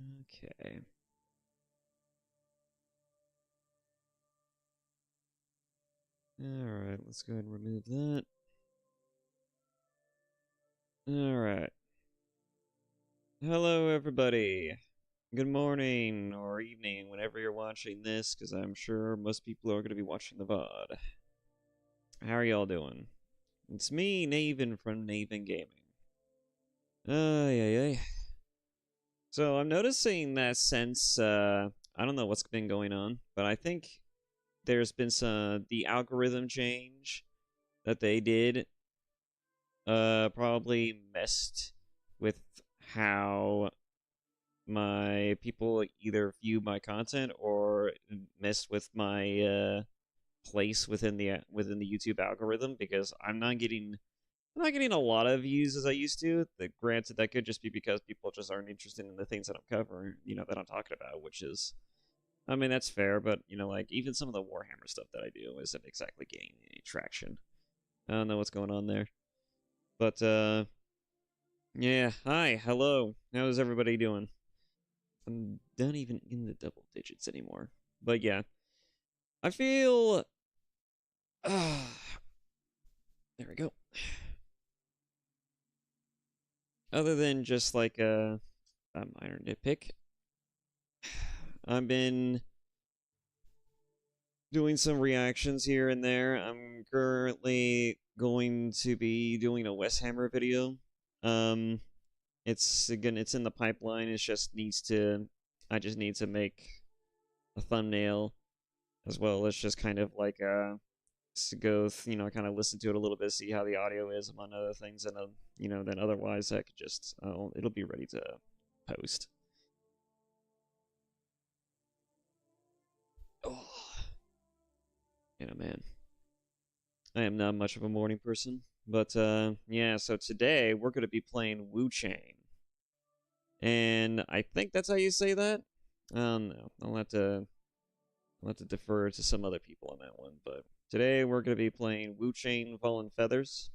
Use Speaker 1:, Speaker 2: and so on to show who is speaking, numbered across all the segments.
Speaker 1: Okay. Alright, let's go ahead and remove that. Alright. Hello, everybody. Good morning or evening, whenever you're watching this, because I'm sure most people are going to be watching the VOD. How are y'all doing? It's me, Naven from Naven Gaming. Ay. So I'm noticing that since, I don't know what's been going on, but I think there's been the algorithm change that they did probably messed with how my people either view my content or messed with my place within the YouTube algorithm, because I'm not getting a lot of views as I used to. Granted, that could just be because people just aren't interested in the things that I'm covering, that I'm talking about, which is, I mean, that's fair, but, like, even some of the Warhammer stuff that I do isn't exactly gaining any traction. I don't know what's going on there. But, yeah, hi, hello. How's everybody doing? I'm not even in the double digits anymore. But yeah, I feel. There we go. Other than just like a minor nitpick, I've been doing some reactions here and there. I'm currently going to be doing a West Hammer video. It's in the pipeline. I just need to make a thumbnail, as well as just kind of like to go, kind of listen to it a little bit, see how the audio is, among other things, and then otherwise I could just, it'll be ready to post. Oh, man, I am not much of a morning person, but yeah. So today we're gonna be playing Wuchang, and I think that's how you say that. I don't know. I'll have to defer to some other people on that one, but today we're gonna be playing Wuchang Fallen Feathers.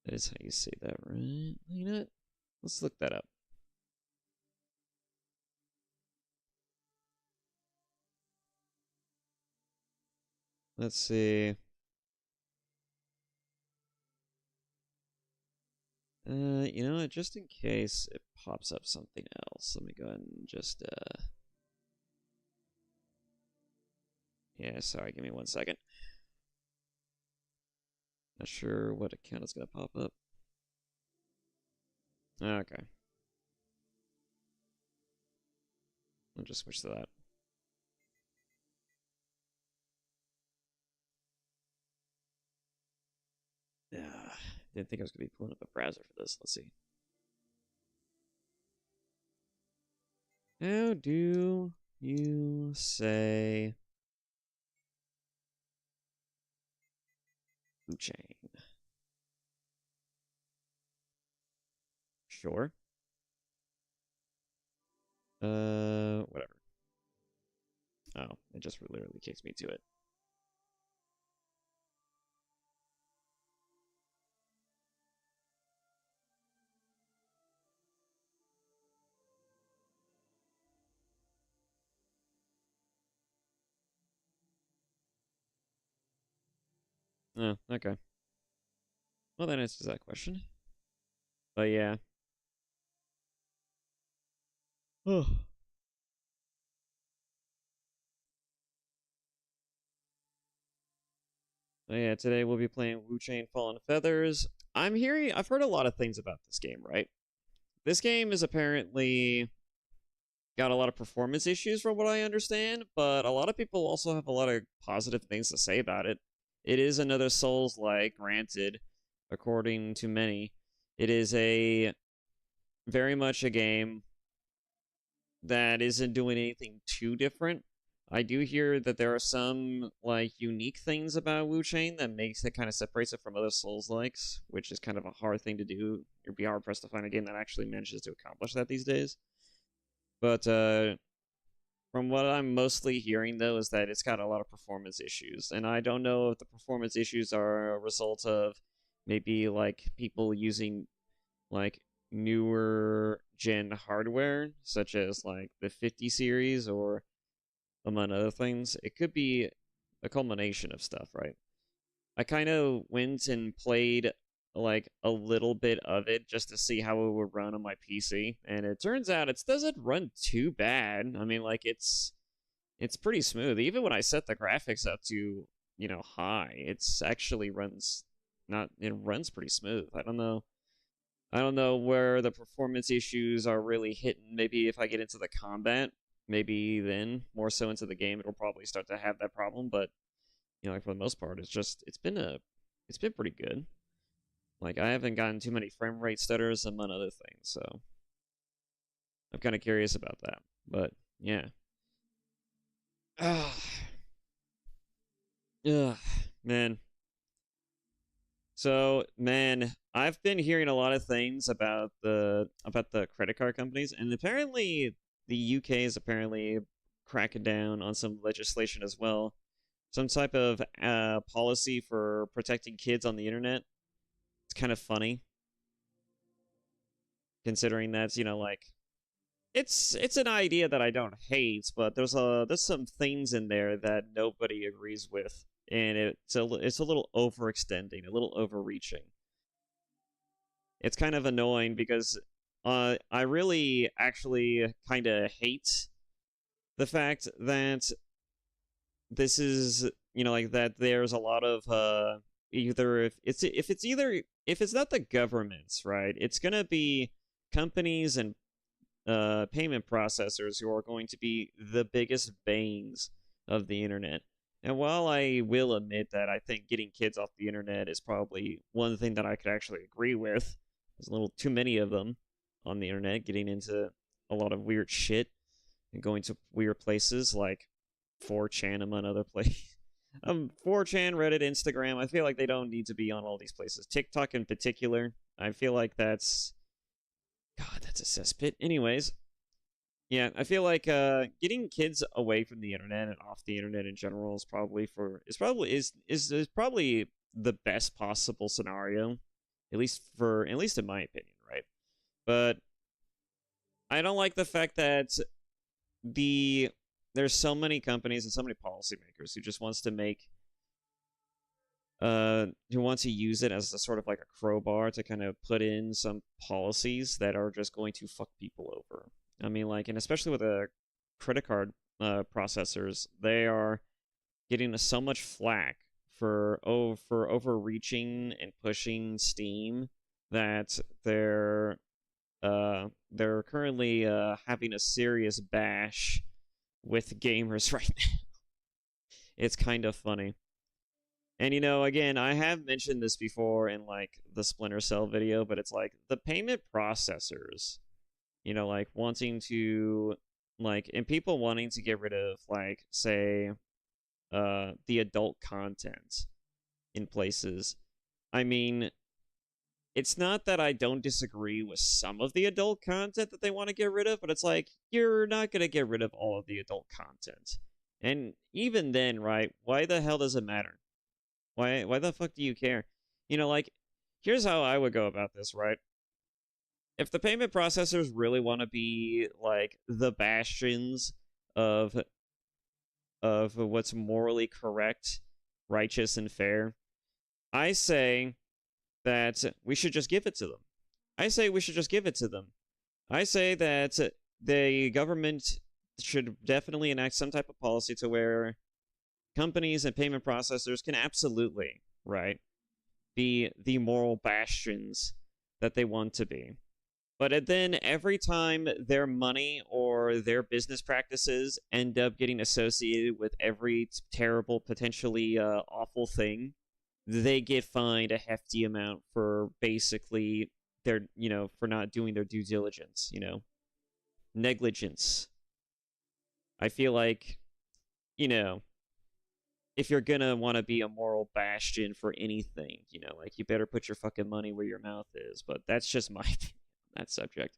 Speaker 1: That is how you say that, right? You know what? Let's look that up. Let's see. You know what? Just in case it pops up something else, let me go ahead and just, yeah, sorry, give me 1 second. Not sure what account is gonna pop up. Okay. I'll just switch to that. Yeah, didn't think I was gonna be pulling up a browser for this. Let's see. How do you say Wuchang? Sure. Whatever. Oh, it just literally kicks me to it. Oh, okay. Well, that answers that question. But yeah. Oh. But yeah, today we'll be playing Wuchang Fallen Feathers. I've heard a lot of things about this game, right? This game is apparently got a lot of performance issues from what I understand, but a lot of people also have a lot of positive things to say about it. It is another Souls-like, granted, according to many. It is a very much a game that isn't doing anything too different. I do hear that there are some like unique things about Wuchang that makes it kind of separates it from other Souls likes, which is kind of a hard thing to do. You'd be hard pressed to find a game that actually manages to accomplish that these days. But from what I'm mostly hearing, though, is that it's got a lot of performance issues, and I don't know if the performance issues are a result of maybe like people using like newer gen hardware, such as like the 50 series or among other things. It could be a culmination of stuff, right? I kind of went and played like a little bit of it just to see how it would run on my PC, and it turns out it doesn't run too bad. I mean, like it's pretty smooth. Even when I set the graphics up to, high, it's actually runs not it runs pretty smooth. I don't know where the performance issues are really hitting. Maybe if I get into the combat, maybe then more so into the game, it'll probably start to have that problem. But like for the most part, it's been pretty good. Like I haven't gotten too many frame rate stutters among other things, so I'm kind of curious about that. But yeah, ah, ugh, man. So, man, I've been hearing a lot of things about the credit card companies, and apparently the UK is apparently cracking down on some legislation as well. Some type of policy for protecting kids on the internet. It's kind of funny considering that's, like it's an idea that I don't hate, but there's some things in there that nobody agrees with, and it's a little overextending, a little overreaching. It's kind of annoying because I really actually kind of hate the fact that this is like that there's a lot of either if it's not the governments, right, it's gonna be companies and payment processors who are going to be the biggest banes of the internet. And while I will admit that I think getting kids off the internet is probably one thing that I could actually agree with, there's a little too many of them on the internet getting into a lot of weird shit and going to weird places like 4chan among other places. 4chan, Reddit, Instagram. I feel like they don't need to be on all these places. TikTok in particular. I feel like that's a cesspit. Anyways, yeah, I feel like getting kids away from the internet and off the internet in general is probably the best possible scenario, at least in my opinion, right? But I don't like the fact that the there's so many companies and so many policymakers who wants to use it as a sort of like a crowbar to kind of put in some policies that are just going to fuck people over. I mean, like, and especially with the credit card processors, they are getting so much flack for overreaching and pushing Steam that they're currently having a serious bash with gamers right now. It's kind of funny. And again, I have mentioned this before in like the Splinter Cell video, but it's like the payment processors, like wanting to and people wanting to get rid of like say the adult content in places. I mean, it's not that I don't disagree with some of the adult content that they want to get rid of, but it's like you're not going to get rid of all of the adult content. And even then, right? Why the hell does it matter? Why the fuck do you care? Like here's how I would go about this, right? If the payment processors really want to be like the bastions of what's morally correct, righteous and fair, I say that we should just give it to them. I say we should just give it to them. I say that the government should definitely enact some type of policy to where companies and payment processors can absolutely, right, be the moral bastions that they want to be. But then every time their money or their business practices end up getting associated with every terrible, potentially awful thing, they get fined a hefty amount for basically for not doing their due diligence, negligence. I feel like, if you're gonna want to be a moral bastion for anything, like you better put your fucking money where your mouth is. But that's just my opinion on that subject.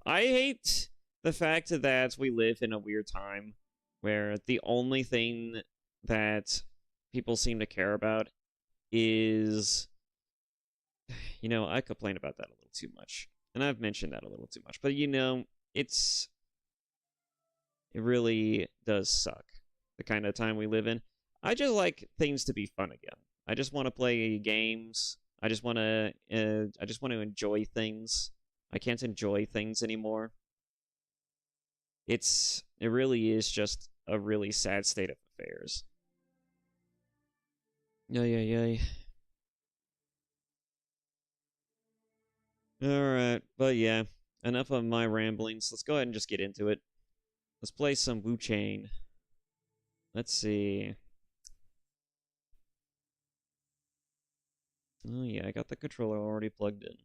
Speaker 1: I hate the fact that we live in a weird time where the only thing that people seem to care about is, I complain about that a little too much. And I've mentioned that a little too much. But, you know, it really does suck, the kind of time we live in. I just like things to be fun again. I just want to play games. I just want to enjoy things. I can't enjoy things anymore. It really is just a really sad state of affairs. Yay. Alright, but yeah, enough of my ramblings. Let's go ahead and just get into it. Let's play some Wuchang. Let's see. Oh yeah, I got the controller already plugged in.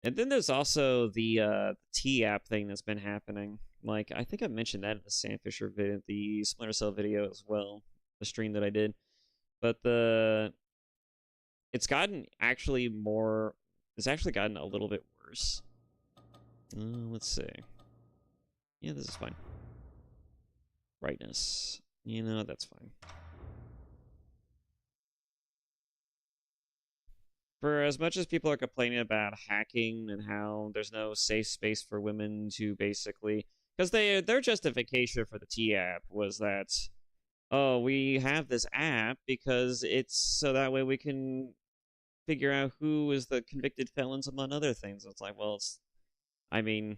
Speaker 1: And then there's also the T app thing that's been happening. Like, I think I mentioned that in the Sandfisher video, the Splinter Cell video as well, the stream that I did. But it's gotten actually more. It's actually gotten a little bit worse. Let's see. Yeah, this is fine. Brightness. You know, that's fine. For as much as people are complaining about hacking and how there's no safe space for women to basically, because their justification for the T app was that, oh, we have this app because it's so that way we can figure out who is the convicted felons among other things. It's like, well, I mean,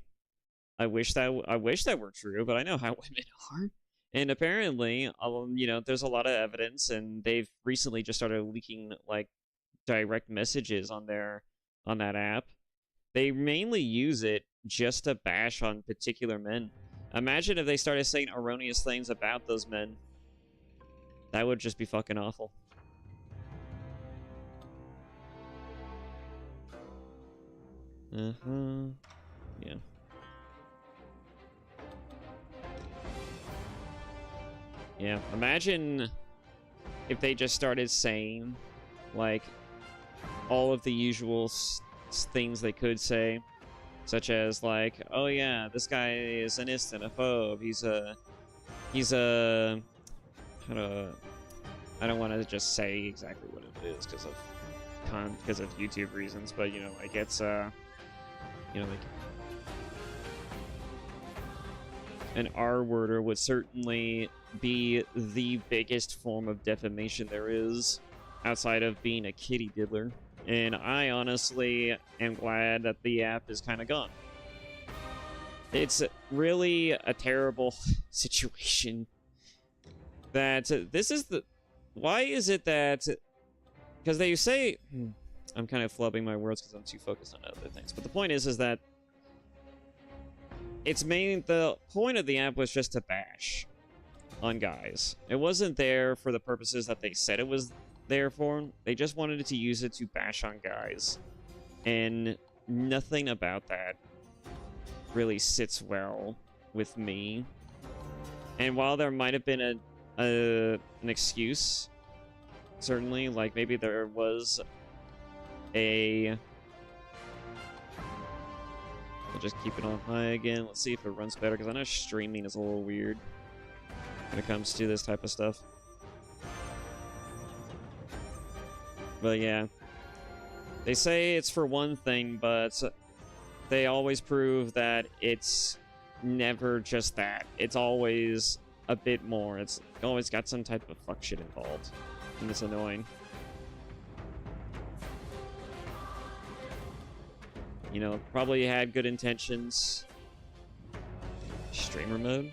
Speaker 1: I wish that were true, but I know how women are. And apparently, you know, there's a lot of evidence, and they've recently just started leaking like direct messages on that app. They mainly use it just to bash on particular men. Imagine if they started saying erroneous things about those men. That would just be fucking awful. Yeah. Yeah, imagine if they just started saying, like, all of the usual things they could say, such as, like, oh yeah, this guy is an islamophobe, he's a, I don't want to just say exactly what it is because of YouTube reasons, but, you know, like, it's, you know, like, an R-worder would certainly be the biggest form of defamation there is, outside of being a kitty diddler. And I honestly am glad that the app is kind of gone. It's really a terrible situation. That this is the... Why is it that... Because they say... I'm kind of flubbing my words because I'm too focused on other things. But the point is that... The point of the app was just to bash on guys. It wasn't there for the purposes that they said it was there for. They just wanted to use it to bash on guys. And nothing about that really sits well with me. And while there might have been an excuse, certainly, like maybe there was a... I'll just keep it on high again. Let's see if it runs better, because I know streaming is a little weird when it comes to this type of stuff. But yeah, they say it's for one thing, but they always prove that it's never just that. It's always a bit more. It's always got some type of fuck shit involved, and it's annoying. You know, probably had good intentions. Streamer mode.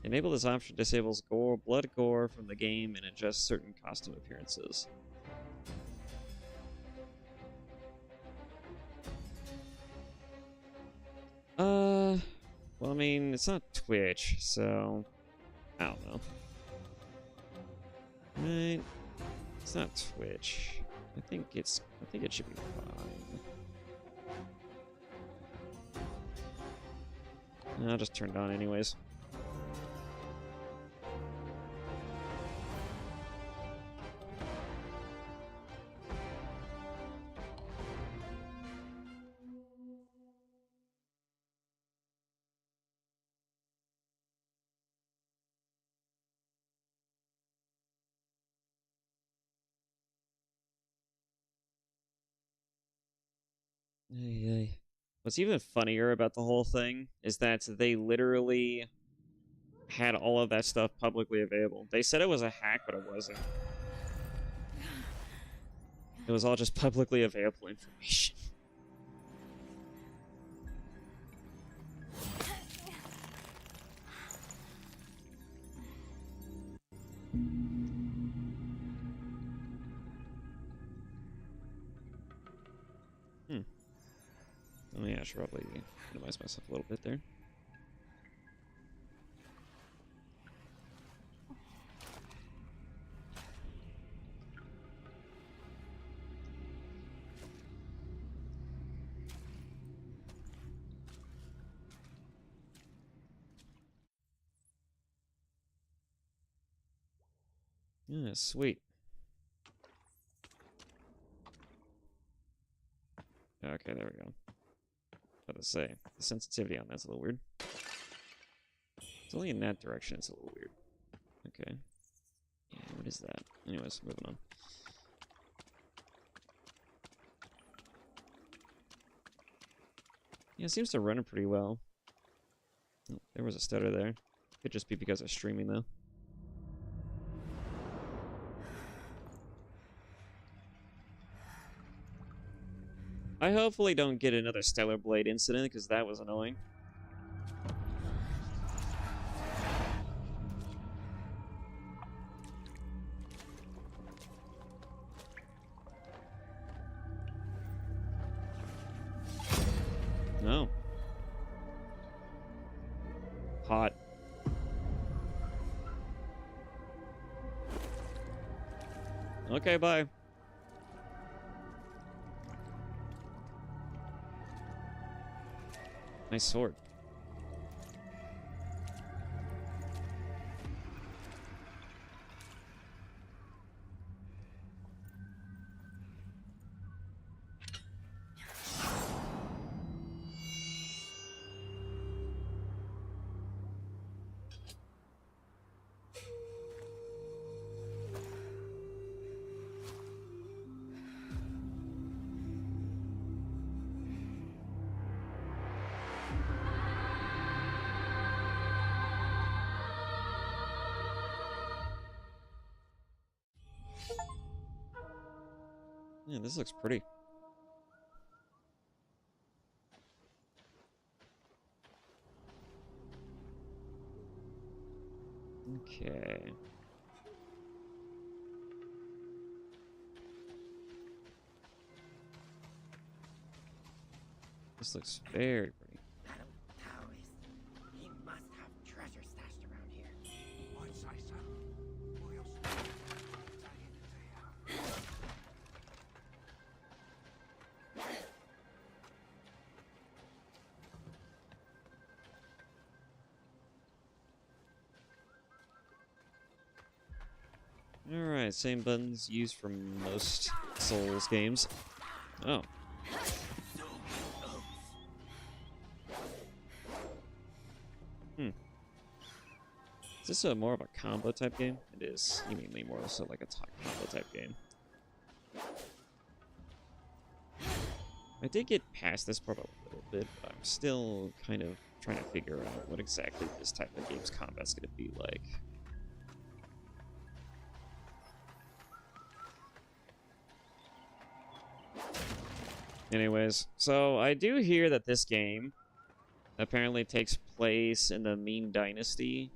Speaker 1: Enable this option disables blood gore from the game and adjusts certain costume appearances. Well, I mean, it's not Twitch, so I don't know. Right? It's not Twitch. I think it should be fine. I'll just turn it on anyways. What's even funnier about the whole thing is that they literally had all of that stuff publicly available. They said it was a hack, but it wasn't. It was all just publicly available information. Oh yeah, I should probably minimize myself a little bit there. Yeah, sweet. Okay, there we go. About to say, the sensitivity on that's a little weird. It's only in that direction, it's a little weird. Okay. Yeah, what is that? Anyways, moving on. Yeah, it seems to run pretty well. Oh, there was a stutter there. Could just be because of streaming, though. I hopefully don't get another Stellar Blade incident, because that was annoying. No. Hot. Okay, bye. Nice sword. Yeah, this looks pretty. Okay. This looks very pretty.
Speaker 2: He must have treasure stashed around here.
Speaker 3: I'd say so. Why else? Day in and day out.
Speaker 1: Alright, same buttons used for most Souls games. Oh. Is this more of a combo type game? It is seemingly more so like a combo type game. I did get past this part a little bit, but I'm still kind of trying to figure out what exactly this type of game's combat's going to be like. Anyways, so I do hear that this game apparently takes place in the Ming Dynasty.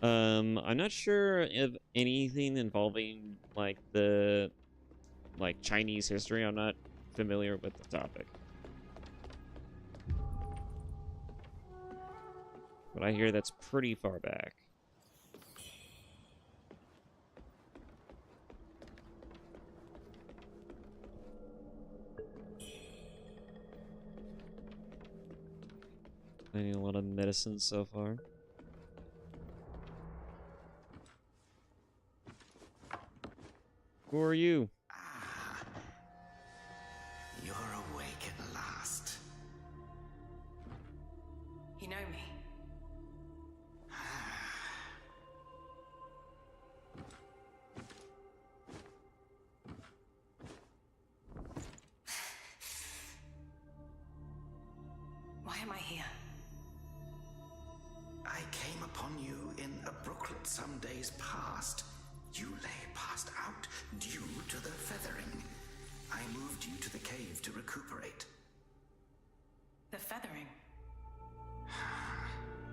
Speaker 1: I'm not sure if anything involving like the Chinese history. I'm not familiar with the topic. But I hear that's pretty far back. I need a lot of medicine so far. Who are you?
Speaker 2: Ah, you're awake at last.
Speaker 4: You know me. here?
Speaker 2: I came upon you in a brooklet some days past. You lay passed out due to the feathering. I moved you to the cave to recuperate.
Speaker 4: The feathering.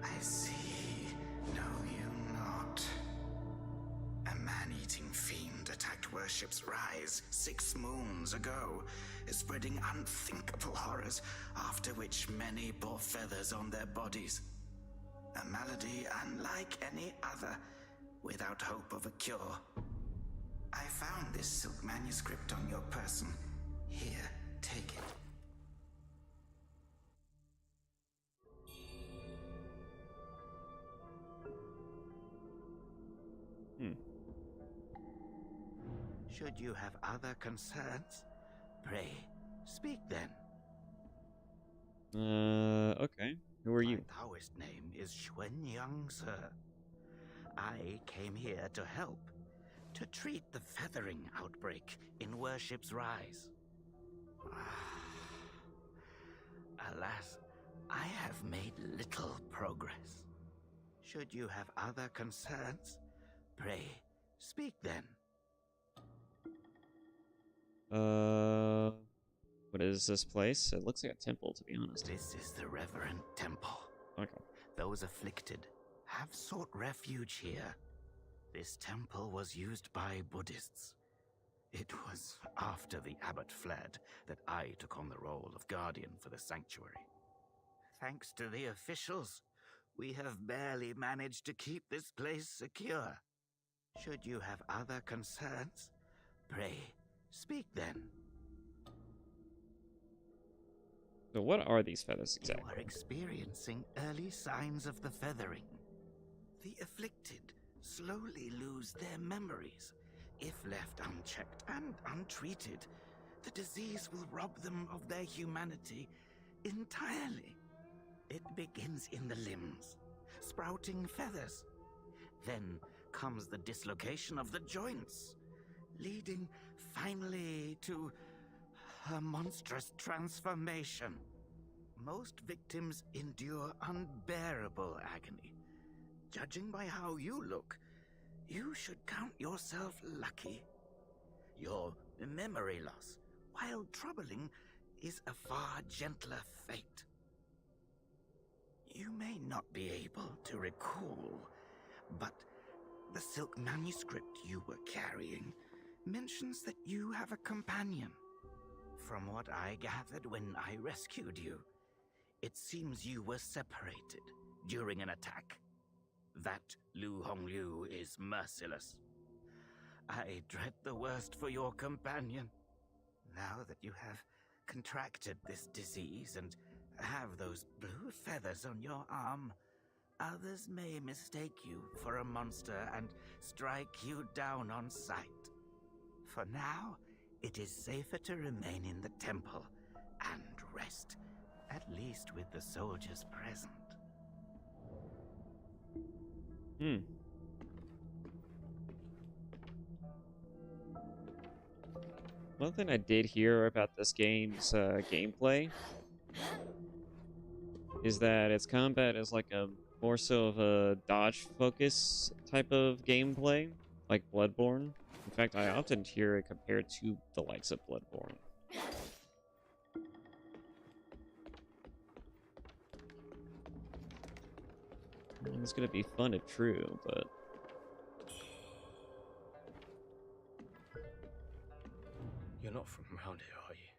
Speaker 2: I see. No, you not. A man-eating fiend attacked Worship's Rise 6 moons ago, spreading unthinkable horrors, after which many bore feathers on their bodies. A malady unlike any other, without hope of a cure. I found this silk manuscript on your person. Here, take it. Should you have other concerns, pray, speak then.
Speaker 1: Okay. Who are you?
Speaker 2: My Taoist name is Xuanyang, sir. I came here to help, to treat the feathering outbreak in Worship's Rise. Alas, I have made little progress. Should you have other concerns, pray, speak then.
Speaker 1: What is this place? It looks like a temple, to be honest.
Speaker 2: This is the Reverend Temple.
Speaker 1: Okay.
Speaker 2: Those afflicted have sought refuge here. This temple was used by Buddhists. It was after the abbot fled that I took on the role of guardian for the sanctuary. Thanks to the officials, we have barely managed to keep this place secure. Should you have other concerns, pray, speak then.
Speaker 1: So what are these feathers exactly?
Speaker 2: You are experiencing early signs of the feathering. The afflicted slowly lose their memories. If left unchecked and untreated, the disease will rob them of their humanity entirely. It begins in the limbs, sprouting feathers. Then comes the dislocation of the joints, leading finally to a monstrous transformation. Most victims endure unbearable agony. Judging by how you look, you should count yourself lucky. Your memory loss, while troubling, is a far gentler fate. You may not be able to recall, but the silk manuscript you were carrying mentions that you have a companion. From what I gathered when I rescued you, it seems you were separated during an attack. That Lu Hongliu is merciless. I dread the worst for your companion. Now that you have contracted this disease and have those blue feathers on your arm, others may mistake you for a monster and strike you down on sight. For now, it is safer to remain in the temple and rest, at least with the soldiers present.
Speaker 1: One thing I did hear about this game's gameplay is that its combat is like a more so of a dodge focus type of gameplay, like Bloodborne. In fact, I often hear it compared to the likes of Bloodborne. It's gonna be fun if true, but
Speaker 5: You're not from around here, are you?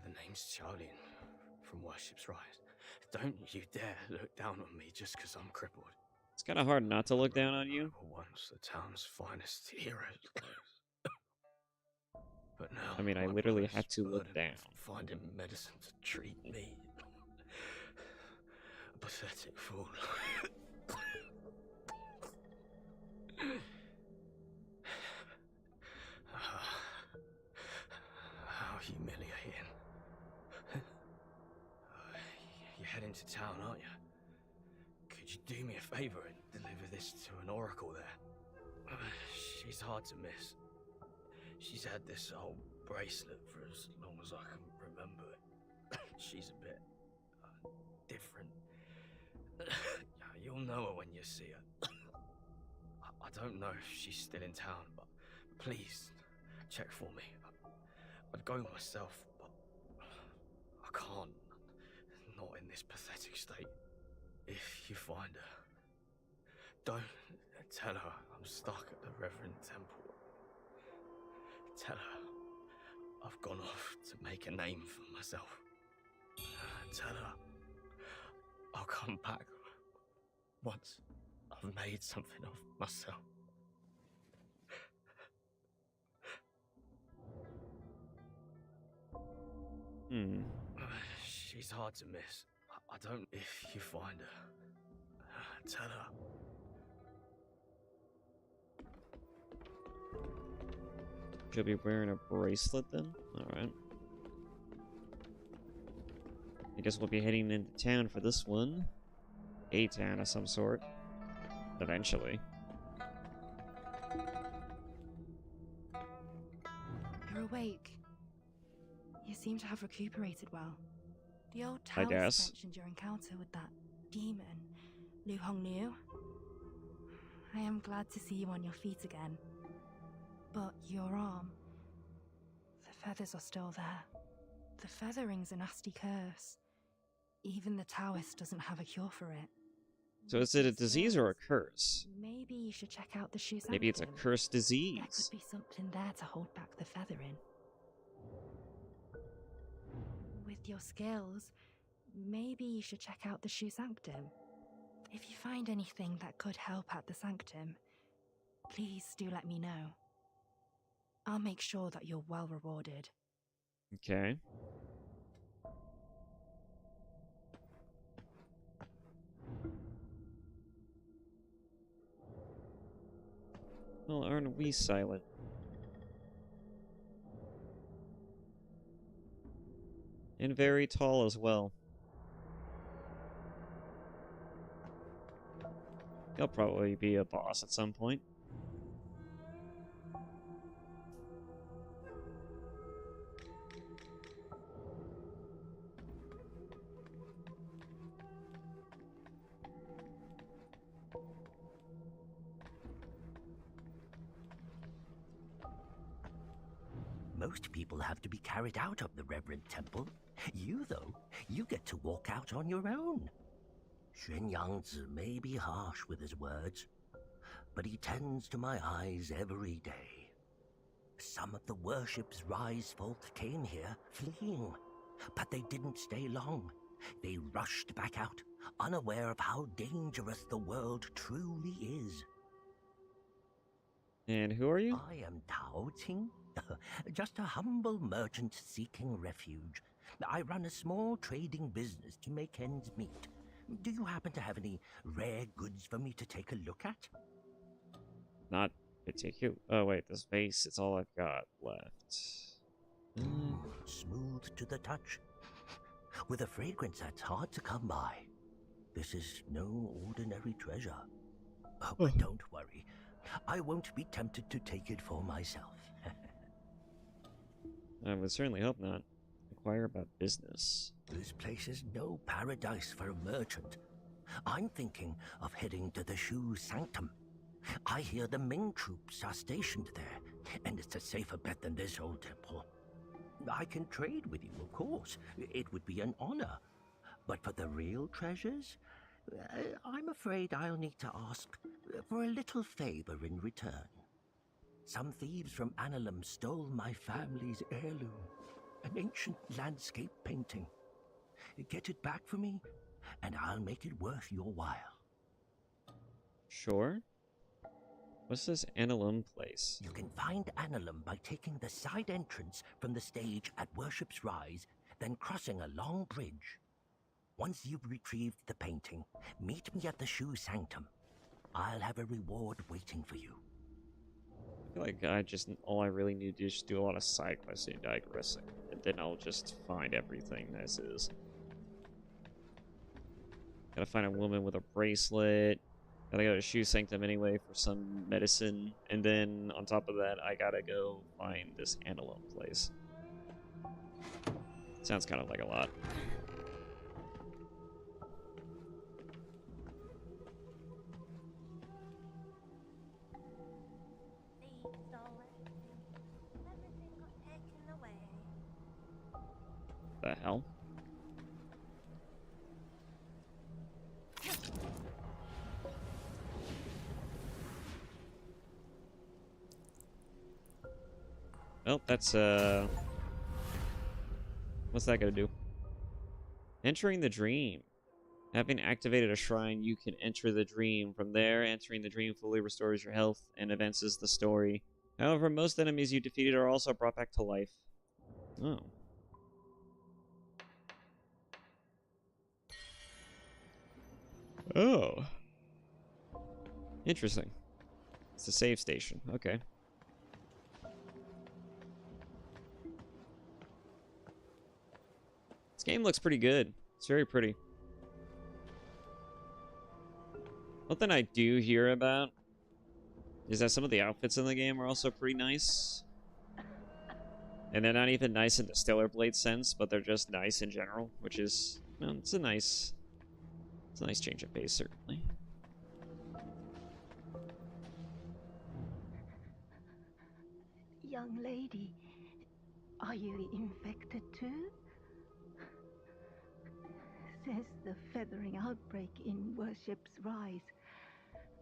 Speaker 5: The name's Charlie from Worship's Rise. Don't you dare look down on me just because I'm crippled.
Speaker 1: it's kind of hard not to look down on you.
Speaker 5: Once the town's finest heroes. But now,
Speaker 1: I mean, I
Speaker 5: my
Speaker 1: literally
Speaker 5: worst
Speaker 1: had to look
Speaker 5: burden
Speaker 1: down.
Speaker 5: of finding medicine to treat me. A pathetic fool. How humiliating. You're heading to town, aren't you? Could you do me a favor and deliver this to an oracle there? She's hard to miss. She's had this old bracelet for as long as I can remember it. She's a bit different. You'll know her when you see her. I don't know if she's still in town, but please check for me. I'd go myself, but I can't. Not in this pathetic state. If you find her, don't tell her I'm stuck at the Reverend Temple. Tell her I've gone off to make a name for myself. Tell her I'll come back once I've made something of myself. She's hard to miss. I don't. If you find her, tell her.
Speaker 1: She'll be wearing a bracelet then? Alright. I guess we'll be heading into town for this one. A town of some sort. Eventually.
Speaker 6: You're awake. You seem to have recuperated well. The old
Speaker 1: I
Speaker 6: Taoist
Speaker 1: guess.
Speaker 6: mentioned your encounter with that demon, Wuchang knew. I am glad to see you on your feet again. But your arm, the feathers are still there. The feathering's a nasty curse. Even the Taoist doesn't have a cure for it.
Speaker 1: So is it a disease or a curse?
Speaker 6: Maybe you should check out the shoe sanctum.
Speaker 1: Maybe it's a cursed
Speaker 6: There
Speaker 1: disease.
Speaker 6: could be something there to hold back the feathering. With your skills, maybe you should check out the shoe sanctum. If you find anything that could help at the sanctum, please do let me know. I'll make sure that you're well rewarded.
Speaker 1: Okay. Well, aren't we silent? And very tall as well. He'll probably be a boss at some point.
Speaker 7: Most people have to be carried out of the Reverend Temple. You, though, you get to walk out on your own. Xuanyangzi may be harsh with his words, but he tends to my eyes every day. Some of the worship's rise folk came here, fleeing, but they didn't stay long. They rushed back out, unaware of how dangerous the world truly is.
Speaker 1: And who are you?
Speaker 7: I am Tao Ting, just a humble merchant seeking refuge. I run a small trading business to make ends meet. Do you happen to have any rare goods for me to take a look at?
Speaker 1: Not particular. Oh wait, this vase. It's all I've got left.
Speaker 7: Smooth to the touch, with a fragrance that's hard to come by. This is no ordinary treasure. Oh, but don't worry. I won't be tempted to take it for myself.
Speaker 1: I would certainly hope not. Inquire about business.
Speaker 7: This place is no paradise for a merchant. I'm thinking of heading to the Shu Sanctum. I hear the Ming troops are stationed there, and it's a safer bet than this old temple. I can trade with you, of course. It would be an honor. But for the real treasures, I'm afraid I'll need to ask for a little favor in return. Some thieves from Annalum stole my family's heirloom, an ancient landscape painting. Get it back for me, and I'll make it worth your while.
Speaker 1: Sure. What's this Annalum place?
Speaker 7: You can find Annalum by taking the side entrance from the stage at Worship's Rise, then crossing a long bridge. Once you've retrieved the painting, meet me at the Shu Sanctum. I'll have a reward waiting for you.
Speaker 1: I feel like all I really need to do is just do a lot of side questing and digressing, and then I'll just find everything as is. Gotta find a woman with a bracelet. Gotta go to Shoe Sanctum anyway for some medicine, and then on top of that, I gotta go find this Annalum place. Sounds kind of like a lot. hell? Well, that's, what's that gonna do? Entering the dream. Having activated a shrine, you can enter the dream. From there, entering the dream fully restores your health and advances the story. However, most enemies you defeated are also brought back to life. Oh. Oh. Interesting. It's a save station. Okay. This game looks pretty good. It's very pretty. One thing I do hear about is that some of the outfits in the game are also pretty nice. And they're not even nice in the Stellar Blade sense, but they're just nice in general, which is, well, it's a nice change of pace, certainly.
Speaker 6: Young lady, are you infected too? Since the feathering outbreak in Worship's Rise,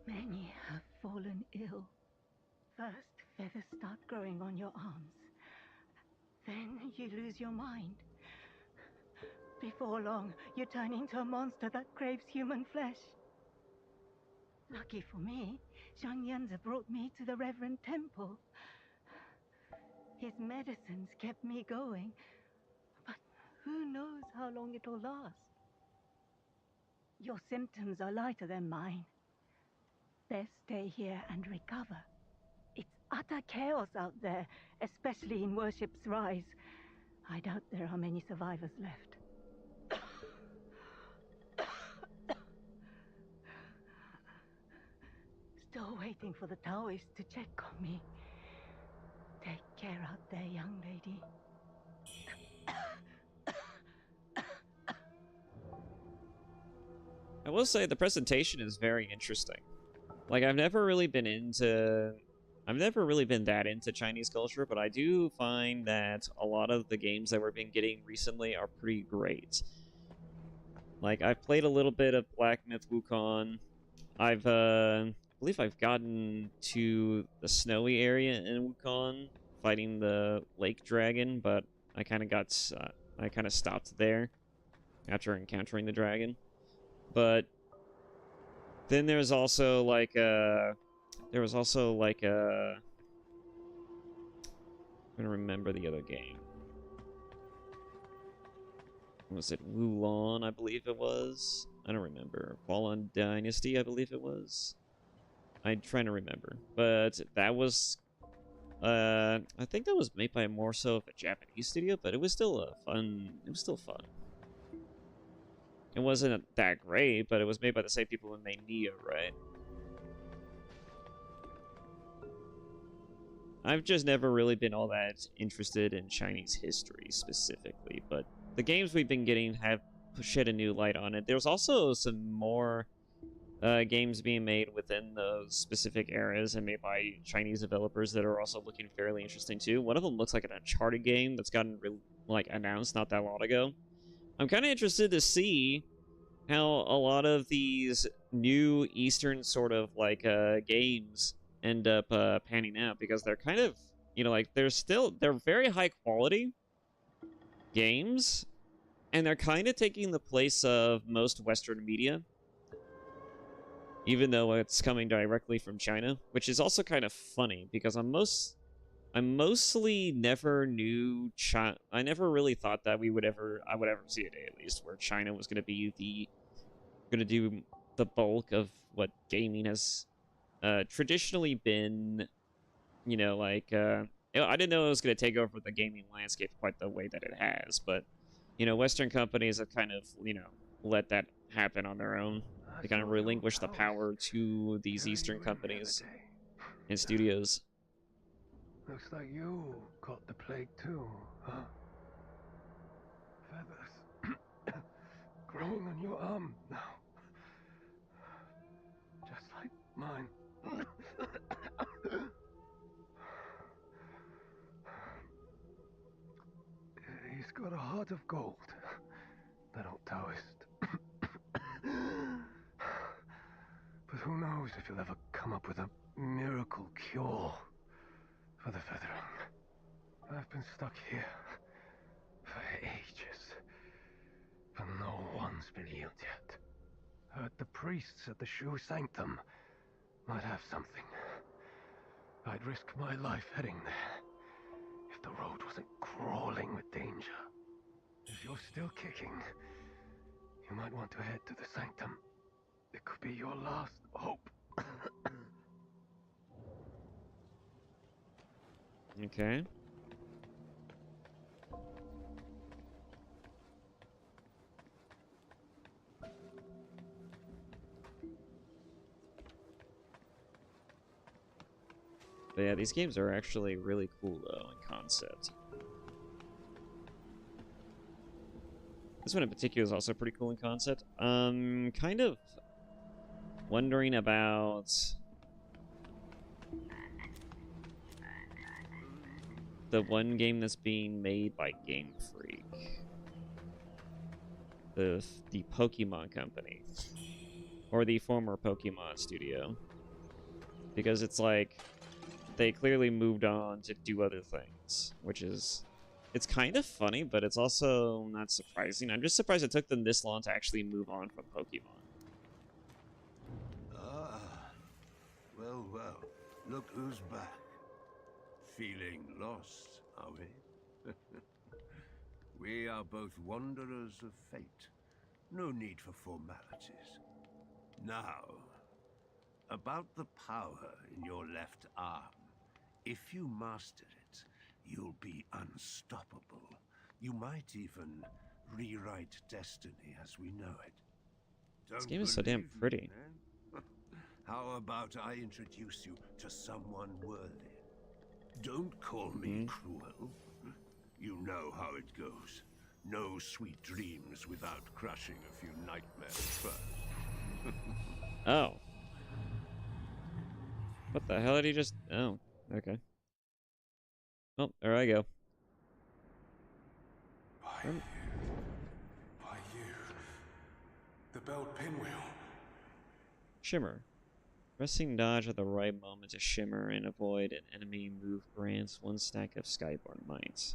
Speaker 6: many have fallen ill. First, feathers start growing on your arms. Then you lose your mind. Before long, you turn into a monster that craves human flesh. Lucky for me, Zhang Yanzi brought me to the Reverend Temple. His medicines kept me going, but who knows how long it'll last? Your symptoms are lighter than mine. Best stay here and recover. It's utter chaos out there, especially in Worship's Rise. I doubt there are many survivors left. Still waiting for the Taoists to check on me. Take care out there, young lady.
Speaker 1: I will say the presentation is very interesting. Like, I've never really been that into Chinese culture, but I do find that a lot of the games that we've been getting recently are pretty great. Like, I've played a little bit of Black Myth Wukong. I believe I've gotten to the snowy area in Wukong, fighting the lake dragon, but I kind of stopped there after encountering the dragon. But then there's also like I'm gonna remember the other game. Was it Wulon, I believe it was? I don't remember. Fallen Dynasty, I believe it was. I'm trying to remember. But that was I think that was made by more so of a Japanese studio, but it was still fun. It wasn't that great, but it was made by the same people who made Neo, right? I've just never really been all that interested in Chinese history specifically, but the games we've been getting have shed a new light on it. There's also some more games being made within those specific eras and made by Chinese developers that are also looking fairly interesting too. One of them looks like an Uncharted game that's gotten announced not that long ago. I'm kind of interested to see how a lot of these new Eastern sort of games end up panning out, because they're kind of, they're very high quality games, and they're kind of taking the place of most Western media, even though it's coming directly from China, which is also kind of funny because I mostly never knew China. I never really thought that I would ever see a day, at least, where China was going to do the bulk of what gaming has traditionally been. I didn't know it was going to take over the gaming landscape quite the way that it has, but Western companies have kind of let that happen on their own. They kind of relinquish the power to these Eastern companies and studios.
Speaker 3: Looks like you caught the plague too, huh? Feathers growing on your arm now. Just like mine. He's got a hard
Speaker 8: heart of gold, that old Taoist. But who knows if you'll ever come up with a miracle cure for the feathering. I've been stuck here for ages, but no one's been healed yet. Heard the priests at the Shoe Sanctum might have something. I'd risk my life heading there if the road wasn't crawling with danger. If you're still kicking, you might want to head to the Sanctum. It could be your last hope.
Speaker 1: Okay. But yeah, these games are actually really cool, though, in concept. This one in particular is also pretty cool in concept. Kind of wondering about the one game that's being made by Game Freak. The Pokemon company. Or the former Pokemon studio. Because it's like, they clearly moved on to do other things, which is... It's kind of funny, but it's also not surprising. I'm just surprised it took them this long to actually move on from Pokemon.
Speaker 3: Ah, well, well, look who's back. Feeling lost, are we? We are both wanderers of fate. No need for formalities. Now, about the power in your left arm. If you master it, you'll be unstoppable. You might even rewrite destiny as we know it.
Speaker 1: This game is so damn pretty.
Speaker 3: How about I introduce you to someone worthy? Don't call me cruel. You know how it goes. No sweet dreams without crushing a few nightmares first.
Speaker 1: Oh. What the hell did he just... Oh, okay. Oh, there I go.
Speaker 8: Why you? The belt pinwheel.
Speaker 1: Shimmer. Pressing dodge at the right moment to shimmer and avoid an enemy move grants one stack of Skyborn might.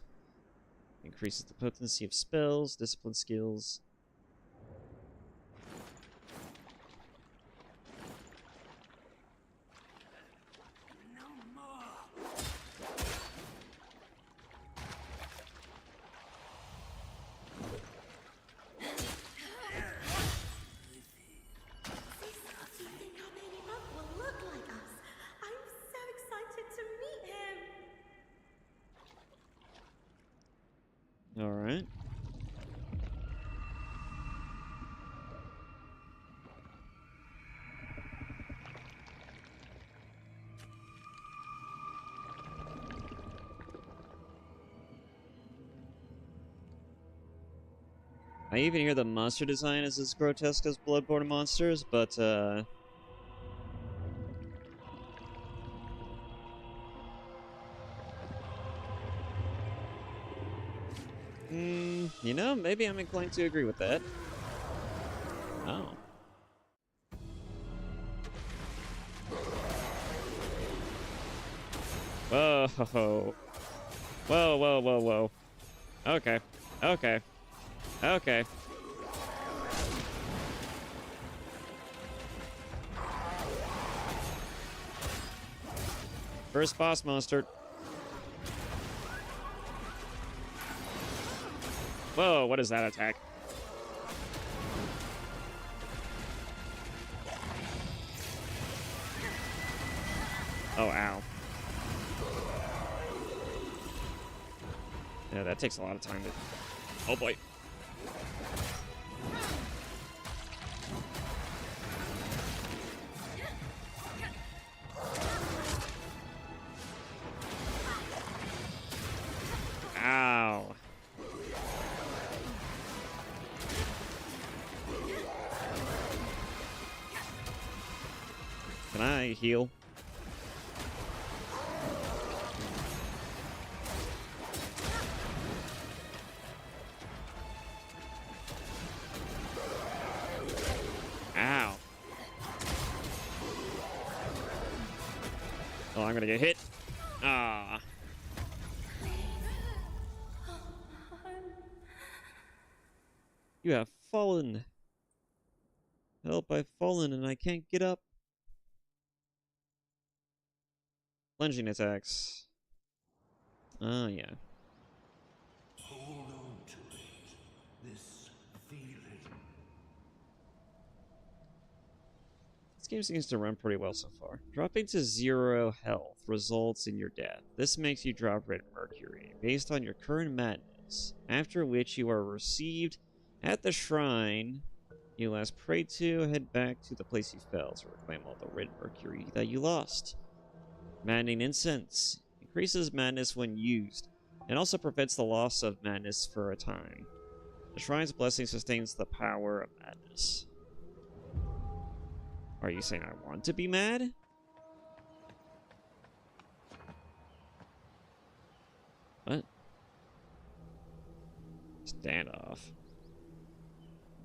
Speaker 1: Increases the potency of spells, discipline skills. Alright. I even hear the monster design is as grotesque as Bloodborne monsters, but you know, maybe I'm inclined to agree with that. Oh. Whoa. Whoa, whoa, whoa, whoa. Okay. Okay. Okay. First boss monster. Whoa, what is that attack? Oh, ow. Yeah, that takes a lot of time to... Oh, boy. Ow. Can I heal? Oh, I'm gonna get hit. Ah. You have fallen. Help, I've fallen and I can't get up. Plunging attacks. Oh, yeah.
Speaker 3: Hold on to it. This feeling.
Speaker 1: This game seems to run pretty well so far. Dropping to 0 health results in your death. This makes you drop red mercury based on your current madness, after which you are received at the shrine you last prayed to. Head back to the place you fell to reclaim all the red mercury that you lost. Maddening incense increases madness when used, and also prevents the loss of madness for a time. The shrine's blessing sustains the power of madness. Are you saying I want to be mad? What? Standoff.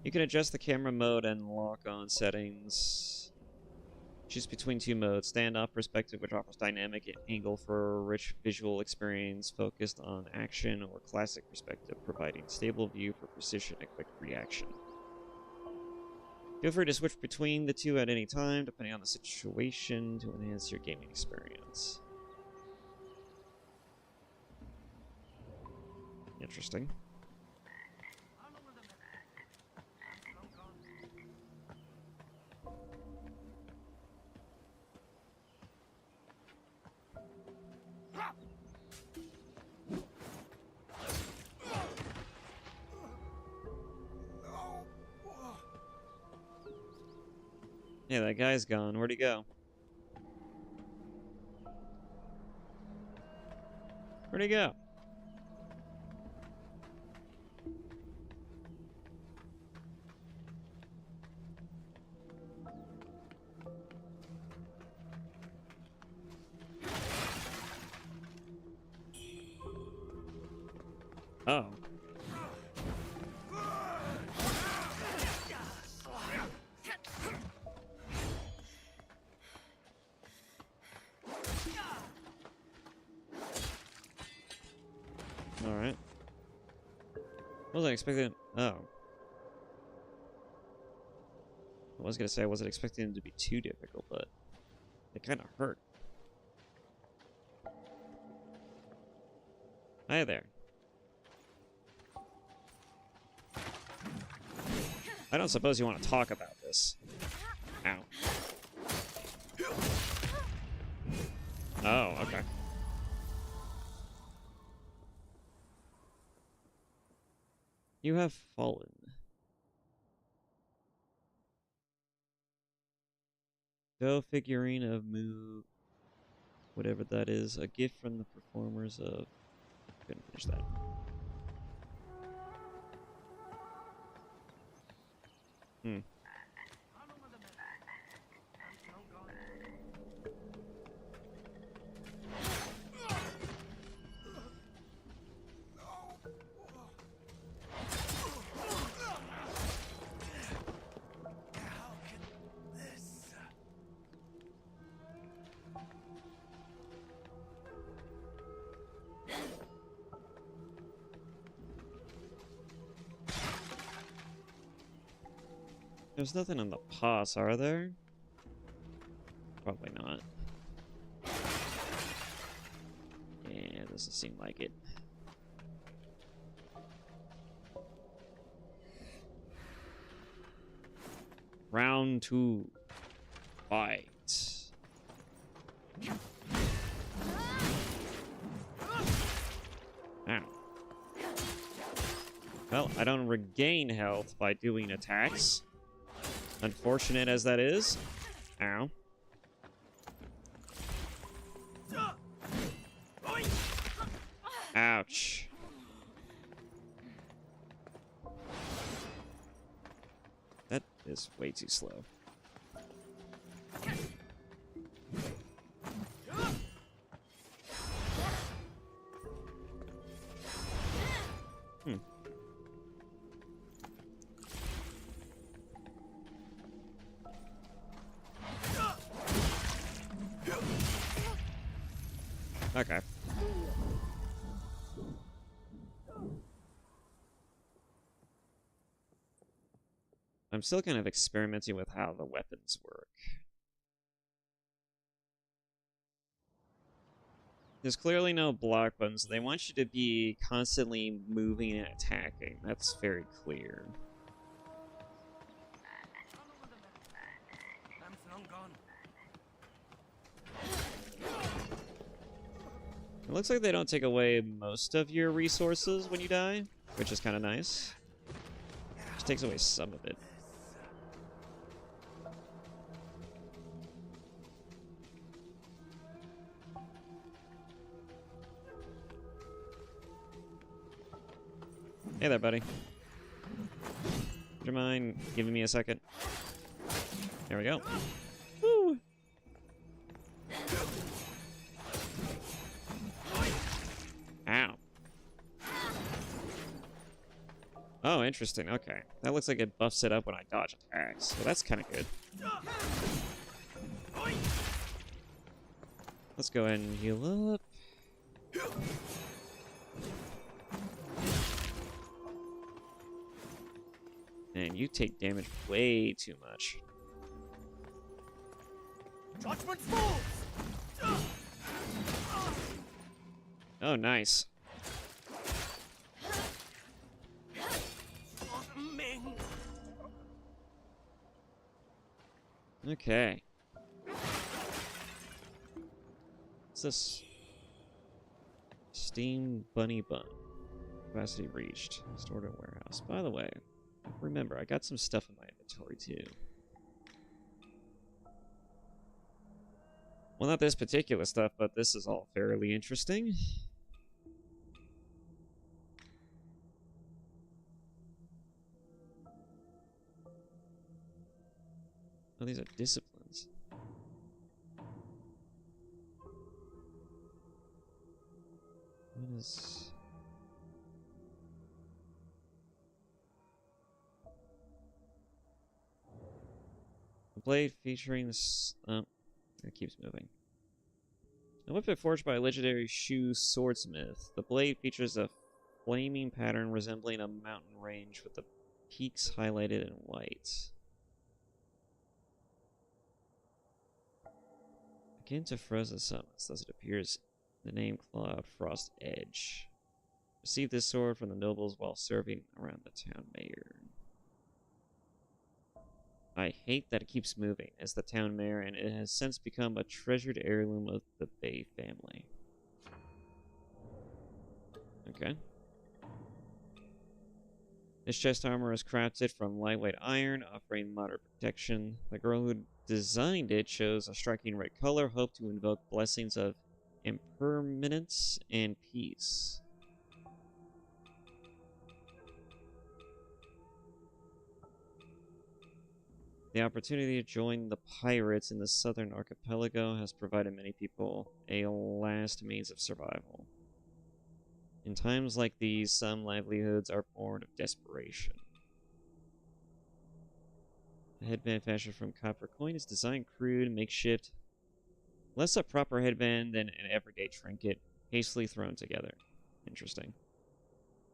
Speaker 1: You can adjust the camera mode and lock on settings. Choose between two modes. Standoff perspective, which offers dynamic angle for a rich visual experience focused on action, or classic perspective, providing stable view for precision and quick reaction. Feel free to switch between the two at any time, depending on the situation, to enhance your gaming experience. Interesting. Yeah, that guy's gone. Where'd he go? Where'd he go? Oh. Alright. Wasn't expecting. Oh. I was gonna say I wasn't expecting them to be too difficult, but they kind of hurt. Hi there. I don't suppose you want to talk about this. Ow. Oh, okay. You have fallen. Go figurine of Moo, whatever that is. A gift from the performers of... Couldn't finish that. Hmm. There's nothing on the pass, are there? Probably not. Yeah, doesn't seem like it. Round 2. Fight. Ow. Well, I don't regain health by doing attacks. Unfortunate as that is. Ow. Ouch. That is way too slow. Hmm. Okay. I'm still kind of experimenting with how the weapons work. There's clearly no block buttons. They want you to be constantly moving and attacking. That's very clear. It looks like they don't take away most of your resources when you die, which is kind of nice. Just takes away some of it. Hey there, buddy. Would you mind giving me a second? There we go. Woo! Ow. Oh, interesting. Okay. That looks like it buffs it up when I dodge attacks. So that's kind of good. Let's go ahead and heal up. And you take damage way too much.
Speaker 5: Judgment falls!
Speaker 1: Oh, nice. Okay. What's this? Steam Bunny Bun. Capacity reached. Stored in warehouse. By the way, remember, I got some stuff in my inventory too. Well, not this particular stuff, but this is all fairly interesting. Oh, these are disciplines. What is... A blade featuring this... Oh, it keeps moving. A weapon forged by a legendary Shu swordsmith. The blade features a flaming pattern resembling a mountain range with the peaks highlighted in white. Akin to frozen summits, thus it appears the name Cloud Frost Edge. Received this sword from the nobles while serving around the town mayor. I hate that it keeps moving as the town mayor, and it has since become a treasured heirloom of the Bay family. Okay. This chest armor is crafted from lightweight iron, offering moderate protection. The girl who designed it chose a striking red color, hoped to invoke blessings of impermanence and peace. The opportunity to join the pirates in the southern archipelago has provided many people a last means of survival. In times like these, some livelihoods are born of desperation. The headband fashioned from copper coin is designed crude, makeshift, less a proper headband than an everyday trinket, hastily thrown together. Interesting.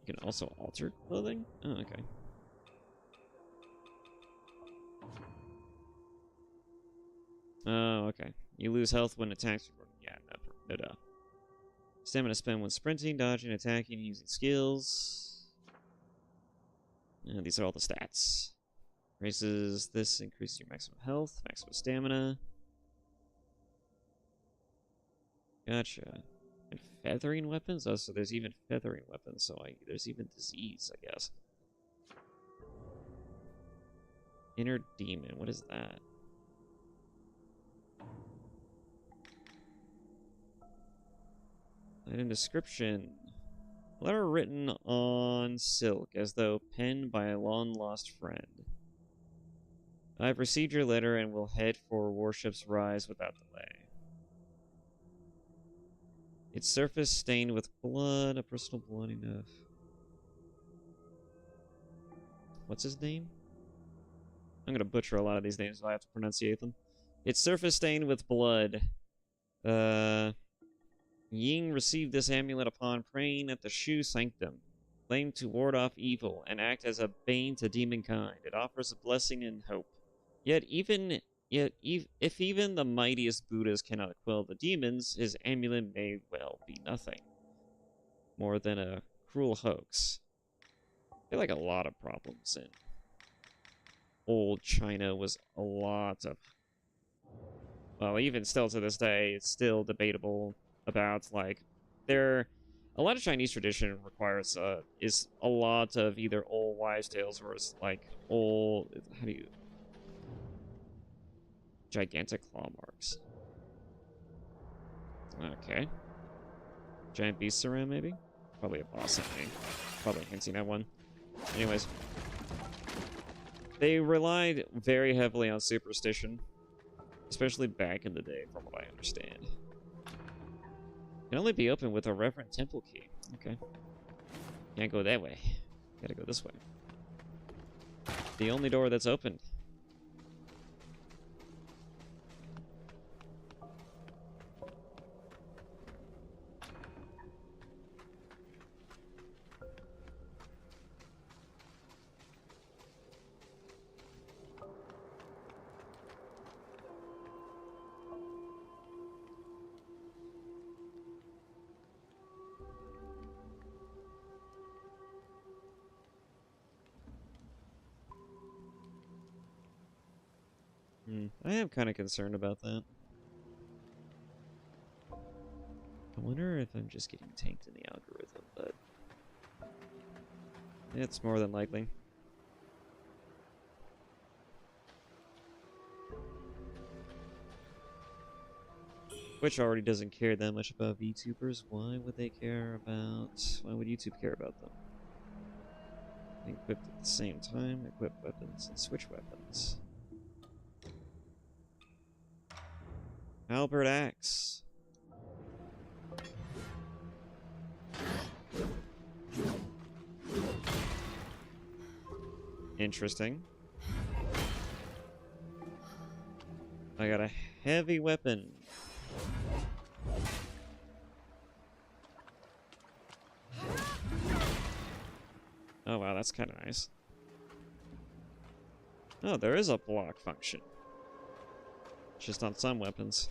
Speaker 1: You can also alter clothing? Oh, okay. Oh, okay. You lose health when attacks. Yeah, no doubt. Stamina spent when sprinting, dodging, attacking, using skills. These are all the stats. Raises this, increases your maximum health, maximum stamina. Gotcha. And feathering weapons? Oh, so there's even feathering weapons, so there's even disease, I guess. Inner demon, what is that? Item description. Letter written on silk, as though penned by a long-lost friend. I've received your letter and will head for Warship's Rise without delay. Its surface stained with blood, a personal blood enough. What's his name? I'm gonna butcher a lot of these names if I have to pronunciate them. Its surface stained with blood. Ying received this amulet upon praying at the Shu Sanctum, claimed to ward off evil and act as a bane to demonkind. It offers a blessing and hope. If even the mightiest Buddhas cannot quell the demons, his amulet may well be nothing more than a cruel hoax. I feel like a lot of problems in old China was a lot of, well, even still to this day, it's still debatable about, like, a lot of Chinese tradition requires, is a lot of either old wives' tales or it's like old, how do you, gigantic claw marks. Okay. Giant beasts around, maybe? Probably a boss enemy. Probably hinting at one. Anyways. They relied very heavily on superstition. Especially back in the day, from what I understand. Can only be opened with a reverent temple key. Okay. Can't go that way. Gotta go this way. The only door that's open. I am kind of concerned about that. I wonder if I'm just getting tanked in the algorithm, but it's more than likely. Twitch already doesn't care that much about VTubers. Why would they care about... Why would YouTube care about them? Equipped at the same time, equip weapons and switch weapons. Albert Axe. Interesting. I got a heavy weapon. Oh wow, that's kind of nice. Oh, there is a block function. Just on some weapons.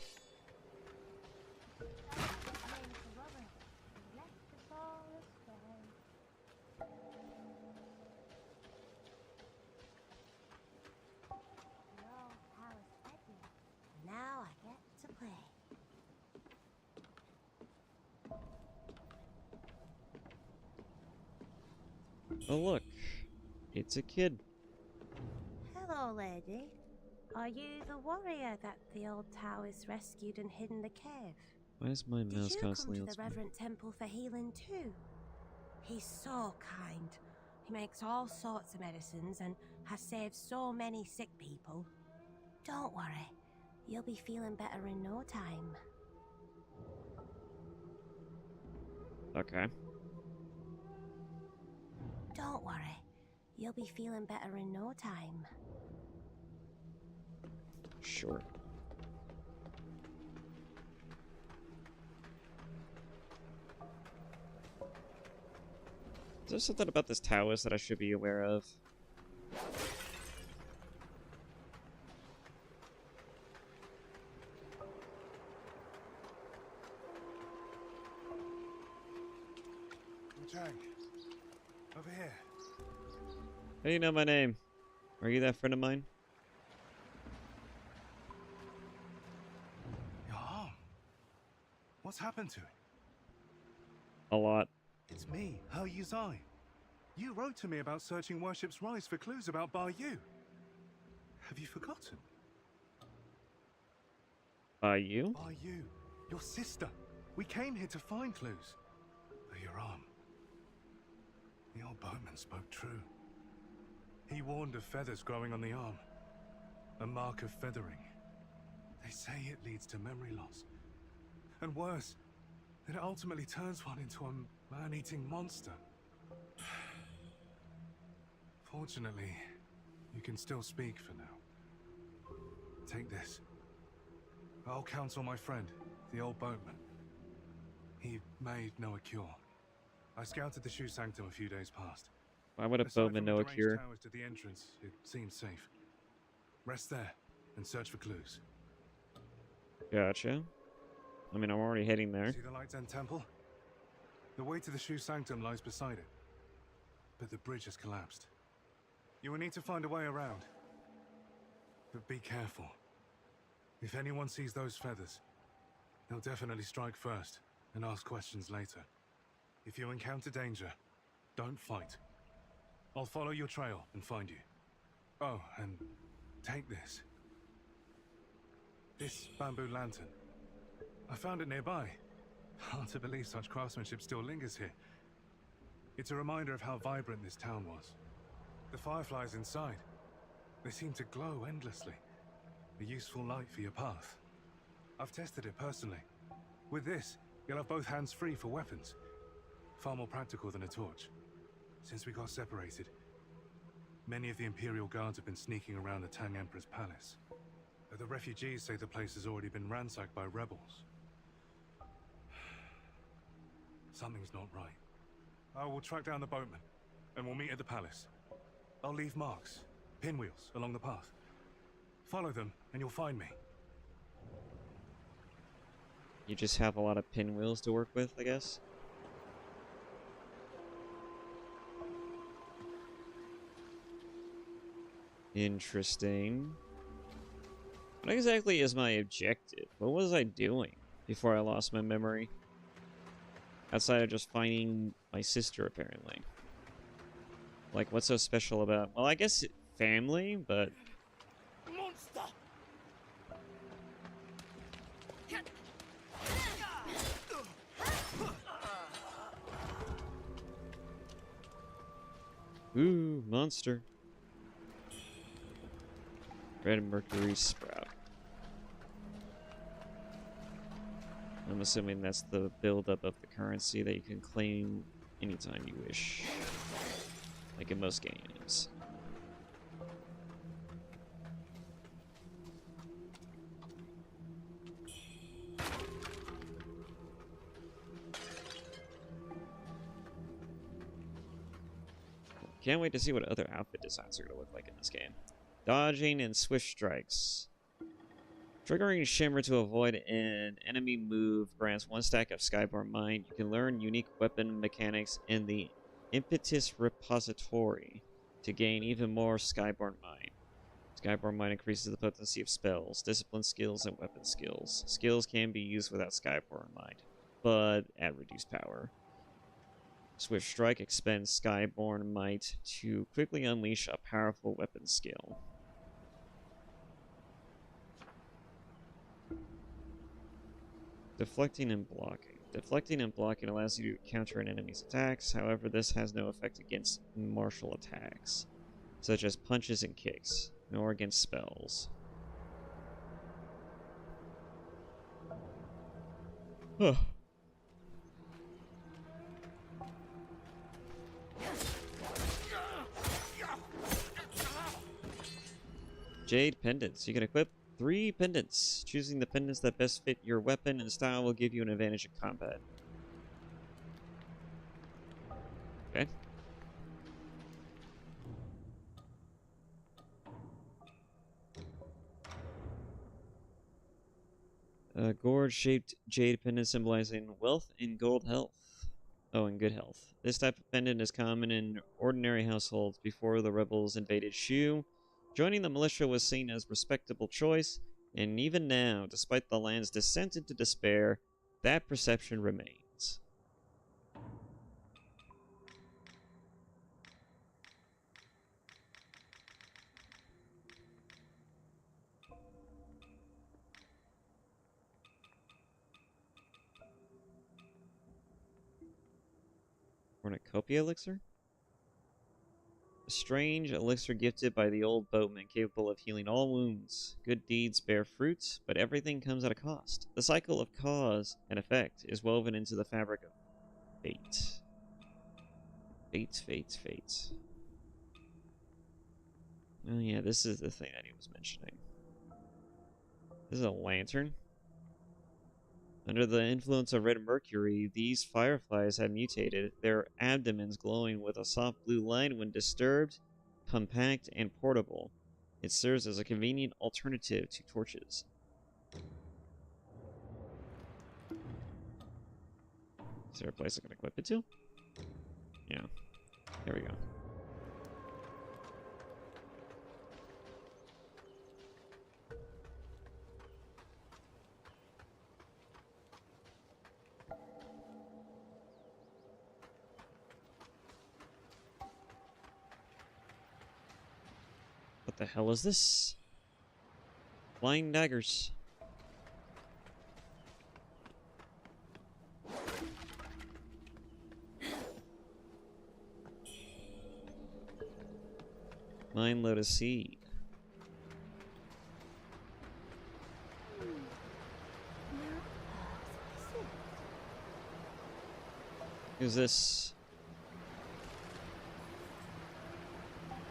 Speaker 9: Now I get to play.
Speaker 1: Oh look, it's a kid.
Speaker 9: Hello, lady. Are you the warrior that the old Taoist rescued and hid in the cave?
Speaker 1: Why is my
Speaker 9: Did
Speaker 1: mouse
Speaker 9: you come
Speaker 1: constantly
Speaker 9: to
Speaker 1: on
Speaker 9: the
Speaker 1: screen?
Speaker 9: Reverend Temple for healing too? He's so kind. He makes all sorts of medicines and has saved so many sick people. Don't worry, you'll be feeling better in no time.
Speaker 1: Okay.
Speaker 9: Don't worry, you'll be feeling better in no time.
Speaker 1: Sure. Is there something about this Taoist that I should be aware of?
Speaker 10: Wuchang, over here.
Speaker 1: How do you know my name? Are you that friend of mine?
Speaker 10: Your arm. What's happened to it?
Speaker 1: A lot.
Speaker 10: It's me, He Yuzai. You wrote to me about searching Worship's Rise for clues about Bar Yu. Have you forgotten?
Speaker 1: You?
Speaker 10: Bar Yu, your sister. We came here to find clues. But your arm. The old boatman spoke true. He warned of feathers growing on the arm. A mark of feathering. They say it leads to memory loss. And worse, that it ultimately turns one into a man-eating monster. Fortunately, you can still speak for now. Take this. I'll counsel my friend, the old boatman. He may know a cure. I scouted the shoe sanctum a few days past.
Speaker 1: Why would a
Speaker 10: Aside
Speaker 1: boatman
Speaker 10: from
Speaker 1: know
Speaker 10: the
Speaker 1: a
Speaker 10: deranged
Speaker 1: cure?
Speaker 10: towers to the entrance, it seems safe. Rest there and search for clues.
Speaker 1: Gotcha. I mean, I'm already heading there.
Speaker 10: See the Light's End Temple? The way to the shoe sanctum lies beside it, but the bridge has collapsed. You will need to find a way around. But be careful. If anyone sees those feathers, they'll definitely strike first and ask questions later. If you encounter danger, don't fight. I'll follow your trail and find you. Oh, and take this. This bamboo lantern. I found it nearby. Hard to believe such craftsmanship still lingers here. It's a reminder of how vibrant this town was. The fireflies inside, they seem to glow endlessly. A useful light for your path. I've tested it personally. With this, you'll have both hands free for weapons. Far more practical than a torch. Since we got separated, many of the Imperial Guards have been sneaking around the Tang Emperor's palace. But the refugees say the place has already been ransacked by rebels. Something's not right. I will track down the boatman, and we'll meet at the palace. I'll leave marks, pinwheels, along the path. Follow them, and you'll find me.
Speaker 1: You just have a lot of pinwheels to work with, I guess. Interesting. What exactly is my objective? What was I doing before I lost my memory? Outside of just finding my sister, apparently. Like, what's so special about... Well, I guess family, but...
Speaker 2: Monster!
Speaker 1: Ooh, monster. Red Mercury Sprout. I'm assuming that's the buildup of the currency that you can claim anytime you wish. Like in most games. Can't wait to see what other outfit designs are going to look like in this game. Dodging and swift strikes. Triggering Shimmer to avoid an enemy move grants 1 stack of Skyborn Mind. You can learn unique weapon mechanics in the Impetus Repository to gain even more Skyborn Mind. Skyborn Mind increases the potency of spells, discipline skills, and weapon skills. Skills can be used without Skyborn Mind, but at reduced power. Swift Strike expends Skyborn Might to quickly unleash a powerful weapon skill. Deflecting and blocking. Deflecting and blocking allows you to counter an enemy's attacks. However, this has no effect against martial attacks, such as punches and kicks, nor against spells. Huh. Jade pendants. You can equip 3 pendants. Choosing the pendants that best fit your weapon and style will give you an advantage in combat. Okay. A gourd-shaped jade pendant symbolizing wealth and gold health. Oh, and good health. This type of pendant is common in ordinary households before the rebels invaded Shu. Joining the militia was seen as a respectable choice, and even now, despite the land's descent into despair, that perception remains. Cornucopia elixir? A strange elixir gifted by the old boatman capable of healing all wounds. Good deeds bear fruit, but everything comes at a cost. The cycle of cause and effect is woven into the fabric of fate. Fate, fate, fate. Oh yeah, this is the thing that he was mentioning. This is a lantern. Under the influence of red mercury, these fireflies had mutated, their abdomens glowing with a soft blue light when disturbed, compact, and portable. It serves as a convenient alternative to torches. Is there a place I can equip it to? Yeah. There we go. What the hell is this? Flying daggers. Mind Lotus Seed. Who's this?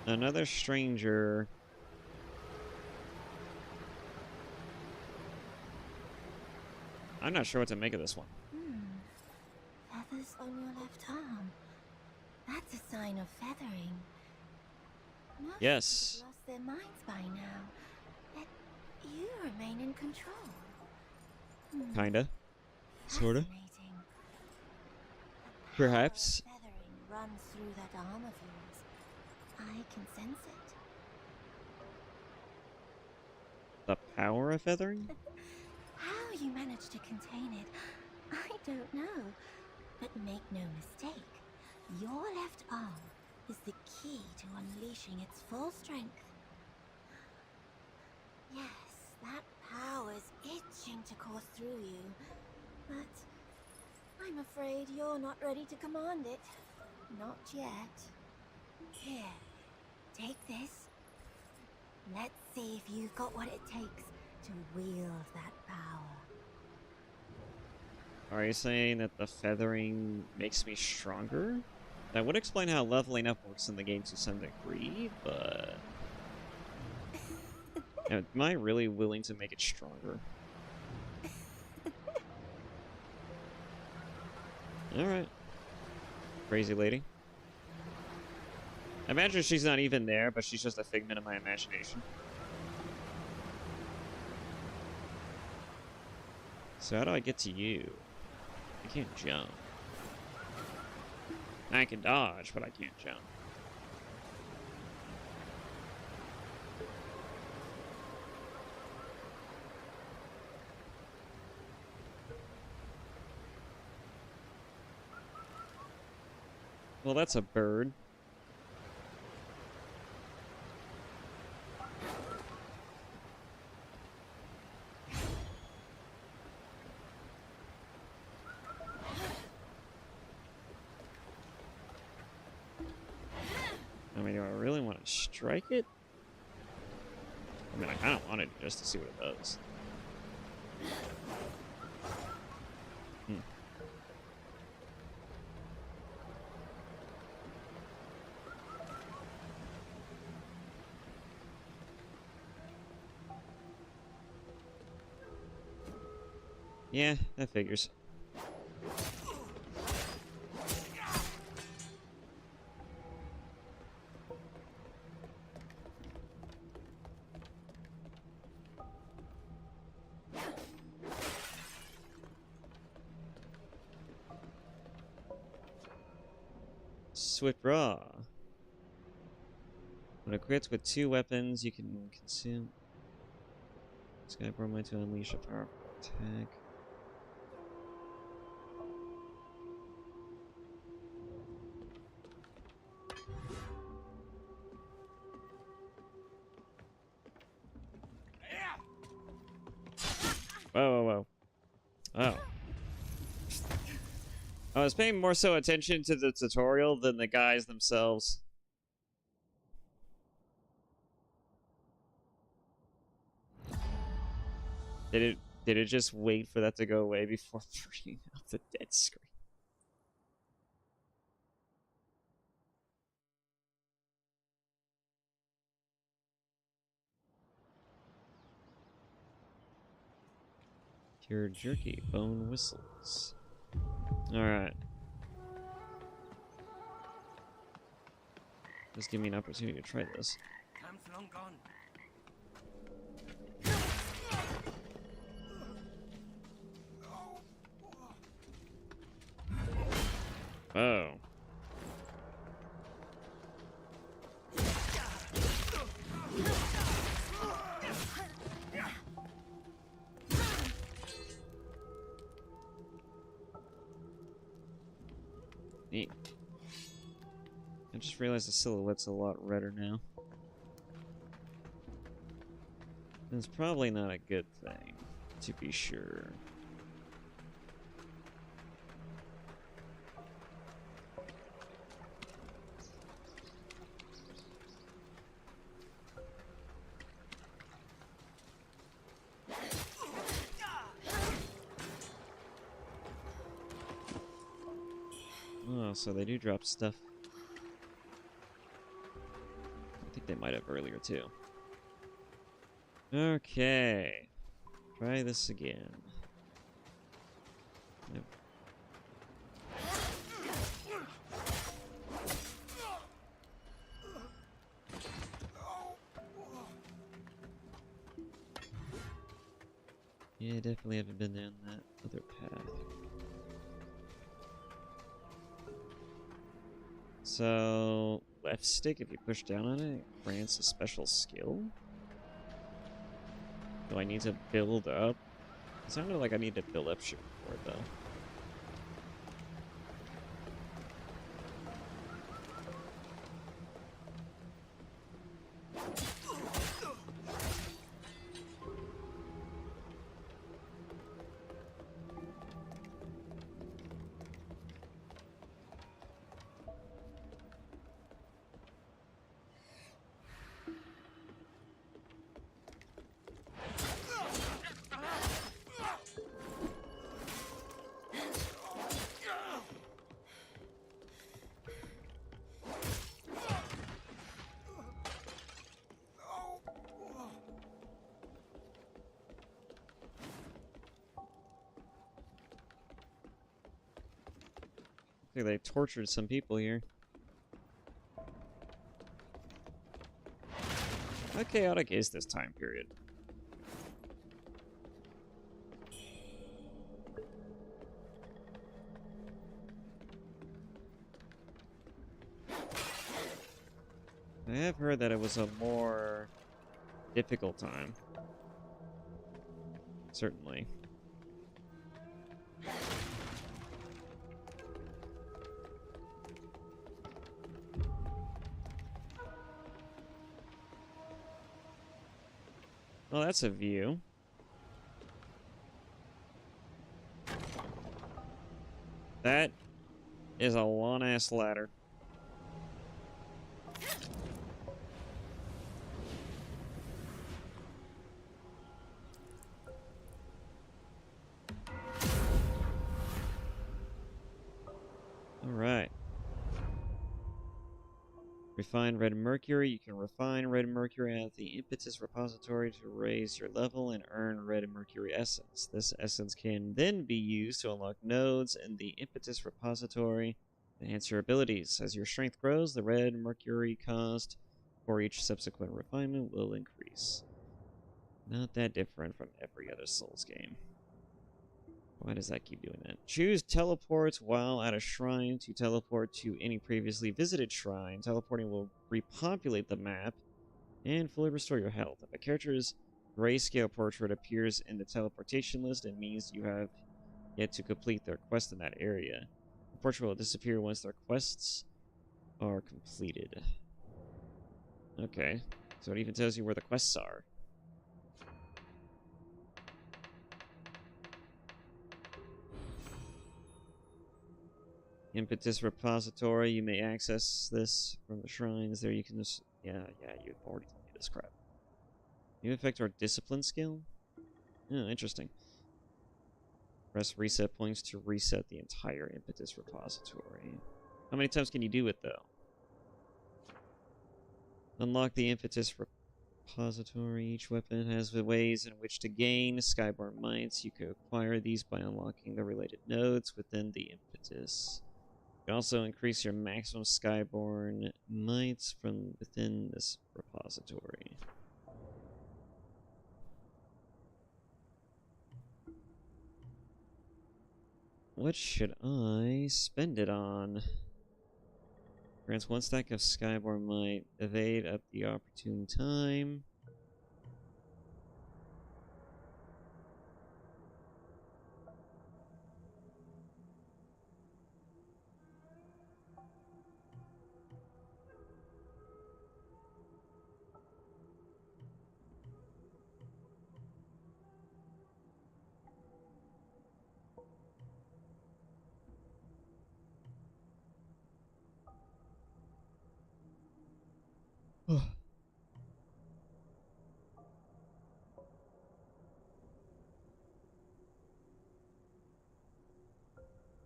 Speaker 1: Another stranger. I'm not sure what to make of this one.
Speaker 9: Feathers on your left arm. That's a sign of feathering. Most
Speaker 1: Yes.
Speaker 9: people have lost their minds by now. Yet you remain in control.
Speaker 1: Kinda. Sorta.
Speaker 9: Fascinating. The
Speaker 1: Perhaps.
Speaker 9: power of feathering runs through that arm of yours. I can sense it.
Speaker 1: The power of feathering?
Speaker 9: How you manage to contain it, I don't know. But make no mistake, your left arm is the key to unleashing its full strength. Yes, that power's itching to course through you, but I'm afraid you're not ready to command it. Not yet. Here, take this. Let's see if you've got what it takes to wield that power.
Speaker 1: Are you saying that the feathering makes me stronger? That would explain how leveling up works in the game to some degree, but... Am I really willing to make it stronger? Alright. Crazy lady. I imagine she's not even there, but she's just a figment of my imagination. So how do I get to you? I can't jump. I can dodge, but I can't jump. Well, that's a bird. I mean, do I really want to strike it? I mean, I kind of wanted it just to see what it does. Yeah, that figures. Swift Raw. When equipped with 2 weapons, you can consume Sky Bromide to unleash a powerful attack. Whoa, whoa, whoa. Oh. I was paying more so attention to the tutorial than the guys themselves. Did it just wait for that to go away before bringing out the dead screen? Your jerky bone whistles. Alright. Just give me an opportunity to try this.
Speaker 2: Time's long gone.
Speaker 1: Oh. Neat. I just realized the silhouette's a lot redder now. It's probably not a good thing, to be sure. Oh, so they do drop stuff. I think they might have earlier too. Okay. Try this again. Yep. Yeah, definitely haven't been down that other path. So, left stick, if you push down on it, grants a special skill? Do I need to build up? It sounded like I need to build up shit for it, though. I think they tortured some people here. How chaotic is this time period? I have heard that it was a more difficult time. Certainly. Well, that's a view. That is a long-ass ladder. Alright. Refine red mercury. You can refine red mercury at the impetus repository to raise your level and earn red mercury essence. This essence can then be used to unlock nodes in the impetus repository to enhance your abilities. As your strength grows, the red mercury cost for each subsequent refinement will increase. Not that different from every other Souls game. Why does that keep doing that? Choose teleports while at a shrine to teleport to any previously visited shrine. Teleporting will repopulate the map and fully restore your health. If a character's grayscale portrait appears in the teleportation list, it means you have yet to complete their quest in that area. The portrait will disappear once their quests are completed. Okay, so it even tells you where the quests are. Impetus repository, you may access this from the shrines. There you can just... Yeah, you've already told me this crap. New effect or discipline skill? Oh, interesting. Press reset points to reset the entire impetus repository. How many times can you do it, though? Unlock the impetus repository. Each weapon has the ways in which to gain Skyborn mites. You can acquire these by unlocking the related nodes within the impetus. You can also increase your maximum Skyborn mites from within this repository. What should I spend it on? Grants 1 stack of Skyborn might. Evade at the opportune time.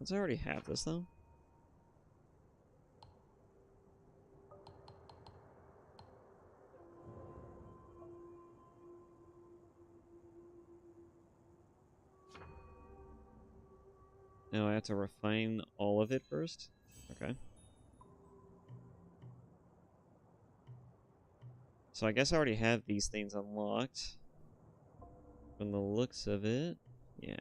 Speaker 1: Does I already have this though? No, I have to refine all of it first? Okay. So I guess I already have these things unlocked. From the looks of it, yeah.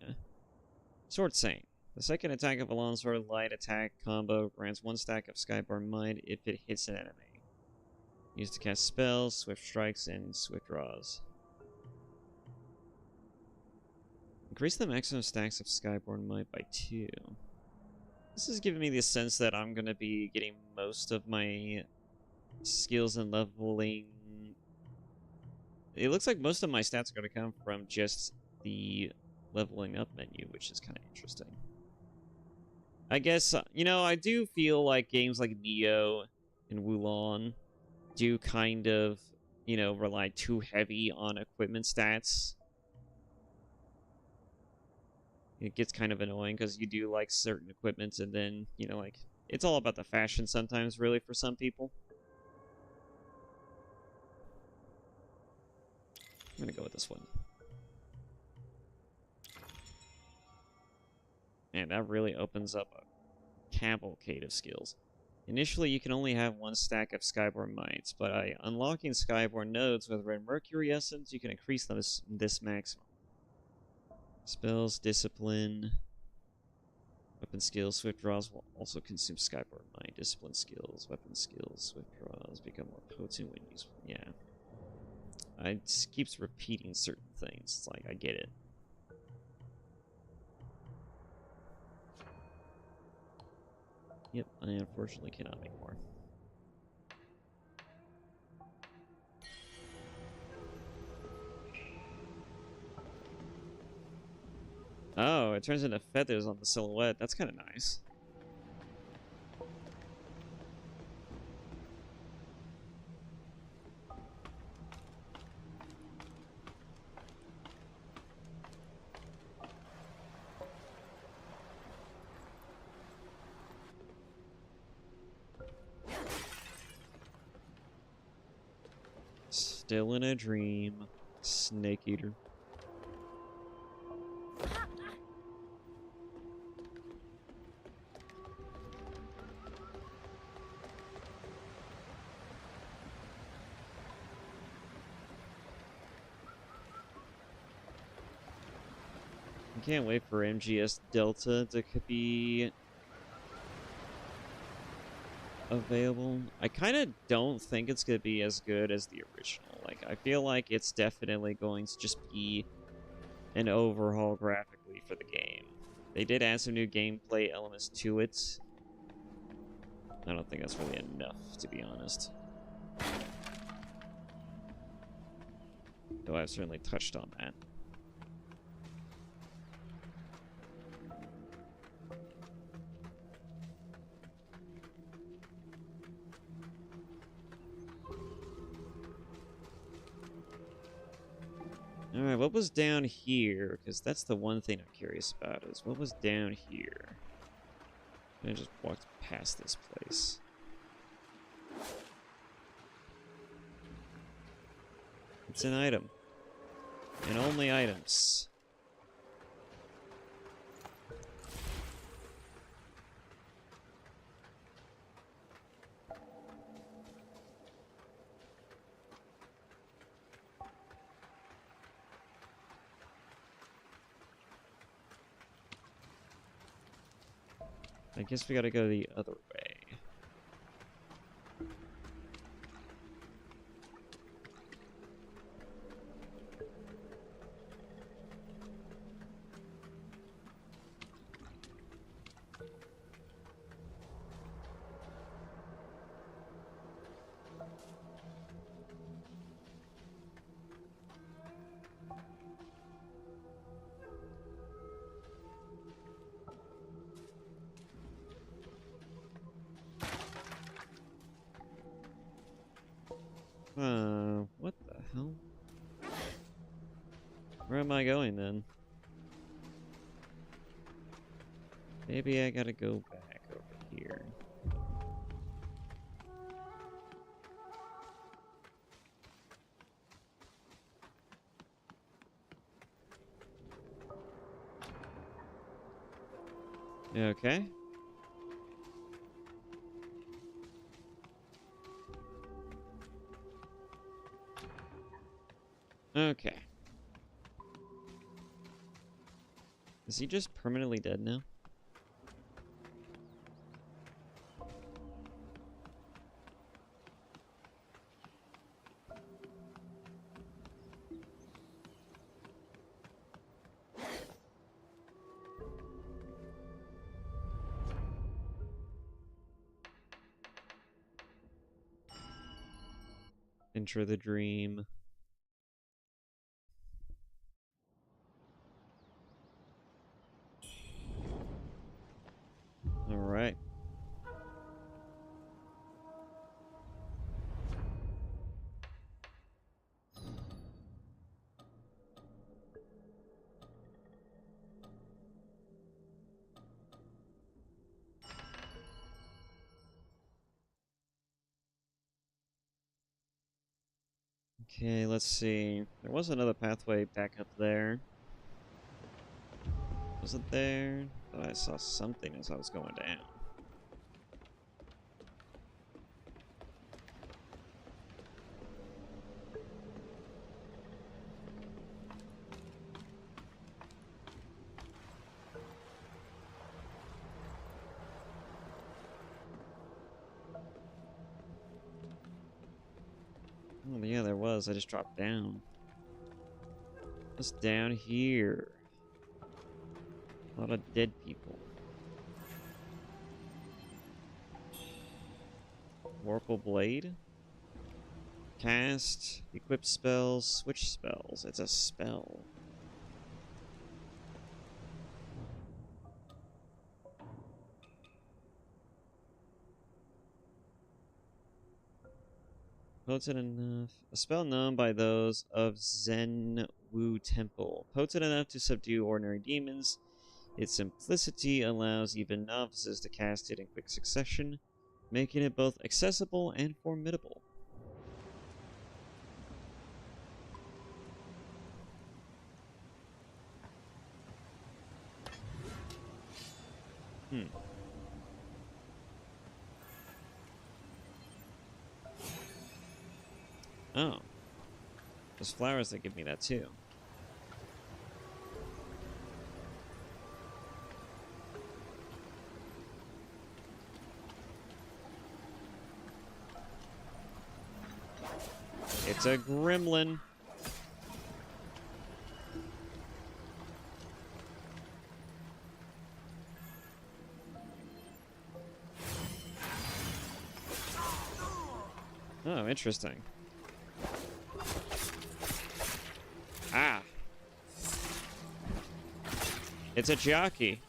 Speaker 1: Sword Saint. The second attack of a longsword light attack combo grants 1 stack of Skyborn Might if it hits an enemy. Used to cast spells, swift strikes, and swift draws. Increase the maximum stacks of Skyborn Might by 2. This is giving me the sense that I'm going to be getting most of my skills and leveling. It looks like most of my stats are going to come from just the leveling up menu, which is kind of interesting. I guess, you know, I do feel like games like Neo and Wulan do kind of, you know, rely too heavy on equipment stats. It gets kind of annoying because you do like certain equipments and then, you know, like, it's all about the fashion sometimes, really, for some people. I'm gonna go with this one. And that really opens up a cavalcade of skills. Initially, you can only have 1 stack of Skyborn Mites, but by unlocking Skyborn nodes with Red Mercury Essence, you can increase this maximum. Spells, Discipline, Weapon Skills, Swift Draws will also consume Skyborn Mite. Discipline Skills, Weapon Skills, Swift Draws become more potent when used. Yeah. It just keeps repeating certain things. It's like, I get it. Yep, I unfortunately cannot make more. Oh, it turns into feathers on the silhouette. That's kind of nice. Still in a dream. Snake Eater. I can't wait for MGS Delta to be available. I kind of don't think it's going to be as good as the original. Like, I feel like it's definitely going to just be an overhaul graphically for the game. They did add some new gameplay elements to it. I don't think that's really enough, to be honest. Though I've certainly touched on that. Alright, what was down here? Because that's the one thing I'm curious about, is what was down here? I just walked past this place. It's an item. And only items. I guess we gotta go the other way. What the hell? Where am I going then? Maybe I gotta go back over here. Okay. Okay. Is he just permanently dead now? Enter the dream. All right. Okay, let's see. There was another pathway back up there. Was it there? But I saw something as I was going down. Oh, yeah, there was. I just dropped down. What's down here? A lot of dead people. Oracle Blade? Cast, equip spells, switch spells. It's a spell. Potent enough. A spell known by those of Zen Wu Temple. Potent enough to subdue ordinary demons. Its simplicity allows even novices to cast it in quick succession, making it both accessible and formidable. Oh. There's flowers that give me that too. It's a gremlin. Oh, interesting. Ah. It's a jockey.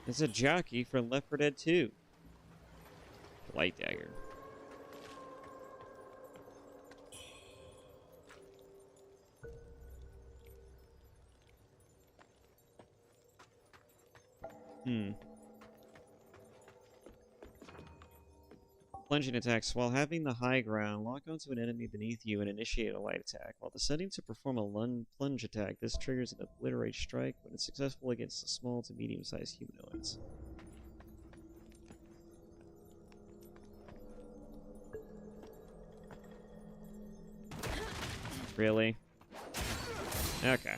Speaker 1: It's a jockey from Left 4 Dead 2. Light dagger. Plunging attacks. While having the high ground, lock onto an enemy beneath you and initiate a light attack. While deciding to perform a plunge attack, this triggers an obliterate strike when it's successful against the small to medium-sized humanoids. Really? Okay.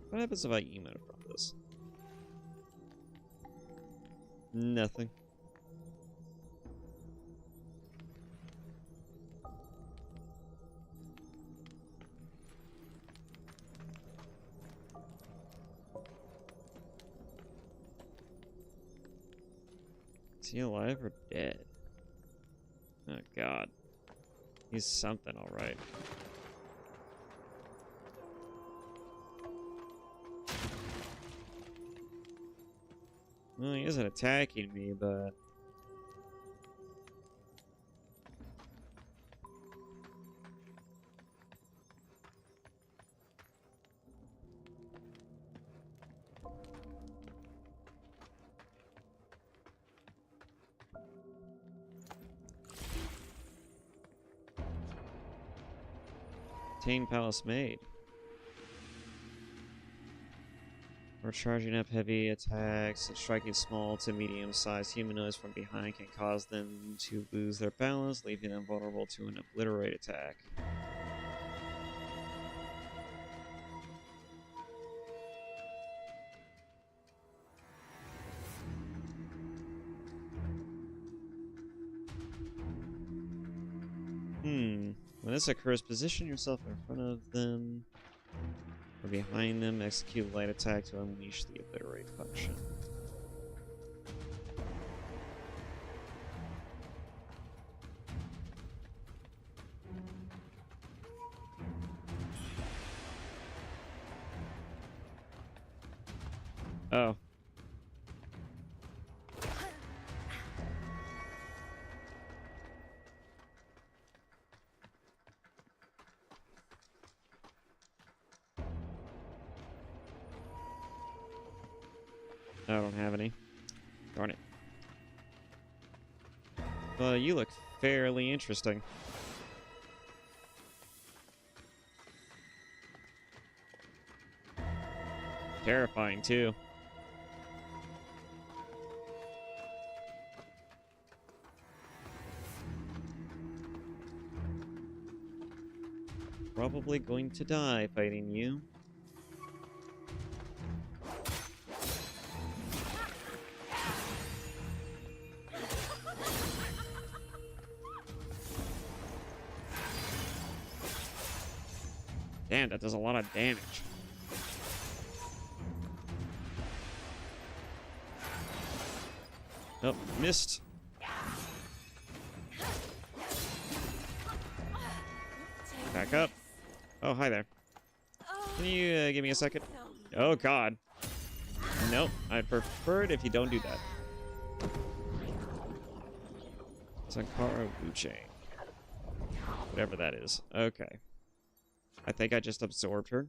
Speaker 1: What happens if I emote from this? Nothing. Is he alive or dead? Oh god. He's something, alright. Well, he isn't attacking me, but... Tane Palace Maid. Or charging up heavy attacks and striking small to medium-sized humanoids from behind can cause them to lose their balance, leaving them vulnerable to an obliterate attack. When this occurs, position yourself in front of them or behind them, execute a light attack to unleash the obliterate function. Oh. I don't have any. Darn it. But you look fairly interesting. Terrifying, too. Probably going to die fighting you. Damn, that does a lot of damage. Oh, missed. Back up. Oh, hi there. Can you give me a second? Oh, God. Nope, I'd prefer it if you don't do that. Sankara Wuchang. Whatever that is. Okay. I think I just absorbed her.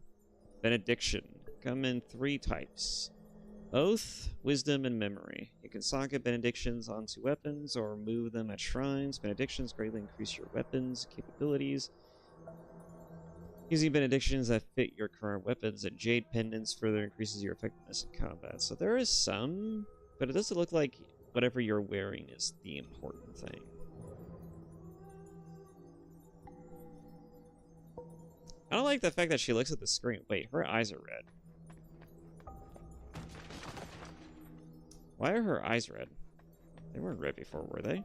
Speaker 1: Benediction. Come in 3 types. Oath, Wisdom, and Memory. You can socket benedictions onto weapons or move them at shrines. Benedictions greatly increase your weapons capabilities. Using benedictions that fit your current weapons and jade pendants further increases your effectiveness in combat. So there is some, but it doesn't look like whatever you're wearing is the important thing. I don't like the fact that she looks at the screen. Wait, her eyes are red. Why are her eyes red? They weren't red before, were they?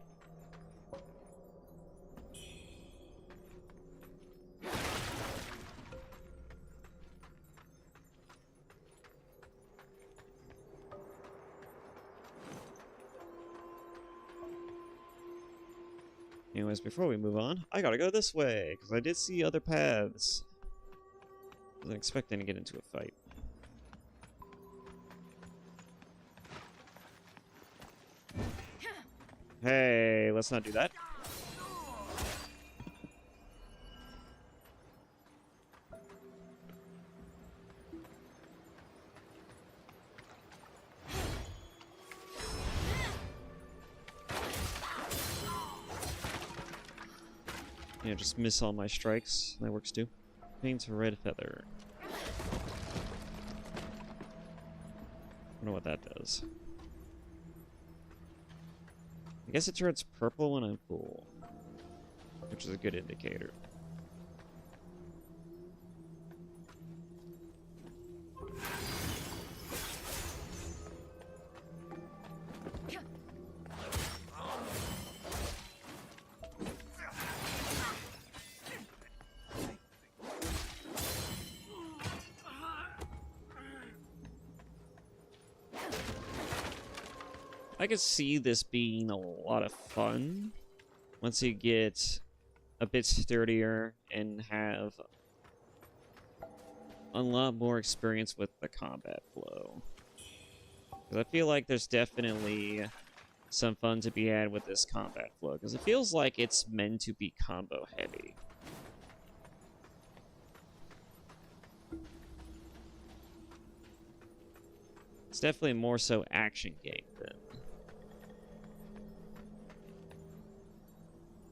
Speaker 1: Anyways, before we move on, I gotta go this way, because I did see other paths. I wasn't expecting to get into a fight. Hey, let's not do that. Yeah, just miss all my strikes. That works too. Paint a red feather. I don't know what that does. I guess it turns purple when I'm full, which is a good indicator. I could see this being a lot of fun once you get a bit sturdier and have a lot more experience with the combat flow. Because I feel like there's definitely some fun to be had with this combat flow, because it feels like it's meant to be combo heavy. It's definitely more so action game than...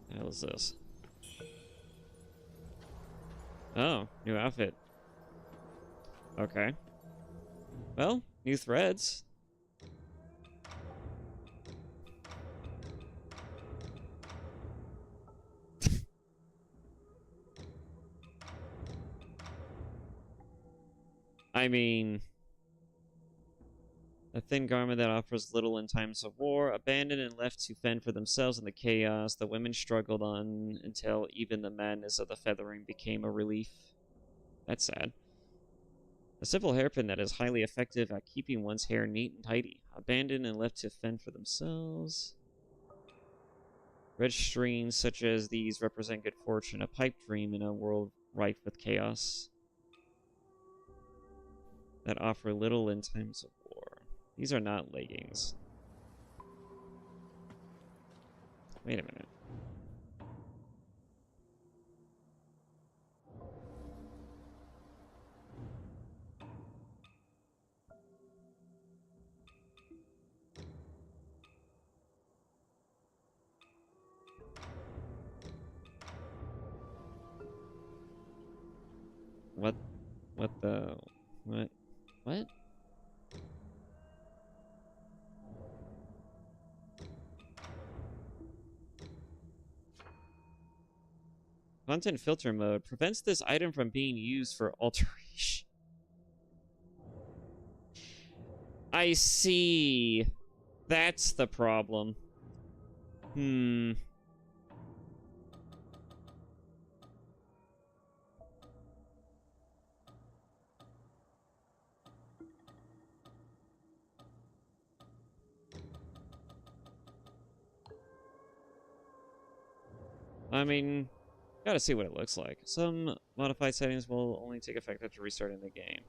Speaker 1: What the hell is this? Oh, new outfit. Okay. Well, new threads. I mean, a thin garment that offers little in times of war, abandoned and left to fend for themselves in the chaos, the women struggled on until even the madness of the feathering became a relief. That's sad. A simple hairpin that is highly effective at keeping one's hair neat and tidy. Abandoned and left to fend for themselves. Red strings such as these represent good fortune, a pipe dream in a world rife with chaos. That offer little in times of war. These are not leggings. Wait a minute. What the... What? What? Content filter mode prevents this item from being used for alteration. I see. That's the problem. I mean, gotta see what it looks like. Some modified settings will only take effect after restarting the game.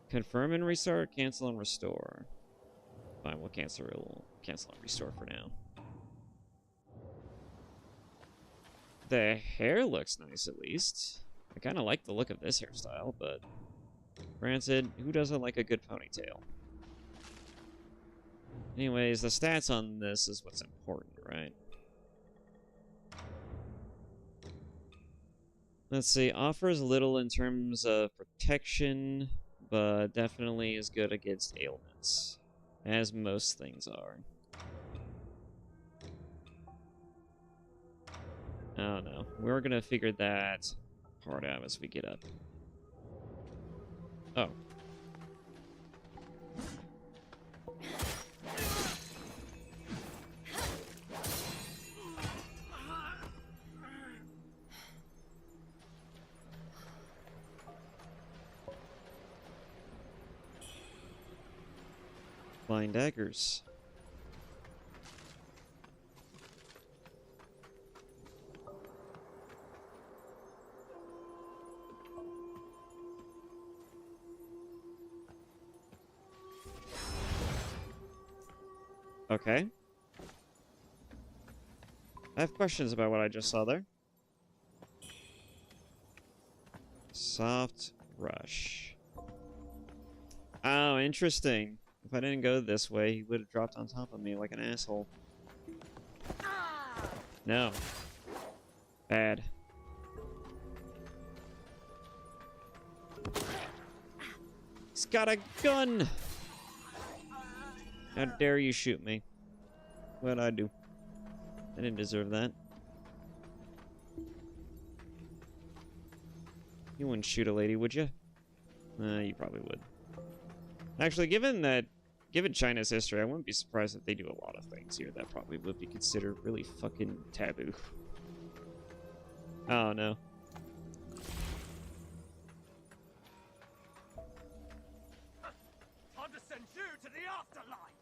Speaker 1: Confirm and restart, cancel and restore. Fine, we'll cancel and restore for now. The hair looks nice, at least. I kind of like the look of this hairstyle, but granted, who doesn't like a good ponytail? Anyways, the stats on this is what's important, right? Let's see, offers little in terms of protection, but definitely is good against ailments, as most things are. I don't know. We're gonna figure that part out as we get up. Oh. Flying daggers. Okay. I have questions about what I just saw there. Soft rush. Oh, interesting. If I didn't go this way, he would have dropped on top of me like an asshole. No. Bad. He's got a gun! How dare you shoot me? What'd I do? I didn't deserve that. You wouldn't shoot a lady, would you? You probably would. Actually, given China's history, I wouldn't be surprised if they do a lot of things here that probably would be considered really fucking taboo. Oh no.
Speaker 2: Time to send you to the afterlife.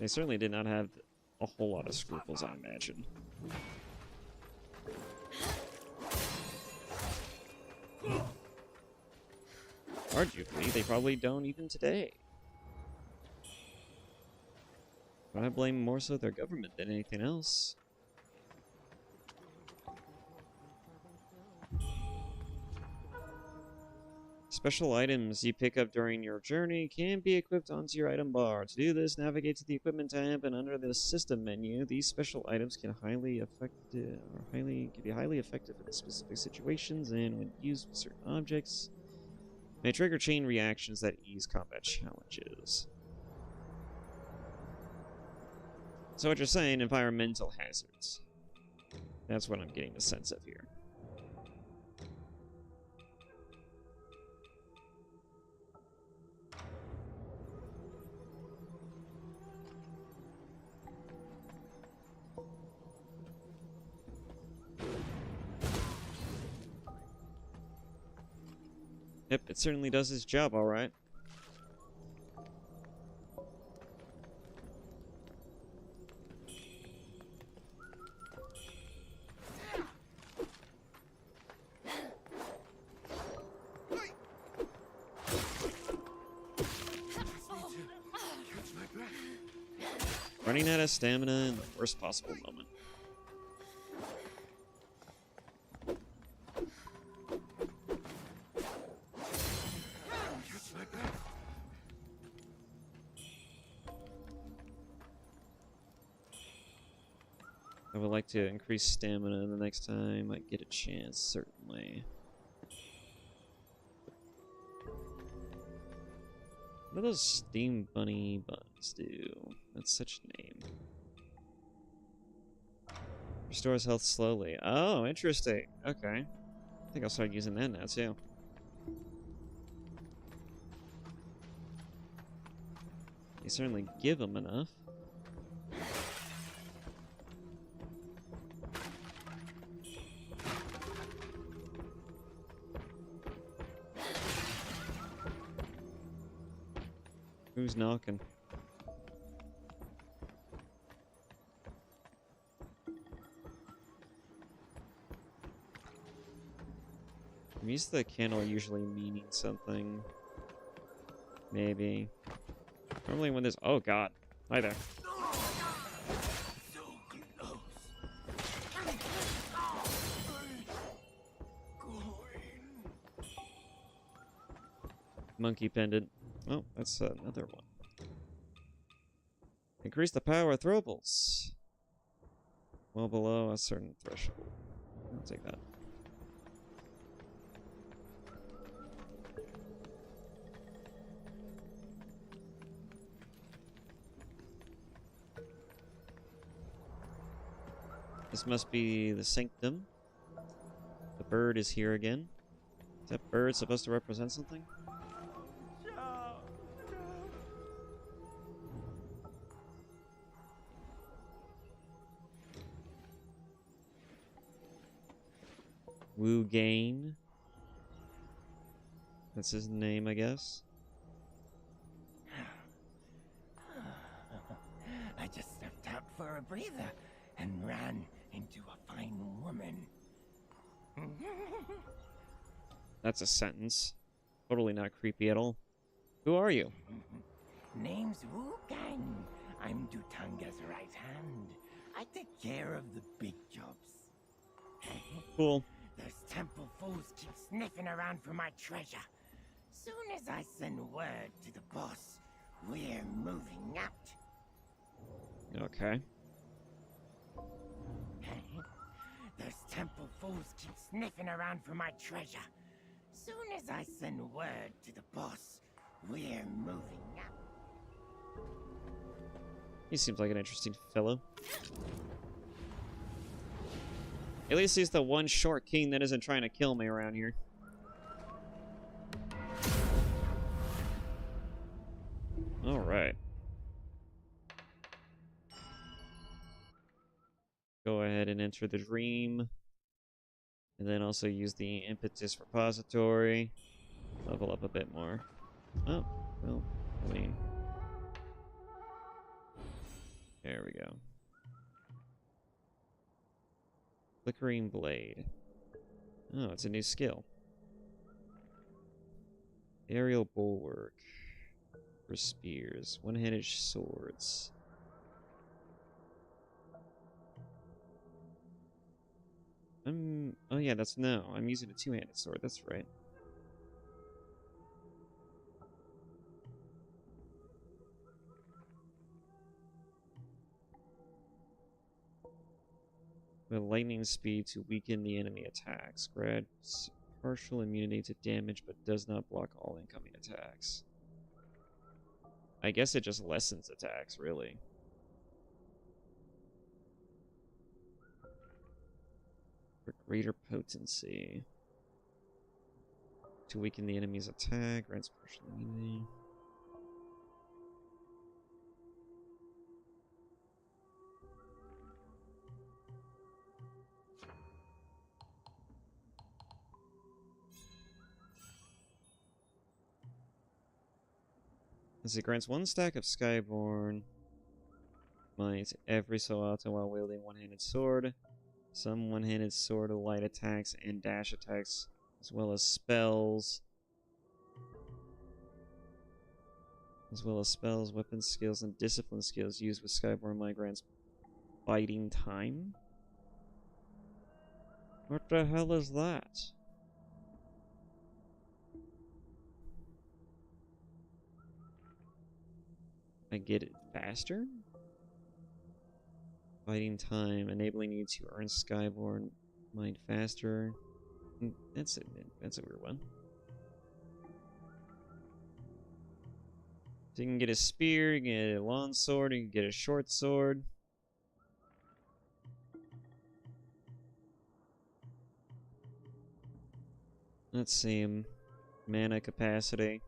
Speaker 1: They certainly did not have a whole lot of scruples, I imagine. Arguably, they probably don't even today. But I blame more so their government than anything else. Special items you pick up during your journey can be equipped onto your item bar. To do this, navigate to the equipment tab, and under the system menu, these special items can give you highly effective in specific situations, and when used with certain objects, may trigger chain reactions that ease combat challenges. So what you're saying, environmental hazards. That's what I'm getting the sense of here. Yep, it certainly does its job, all right. Running out of stamina in the worst possible moment. I would like to increase stamina the next time I get a chance, certainly. What do those Steam Bunny buttons do? That's such a name. Restores health slowly. Oh, interesting. Okay. I think I'll start using that now, too. You certainly give them enough. Who's knocking? I'm used to the candle usually meaning something. Maybe. Normally when there's... Oh god. Hi there. Monkey pendant. Oh, that's another one. Increase the power of throwables. Well below a certain threshold. I'll take that. This must be the sanctum. The bird is here again. Is that bird supposed to represent something? Wuchang. That's his name, I guess.
Speaker 7: I just stepped out for a breather and ran into a fine woman.
Speaker 1: That's a sentence. Totally not creepy at all. Who are you?
Speaker 7: Name's Wuchang. I'm Dutanga's right hand. I take care of the big jobs.
Speaker 1: Cool.
Speaker 7: Those temple fools keep sniffing around for my treasure. Soon as I send word to the boss, we're moving out.
Speaker 1: Okay.
Speaker 7: Those
Speaker 11: temple fools keep sniffing around for my treasure. Soon as I send word to the boss, we're moving out.
Speaker 1: He seems like an interesting fellow. At least he's the one short king that isn't trying to kill me around here. Alright. Go ahead and enter the dream. And then also use the impetus repository. Level up a bit more. Oh, well, I mean... There we go. Flickering Blade. Oh, it's a new skill. Aerial Bulwark. For spears. One-handed swords. Oh yeah, I'm using a two-handed sword, that's right. With lightning speed to weaken the enemy attacks. Grants partial immunity to damage, but does not block all incoming attacks. I guess it just lessens attacks, really. For greater potency. To weaken the enemy's attack, grants partial immunity. As it grants one stack of Skyborn might every so often while wielding one-handed sword. Some one-handed sword light attacks and dash attacks, as well as spells. Weapon skills, and discipline skills used with Skyborn might grants biting time? What the hell is that? I get it faster? Fighting time, enabling you to earn Skyborn Mind faster. That's a weird one. So you can get a spear, you can get a long sword, you can get a short sword. Let's see, mana capacity.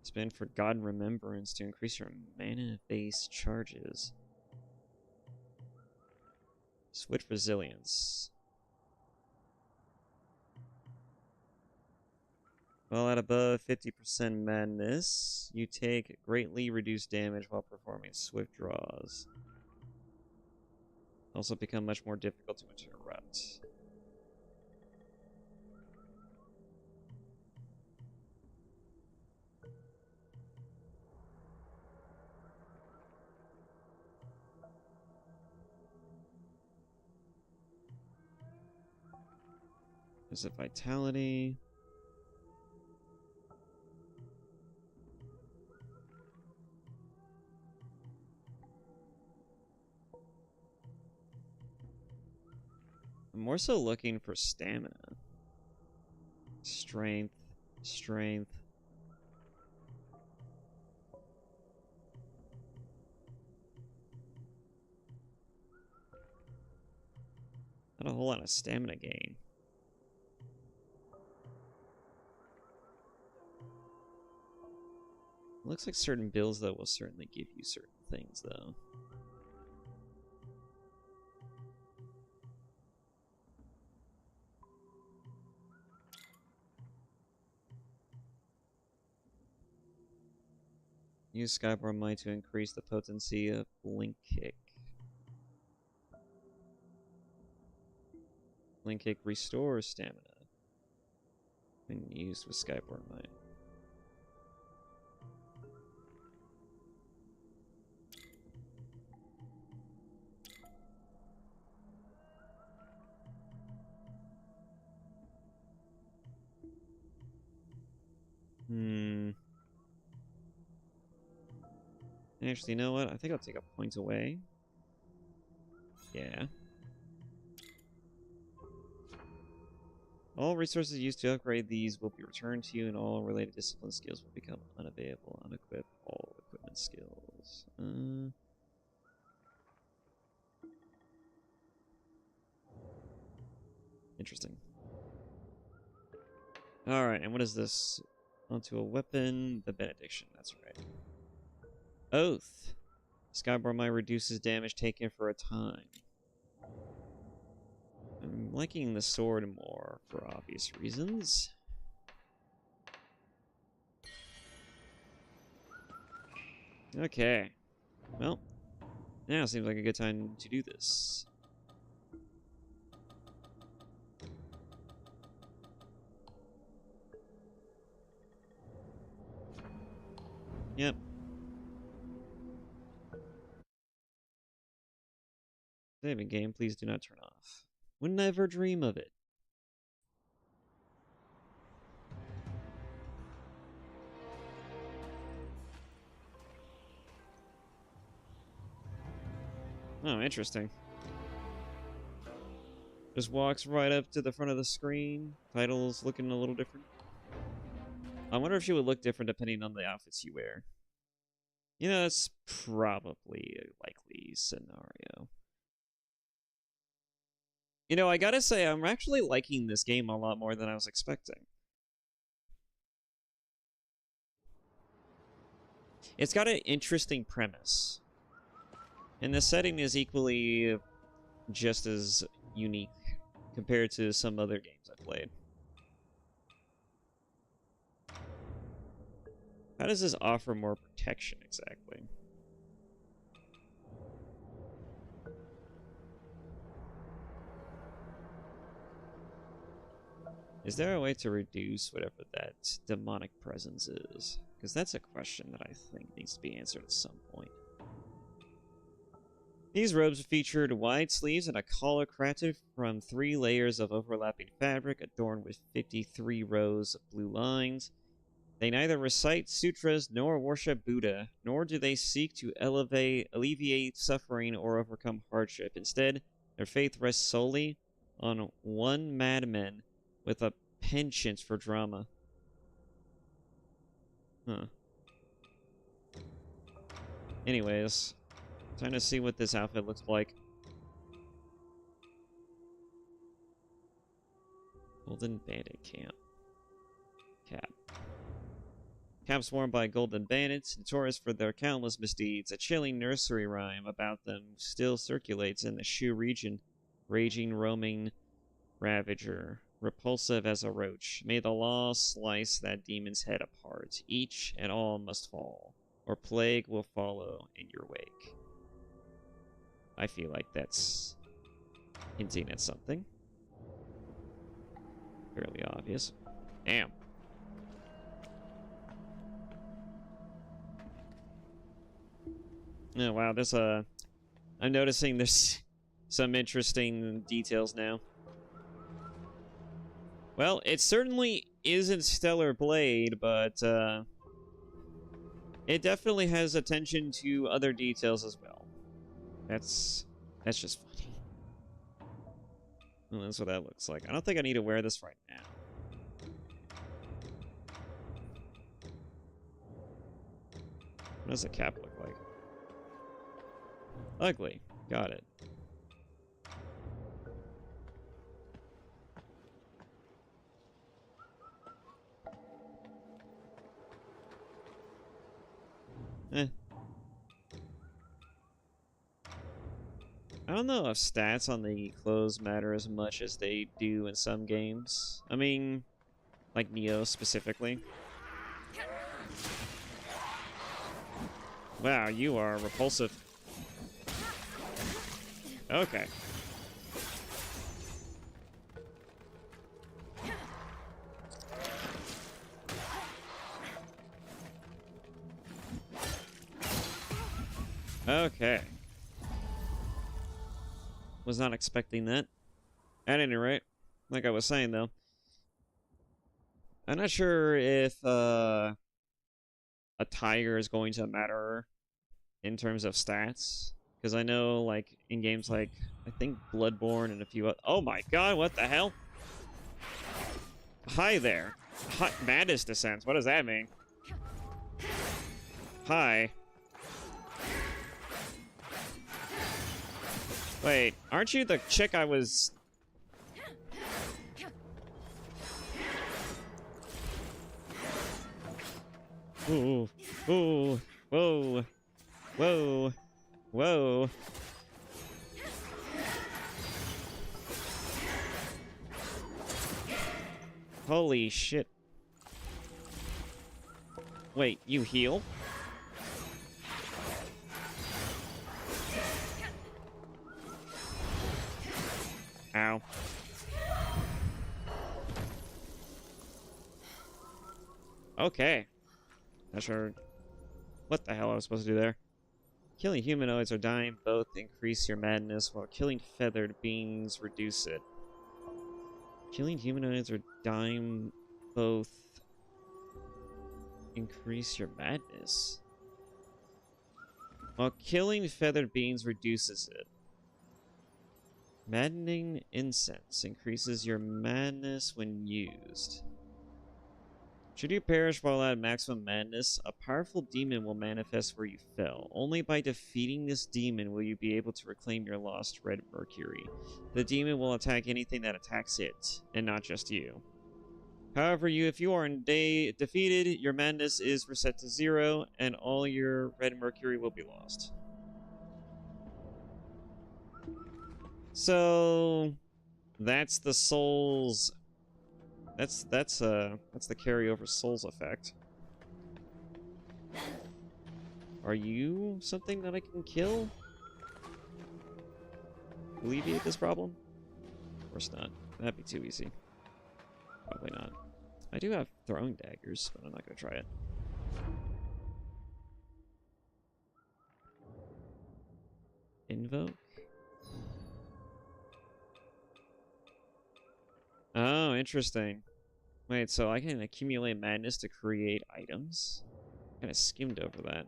Speaker 1: Spend Forgotten Remembrance to increase your mana-based charges. Switch Resilience. While at above 50% madness, you take greatly reduced damage while performing swift draws. Also become much more difficult to interrupt. There's a Vitality. I'm more so looking for stamina. Strength. Not a whole lot of stamina gain. Looks like certain builds, though, will certainly give you certain things, though. Use Skyborn Might to increase the potency of Blink Kick. Blink Kick restores stamina when used with Skyborn Might. Actually, you know what? I think I'll take a point away. Yeah. All resources used to upgrade these will be returned to you, and all related discipline skills will become unavailable. Unequip all equipment skills. Interesting. Alright, and what is this? Onto a weapon. The Benediction, that's right. Oath. Skybar Mine reduces damage taken for a time. I'm liking the sword more for obvious reasons. Okay. Well, now seems like a good time to do this. Yep. Saving game, please do not turn off. Would never dream of it. Oh, interesting. Just walks right up to the front of the screen. Title's looking a little different. I wonder if she would look different depending on the outfits you wear. You know, that's probably a likely scenario. You know, I gotta say, I'm actually liking this game a lot more than I was expecting. It's got an interesting premise. And the setting is equally just as unique compared to some other games I've played. How does this offer more protection exactly? Is there a way to reduce whatever that demonic presence is? Because that's a question that I think needs to be answered at some point. These robes featured wide sleeves and a collar crafted from 3 layers of overlapping fabric adorned with 53 rows of blue lines. They neither recite sutras nor worship Buddha, nor do they seek to alleviate suffering or overcome hardship. Instead, their faith rests solely on one madman with a penchant for drama. Huh. Anyways, trying to see what this outfit looks like. Golden Bandit Camp. Cap. Caps worn by golden bandits, notorious for their countless misdeeds. A chilling nursery rhyme about them still circulates in the Shu region. Raging, roaming ravager, repulsive as a roach. May the law slice that demon's head apart. Each and all must fall, or plague will follow in your wake. I feel like that's hinting at something. Fairly obvious. Damn. Oh, wow, there's a... I'm noticing there's some interesting details now. Well, it certainly isn't Stellar Blade, but it definitely has attention to other details as well. That's just funny. Well, that's what that looks like. I don't think I need to wear this right now. What does the cap look like? Ugly. Got it. Eh. I don't know if stats on the clothes matter as much as they do in some games. I mean, like Neo specifically. Wow, you are repulsive. Okay. Okay. Was not expecting that. At any rate, like I was saying though, I'm not sure if a tiger is going to matter in terms of stats. Because I know, like, in games like, I think Bloodborne and a few other... Oh my god, what the hell? Hi there. Hi, Madness Descents, what does that mean? Hi. Wait, aren't you the chick I was... Ooh, ooh, whoa, whoa, whoa. Holy shit. Wait, you heal? Ow. Okay. Not sure what the hell I was supposed to do there. Killing humanoids or dying both increase your madness, while killing feathered beings reduce it. Killing humanoids or dying both increase your madness. While killing feathered beings reduces it. Maddening incense increases your madness when used. Should you perish while at maximum madness, a powerful demon will manifest where you fell. Only by defeating this demon will you be able to reclaim your lost red mercury. The demon will attack anything that attacks it, and not just you. However, if you are defeated, your madness is reset to 0, and all your red mercury will be lost. So that's the souls. That's the carryover souls effect. Are you something that I can kill? Alleviate this problem? Of course not. That'd be too easy. Probably not. I do have throwing daggers, but I'm not gonna try it. Invoke? Oh, interesting. Wait, so I can accumulate madness to create items? Kind of skimmed over that.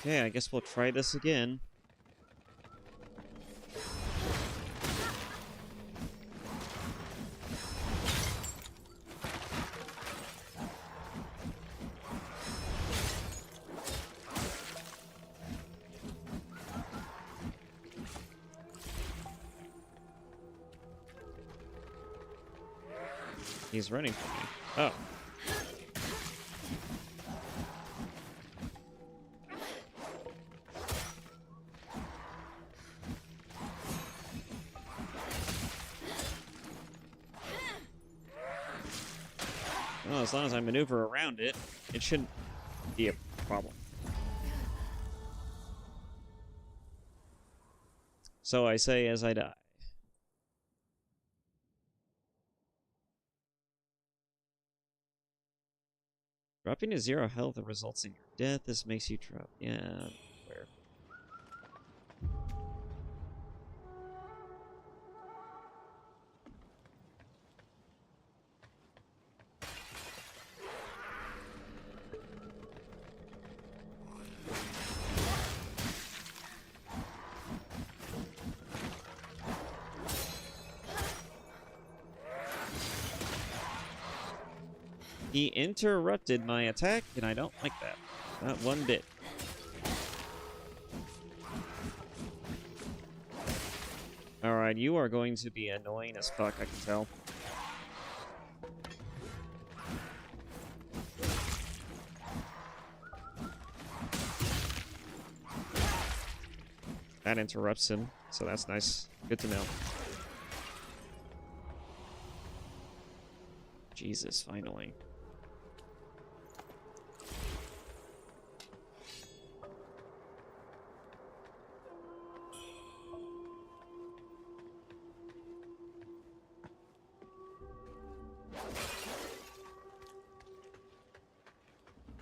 Speaker 1: Okay, I guess we'll try this again. He's running from me. Oh. Well, as long as I maneuver around it, it shouldn't be a problem. So I say as I die. Dropping to 0 health results in your death. This makes you drop. Yeah, where? He interrupted my attack, and I don't like that. Not one bit. Alright, you are going to be annoying as fuck, I can tell. That interrupts him, so that's nice. Good to know. Jesus, finally.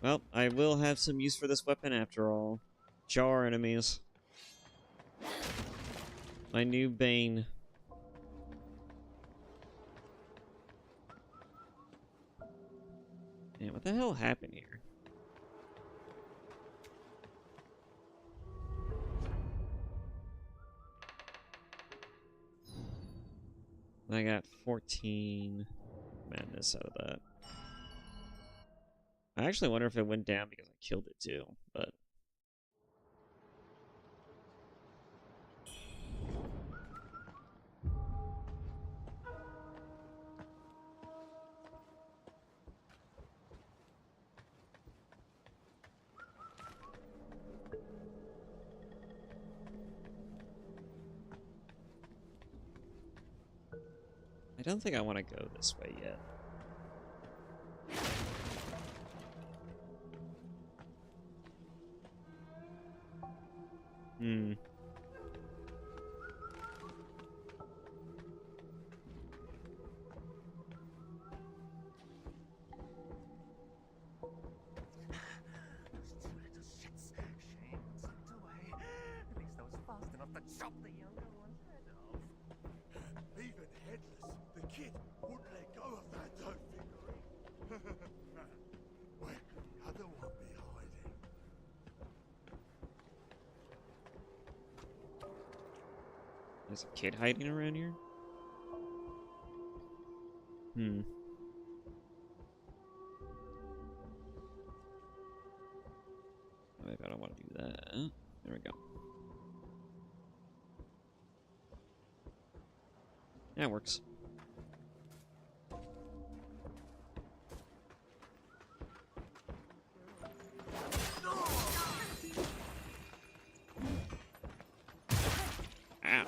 Speaker 1: Well, I will have some use for this weapon after all. Jar enemies. My new bane. Man, what the hell happened here? I got 14 madness out of that. I actually wonder if it went down because I killed it too, but... I don't think I want to go this way yet. Hmm.
Speaker 11: Those two little shits. Shame one slipped away. At least I was fast enough to chop the younger one's head off.
Speaker 12: Even headless, the kid wouldn't let go of that dope figurine. Where could the other one be hiding?
Speaker 1: There's a kid hiding around here? Hmm. Maybe I don't want to do that. There we go. That works. Ow.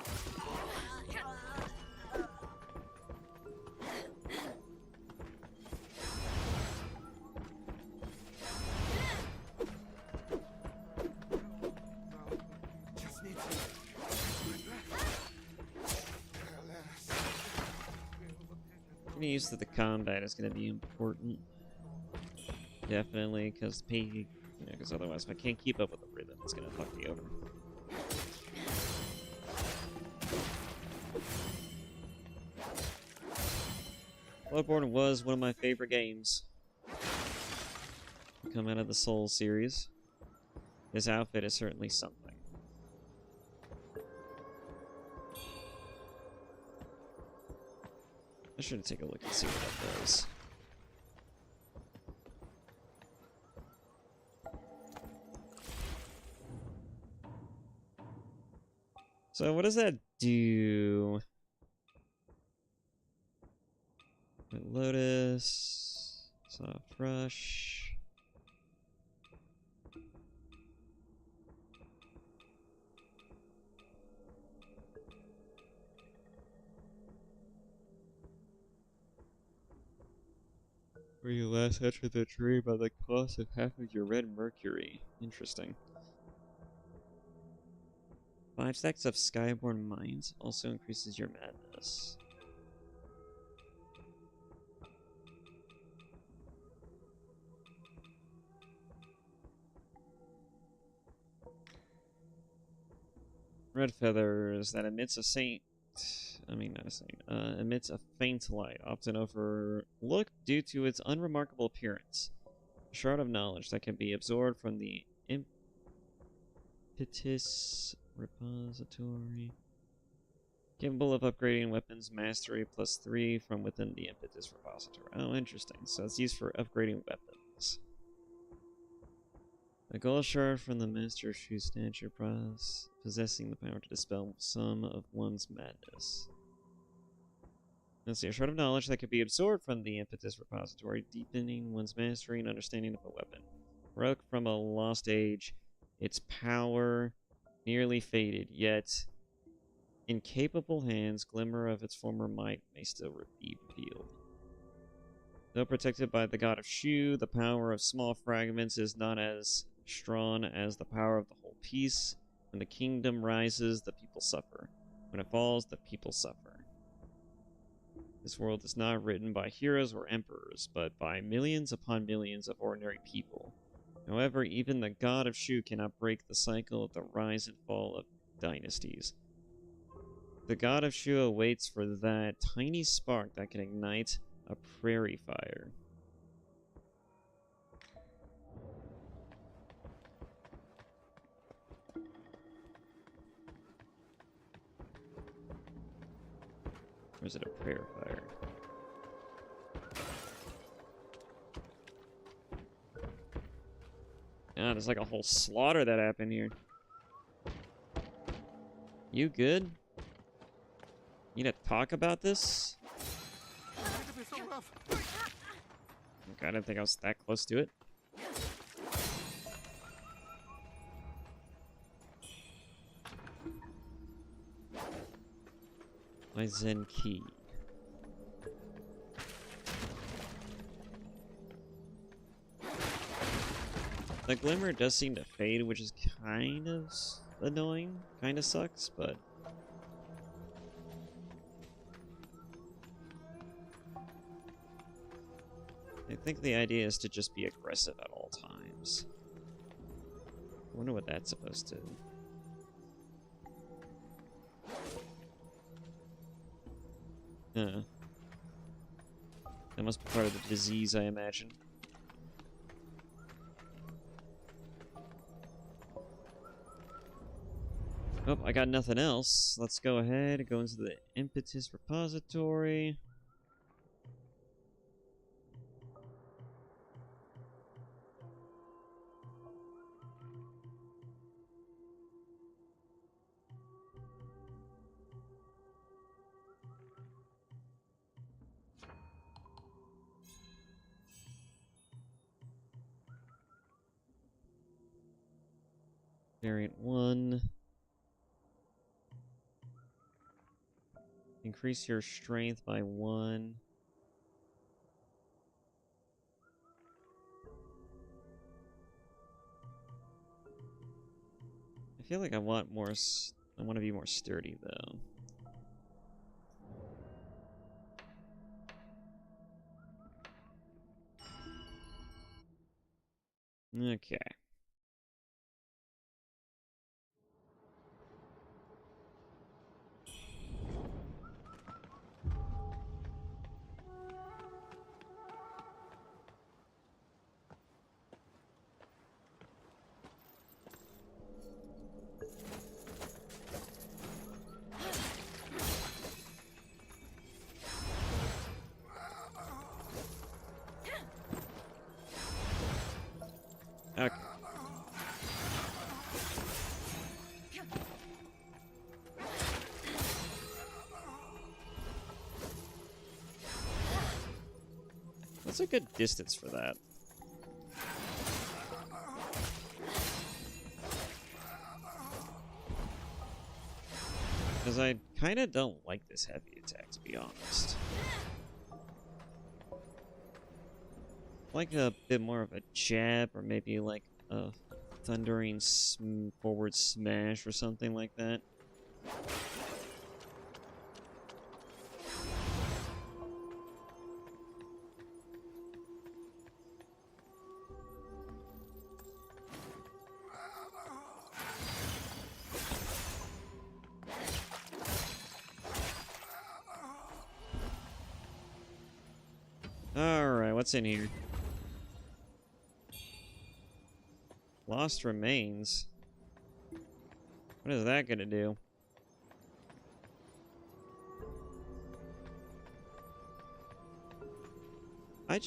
Speaker 12: Just need to...
Speaker 1: Getting used to the combat is going to be important. Definitely, because because otherwise, if I can't keep up with the rhythm, it's going to fuck me over. Bloodborne was one of my favorite games to come out of the Souls series. This outfit is certainly something. I should take a look and see what that does. So what does that do? Lotus, soft rush. Where you last entered the tree by the cost of half of your red mercury. Interesting. 5 stacks of Skyborn Mines also increases your madness. Red feathers that emits a emits a faint light, often overlooked due to its unremarkable appearance. A shard of knowledge that can be absorbed from the impetus repository. Capable of upgrading weapons mastery +3 from within the impetus repository. Oh, interesting. So it's used for upgrading weapons. A gold shard from the Master Shoe Stature possessing the power to dispel some of one's madness. Let's see, a shard of knowledge that could be absorbed from the impetus repository, deepening one's mastery and understanding of a weapon. Relic from a lost age, its power nearly faded, yet in capable hands, glimmer of its former might may still be revealed. Though protected by the god of Shu, the power of small fragments is not as strong as the power of the whole piece. When the kingdom rises, the people suffer. When it falls, the people suffer. This world is not written by heroes or emperors, but by millions upon millions of ordinary people. However, even the god of Shu cannot break the cycle of the rise and fall of dynasties. The god of Shu awaits for that tiny spark that can ignite a prairie fire. Or is it a prayer fire? Ah, there's like a whole slaughter that happened here. You good? You need to talk about this? Okay, I didn't think I was that close to it. My Zen key. The glimmer does seem to fade, which is kind of annoying. Kind of sucks, but... I think the idea is to just be aggressive at all times. I wonder what that's supposed to... Huh. That must be part of the disease, I imagine. Oh, I got nothing else. Let's go ahead and go into the impetus repository. Variant 1. Increase your strength by 1. I feel like I want more... I want to be more sturdy, though. Okay. Okay. That's a good distance for that. Because I kind of don't like this heavy attack, to be honest. Like a bit more of a jab, or maybe like a thundering forward smash or something like that. Alright, what's in here? Lost remains? What is that gonna do? I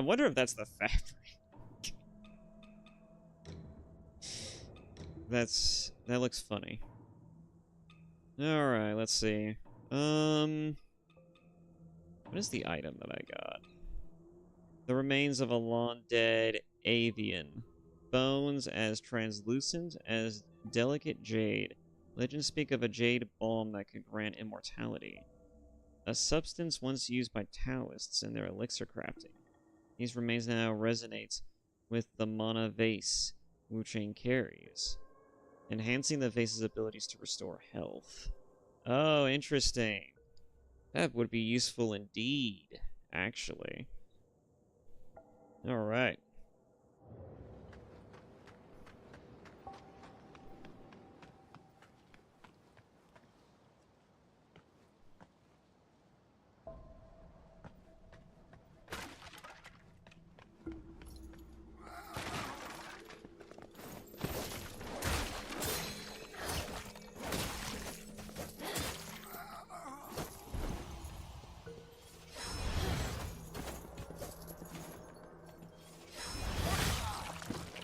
Speaker 1: wonder if that's the fabric. That looks funny. Alright, let's see. What is the item that I got? The remains of a long-dead avian. Bones as translucent as delicate jade. Legends speak of a jade balm that could grant immortality. A substance once used by Taoists in their elixir crafting. These remains now resonate with the mana vase Wuchang carries, enhancing the vase's abilities to restore health. Oh, interesting. That would be useful indeed. actually. Alright.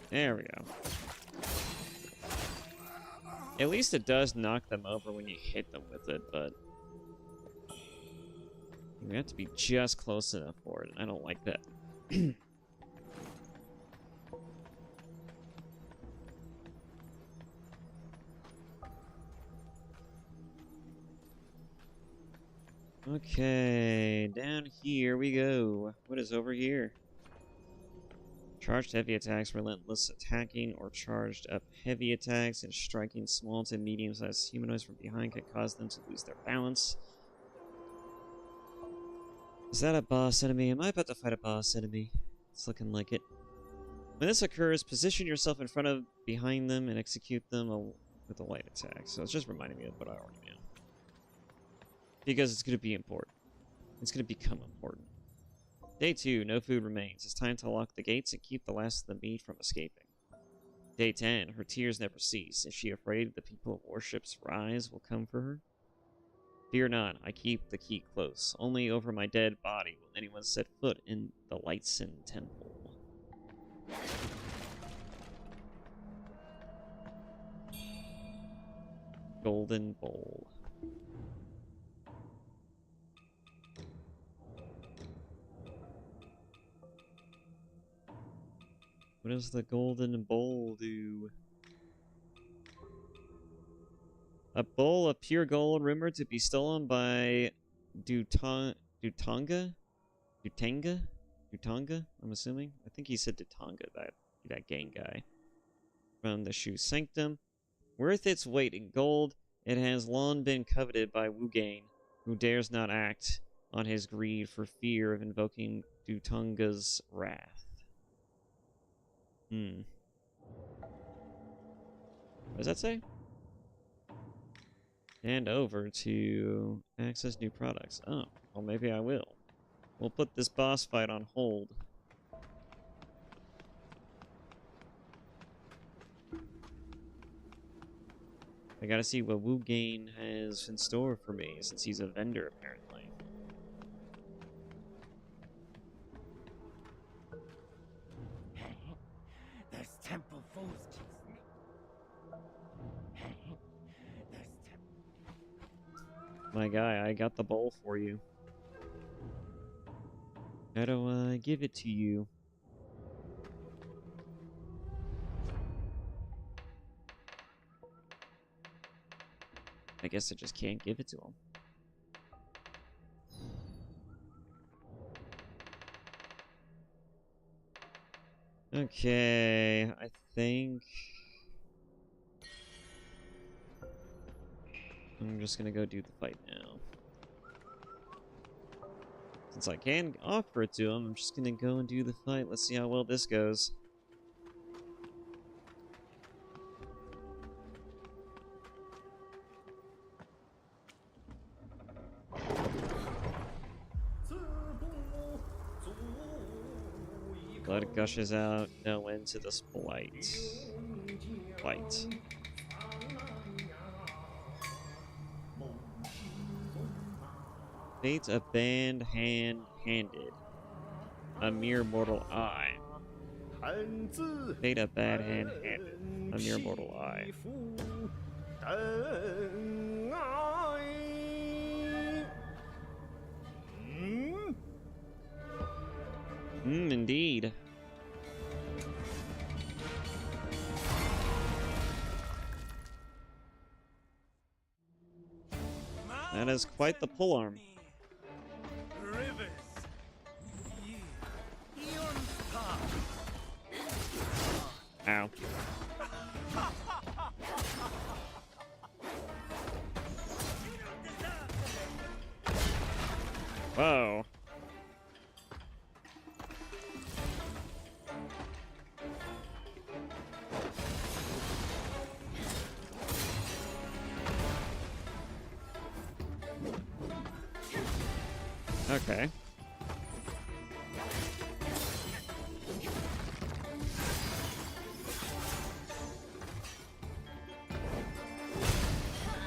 Speaker 1: There we go. At least it does knock them over when you hit them with it, but you have to be just close enough for it. I don't like that. Okay, down here we go. What is over here? Charged heavy attacks, relentless attacking, or charged up heavy attacks and striking small to medium-sized humanoids from behind can cause them to lose their balance. Is that a boss enemy? Am I about to fight a boss enemy? It's looking like it. When this occurs, position yourself in front of, behind them, and execute them with a light attack. So it's just reminding me of what I already knew. Because it's going to be important. It's going to become important. Day 2, no food remains. It's time to lock the gates and keep the last of the meat from escaping. Day 10, her tears never cease. Is she afraid the people of worship's rise will come for her? Fear not, I keep the key close. Only over my dead body will anyone set foot in the Lightsen Temple. Golden Bowl. What does the Golden Bowl do? A bowl of pure gold rumored to be stolen by Dutanga? I'm assuming. I think he said Dutanga, that gang guy. From the Shu Sanctum. Worth its weight in gold, it has long been coveted by Wuchang, who dares not act on his greed for fear of invoking Dutanga's wrath. What does that say? And over to access new products. Oh, well maybe I will. We'll put this boss fight on hold. I gotta see what Wuchang has in store for me, since he's a vendor apparently.
Speaker 11: There's temple fools chasing me. There's
Speaker 1: My guy, I got the bowl for you. How do I give it to you? I guess I just can't give it to him. Okay, I think I'm just gonna go do the fight now. Since I can offer it to him, I'm just gonna go and do the fight. Let's see how well this goes. Blood gushes out, no end to this blight. Fate a band hand-handed. A mere mortal eye. Fate a bad hand-handed. A mere mortal eye. Indeed. That is quite the pull arm. Ow. Whoa. Okay.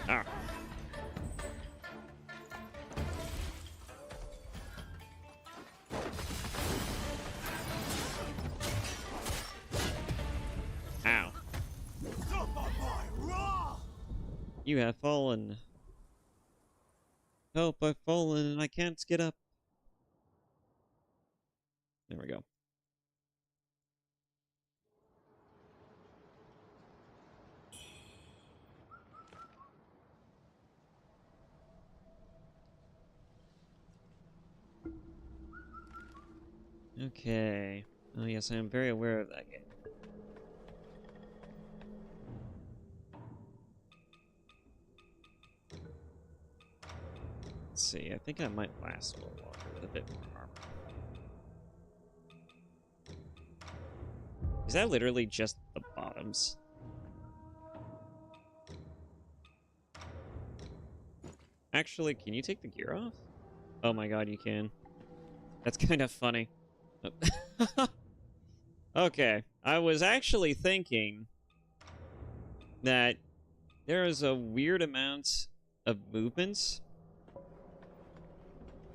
Speaker 1: Ah. Ow. You have fallen. Help, I've fallen and I can't get up. There we go. Okay. Oh yes, I am very aware of that game. Let's see, I think I might last a little longer with a bit more armor. Is that literally just the bottoms? Actually, can you take the gear off? Oh my god, you can. That's kind of funny. Okay, I was actually thinking that there is a weird amount of movement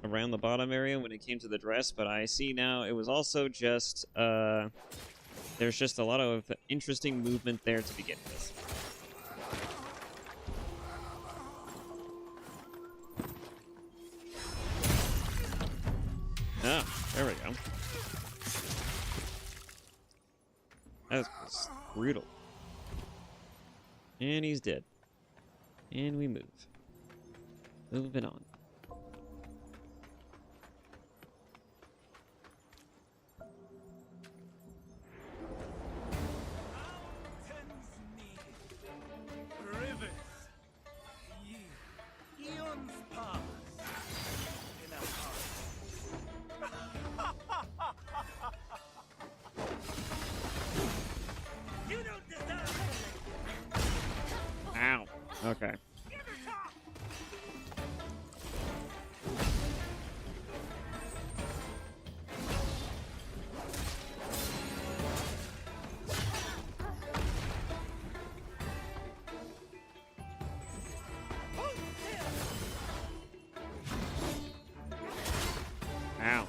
Speaker 1: around the bottom area when it came to the dress, but I see now it was also just, there's just a lot of interesting movement there to begin with. Ah, there we go. That was brutal. And he's dead. And we move. Moving on. Ow. Okay. Ow.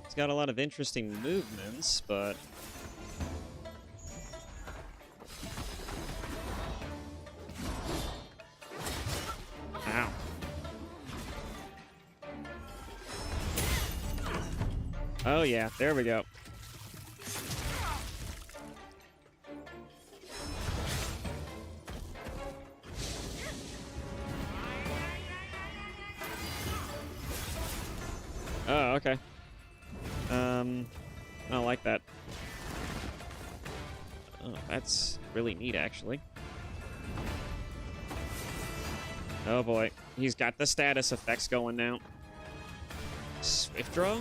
Speaker 1: It's got a lot of interesting movements, but ow. Oh yeah, there we go. Oh, okay. I don't like that. Oh, that's really neat, actually. Oh boy, he's got the status effects going now. Swift draw?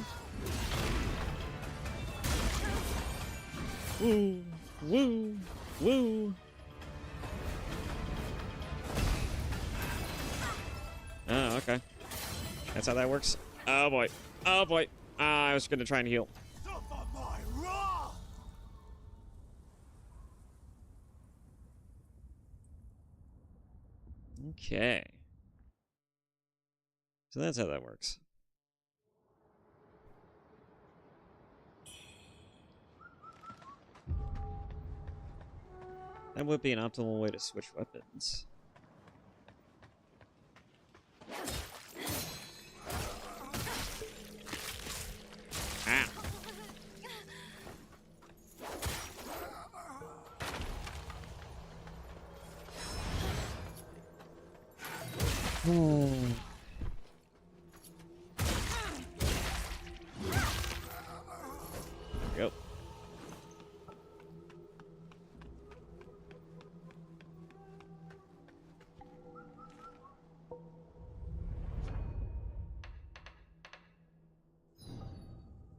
Speaker 1: Woo, woo, woo. Oh, okay. That's how that works. Oh boy. Oh boy. I was gonna try and heal. Okay. So that's how that works. That would be an optimal way to switch weapons. Ah. There we go.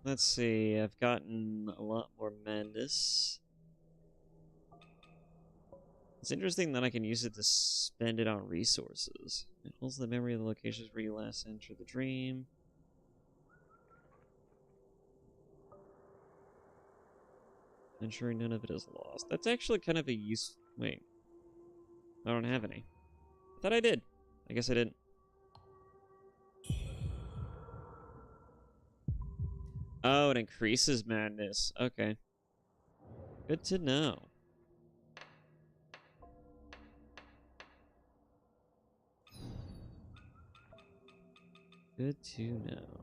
Speaker 1: Let's see, I've gotten a lot more madness. It's interesting that I can use it to spend it on resources. It holds the memory of the locations where you last entered the dream. Ensuring none of it is lost. That's actually kind of a use. Wait. I don't have any. I thought I did. I guess I didn't. Oh, it increases madness. Okay. Good to know. Good to know.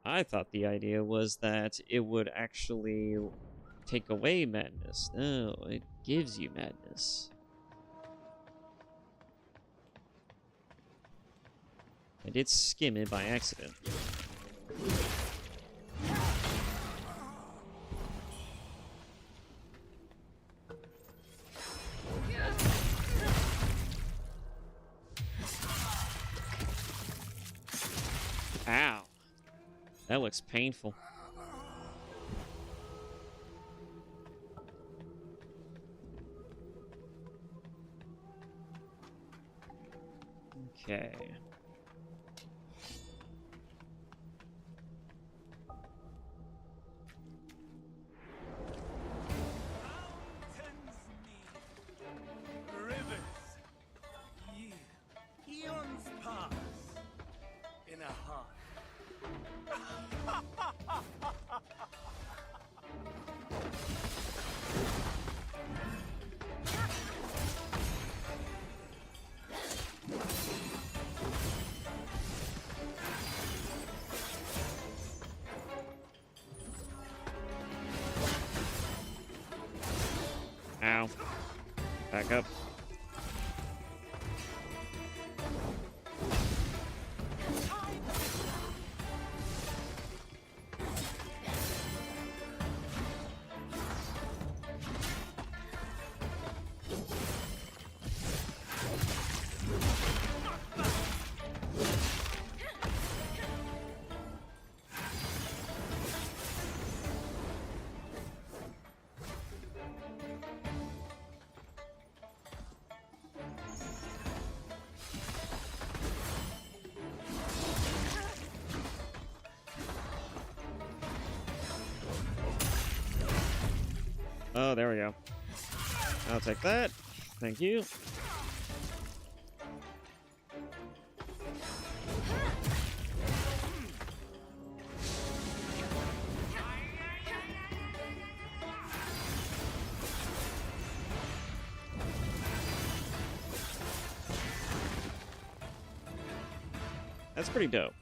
Speaker 1: I thought the idea was that it would actually take away madness. No, it gives you madness. I did skim it by accident. Ow. That looks painful. Okay.
Speaker 12: Eons pass in a heart.
Speaker 1: Ow. Back up. Oh, there we go. I'll take that. Thank you. That's pretty dope.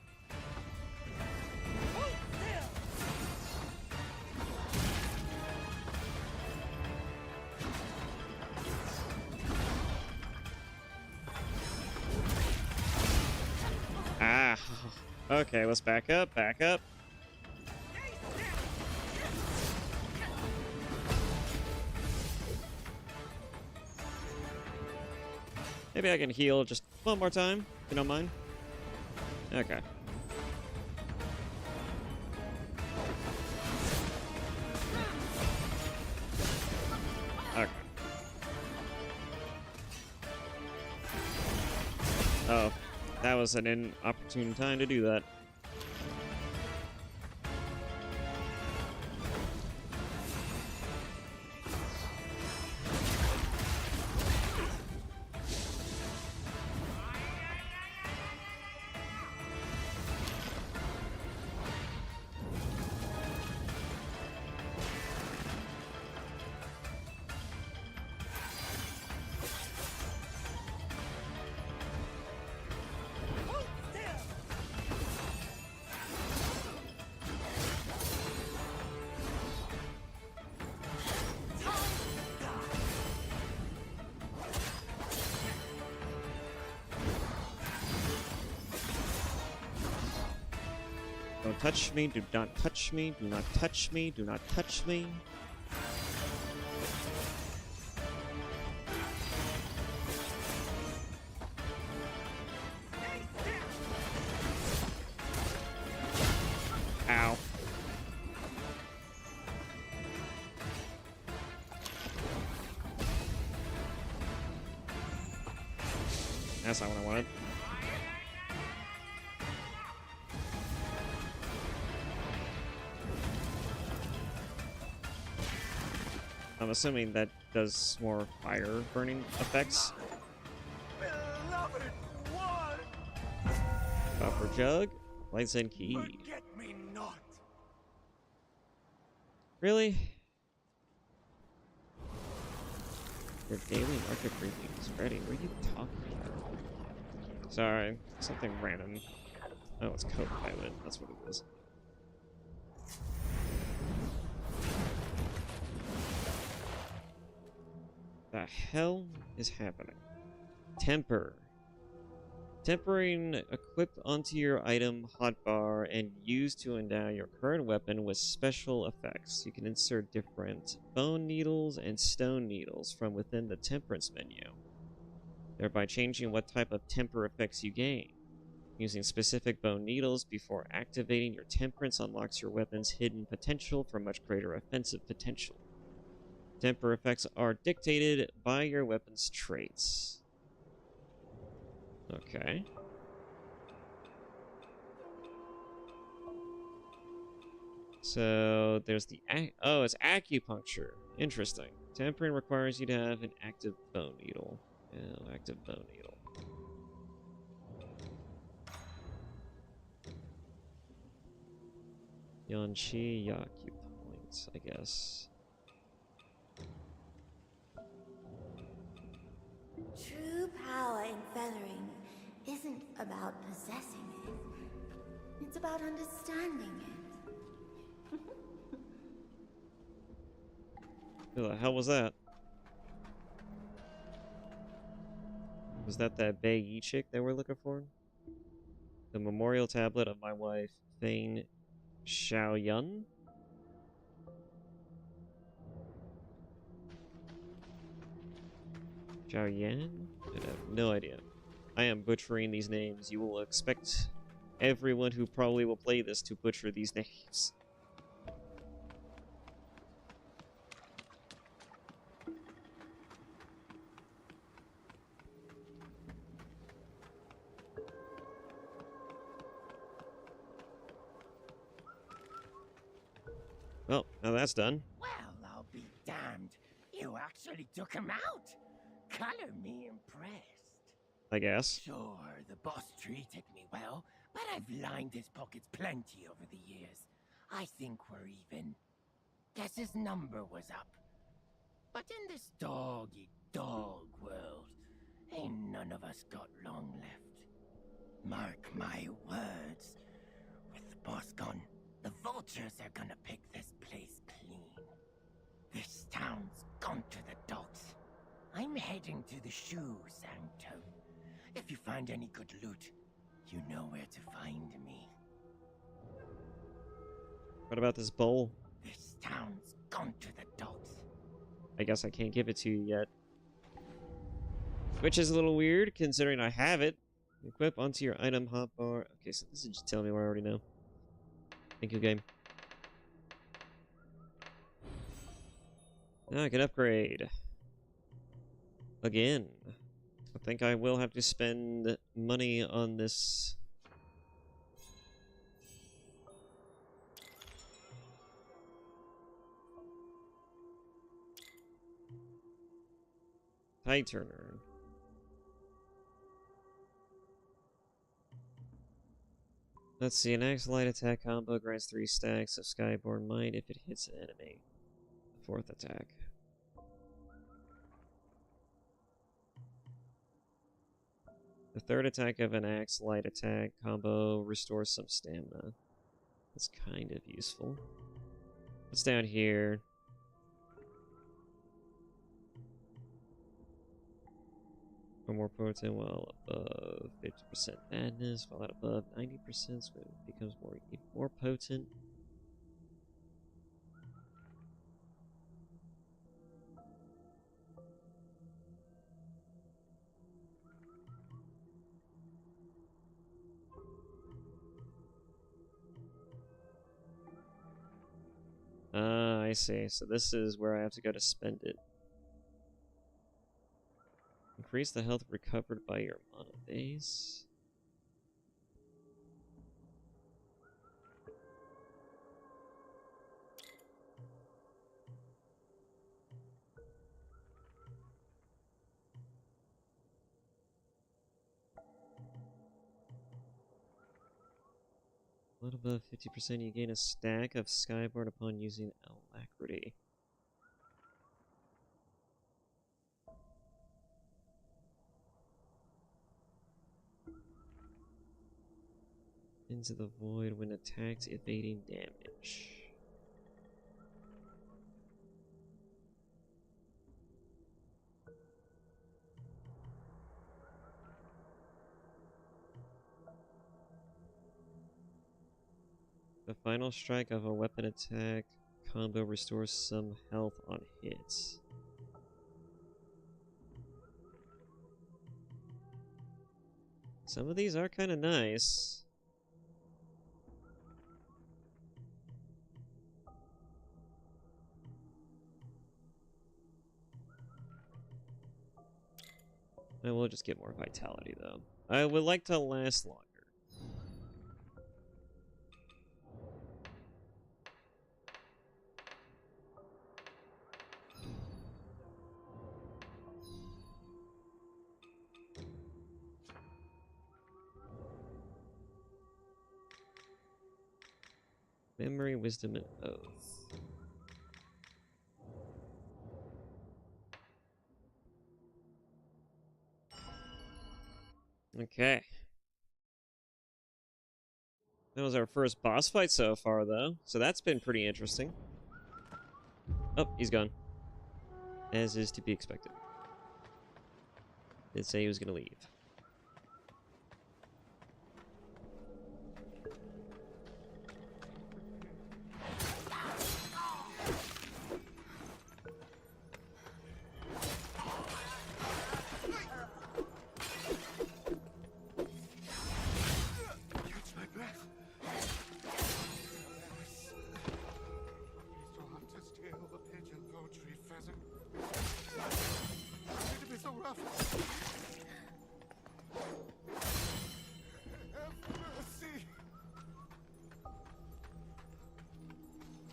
Speaker 1: Ah. Okay, let's back up, back up. Maybe I can heal just one more time, if you don't mind. Okay. Okay. Oh, that was an inopportune time to do that. Don't touch me, do not touch me, do not touch me, do not touch me. Ow. That's not what I wanted. I'm assuming that does more fire burning effects.
Speaker 12: Beloved one!
Speaker 1: Copper jug, lights and key.
Speaker 12: Forget me not.
Speaker 1: Really? Your daily market briefings ready. What are you talking about? Sorry, something random. Oh, it's co-pilot. That's what it is. The hell is happening? Temper. Tempering equipped onto your item hotbar and used to endow your current weapon with special effects. You can insert different bone needles and stone needles from within the temperance menu, thereby changing what type of temper effects you gain. Using specific bone needles before activating your temperance unlocks your weapon's hidden potential for much greater offensive potential. Temper effects are dictated by your weapon's traits. Okay. So there's the oh, it's acupuncture. Interesting. Tempering requires you to have an active bone needle. Oh, active bone needle. Yanchi Yaku points, I guess.
Speaker 13: True power in feathering isn't about possessing it. It's about understanding it.
Speaker 1: Who the hell was that? Was that Bei Yi chick that we're looking for? The memorial tablet of my wife, Fane Xiaoyun? Xiaoyan? I have no idea. I am butchering these names. You will expect everyone who probably will play this to butcher these names. Well, now that's done.
Speaker 11: Well, I'll be damned. You actually took him out. Color me impressed.
Speaker 1: I guess.
Speaker 11: Sure, the boss treated me well, but I've lined his pockets plenty over the years. I think we're even. Guess his number was up. But in this dog-eat-dog world, ain't none of us got long left. Mark my words. With the boss gone, the vultures are gonna pick this place clean. This town's gone to the dogs. I'm heading to the shoe sanctum. If you find any good loot, you know where to find me.
Speaker 1: What about this bowl?
Speaker 11: This town's gone to the dogs.
Speaker 1: I guess I can't give it to you yet. Which is a little weird, considering I have it. Equip onto your item hotbar. Okay, so this is just telling me what I already know. Thank you, game. Now I can upgrade. Again. I think I will have to spend money on this. Tide Turner. Let's see, an axe light attack combo grants 3 stacks of Skyborn Might if it hits an enemy. The 4th attack. The 3rd attack of an axe light attack combo restores some stamina. That's kind of useful. What's down here? Or more potent while above 50% madness, while at above 90%, so it becomes more potent. I see. So this is where I have to go to spend it. Increase the health recovered by your mana base. A little above 50%, you gain a stack of Skyboard upon using Alacrity. Into the void when attacked, evading damage. The final strike of a weapon attack combo restores some health on hits. Some of these are kind of nice. I will just get more vitality though. I would like to last longer. Memory, wisdom, and oath. Okay. That was our first boss fight so far, though. So that's been pretty interesting. Oh, he's gone. As is to be expected. Did say he was going to leave.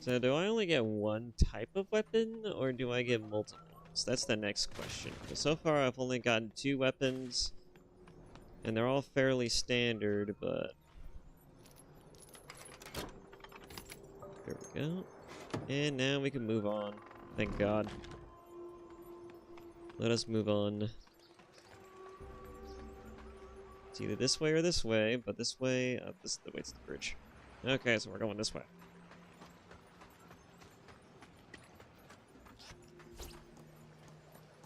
Speaker 1: So do I only get one type of weapon, or do I get multiples? That's the next question. So far I've only gotten 2 weapons, and they're all fairly standard, but... There we go. And now we can move on. Thank God. Let us move on. It's either this way or this way, but this way... this is the way to the bridge. Okay, so we're going this way.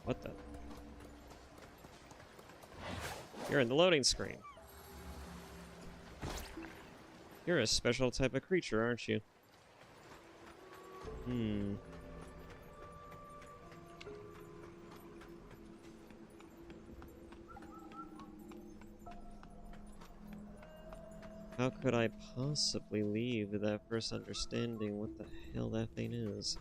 Speaker 1: What the? You're in the loading screen. You're a special type of creature, aren't you? How could I possibly leave without first understanding what the hell that thing is?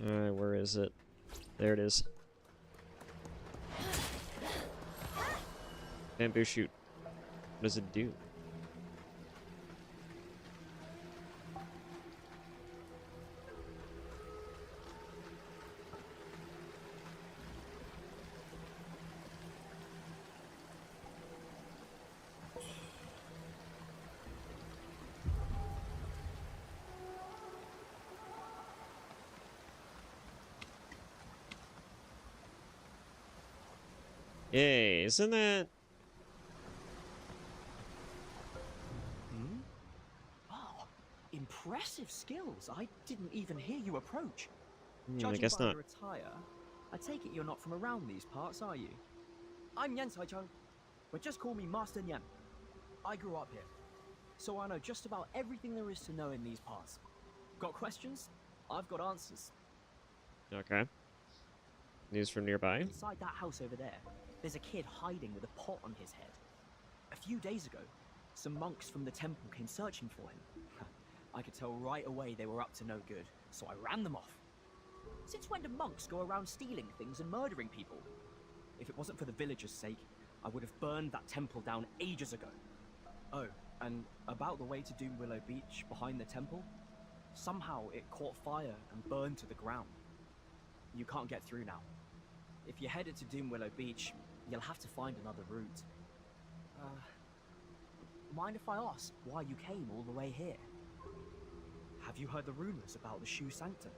Speaker 1: Alright, where is it? There it is. Bamboo shoot. What does it do? Yay, isn't that...
Speaker 7: Wow, impressive.
Speaker 14: Impressive skills. I didn't even hear you approach.
Speaker 1: I
Speaker 14: Judging
Speaker 1: guess
Speaker 14: by
Speaker 1: not.
Speaker 14: your attire, I take it you're not from around these parts, are you? I'm Yen Saicheng, but just call me Master Nyan. I grew up here, so I know just about everything there is to know in these parts. Got questions? I've got answers.
Speaker 1: Okay. News from nearby.
Speaker 14: Inside that house over there, there's a kid hiding with a pot on his head. A few days ago, some monks from the temple came searching for him. I could tell right away they were up to no good, so I ran them off. Since when do monks go around stealing things and murdering people? If it wasn't for the villagers' sake, I would have burned that temple down ages ago. Oh, and about the way to Doom Willow Beach behind the temple, somehow it caught fire and burned to the ground. You can't get through now. If you're headed to Doom Willow Beach, you'll have to find another route. Mind if I ask why you came all the way here? Have you heard the rumors about the Shu Sanctum?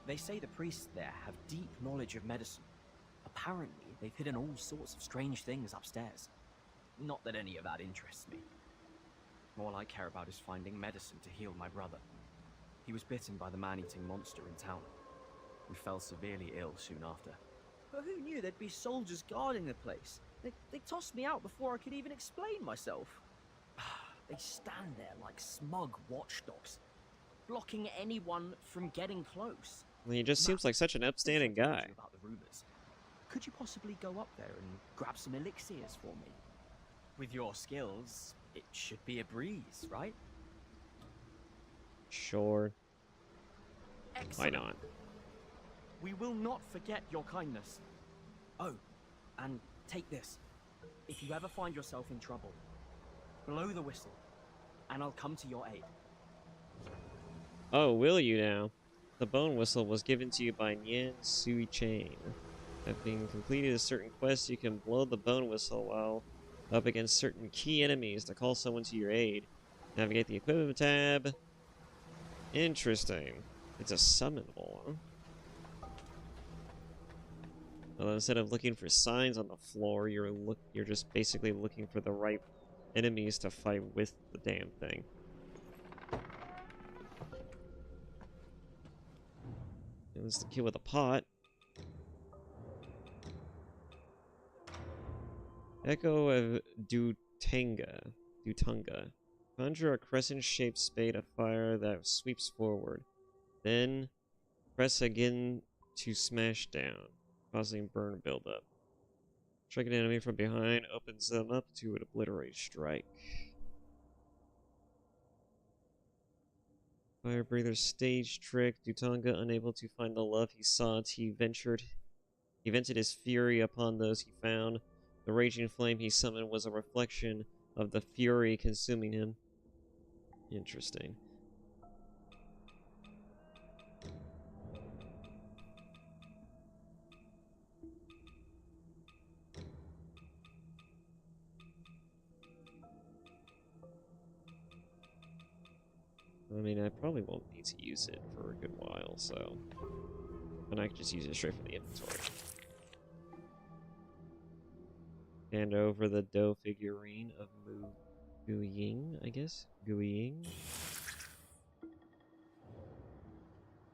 Speaker 14: They say the priests there have deep knowledge of medicine. Apparently, they've hidden all sorts of strange things upstairs. Not that any of that interests me. All I care about is finding medicine to heal my brother. He was bitten by the man-eating monster in town. We fell severely ill soon after. But who knew there'd be soldiers guarding the place? They tossed me out before I could even explain myself. They stand there like smug watchdogs, blocking anyone from getting close.
Speaker 1: Well, he just seems like such an upstanding guy.
Speaker 14: About the rumors. Could you possibly go up there and grab some elixirs for me? With your skills, it should be a breeze, right?
Speaker 1: Sure.
Speaker 14: Excellent.
Speaker 1: Why not?
Speaker 14: We will not forget your kindness. Oh, and take this. If you ever find yourself in trouble, blow the whistle, and I'll come to your aid.
Speaker 1: Oh, will you now? The bone whistle was given to you by Nian Sui Chain. Having completed a certain quest, you can blow the bone whistle while up against certain key enemies to call someone to your aid. Navigate the equipment tab. Interesting. It's a summonable, huh? Well, instead of looking for signs on the floor, you're just basically looking for the right enemies to fight with the damn thing. And this is the kid with a pot. Echo of Dutunga. Conjure a crescent-shaped spade of fire that sweeps forward. Then press again to smash down, causing burn buildup. Strike an enemy from behind, opens them up to an obliterate strike. Fire breather stage trick. Dutunga, unable to find the love he sought, he vented his fury upon those he found. The raging flame he summoned was a reflection of the fury consuming him. Interesting. I mean, I probably won't need to use it for a good while, so... And I can just use it straight from the inventory. Hand over the dough figurine of Gu Ying, I guess? Gu Ying?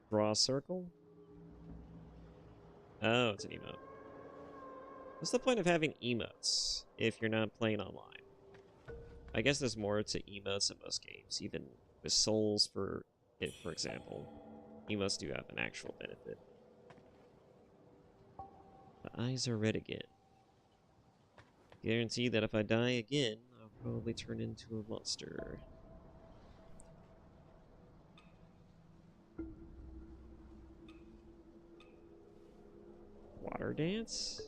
Speaker 1: Draw a circle? Oh, it's an emote. What's the point of having emotes if you're not playing online? I guess there's more to emotes in most games, even with Souls, for example. Emotes do have an actual benefit. The eyes are red again. Guarantee that if I die again, I'll probably turn into a monster. Water dance?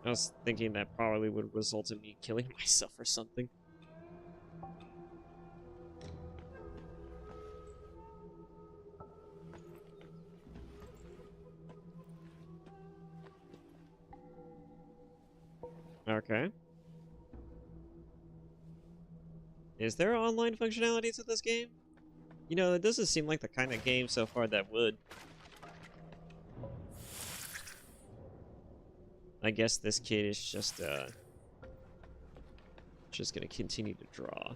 Speaker 1: I was thinking that probably would result in me killing myself or something. Okay. Is there online functionality to this game? You know, it doesn't seem like the kind of game so far that would. I guess this kid is just gonna continue to draw.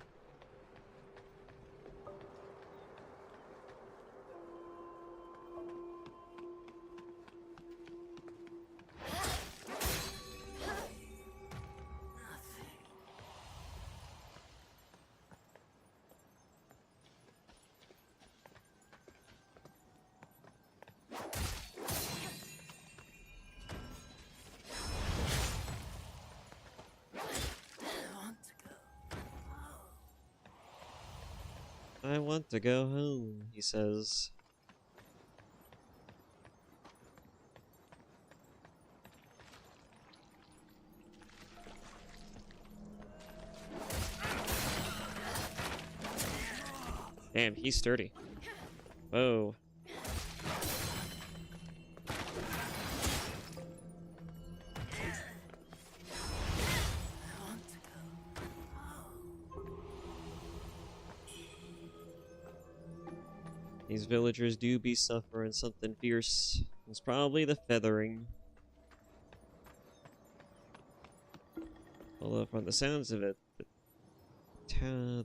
Speaker 1: I want to go home, he says. Damn, he's sturdy. Whoa. These villagers do be suffering something fierce. It's probably the feathering. Although from the sounds of it,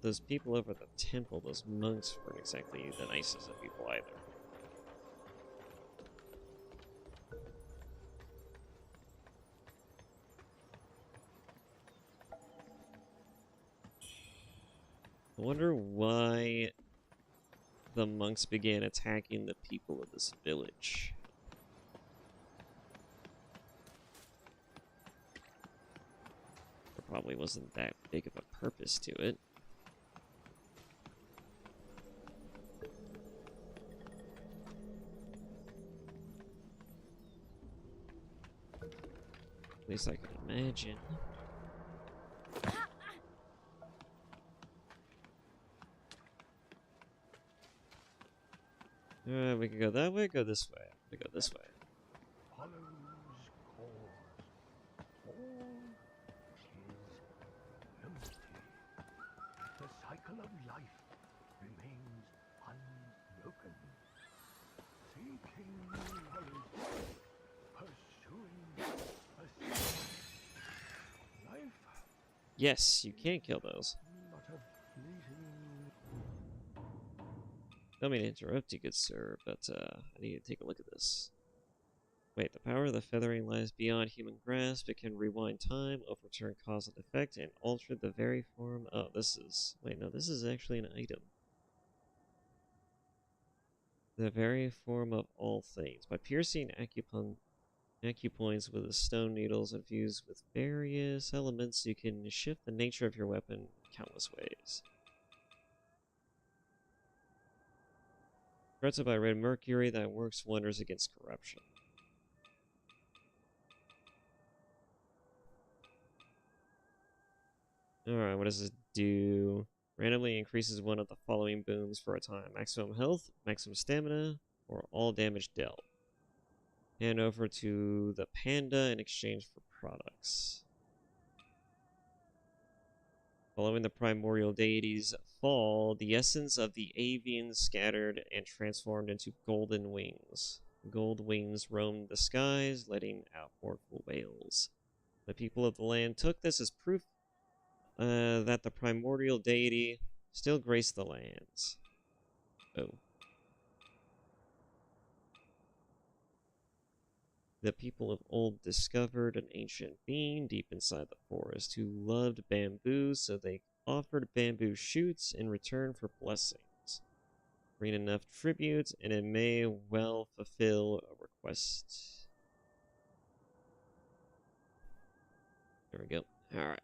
Speaker 1: those people over the temple, those monks, weren't exactly the nicest of people either. I wonder why the monks began attacking the people of this village. There probably wasn't that big of a purpose to it. At least I can imagine. We can go that way, go this way. We go this way.
Speaker 8: Follows cause. All is empty. The cycle of life remains unbroken. Seeking knowledge, pursuing a life.
Speaker 1: Yes, you can kill those.
Speaker 8: Not a fleeting.
Speaker 1: Don't mean to interrupt you, good sir, but I need to take a look at this. Wait, the power of the feathering lies beyond human grasp. It can rewind time, overturn cause and effect, and alter the very form. Oh, this is... Wait, no, this is actually an item. The very form of all things. By piercing acupoints with the stone needles infused with various elements, you can shift the nature of your weapon countless ways. Corrupted by red mercury that works wonders against corruption. Alright, what does this do? Randomly increases one of the following boons for a time. Maximum health, maximum stamina, or all damage dealt. Hand over to the panda in exchange for products. Following the primordial deity's fall, the essence of the avians scattered and transformed into golden wings. Gold wings roamed the skies, letting out mournful wails. The people of the land took this as proof that the primordial deity still graced the lands. Oh. The people of old discovered an ancient being deep inside the forest who loved bamboo, so they offered bamboo shoots in return for blessings. Bring enough tribute, and it may well fulfill a request. There we go. Alright.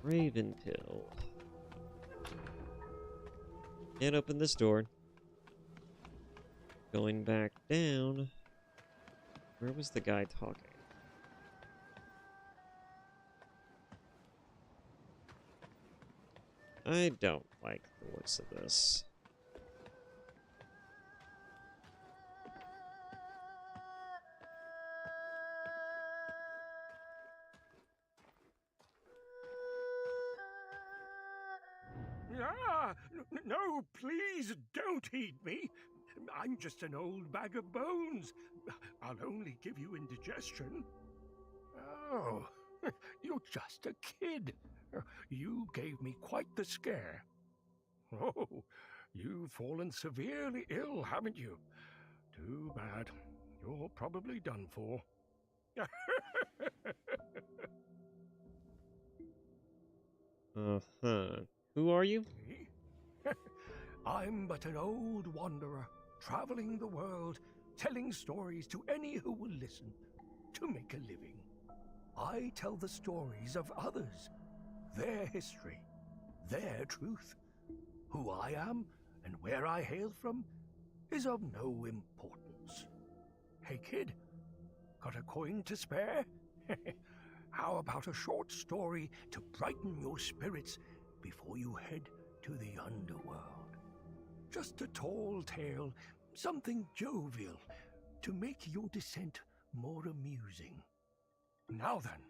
Speaker 1: Raven pill. Can't open this door. Going back down. Where was the guy talking? I don't like the looks of this.
Speaker 12: Ah, no, please don't eat me. I'm just an old bag of bones. I'll only give you indigestion. Oh, you're just a kid. You gave me quite the scare. Oh, you've fallen severely ill, haven't you? Too bad. You're probably done for.
Speaker 1: Uh-huh. Who are you?
Speaker 12: Me? I'm but an old wanderer, traveling the world, telling stories to any who will listen, to make a living. I tell the stories of others, their history, their truth. Who I am and where I hail from is of no importance. Hey kid, got a coin to spare? How about a short story to brighten your spirits before you head to the underworld? Just a tall tale, something jovial, to make your descent more amusing. Now then,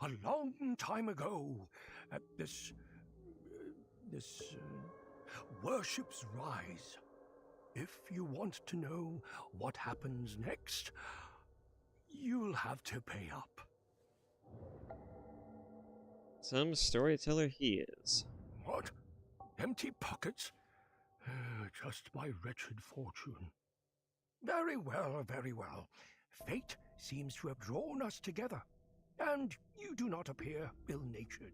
Speaker 12: a long time ago, at this worship's rise, if you want to know what happens next, you'll have to pay up.
Speaker 1: Some storyteller he is.
Speaker 12: What? Empty pockets? Just my wretched fortune. Very well, very well. Fate seems to have drawn us together, and you do not appear ill-natured.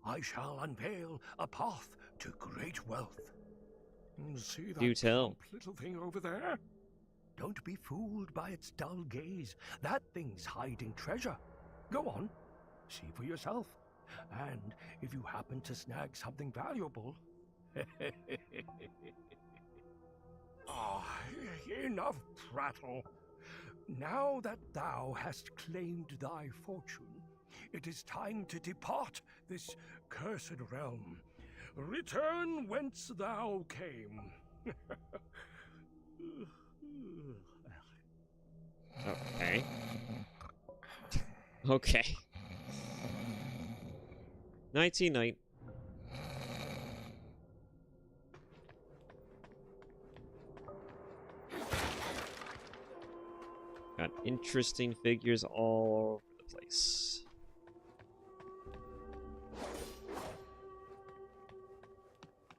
Speaker 12: I shall unveil a path to great wealth. See that
Speaker 1: Do tell.
Speaker 12: plump little thing over there? Don't be fooled by its dull gaze. That thing's hiding treasure. Go on, see for yourself. And if you happen to snag something valuable... Enough prattle. Now that thou hast claimed thy fortune, it is time to depart this cursed realm. Return whence thou came.
Speaker 1: Okay. Okay. Nighty night. Got interesting figures all over the place.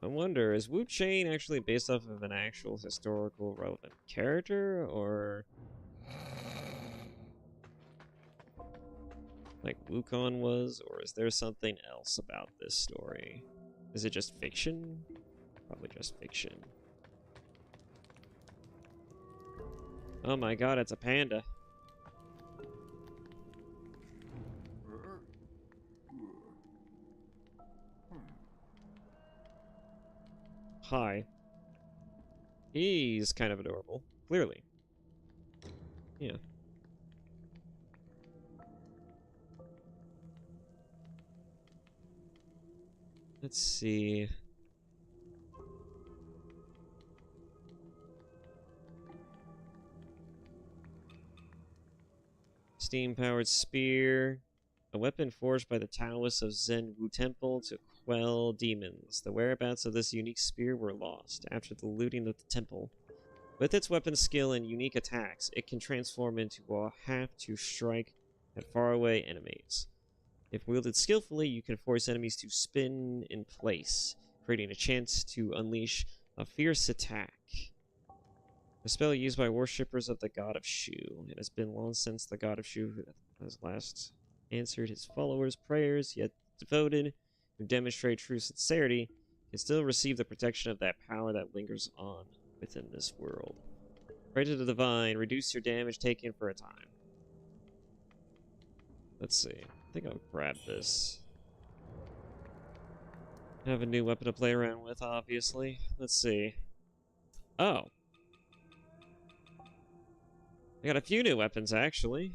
Speaker 1: I wonder, is Wuchang actually based off of an actual historical relevant character, or like Wuchang was, or is there something else about this story? Is it just fiction? Probably just fiction. Oh my god, it's a panda. Hi. He's kind of adorable, clearly. Yeah. Let's see. Steam-powered spear. A weapon forged by the Taoists of Zen Wu Temple to quell demons. The whereabouts of this unique spear were lost after the looting of the temple. With its weapon skill and unique attacks, it can transform into a half to strike at faraway enemies. If wielded skillfully, you can force enemies to spin in place, creating a chance to unleash a fierce attack. A spell used by worshippers of the god of Shu. It has been long since the god of Shu has last answered his followers' prayers, yet devoted, who demonstrate true sincerity, can still receive the protection of that power that lingers on within this world. Pray to the divine, reduce your damage taken for a time. Let's see. I think I'll grab this. I have a new weapon to play around with, obviously. Let's see. Oh. I got a few new weapons, actually.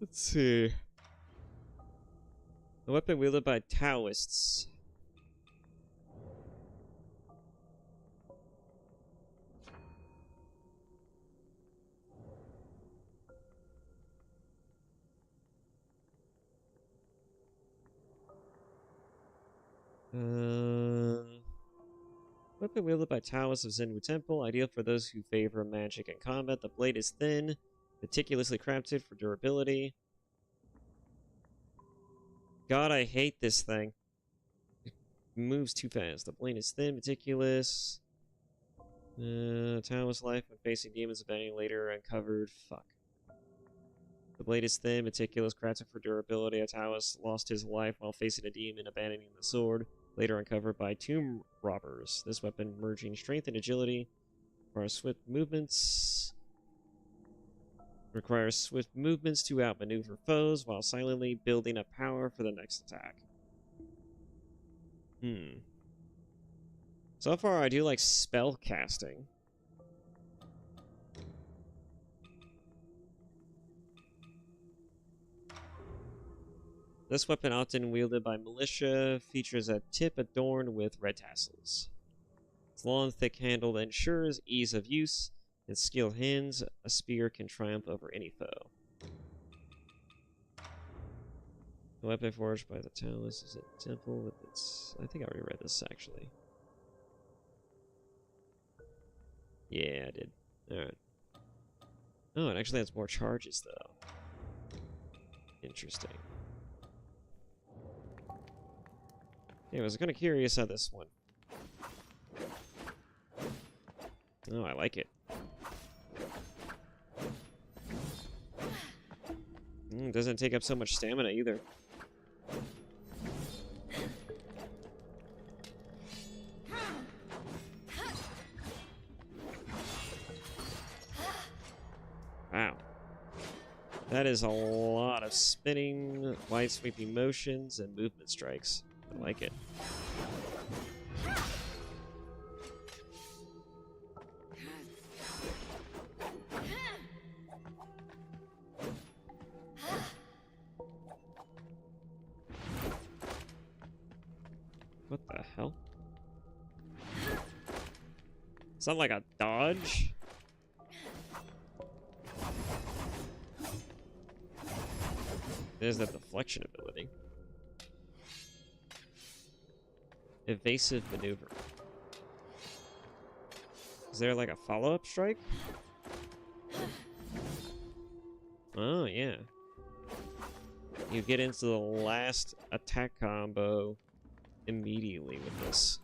Speaker 1: Let's see. A weapon wielded by Taoists. Weapon wielded by Taoists of Zenwu Temple, ideal for those who favor magic and combat. The blade is thin, meticulously crafted for durability. God, I hate this thing. It moves too fast. The blade is thin, meticulous. Taoist life when facing demons, abandoning later uncovered. Fuck. The blade is thin, meticulous, crafted for durability. A Taoist lost his life while facing a demon, abandoning the sword, later uncovered by tomb robbers. This weapon, merging strength and agility, requires swift movements to outmaneuver foes while silently building up power for the next attack. So far, I do like spell casting. This weapon, often wielded by militia, features a tip adorned with red tassels. Its long, thick-handled ensures ease of use. In skilled hands, a spear can triumph over any foe. The weapon forged by the Taoists is a temple with its... I think I already read this, actually. Yeah, I did. Alright. Oh, it actually has more charges, though. Interesting. Yeah, I was kind of curious how this one... Oh, I like it. Doesn't take up so much stamina either. Wow. That is a lot of spinning, wide sweeping motions, and movement strikes. I like it. What the hell? Is that like a dodge? There's that deflection ability. Evasive maneuver. Is there like a follow-up strike? Oh, yeah. You get into the last attack combo immediately with this.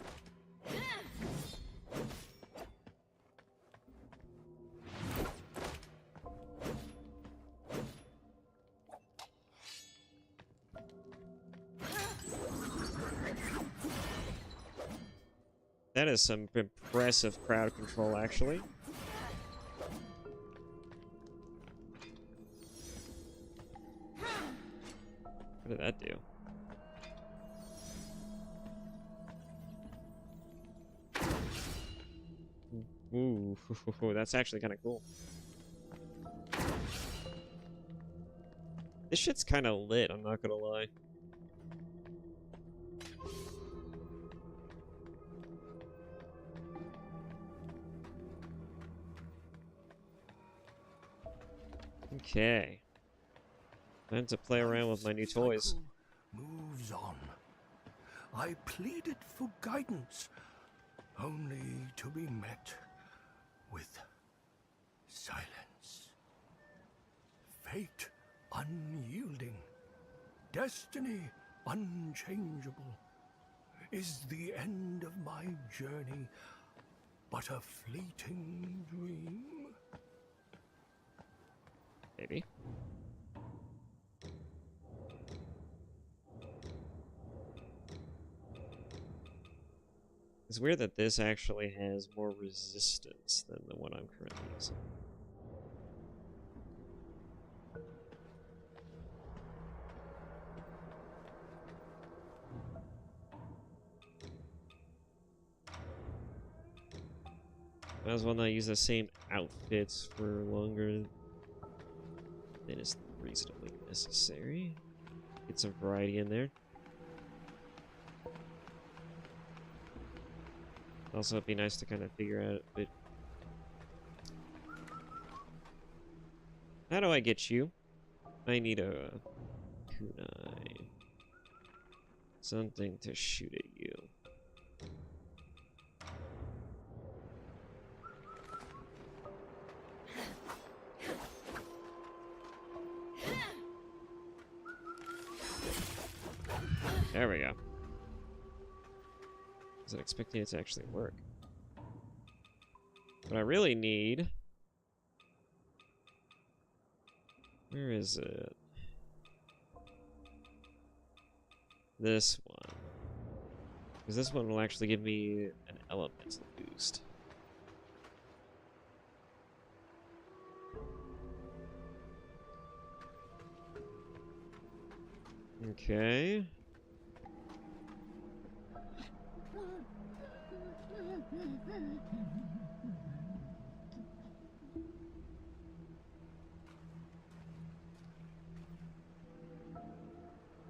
Speaker 1: That is some impressive crowd control, actually. What did that do? Ooh, that's actually kind of cool. This shit's kind of lit, I'm not gonna lie. Okay. Time to play around with my new toys.
Speaker 12: Moves on. I pleaded for guidance, only to be met with silence. Fate unyielding, destiny unchangeable. Is the end of my journey but a fleeting dream?
Speaker 1: Maybe. It's weird that this actually has more resistance than the one I'm currently using. Might as well not use the same outfits for longer than is reasonably necessary. Get some variety in there. Also, it'd be nice to kind of figure out a bit. How do I get you? I need a kunai. Something to shoot at you. There we go. I wasn't expecting it to actually work. What I really need... Where is it? This one. Because this one will actually give me an elemental boost. Okay.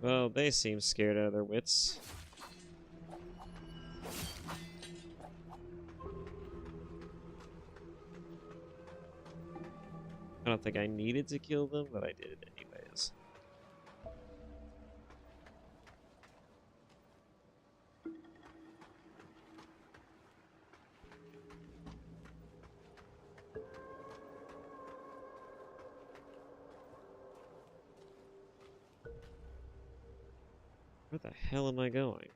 Speaker 1: Well, they seem scared out of their wits. I don't think I needed to kill them, but I did it anyways. Where the hell am I going?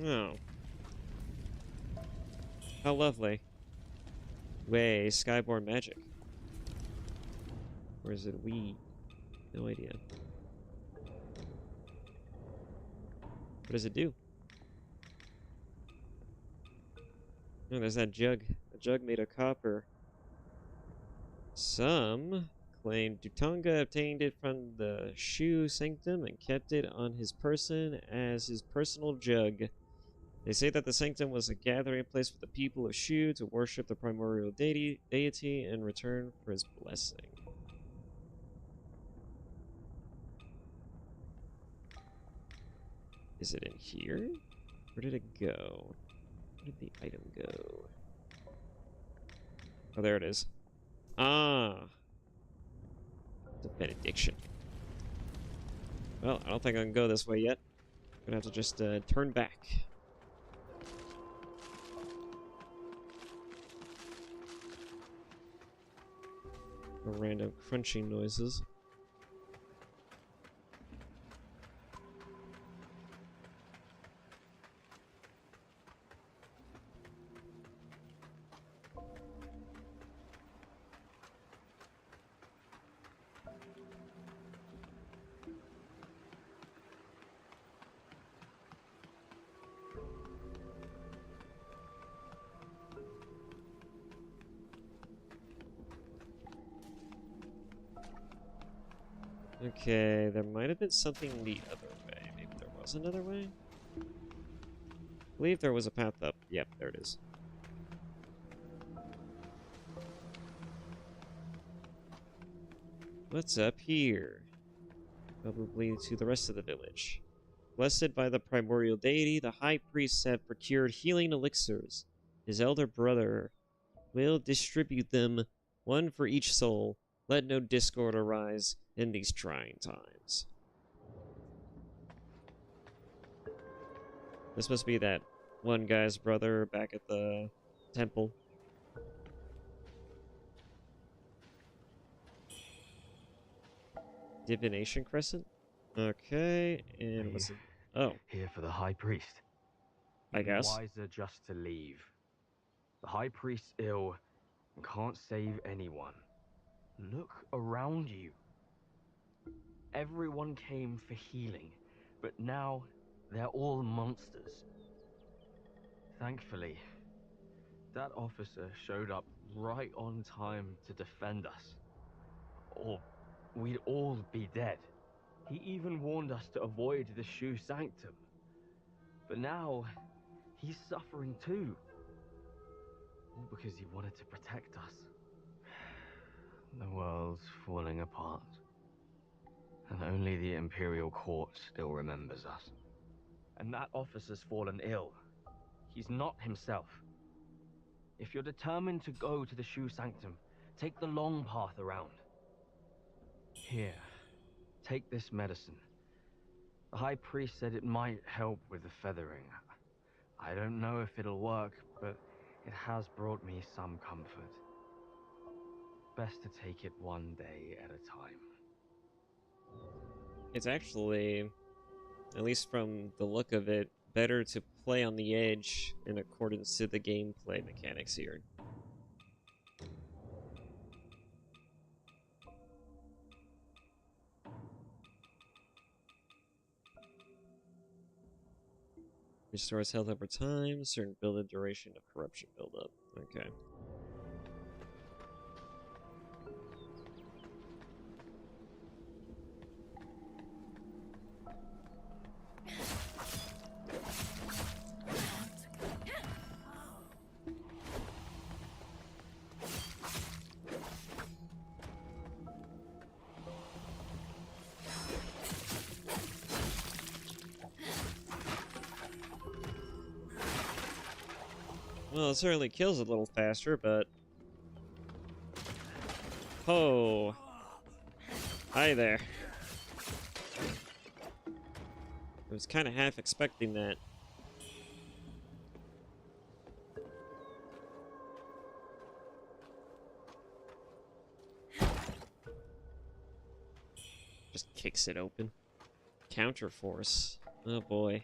Speaker 1: Oh. How lovely. Way, Skyborn magic. Or is it we? No idea. What does it do? Oh, there's that jug. A jug made of copper. Some claim Dutanga obtained it from the Shu Sanctum and kept it on his person as his personal jug. They say that the Sanctum was a gathering place for the people of Shu to worship the primordial deity in return for his blessing. Is it in here? Where did it go? Where did the item go? Oh, there it is. Ah! The benediction. Well, I don't think I can go this way yet. I'm gonna have to just turn back. Random crunching noises. Okay, there might have been something the other way. Maybe there was another way? I believe there was a path up. Yep, there it is. What's up here? Probably to the rest of the village. Blessed by the primordial deity, the high priests have procured healing elixirs. His elder brother will distribute them, one for each soul. Let no discord arise in these trying times. This must be that one guy's brother back at the temple. Divination Crescent? Okay, and what's it? Oh.
Speaker 5: Here for the High Priest.
Speaker 1: I guess.
Speaker 5: Wiser just to leave. The High Priest's ill and can't save anyone. Look around you. Everyone came for healing, but now they're all monsters. Thankfully, that officer showed up right on time to defend us. Or we'd all be dead. He even warned us to avoid the Shu Sanctum. But now, he's suffering too. All because he wanted to protect us. The world's falling apart. And only the Imperial Court still remembers us. And that officer's fallen ill. He's not himself. If you're determined to go to the Shu Sanctum, take the long path around. Here, take this medicine. The High Priest said it might help with the feathering. I don't know if it'll work, but it has brought me some comfort. Best to take it one day at a time.
Speaker 1: It's actually, at least from the look of it, better to play on the edge in accordance to the gameplay mechanics here. Restores health over time, certain build-up duration of corruption buildup. Okay. Well, it certainly kills a little faster, but... Oh. Hi there. I was kind of half expecting that. Just kicks it open. Counterforce. Oh boy.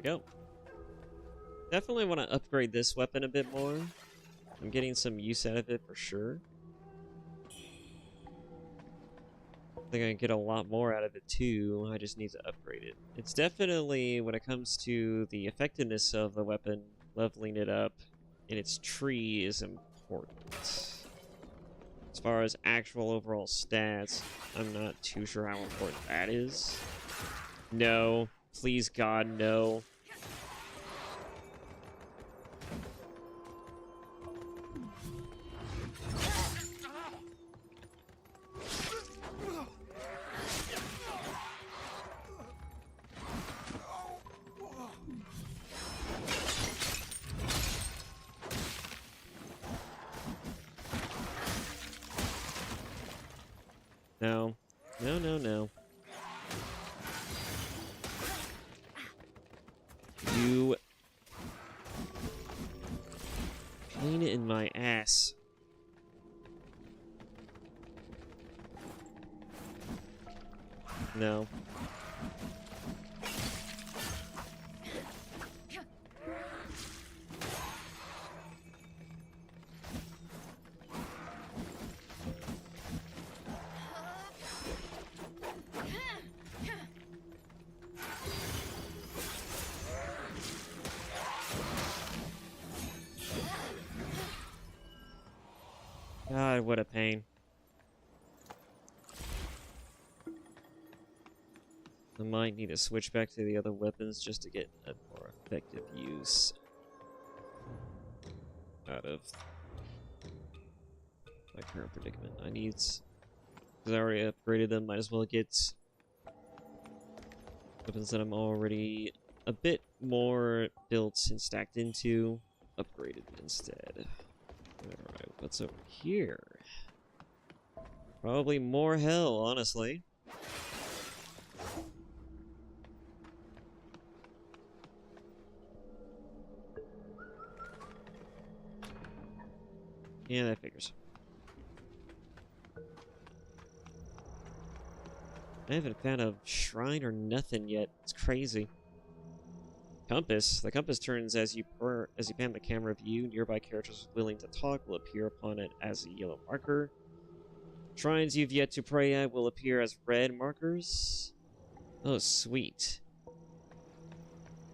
Speaker 1: Go. Definitely want to upgrade this weapon a bit more. I'm getting some use out of it for sure. I think I can get a lot more out of it too. I just need to upgrade it. It's definitely, when it comes to the effectiveness of the weapon, leveling it up in its tree is important. As far as actual overall stats, I'm not too sure how important that is. No. Please God, no. No. No, no, no. You... pain in my ass. No. God, what a pain. I might need to switch back to the other weapons just to get a more effective use out of my current predicament. I need... because I already upgraded them, might as well get weapons that I'm already a bit more built and stacked into, upgraded instead. Alright, what's over here? Probably more hell, honestly. Yeah, that figures. I haven't found a shrine or nothing yet. It's crazy. Compass. The compass turns as you pan the camera view. Nearby characters willing to talk will appear upon it as a yellow marker. Shrines you've yet to pray at will appear as red markers. Oh, sweet.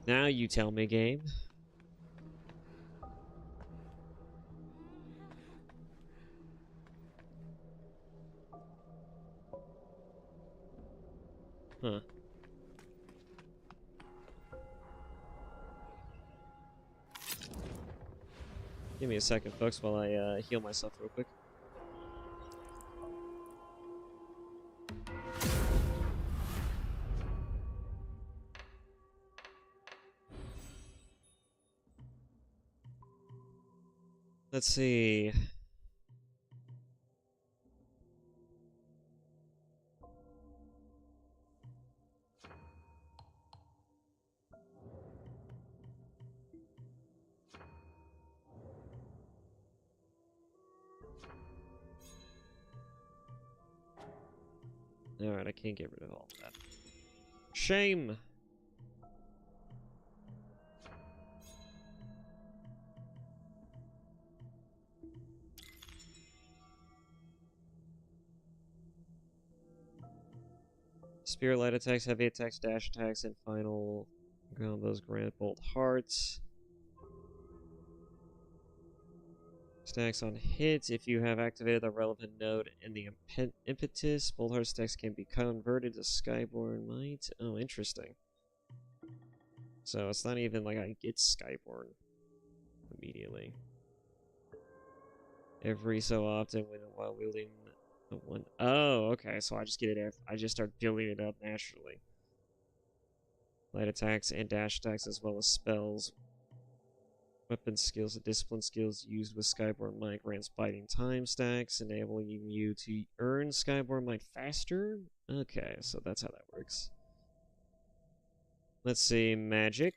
Speaker 1: Now you tell me, game. Huh. Give me a second, folks, while I heal myself real quick. Let's see. Alright, I can't get rid of all of that. Shame! Spear light attacks, heavy attacks, dash attacks, and final combos grant bolt hearts. Stacks on hits. If you have activated the relevant node in the impetus, bolt heart stacks can be converted to Skyborn Might. Oh, interesting. So it's not even like I get Skyborn immediately. Every so often while wielding one. Oh, okay. So I just get it. I just start building it up naturally. Light attacks and dash attacks, as well as spells, weapon skills, and discipline skills used with Skyborn Might grants biting time stacks, enabling you to earn Skyborn Might faster. Okay, so that's how that works. Let's see, magic.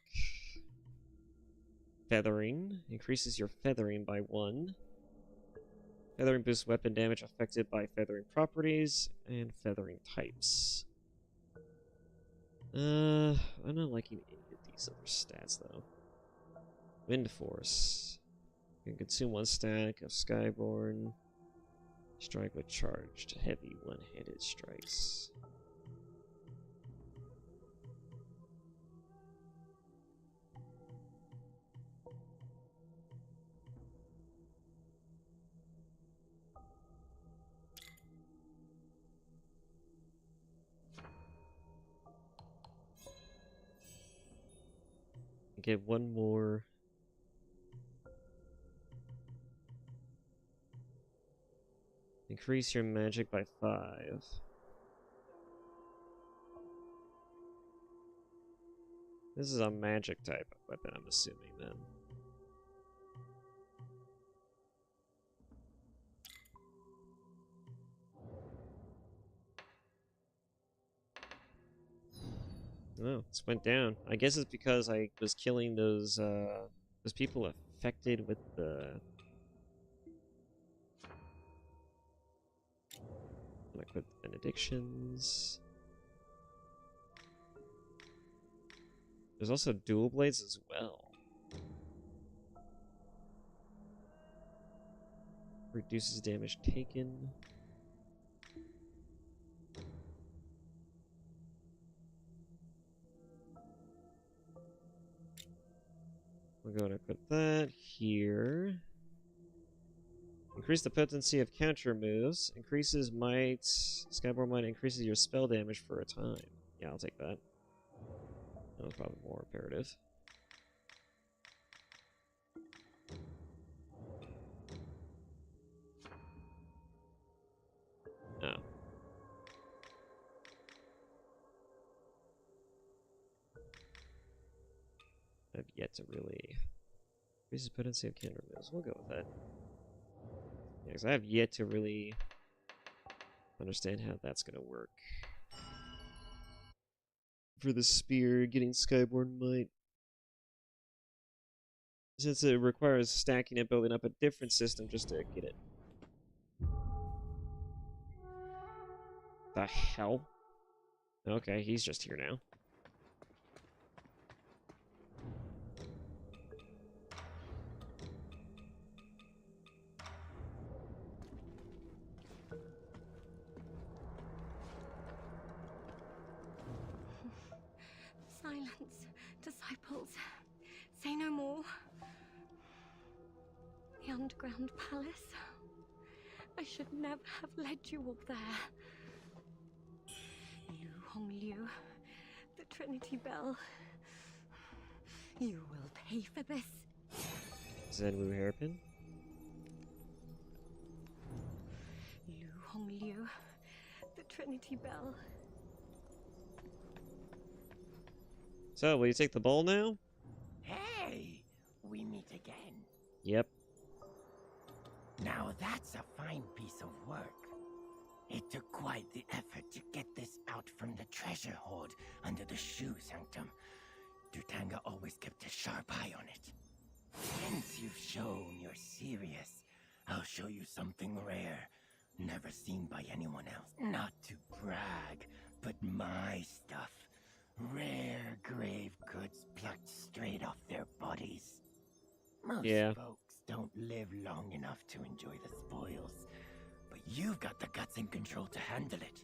Speaker 1: Feathering increases your feathering by 1. Feathering boosts weapon damage affected by feathering properties and feathering types. I'm not liking any of these other stats though. Wind Force. You can consume 1 stack of Skyborn. Strike with charged heavy one-handed strikes. Get 1 more. Increase your magic by 5. This is a magic type of weapon, I'm assuming then. Oh, this went down. I guess it's because I was killing those people affected with the... I'm gonna equip the benedictions. There's also dual blades as well. Reduces damage taken. We'll go and equip that here. Increase the potency of counter moves. Increases might. Skyborn Might increases your spell damage for a time. Yeah, I'll take that. That was probably more imperative. Oh. I've yet to really... Increases potency of counter moves. We'll go with that. Yeah, because I have yet to really understand how that's going to work. For the spear, getting Skyborn Might. Since it requires stacking and building up a different system just to get it. The hell? Okay, he's just here now.
Speaker 9: Silence, disciples. Say no more. The underground palace. I should never have led you all there. Liu, the Trinity Bell. You will pay for this.
Speaker 1: Zenwu hairpin.
Speaker 9: Liu, the Trinity Bell.
Speaker 1: So, will you take the bowl now?
Speaker 11: Hey, we meet again.
Speaker 1: Yep.
Speaker 11: Now that's a fine piece of work. It took quite the effort to get this out from the treasure hoard under the shoe sanctum. Dutanga always kept a sharp eye on it. Since you've shown you're serious, I'll show you something rare, never seen by anyone else. Not to brag, but my stuff. Rare grave goods plucked straight off their bodies. Most folks don't live long enough to enjoy the spoils, but you've got the guts and control to handle it.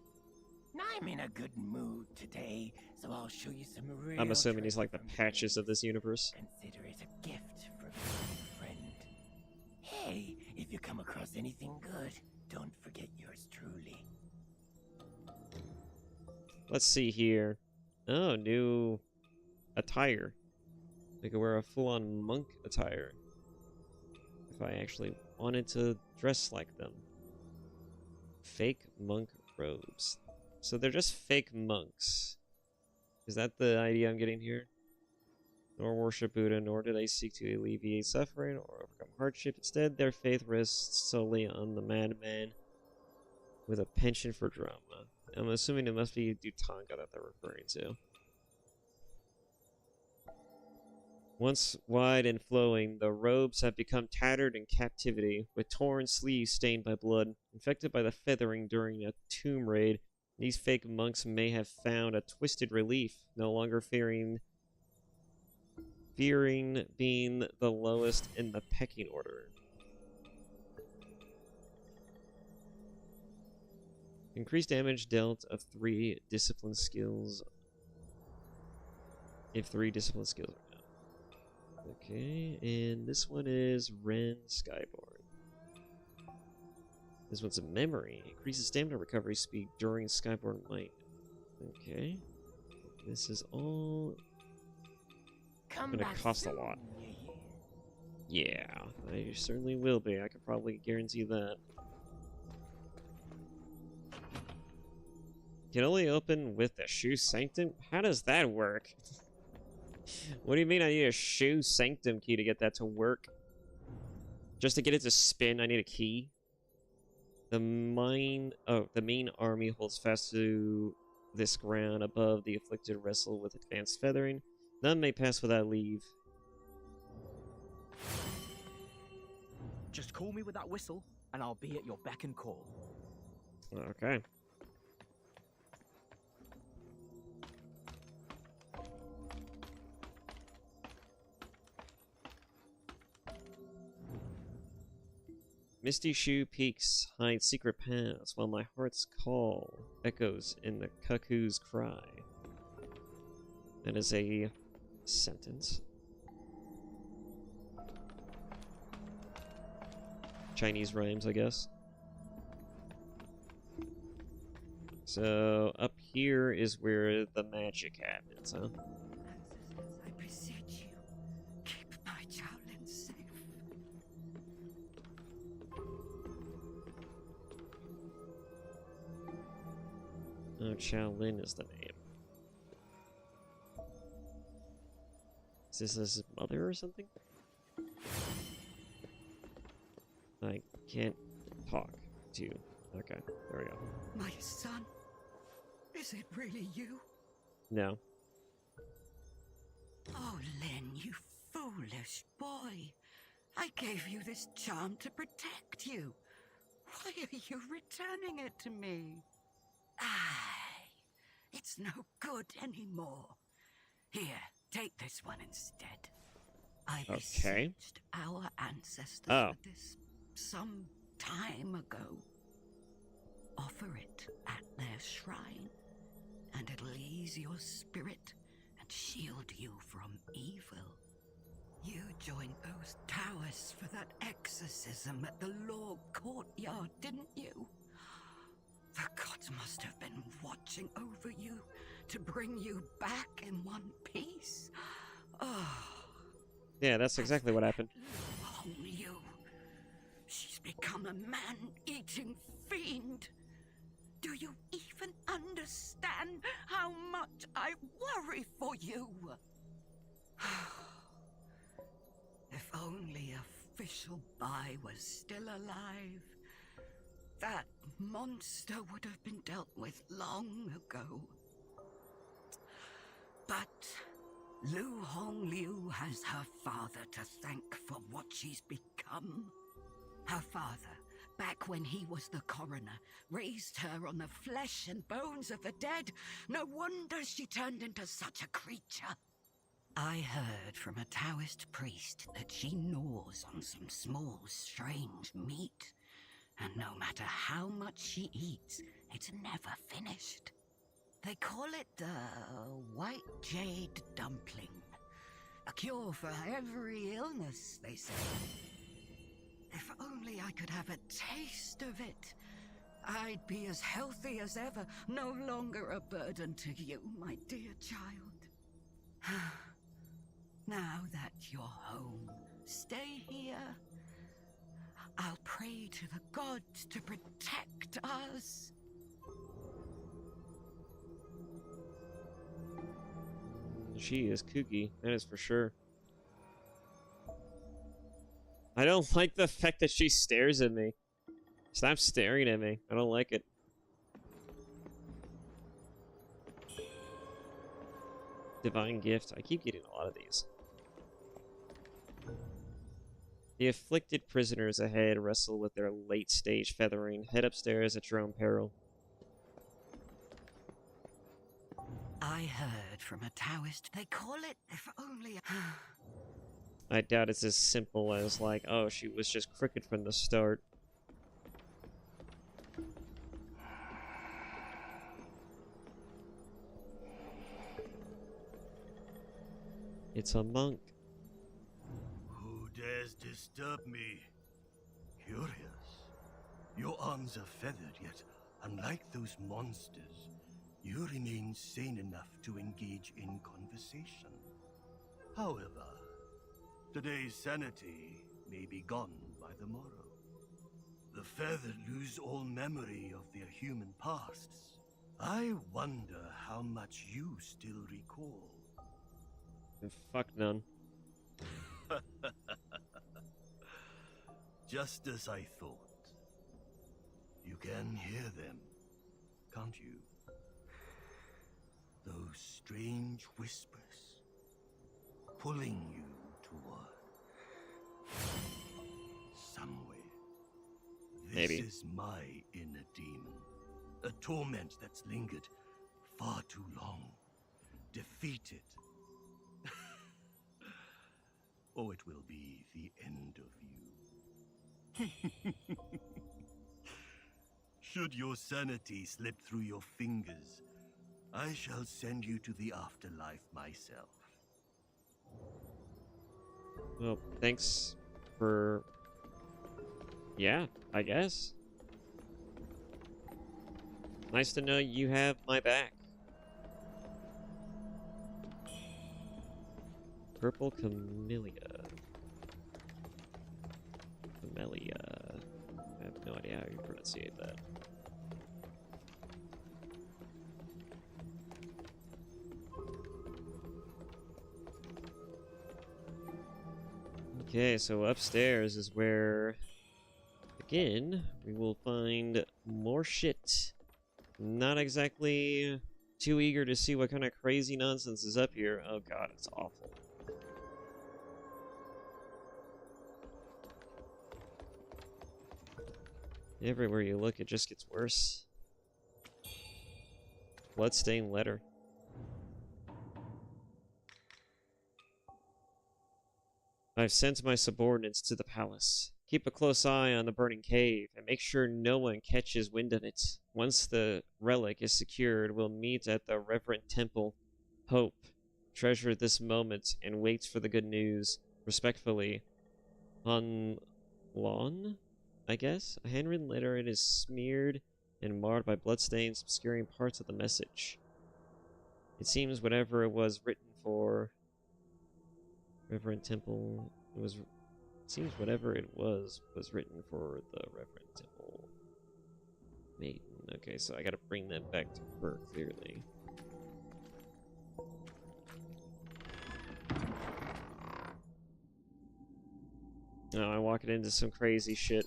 Speaker 11: I'm in a good mood today, so I'll show you some real.
Speaker 1: I'm assuming he's like the Patches of this universe.
Speaker 11: Consider it a gift from a friend. Hey, if you come across anything good, don't forget yours truly.
Speaker 1: Let's see here. Oh, new attire. I could wear a full-on monk attire if I actually wanted to dress like them. Fake monk robes. So they're just fake monks. Is that the idea I'm getting here? Nor worship Buddha, nor do they seek to alleviate suffering or overcome hardship. Instead, their faith rests solely on the madman with a penchant for drama. I'm assuming it must be Dutanga that they're referring to. Once wide and flowing, the robes have become tattered in captivity, with torn sleeves stained by blood. Infected by the feathering during a tomb raid, these fake monks may have found a twisted relief, no longer fearing being the lowest in the pecking order. Increased damage dealt of 3 discipline skills. If 3 discipline skills are down. Okay, and this one is Ren Skyborn. This one's a memory. Increases stamina recovery speed during Skyborn Might. Okay. This is all gonna cost a lot. Yeah, I certainly will be. I can probably guarantee that. Can only open with the shoe sanctum? How does that work? What do you mean I need a shoe sanctum key to get that to work? Just to get it to spin, I need a key. The main army holds fast to this ground above the afflicted wrestle with advanced feathering. None may pass without leave.
Speaker 14: Just call me with that whistle, and I'll be at your beck and call.
Speaker 1: Okay. Misty Shoe peaks hide secret paths, while my heart's call echoes in the cuckoo's cry. That is a sentence. Chinese rhymes, I guess. So, up here is where the magic happens, huh?
Speaker 15: I beseech you, keep my Shaolin safe.
Speaker 1: Oh, Shaolin is the name. Is this his mother or something? I can't talk to you. Okay, there we go.
Speaker 15: My son, is it really you?
Speaker 1: No.
Speaker 15: Oh, Lin, you foolish boy. I gave you this charm to protect you. Why are you returning it to me? Aye, It's no good anymore. Here, take this one instead. I besieged our ancestors with this some time ago. Offer it at their shrine, and it'll ease your spirit and shield you from evil. You joined those towers for that exorcism at the law courtyard, didn't you? The gods must have been watching over you to bring you back in one piece. Oh.
Speaker 1: Yeah, that's exactly what happened.
Speaker 15: You. She's become a man-eating fiend. Do you even understand how much I worry for you? If only official Bai was still alive, that monster would have been dealt with long ago. But Lu Hongliu has her father to thank for what she's become. Her father, back when he was the coroner, raised her on the flesh and bones of the dead. No wonder she turned into such a creature. I heard from a Taoist priest that she gnaws on some small, strange meat. And no matter how much she eats, it's never finished. They call it the white jade dumpling. A cure for every illness, they say. If only I could have a taste of it, I'd be as healthy as ever, no longer a burden to you, my dear child. Now that you're home, stay here. I'll pray to the gods to protect us.
Speaker 1: She is kooky, that is for sure. I don't like the fact that she stares at me. Stop staring at me. I don't like it. Divine gift. I keep getting a lot of these. The afflicted prisoners ahead wrestle with their late-stage feathering. Head upstairs at your own peril.
Speaker 15: I heard from a Taoist. They call it, if only...
Speaker 1: I doubt it's as simple as like, oh, she was just crooked from the start. It's a monk.
Speaker 16: Who dares disturb me? Curious. Your arms are feathered, yet, unlike those monsters, you remain sane enough to engage in conversation. However, today's sanity may be gone by the morrow. The feathered lose all memory of their human pasts. I wonder how much you still recall.
Speaker 1: Fuck none.
Speaker 16: Just as I thought. You can hear them, can't you? Those strange whispers, pulling you toward somewhere. This
Speaker 1: Maybe.
Speaker 16: is my inner demon, a torment that's lingered far too long. Defeat it, or it will be the end of you. Should your sanity slip through your fingers, I shall send you to the afterlife myself.
Speaker 1: Well, thanks for... Yeah, I guess. Nice to know you have my back. Purple Camellia. Camellia. I have no idea how you pronunciate that. Okay, so upstairs is where, again, we will find more shit. Not exactly too eager to see what kind of crazy nonsense is up here. Oh god, it's awful. Everywhere you look, it just gets worse. bloodstained letter. I've sent my subordinates to the palace. Keep a close eye on the burning cave, and make sure no one catches wind of it. Once the relic is secured, we'll meet at the Reverend Temple. Hope. Treasure this moment, and wait for the good news. Respectfully, Han Lon, I guess? A handwritten letter. It is smeared and marred by bloodstains, obscuring parts of the message. It seems whatever it was written for Reverend Temple, it seems whatever it was written for the Reverend Temple Maiden. Okay, so I gotta bring that back to her, clearly. No, I'm walking into some crazy shit.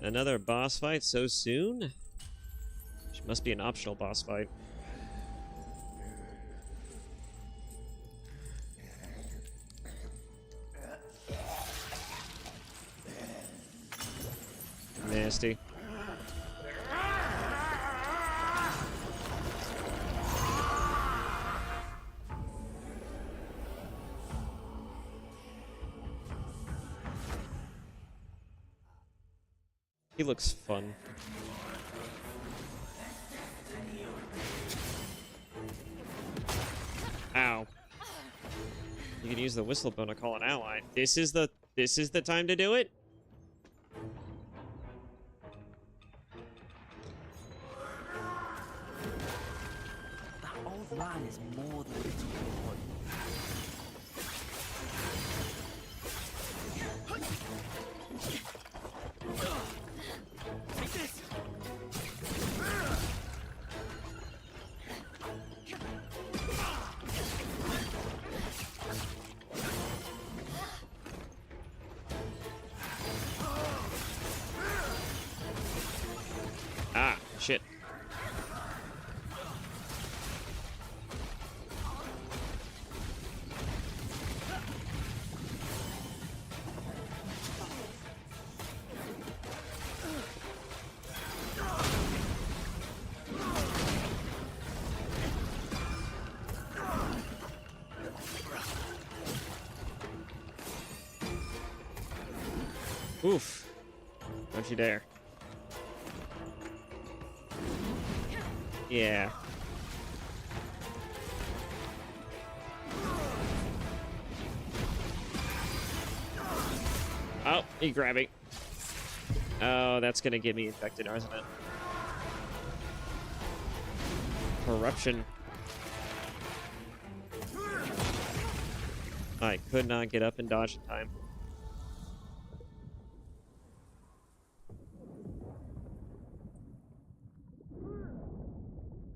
Speaker 1: Another boss fight so soon? It must be an optional boss fight. Nasty. He looks fun. Ow. You can use the whistle bone to call an ally. This is the time to do it?
Speaker 14: That old man is more than a little boy. Take this!
Speaker 1: Ah, shit. Oof. Don't you dare. Yeah. Oh, he grabbed me. Oh, that's gonna get me infected, isn't it? Corruption. I could not get up and dodge in time.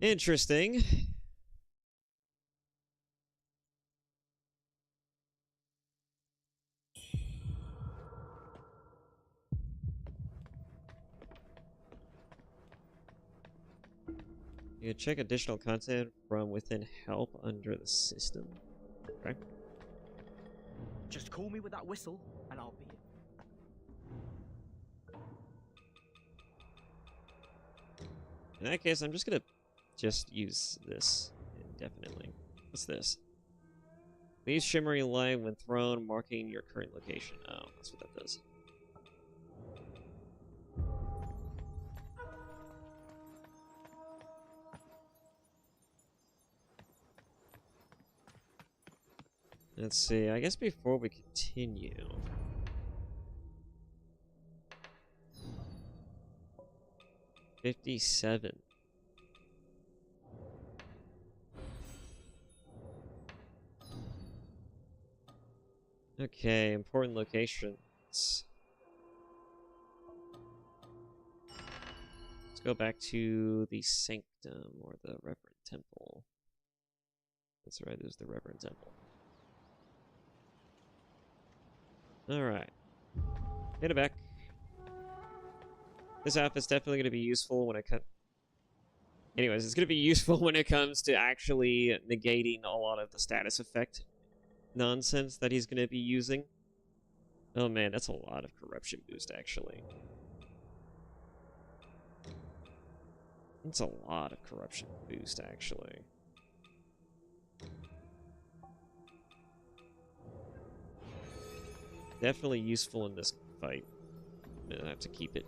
Speaker 1: Interesting. You can check additional content from within help under the system. Okay.
Speaker 14: Just call me with that whistle, and I'll be it.
Speaker 1: In that case, I'm just gonna use this indefinitely. What's this? Leaves shimmering light when thrown, marking your current location. Oh, that's what that does. Let's see, I guess before we continue... 57. Okay, important locations. Let's go back to the Sanctum, or the Reverend Temple. That's right, there's the Reverend Temple. Alright. Get it back. This outfit's definitely going to be useful when it comes... Anyways, it's going to be useful when it comes to actually negating a lot of the status effect nonsense that he's going to be using. Oh man, that's a lot of corruption boost, actually. It's a lot of corruption boost, actually. Definitely useful in this fight. I'm gonna have to keep it.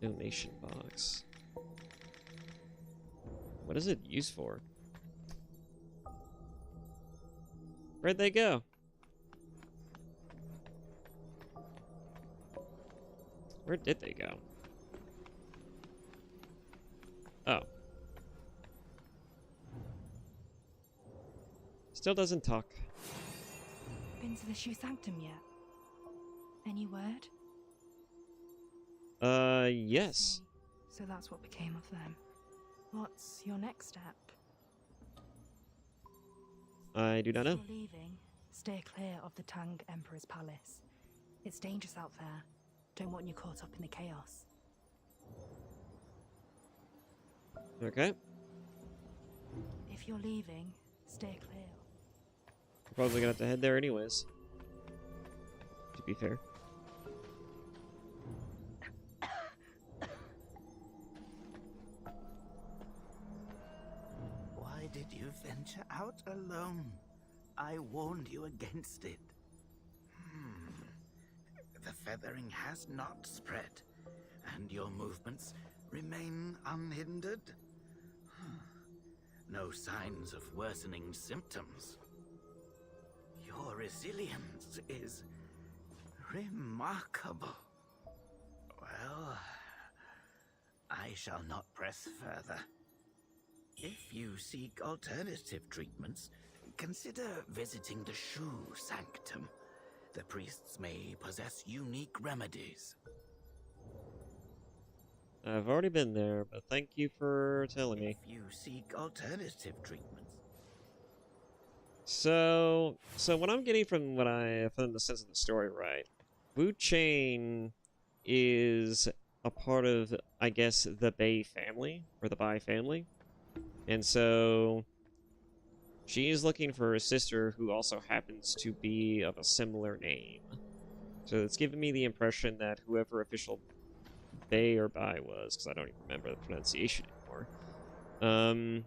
Speaker 1: Donation box. What is it used for? Where'd they go? Where did they go? Oh. Still doesn't talk.
Speaker 6: Been to the Shoe Sanctum yet? Any word?
Speaker 1: Yes.
Speaker 6: So that's what became of them. What's your next step?
Speaker 1: I do not know.
Speaker 6: If you're leaving, stay clear of the Tang Emperor's palace. It's dangerous out there. Don't want you caught up in the chaos.
Speaker 1: Okay.
Speaker 6: If you're leaving, stay clear.
Speaker 1: Probably gonna have to head there anyways. To be fair.
Speaker 2: Why did you venture out alone? I warned you against it. The feathering has not spread, and your movements remain unhindered. No signs of worsening symptoms. Your resilience is remarkable. Well, I shall not press further. If you seek alternative treatments, consider visiting the Shoe Sanctum. The priests may possess unique remedies.
Speaker 1: I've already been there, but thank you for telling me.
Speaker 2: If you seek alternative treatments.
Speaker 1: So what I'm getting from what I from the sense of the story, right? Wuchang is a part of, I guess, the Bai family, or the Bai family. And so she is looking for a sister who also happens to be of a similar name. So it's giving me the impression that whoever official Bai or Bai was, because I don't even remember the pronunciation anymore,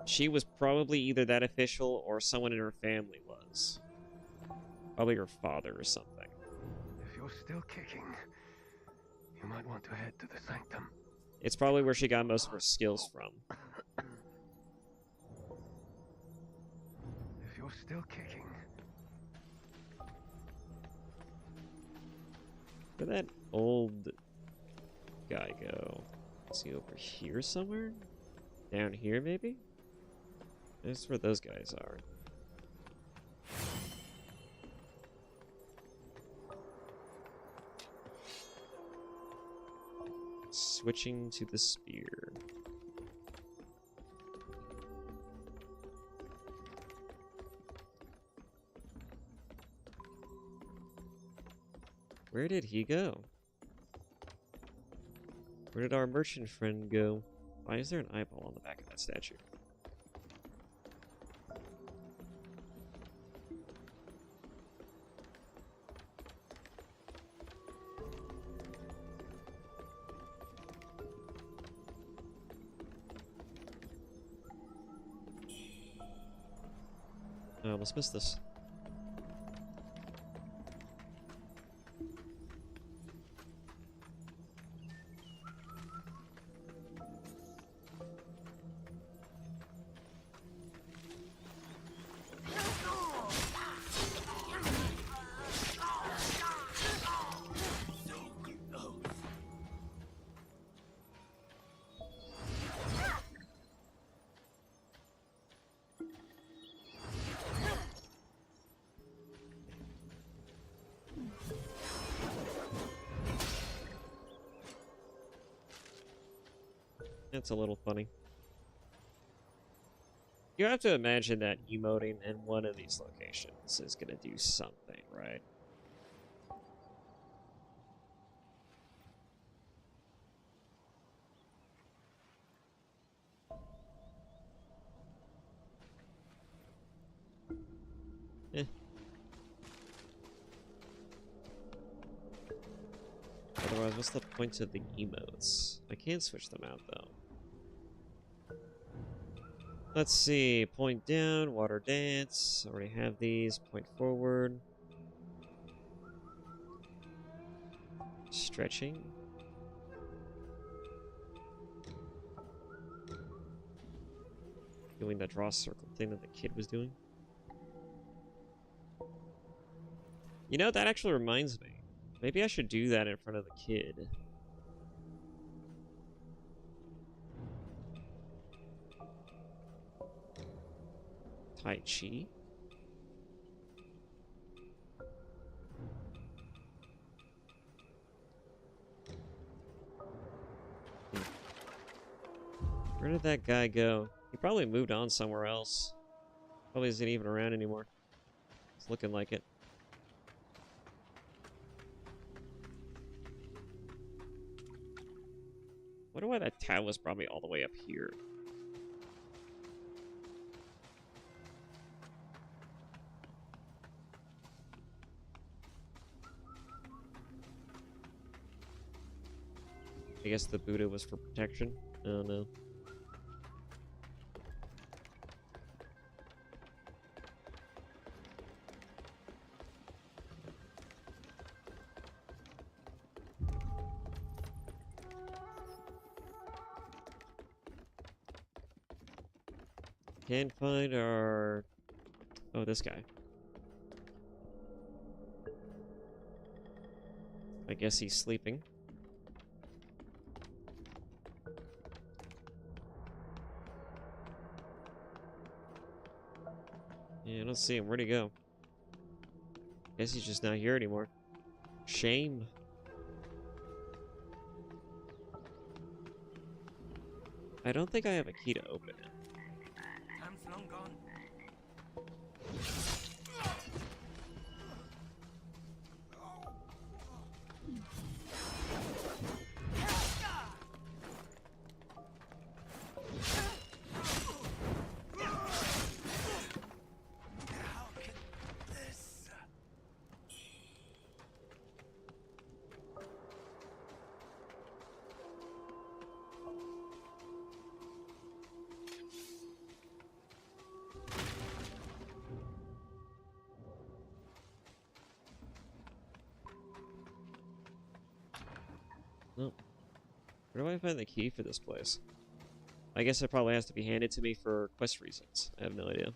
Speaker 1: she was probably either that official or someone in her family was. Probably her father or something.
Speaker 8: If you're still kicking, you might want to head to the sanctum.
Speaker 1: It's probably where she got most of her skills from.
Speaker 8: If you're still kicking.
Speaker 1: Where'd that old guy go? Is he over here somewhere? Down here, maybe? That's where those guys are. Switching to the spear. Where did he go? Where did our merchant friend go? Why is there an eyeball on the back of that statue? I almost missed this. It's a little funny. You have to imagine that emoting in one of these locations is going to do something, right? Eh. Otherwise, what's the point of the emotes? I can't switch them out, though. Let's see. Point down, water dance. Already have these. Point forward. Stretching. Doing that draw circle thing that the kid was doing. You know, that actually reminds me. Maybe I should do that in front of the kid. Tai Chi? Where did that guy go? He probably moved on somewhere else. Probably isn't even around anymore. It's looking like it. Wonder why that tower was probably all the way up here. I guess the Buddha was for protection. I don't know. Can't find our... Oh, this guy. I guess he's sleeping. Yeah, I don't see him. Where'd he go? Guess he's just not here anymore. Shame. I don't think I have a key to open it.
Speaker 2: Time's long gone.
Speaker 1: No. Where do I find the key for this place? I guess it probably has to be handed to me for quest reasons. I have no idea.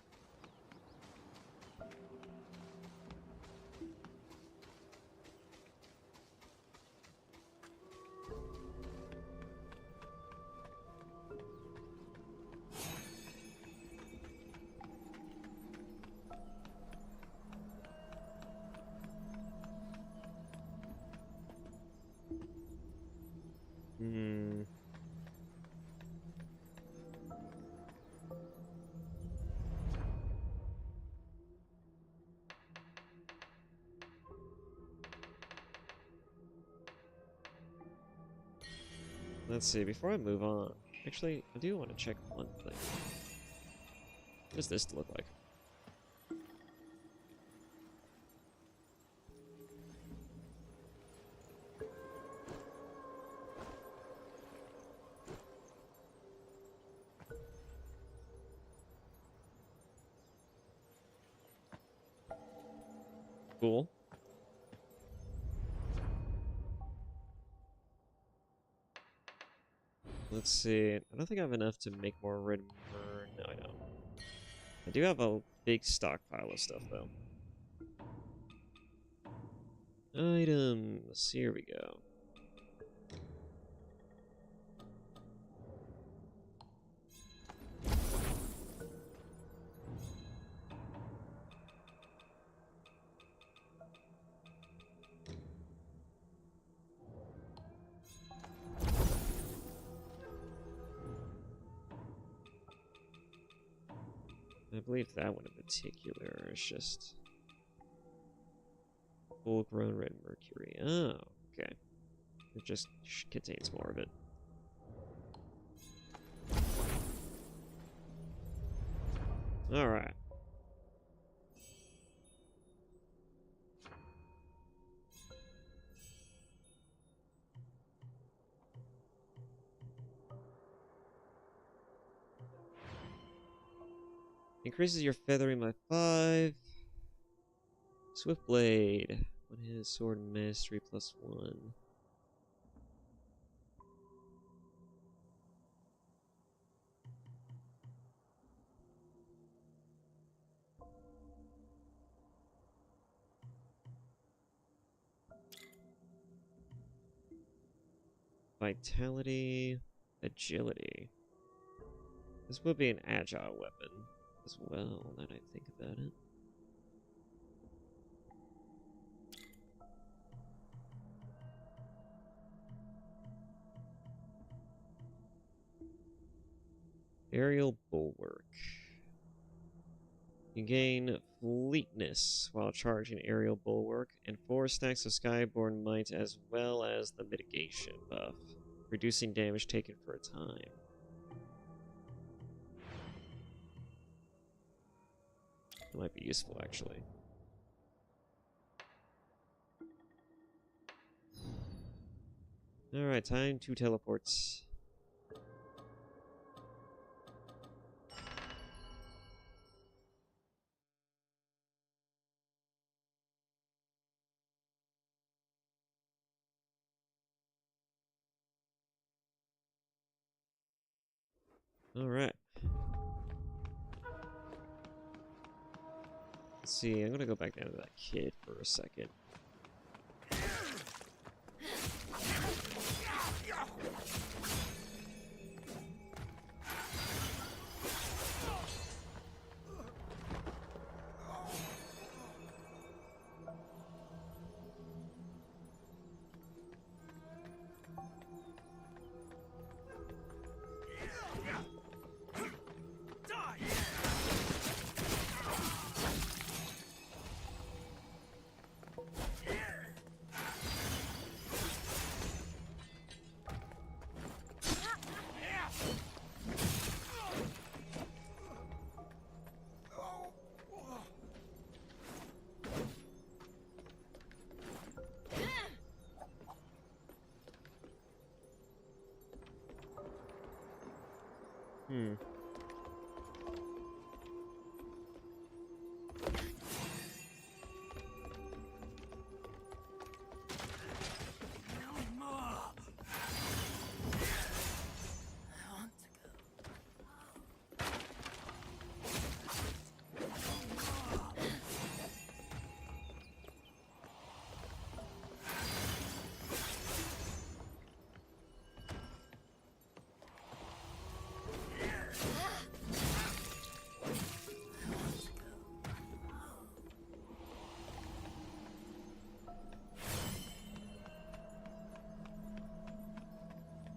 Speaker 1: Hmm. Let's see, before I move on, actually, I do want to check one thing. What does this look like? Cool. Let's see. I don't think I have enough to make more red myrrh. No, I don't. I do have a big stockpile of stuff, though. Items. Here we go. I believe that one in particular is just full-grown red mercury. Oh, okay. It just contains more of it. Alright. Increases your feathering by 5. Swift Blade. One hit, sword and mastery +1. Vitality, agility. This would be an agile weapon as well, now that I think about it. Aerial Bulwark. You gain fleetness while charging Aerial Bulwark, and 4 stacks of Skyborn Might as well as the mitigation buff, reducing damage taken for a time. That might be useful, actually. Alright, time to teleport. Alright. Let's see, I'm gonna go back down to that kid for a second.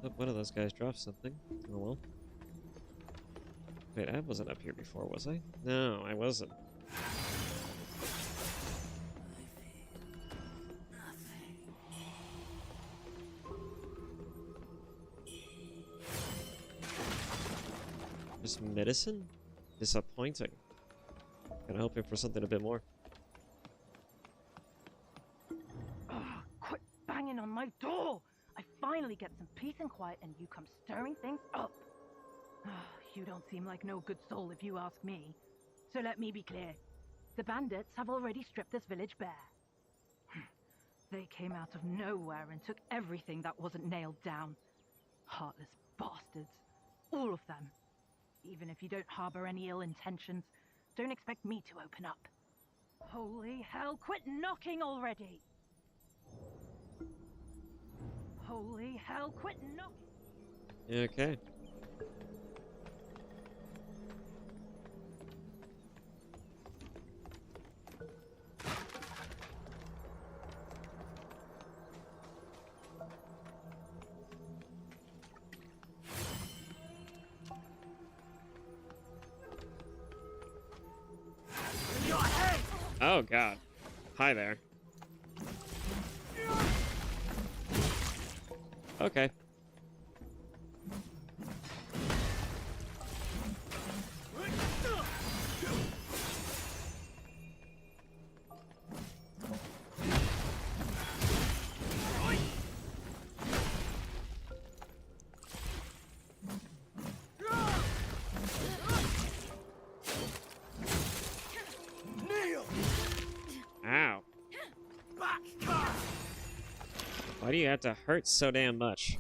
Speaker 1: Oh, one of those guys dropped something. Oh well. Wait, I wasn't up here before, was I? No, I wasn't. Just medicine? Disappointing. Kinda hoping for something a bit more.
Speaker 6: Quit banging on my door! I finally get some peace and quiet and you come stirring things up. You don't seem like no good soul if you ask me. So let me be clear. The bandits have already stripped this village bare. They came out of nowhere and took everything that wasn't nailed down. Heartless bastards. All of them. Even if you don't harbor any ill intentions, don't expect me to open up. Holy hell, quit knocking already! Holy hell, quit knocking!
Speaker 1: Okay. Oh god. Hi there. Okay. Why do you have to hurt so damn much?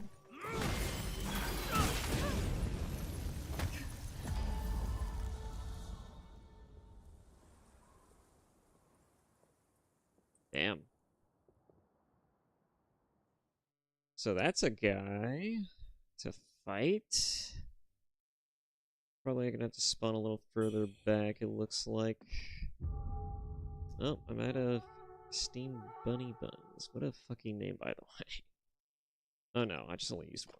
Speaker 1: Damn. So that's a guy to fight. Probably gonna have to spawn a little further back, it looks like. Oh, I'm out of steamed bunny buns. What a fucking name, by the way. Oh no, I just only used one.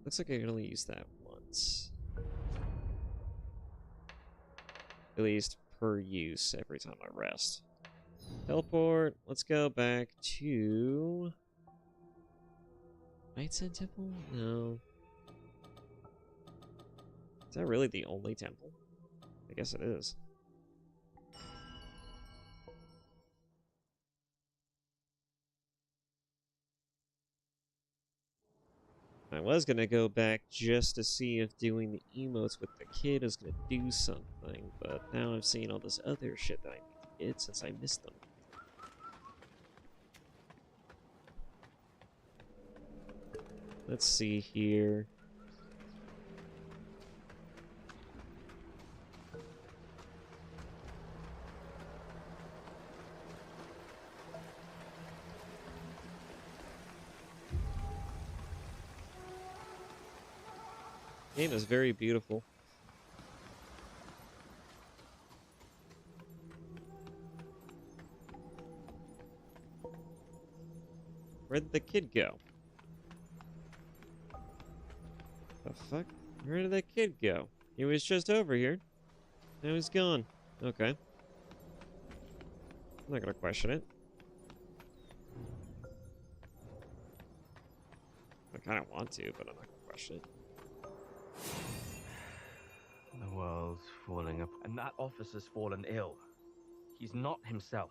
Speaker 1: Looks like I can only use that once. At least per use every time I rest. Teleport. Let's go back to... Night Sun Temple? No. Is that really the only temple? I guess it is. I was gonna go back just to see if doing the emotes with the kid is gonna do something, but now I've seen all this other shit that I need to get since I missed them. Let's see here. Game is very beautiful. Where'd the kid go? The fuck? Where did that kid go? He was just over here. Now he's gone. Okay. I'm not gonna question it. I kinda want to, but I'm not gonna question it.
Speaker 5: The world's falling apart. And that officer's fallen ill. He's not himself.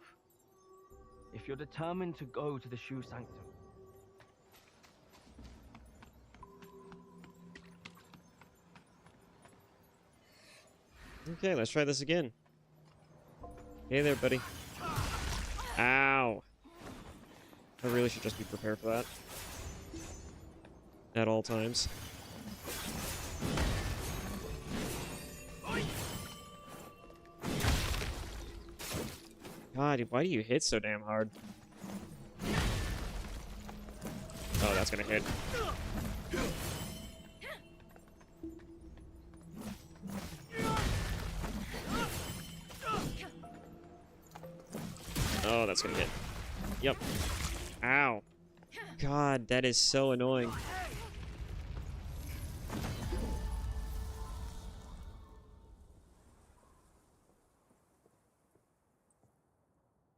Speaker 5: If you're determined to go to the Shu Sanctum...
Speaker 1: Okay, let's try this again. Hey there, buddy. Ow. I really should just be prepared for that. At all times. God, why do you hit so damn hard? Oh, that's gonna hit. Oh, that's gonna hit. Yep. Ow. God, that is so annoying.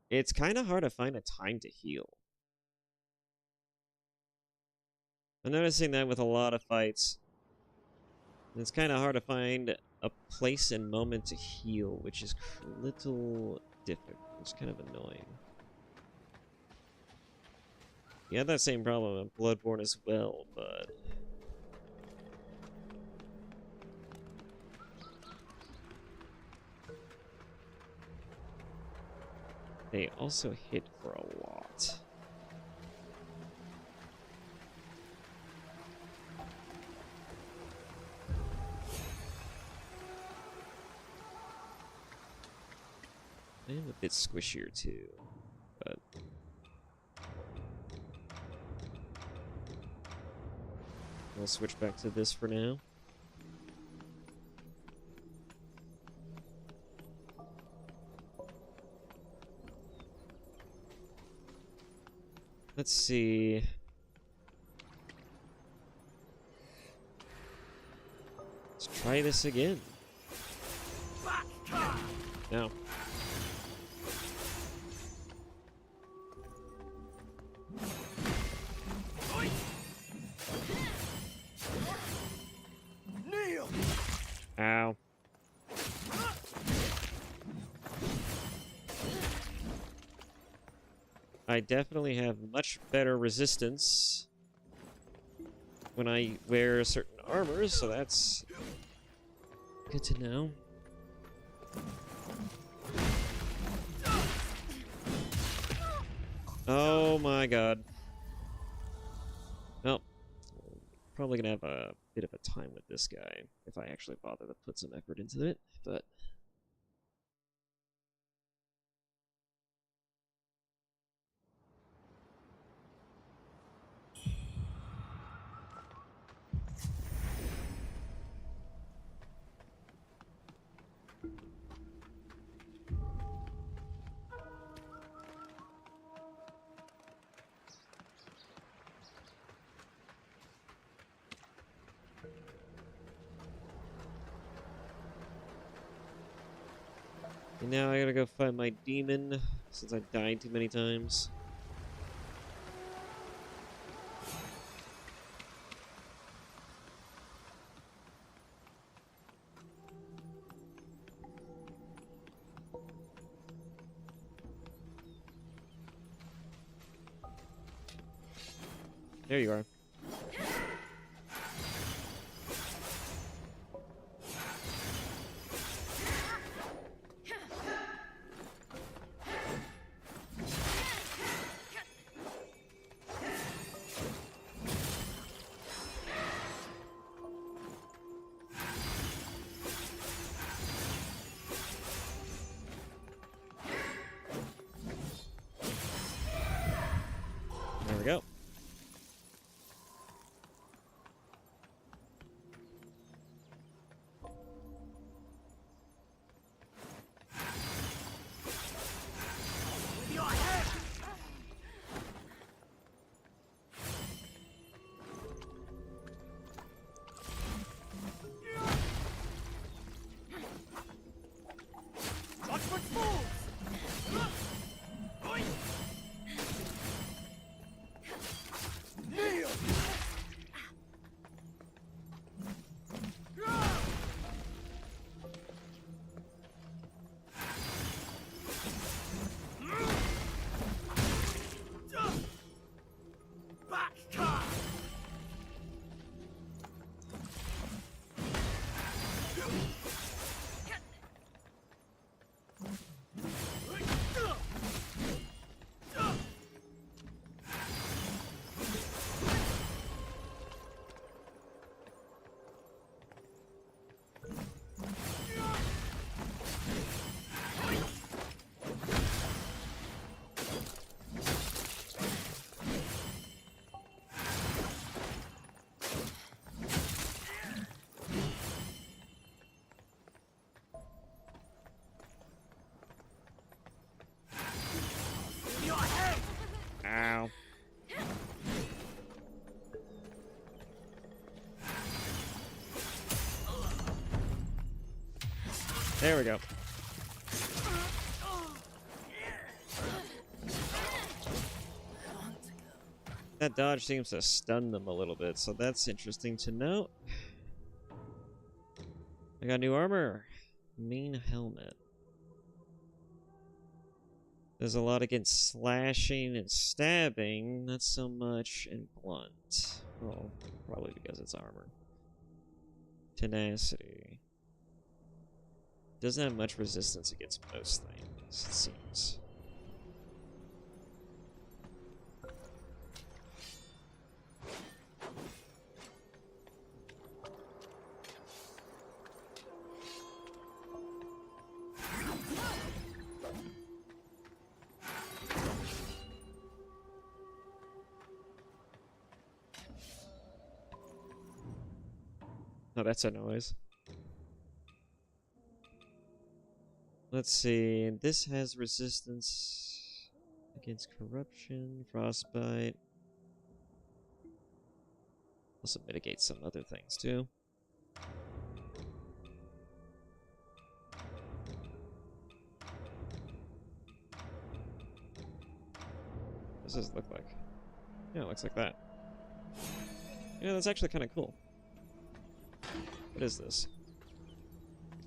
Speaker 1: It's kind of hard to find a time to heal. I'm noticing that with a lot of fights. It's kind of hard to find a place and moment to heal, which is a little difficult. It's kind of annoying. You had that same problem in Bloodborne as well, but... they also hit for a lot. I am a bit squishier too, but... we'll switch back to this for now. Let's see. Let's try this again. No. Ow. I definitely have much better resistance when I wear certain armors, so that's good to know. Oh my god. Well, probably gonna have a bit of a time with this guy if I actually bother to put some effort into it, but... And now I gotta go find my demon, since I died too many times. There you are. There we go. Ow. There we go. That dodge seems to stun them a little bit, so that's interesting to note. I got new armor. Main helmet. There's a lot against slashing and stabbing, not so much in blunt. Well, probably because it's armor. Tenacity. Doesn't have much resistance against most things, it seems. Oh, that's a noise. Let's see. This has resistance against corruption, frostbite. Also mitigates some other things too. What does this look like? Yeah, it looks like that. Yeah, that's actually kind of cool. What is this?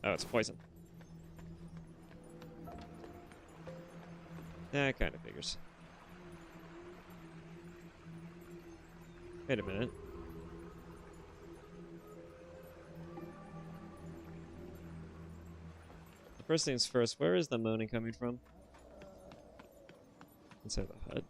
Speaker 1: Oh, it's poison. That kind of figures. Wait a minute. First things first, where is the moaning coming from? Inside the hut?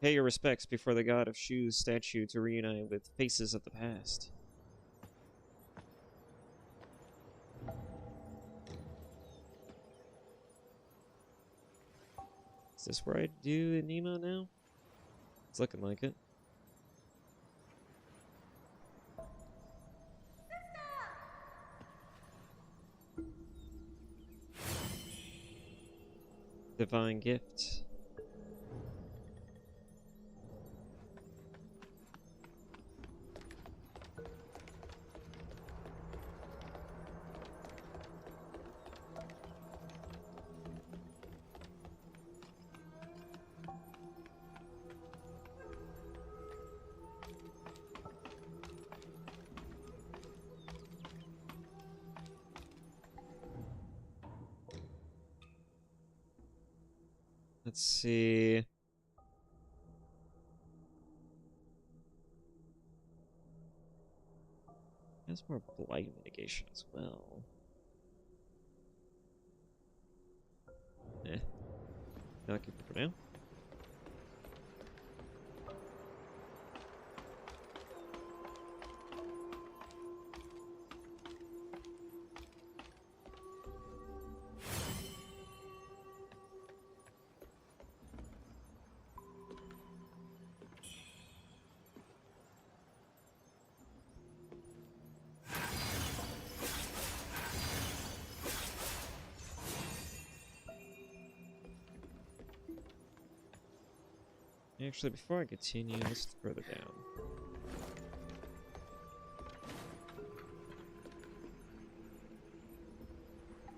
Speaker 1: Pay your respects before the god of shoes statue to reunite with faces of the past. Is this where I do an emo now? It's looking like it. Divine gift. Let's see. There's more blight mitigation as well. I'll keep it for now. Actually, before I continue, let's further down.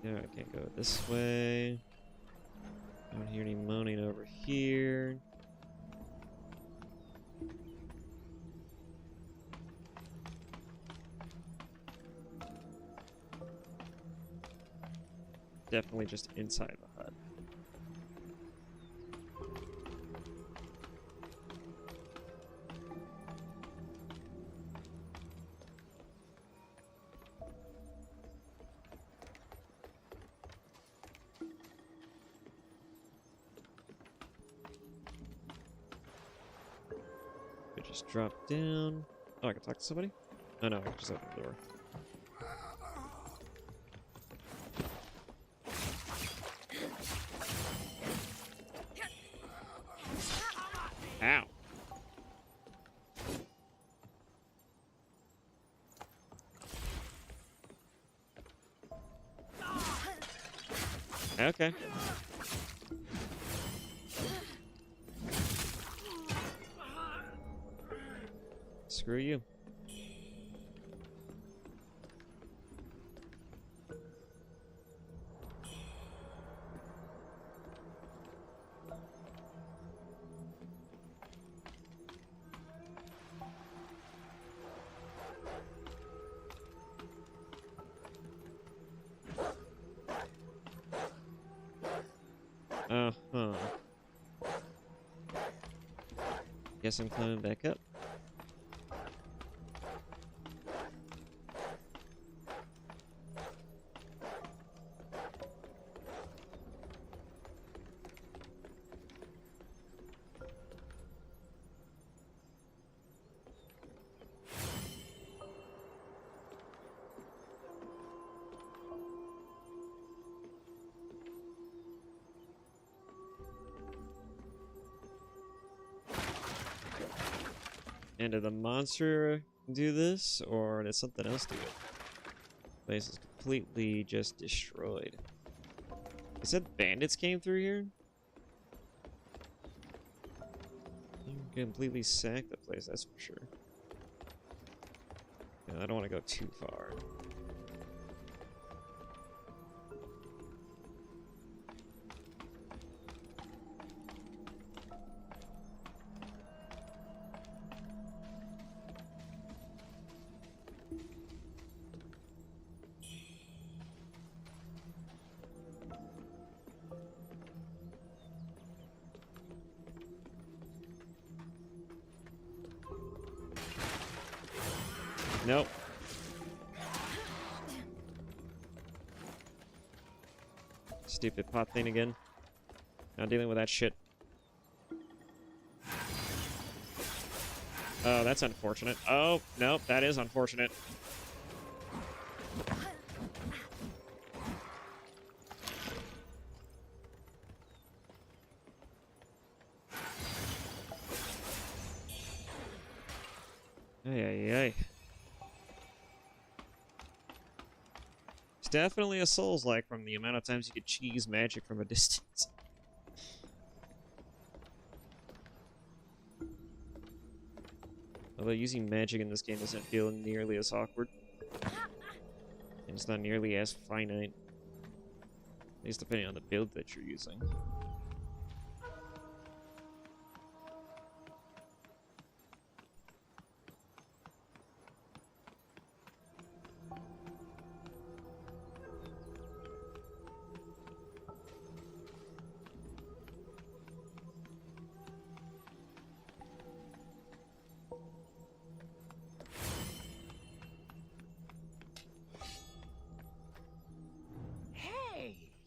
Speaker 1: Yeah, I can't go this way. I don't hear any moaning over here. Definitely just inside the hut. Just drop down. Oh, I can talk to somebody? Oh no, I can just open the door. Ow. Okay. Screw you. Uh-huh. Guess I'm climbing back up. And did the monster do this, or did something else do it? The place is completely just destroyed. It said bandits came through here? You completely sacked the place, that's for sure. Yeah, I don't want to go too far. Nope. Stupid pot thing again. Not dealing with that shit. Oh, that's unfortunate. Oh, nope, that is unfortunate. Ay. It's definitely a Souls-like from the amount of times you could cheese magic from a distance. Although using magic in this game doesn't feel nearly as awkward. And it's not nearly as finite. At least depending on the build that you're using.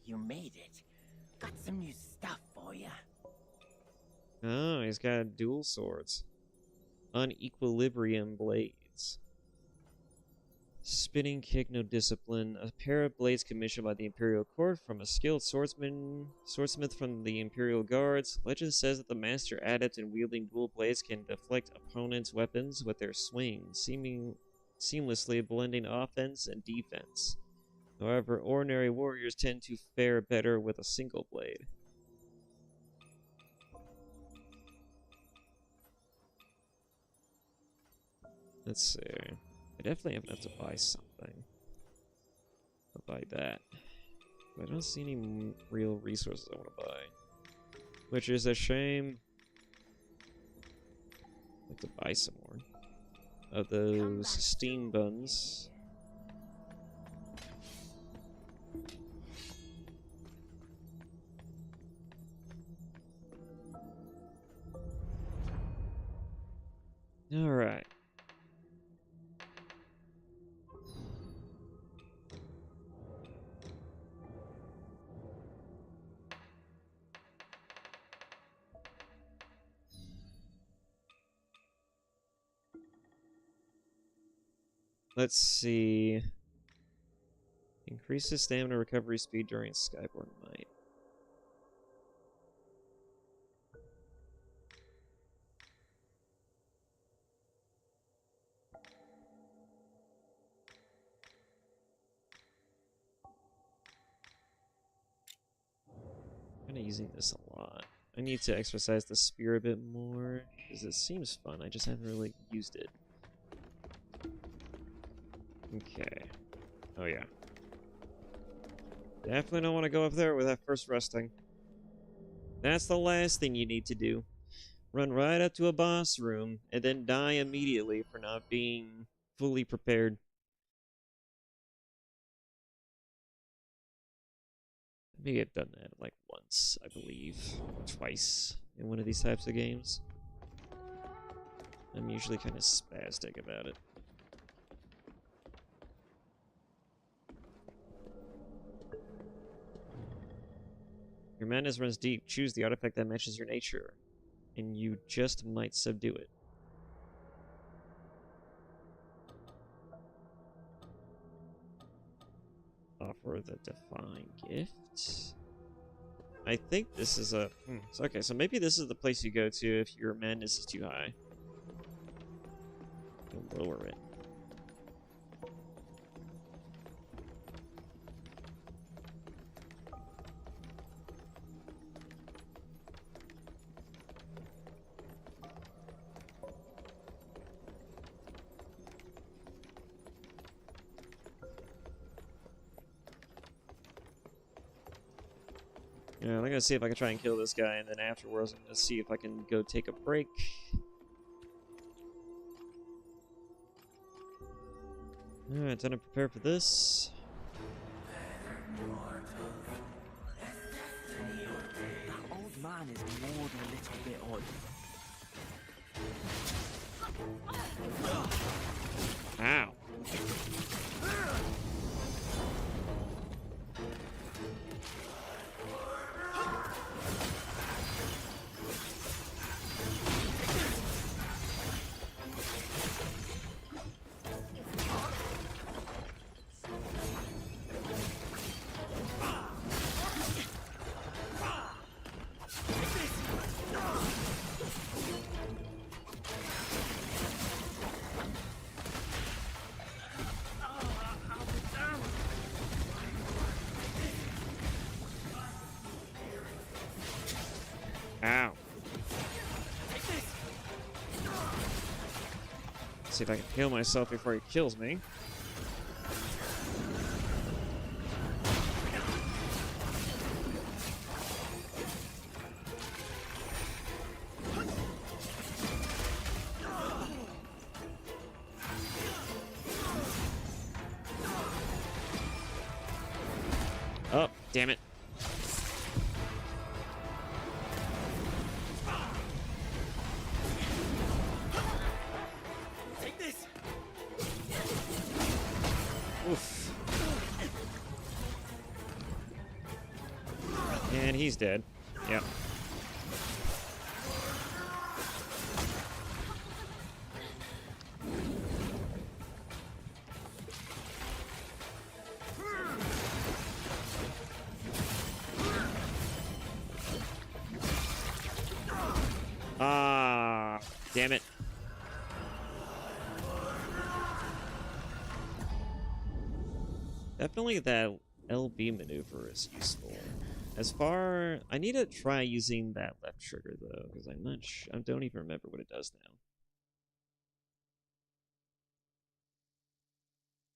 Speaker 11: You made it. Got some new stuff for you.
Speaker 1: Oh, he's got dual swords. Unequilibrium blades. Spinning kick, no discipline. A pair of blades commissioned by the Imperial Court from a skilled swordsmith from the Imperial Guards. Legend says that the master adept in wielding dual blades can deflect opponents' weapons with their swings, seamlessly blending offense and defense. However, ordinary warriors tend to fare better with a single blade. Let's see. I definitely have enough to buy something. I'll buy that. But I don't see any real resources I want to buy. Which is a shame. I'd like to buy some more of those steam buns. All right. Let's see. Increases stamina recovery speed during Skyborn Might. I'm kind of using this a lot. I need to exercise the spear a bit more because it seems fun. I just haven't really used it. Okay. Oh yeah. Definitely don't want to go up there without first resting. That's the last thing you need to do. Run right up to a boss room and then die immediately for not being fully prepared. Maybe I've done that like once, I believe. Or twice in one of these types of games. I'm usually kind of spastic about it. Your madness runs deep. Choose the artifact that matches your nature, and you just might subdue it. Offer the Divine Gift. I think this is a... okay, so maybe this is the place you go to if your madness is too high. You'll lower it. Yeah, I'm gonna see if I can try and kill this guy, and then afterwards I'm gonna see if I can go take a break. Alright, time to prepare for this.
Speaker 14: That old man is more than a little bit odd.
Speaker 1: Ow. See if I can heal myself before he kills me. Oh, damn it.
Speaker 5: Take this.
Speaker 1: Oof. And he's dead. Yep. Ah, damn it. Definitely that LB maneuver is useful. As far... I need to try using that left trigger, though, because I'm not I don't even remember what it does now.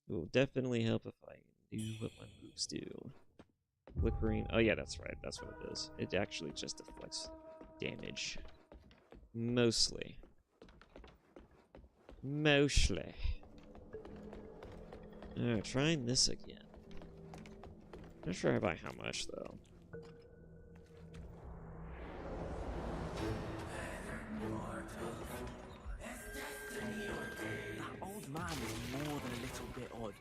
Speaker 1: It will definitely help if I do what my moves do. Flickering... Oh, yeah, that's right. That's what it is. It actually just deflects damage. Mostly. Mostly. Alright, trying this again. Not sure by how much, though.
Speaker 14: That old man is more than a little bit odd.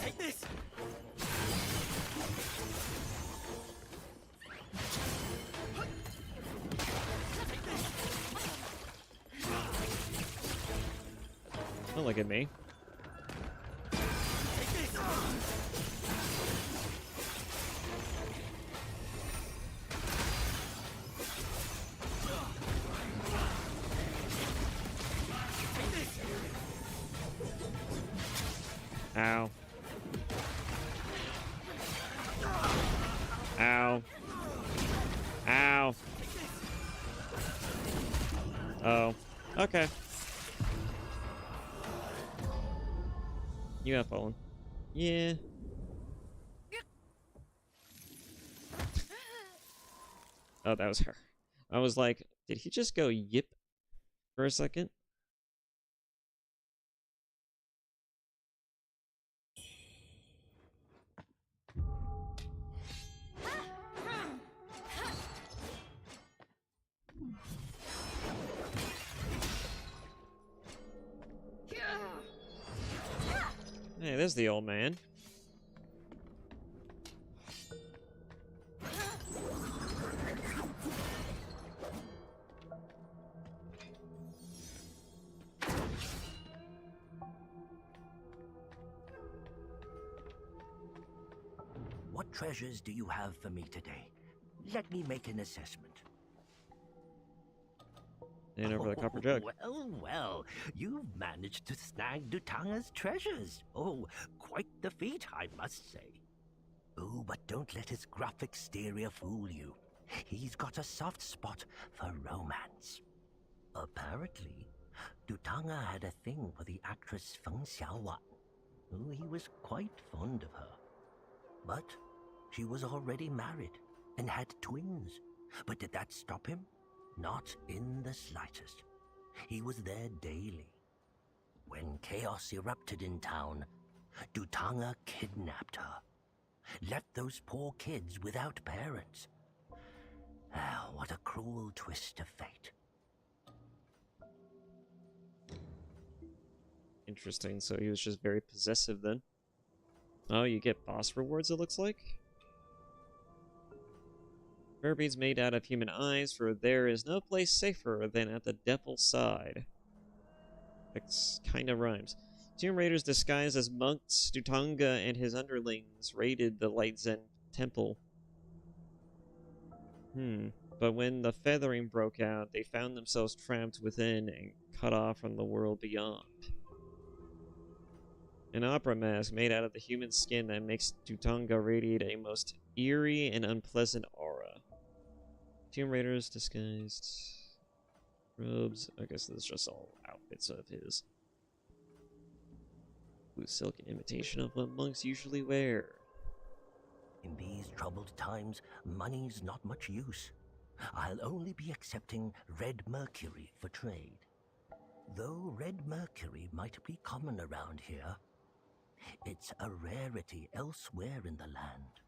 Speaker 5: Take this.
Speaker 1: Don't look at me. Ow. Ow. Ow. Oh. Okay. You got fallen. Yeah. Oh, that was her. I was like, did he just go yip for a second? Hey, there's the old man.
Speaker 7: What treasures do you have for me today? Let me make an assessment.
Speaker 1: And over the copper jug.
Speaker 7: Well, well, you've managed to snag Dutanga's treasures. Oh, quite the feat, I must say. Oh, but don't let his gruff exterior fool you. He's got a soft spot for romance. Apparently, Dutanga had a thing for the actress Feng Xiaowan. Oh, he was quite fond of her. But she was already married and had twins. But did that stop him? Not in the slightest. He was there daily. When chaos erupted in town, Dutanga kidnapped her. Left those poor kids without parents. Ah, what a cruel twist of fate.
Speaker 1: Interesting, so he was just very possessive then. Oh, you get boss rewards, it looks like? Prayer beads made out of human eyes, for there is no place safer than at the devil's side. That kinda rhymes. Tomb Raiders disguised as monks, Dutanga and his underlings raided the Light Zen temple. But when the feathering broke out, they found themselves trapped within and cut off from the world beyond. An opera mask made out of the human skin that makes Dutanga radiate a most eerie and unpleasant aura. Tomb Raiders disguised robes. I guess this is just all outfits of his. Blue silk, an imitation of what monks usually wear.
Speaker 7: In these troubled times, money's not much use. I'll only be accepting red mercury for trade. Though red mercury might be common around here, it's a rarity elsewhere in the land.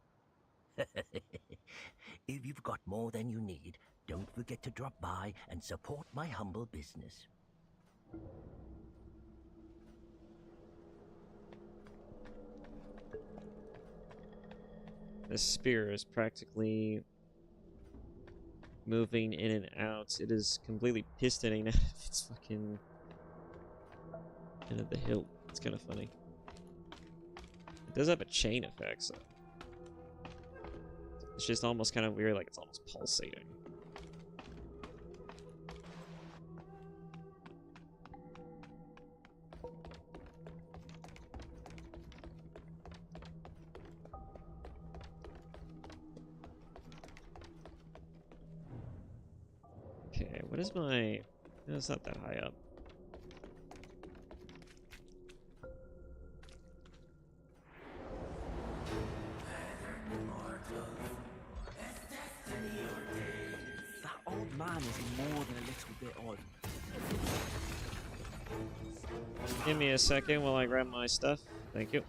Speaker 7: If you've got more than you need, don't forget to drop by and support my humble business.
Speaker 1: This spear is practically moving in and out. It is completely pistoning out of its fucking end of the hilt. It's kind of funny. It does have a chain effect, so it's just almost kind of weird, like it's almost pulsating. Okay, what is my... No, it's not that high up.
Speaker 14: That old man is more than a little bit odd.
Speaker 1: Give me a second while I grab my stuff. Thank you.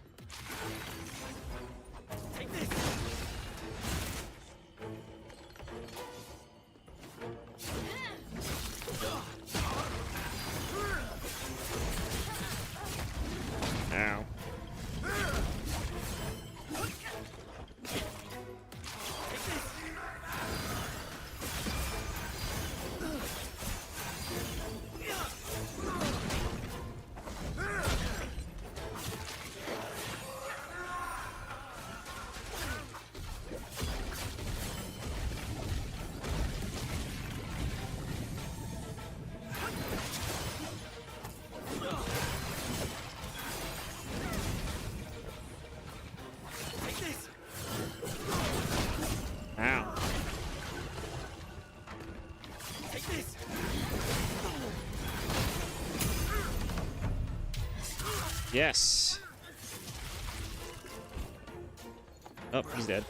Speaker 14: Take this!
Speaker 1: Ow. Ow.
Speaker 14: Take this!
Speaker 1: Yes. Oh, he's dead.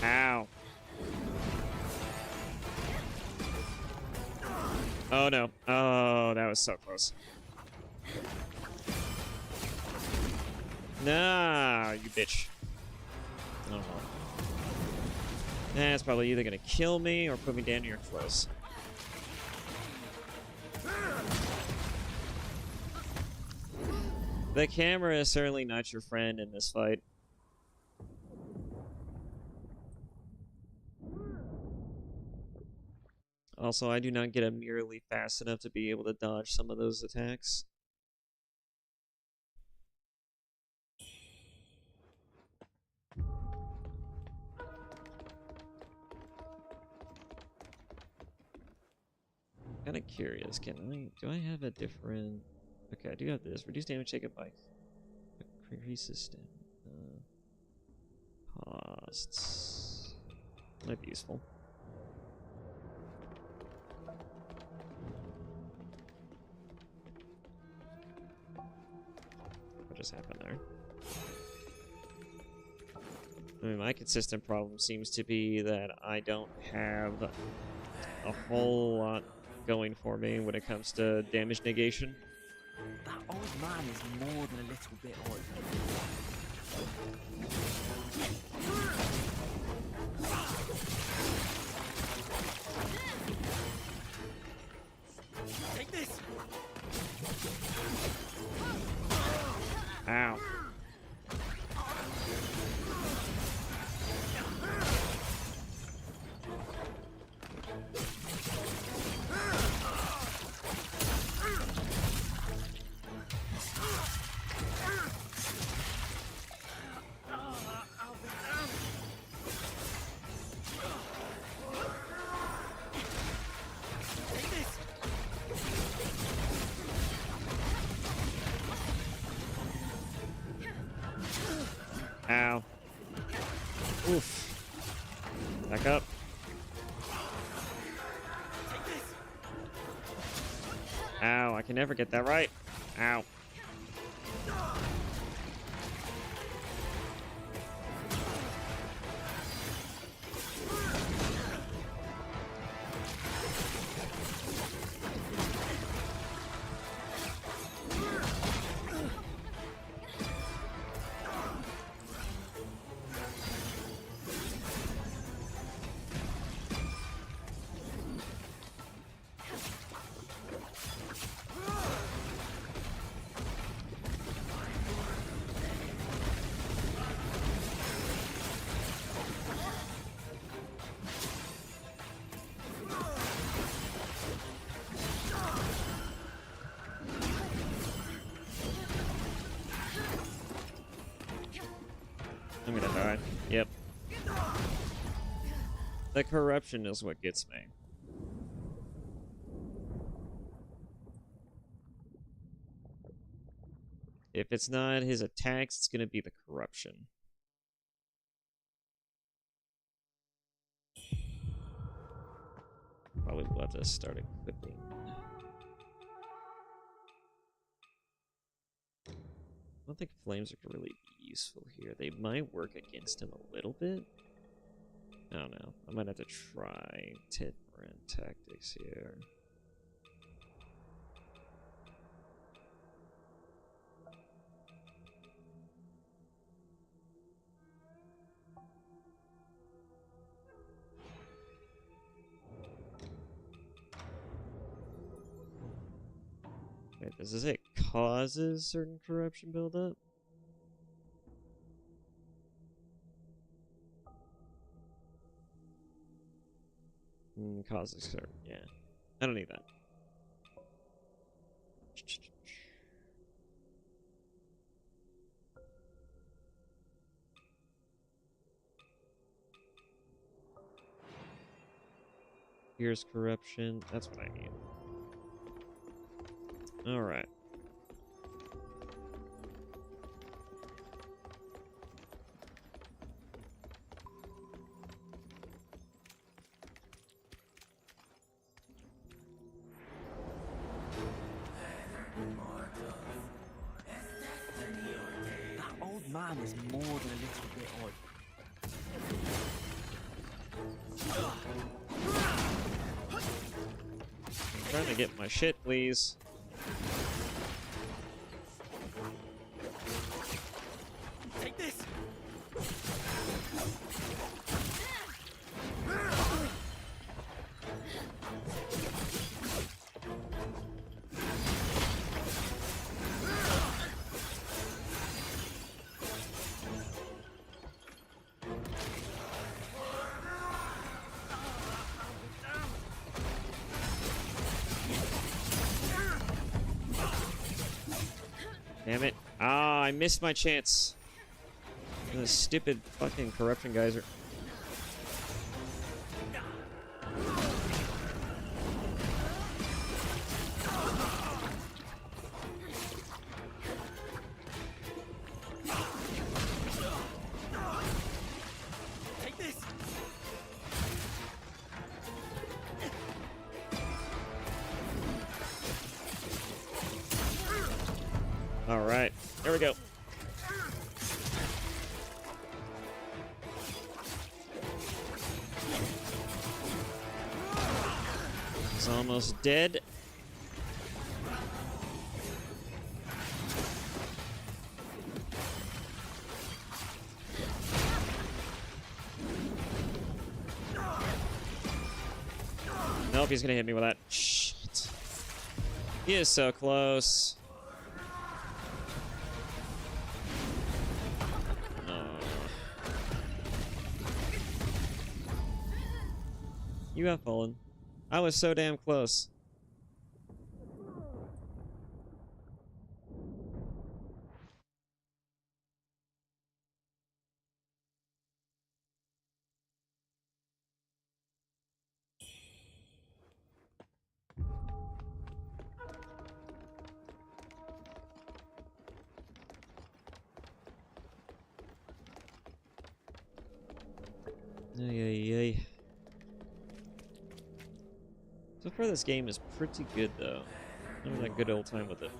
Speaker 1: Ow. Oh no. Oh, that was so close. Nah, you bitch. I don't know. That's probably either gonna kill me or put me down near close. The camera is certainly not your friend in this fight. Also, I do not get up nearly fast enough to be able to dodge some of those attacks. Kind of curious. Do I have a different? Okay, I do have this. Reduce damage taken by increases stamina. Costs. Might be useful. What just happened there? I mean, my consistent problem seems to be that I don't have a whole lot going for me when it comes to damage negation.
Speaker 14: That old man is more than a little bit odd. Take this!
Speaker 1: Ow. Oof. Back up. Ow, I can never get that right. Ow. I'm gonna die. Yep. The corruption is what gets me. If it's not his attacks, it's gonna be the corruption. Probably will have to start equipping. I don't think flames are really useful here. They might work against him a little bit. I don't know. I might have to try different tactics here. Wait, does this say causes certain corruption buildup? Causes certain, yeah. I don't need that. Here's corruption. That's what I need. Alright.
Speaker 14: That old man is more than a little bit odd.
Speaker 1: I'm trying to get my shit, please.
Speaker 5: Take this.
Speaker 1: Damn it. Ah, I missed my chance. Those stupid fucking corruption guys are...
Speaker 5: Take this.
Speaker 1: Alright, there we go. He's almost dead. Nope, he's gonna hit me with that. Shit. He is so close. You have fallen. I was so damn close. Ay, ay, ay. So far, this game is pretty good, though. I'm having a good old time with it.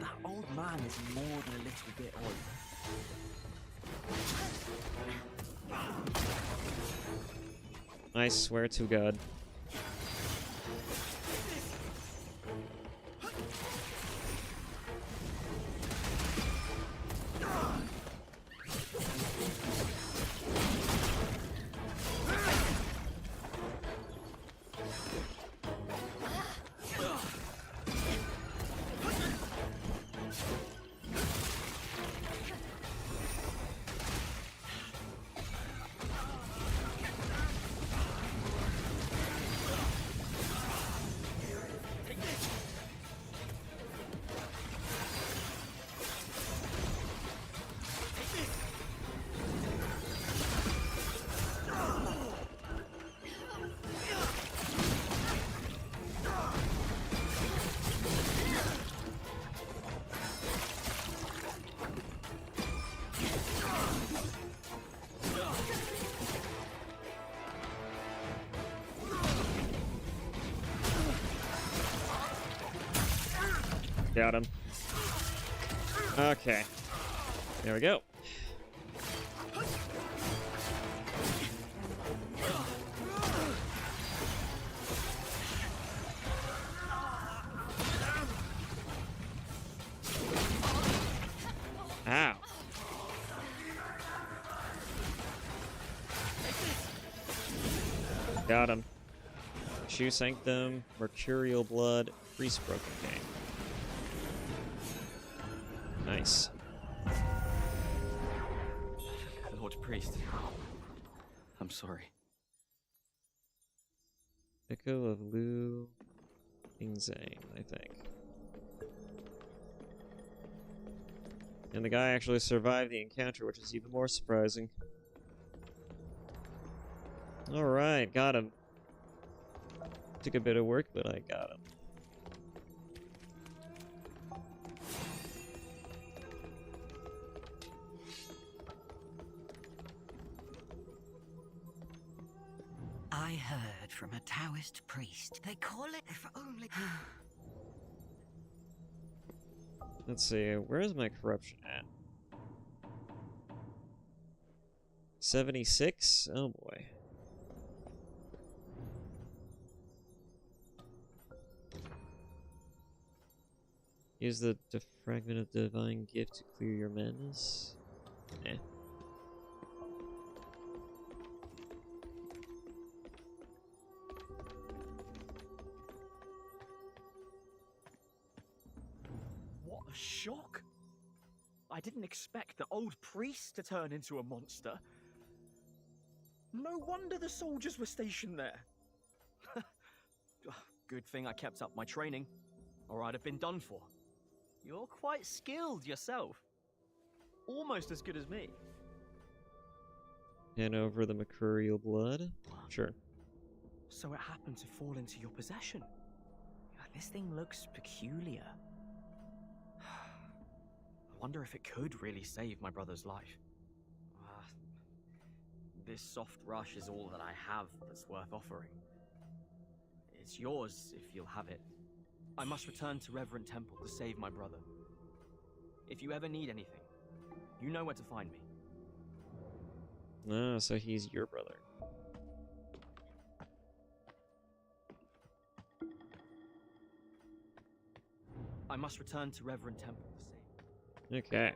Speaker 14: That old man is more than a little bit old.
Speaker 1: I swear to God. Got him. Okay. There we go. Ow. Got him. Shoe Sanctum, Mercurial Blood, Priest Broken Cane. Nice.
Speaker 14: Lord Priest. I'm sorry.
Speaker 1: Echo of Lu Ingzane, I think. And the guy actually survived the encounter, which is even more surprising. Alright, got him. Took a bit of work, but I got him.
Speaker 15: I heard from a Taoist priest. They call it if only.
Speaker 1: Let's see, where is my corruption at? 76? Oh boy. Use the fragment of divine gift to clear your madness. Eh.
Speaker 14: What a shock! I didn't expect the old priest to turn into a monster. No wonder the soldiers were stationed there. Good thing I kept up my training, or I'd have been done for. You're quite skilled yourself. Almost as good as me.
Speaker 1: Hand over the Mercurial Blood? Sure.
Speaker 14: So it happened to fall into your possession. This thing looks peculiar. I wonder if it could really save my brother's life. This soft rush is all that I have that's worth offering. It's yours if you'll have it. I must return to Reverend Temple to save my brother. If you ever need anything, you know where to find me.
Speaker 1: Ah, so he's your brother.
Speaker 14: I must return to Reverend Temple to save.
Speaker 1: Okay.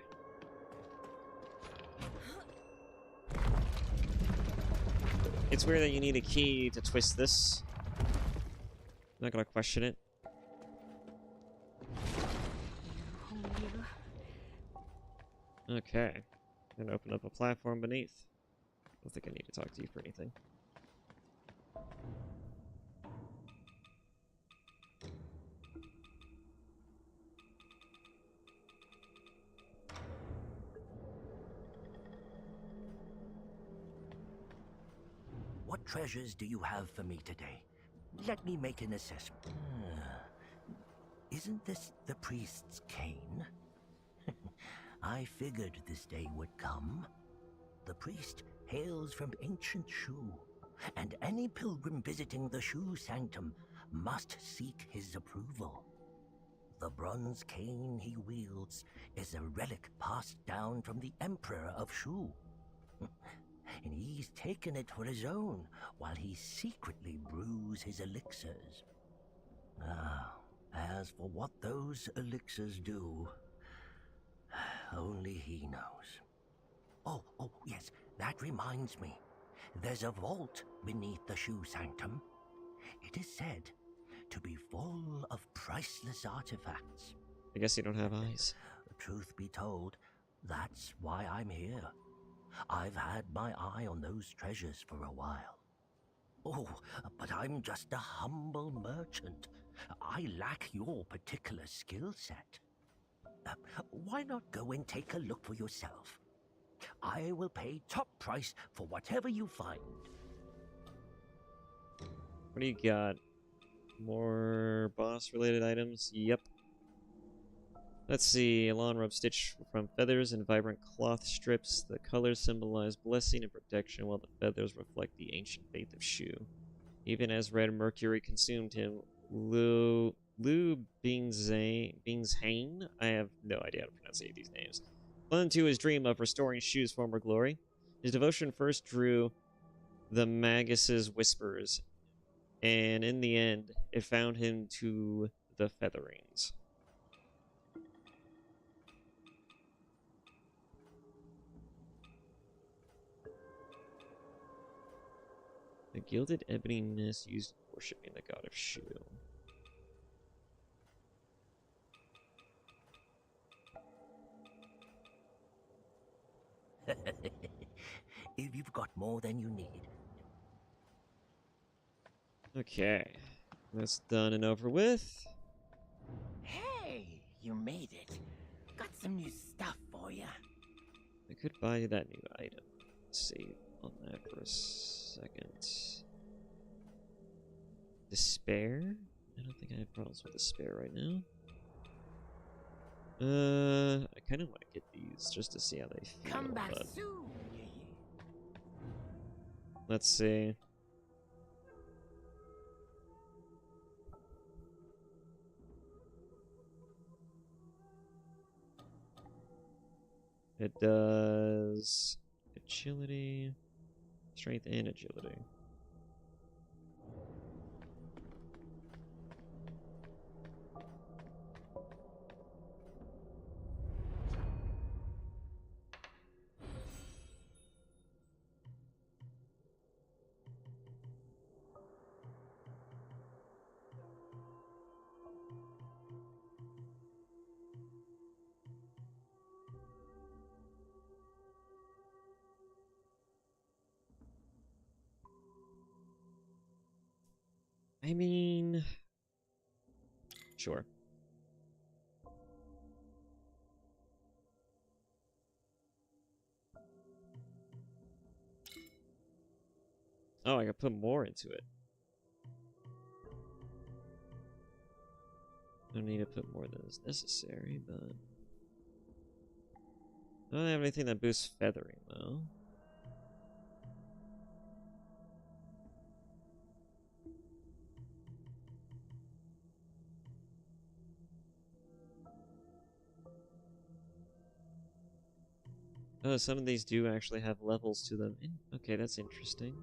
Speaker 1: It's weird that you need a key to twist this. I'm not gonna question it. Okay. I'm gonna open up a platform beneath. I don't think I need to talk to you for anything.
Speaker 7: What treasures do you have for me today? Let me make an assessment. Isn't this the priest's cane? I figured this day would come. The priest hails from ancient Shu, and any pilgrim visiting the Shu Sanctum must seek his approval. The bronze cane he wields is a relic passed down from the Emperor of Shu. And he's taken it for his own while he secretly brews his elixirs. Now, as for what those elixirs do, only he knows. Oh, yes, that reminds me. There's a vault beneath the Shu Sanctum. It is said to be full of priceless artifacts.
Speaker 1: I guess you don't have eyes.
Speaker 7: Truth be told, that's why I'm here. I've had my eye on those treasures for a while. Oh, but I'm just a humble merchant. I lack your particular skill set. Why not go and take a look for yourself? I will pay top price for whatever you find.
Speaker 1: What do you got? More boss-related items? Yep. Let's see. A lawn robe stitched from feathers and vibrant cloth strips. The colors symbolize blessing and protection, while the feathers reflect the ancient faith of Shu. Even as red mercury consumed him, Lu Bingshane, I have no idea how to pronounce any of these names, clung to his dream of restoring Shu's former glory. His devotion first drew the Magus's whispers, and in the end, it found him to the Featherings. The gilded ebony nest used in worshipping the god of Shu.
Speaker 7: If you've got more than you need.
Speaker 1: Okay, that's done and over with.
Speaker 11: Hey, you made it. Got some new stuff for you.
Speaker 1: I could buy you that new item. Save on that for a second. Despair? I don't think I have problems with despair right now. I kind of want to get these just to see how they feel.
Speaker 11: Come back
Speaker 1: but
Speaker 11: soon.
Speaker 1: let's see. It does agility, strength, and agility. I mean, sure. Oh, I can put more into it. I don't need to put more than is necessary, but I don't have anything that boosts feathering, though. Oh, some of these do actually have levels to them. Okay, that's interesting.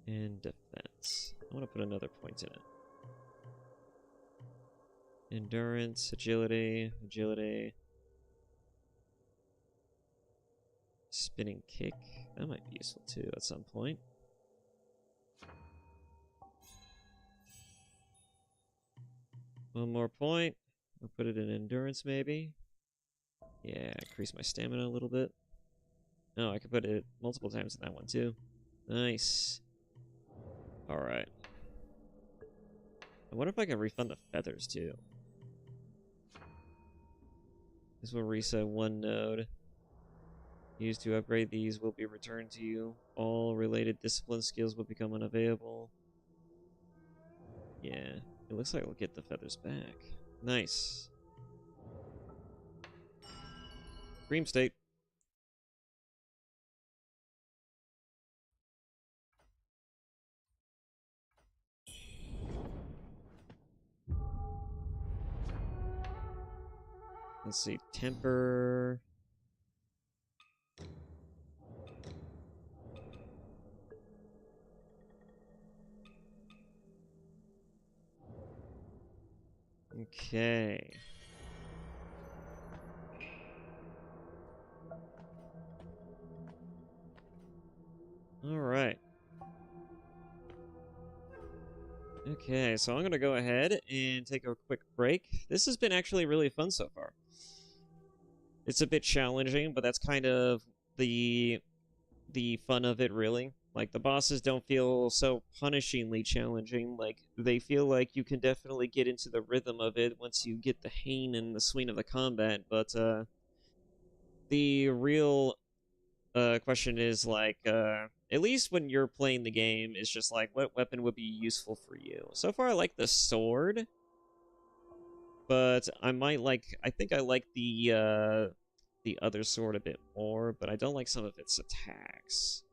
Speaker 1: And defense. I want to put another point in it. Endurance, agility, spinning kick. That might be useful too at some point. One more point. I'll put it in endurance maybe. Yeah, increase my stamina a little bit. Oh, I could put it multiple times in that one too. Nice. Alright. I wonder if I can refund the feathers too. This will reset one node. Used to upgrade these will be returned to you. All related discipline skills will become unavailable. Yeah, it looks like we'll get the feathers back. Nice. Dream state. Let's see, temper. Okay. All right. Okay, so I'm going to go ahead and take a quick break. This has been actually really fun so far. It's a bit challenging, but that's kind of the fun of it, really. Like, the bosses don't feel so punishingly challenging. Like, they feel like you can definitely get into the rhythm of it once you get the hang and the swing of the combat, but the real question is, like, at least when you're playing the game, it's just like, what weapon would be useful for you? So far, I like the sword, but I think I like the other sword a bit more, but I don't like some of its attacks.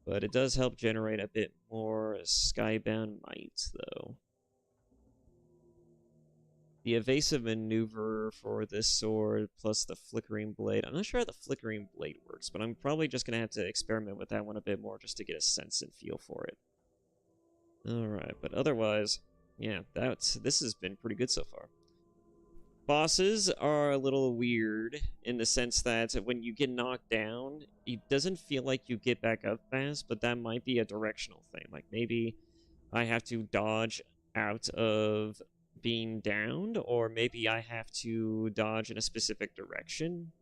Speaker 1: But it does help generate a bit more Skybound Might, though. The evasive maneuver for this sword plus the flickering blade. I'm not sure how the flickering blade works, but I'm probably just going to have to experiment with that one a bit more just to get a sense and feel for it. Alright, but otherwise, yeah, this has been pretty good so far. Bosses are a little weird in the sense that when you get knocked down, it doesn't feel like you get back up fast, but that might be a directional thing. Like, maybe I have to dodge out of being downed, or maybe I have to dodge in a specific direction.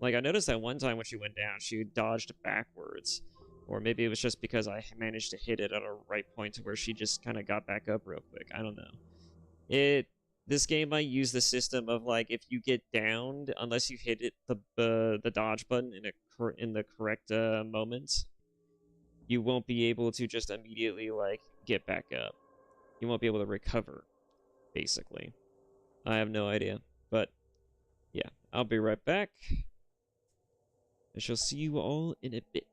Speaker 1: Like, I noticed that one time when she went down, she dodged backwards. Or maybe it was just because I managed to hit it at a right point to where she just kind of got back up real quick. I don't know. This game might use the system of, like, if you get downed, unless you hit it the dodge button in the correct moment, you won't be able to just immediately, like, get back up. You won't be able to recover, basically. I have no idea, but yeah, I'll be right back. I shall see you all in a bit.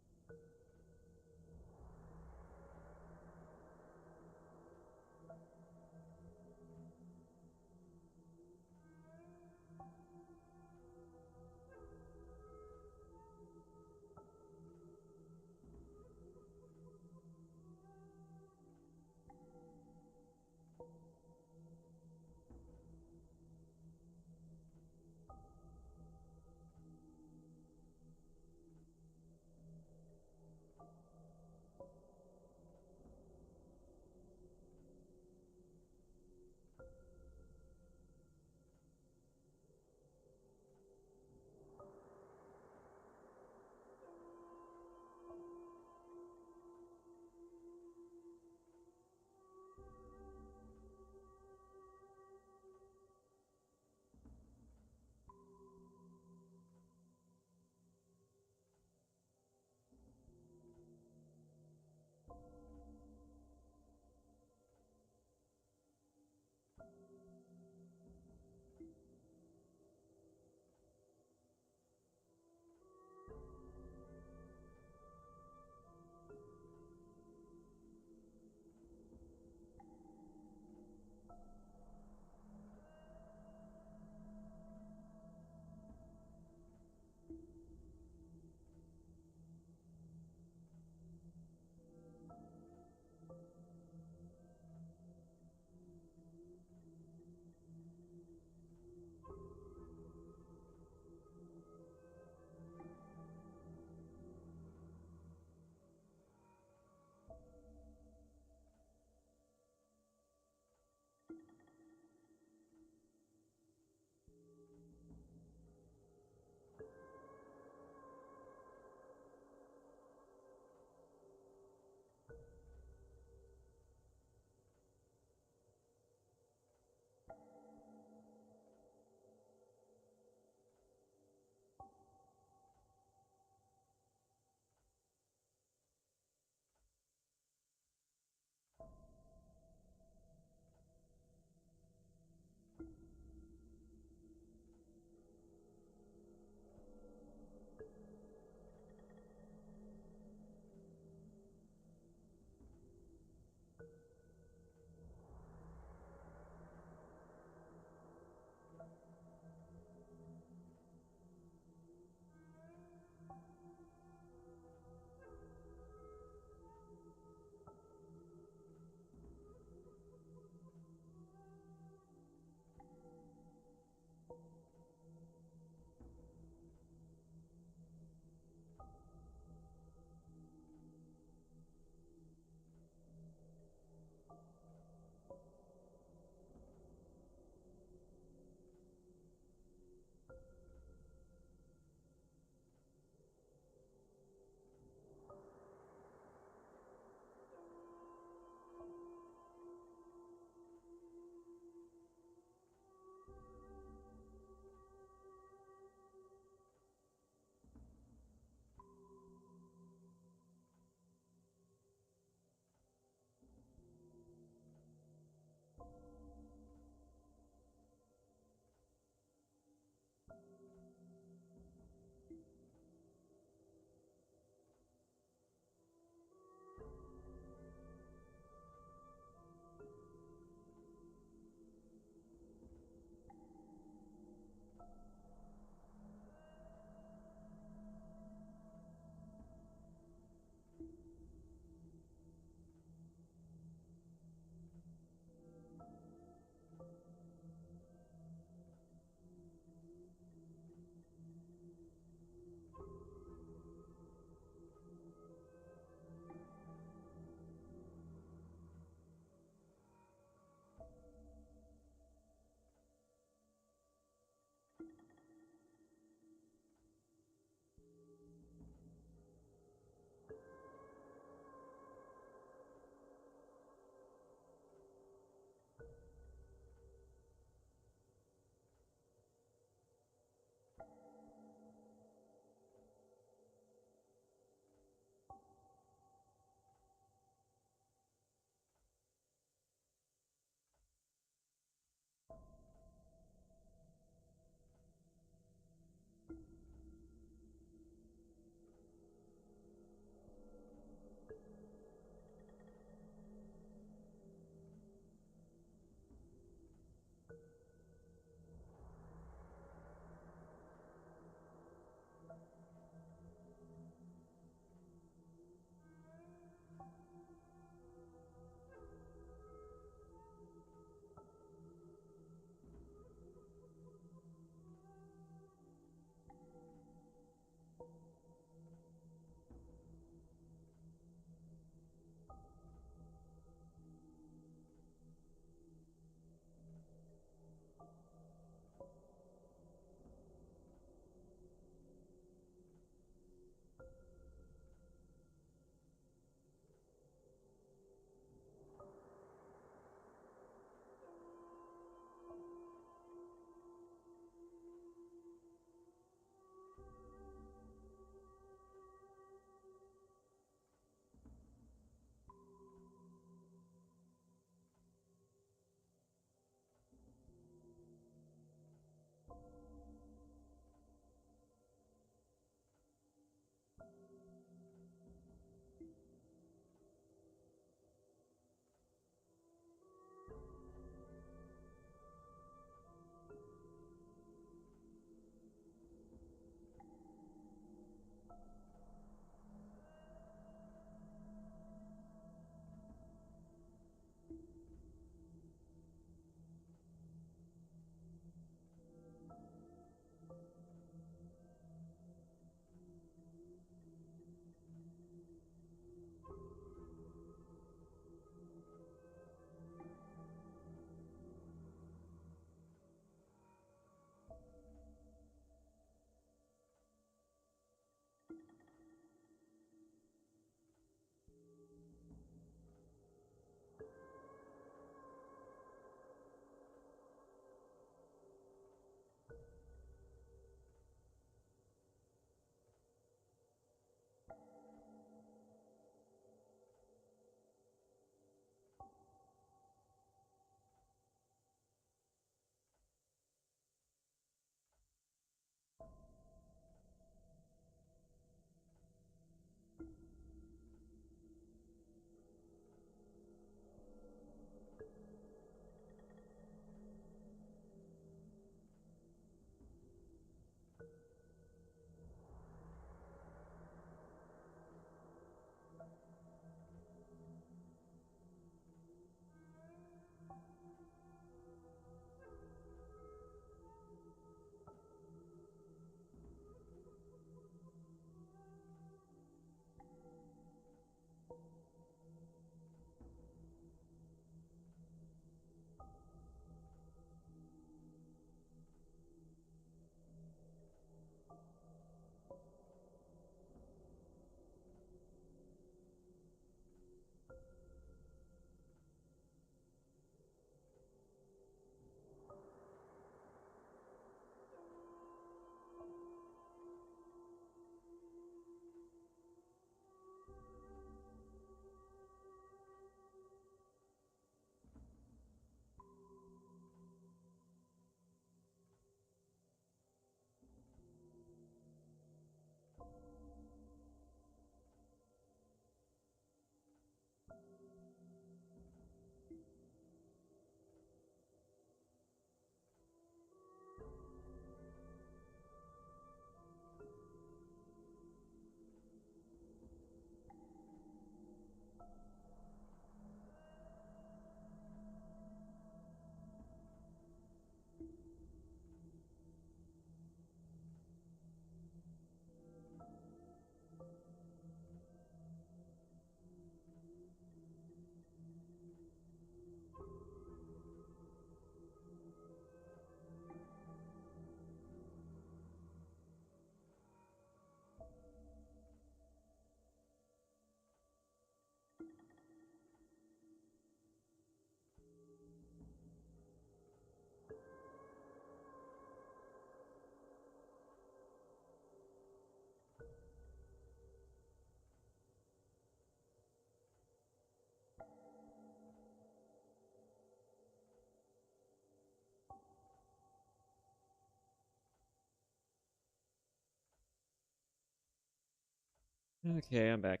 Speaker 1: Okay, I'm back.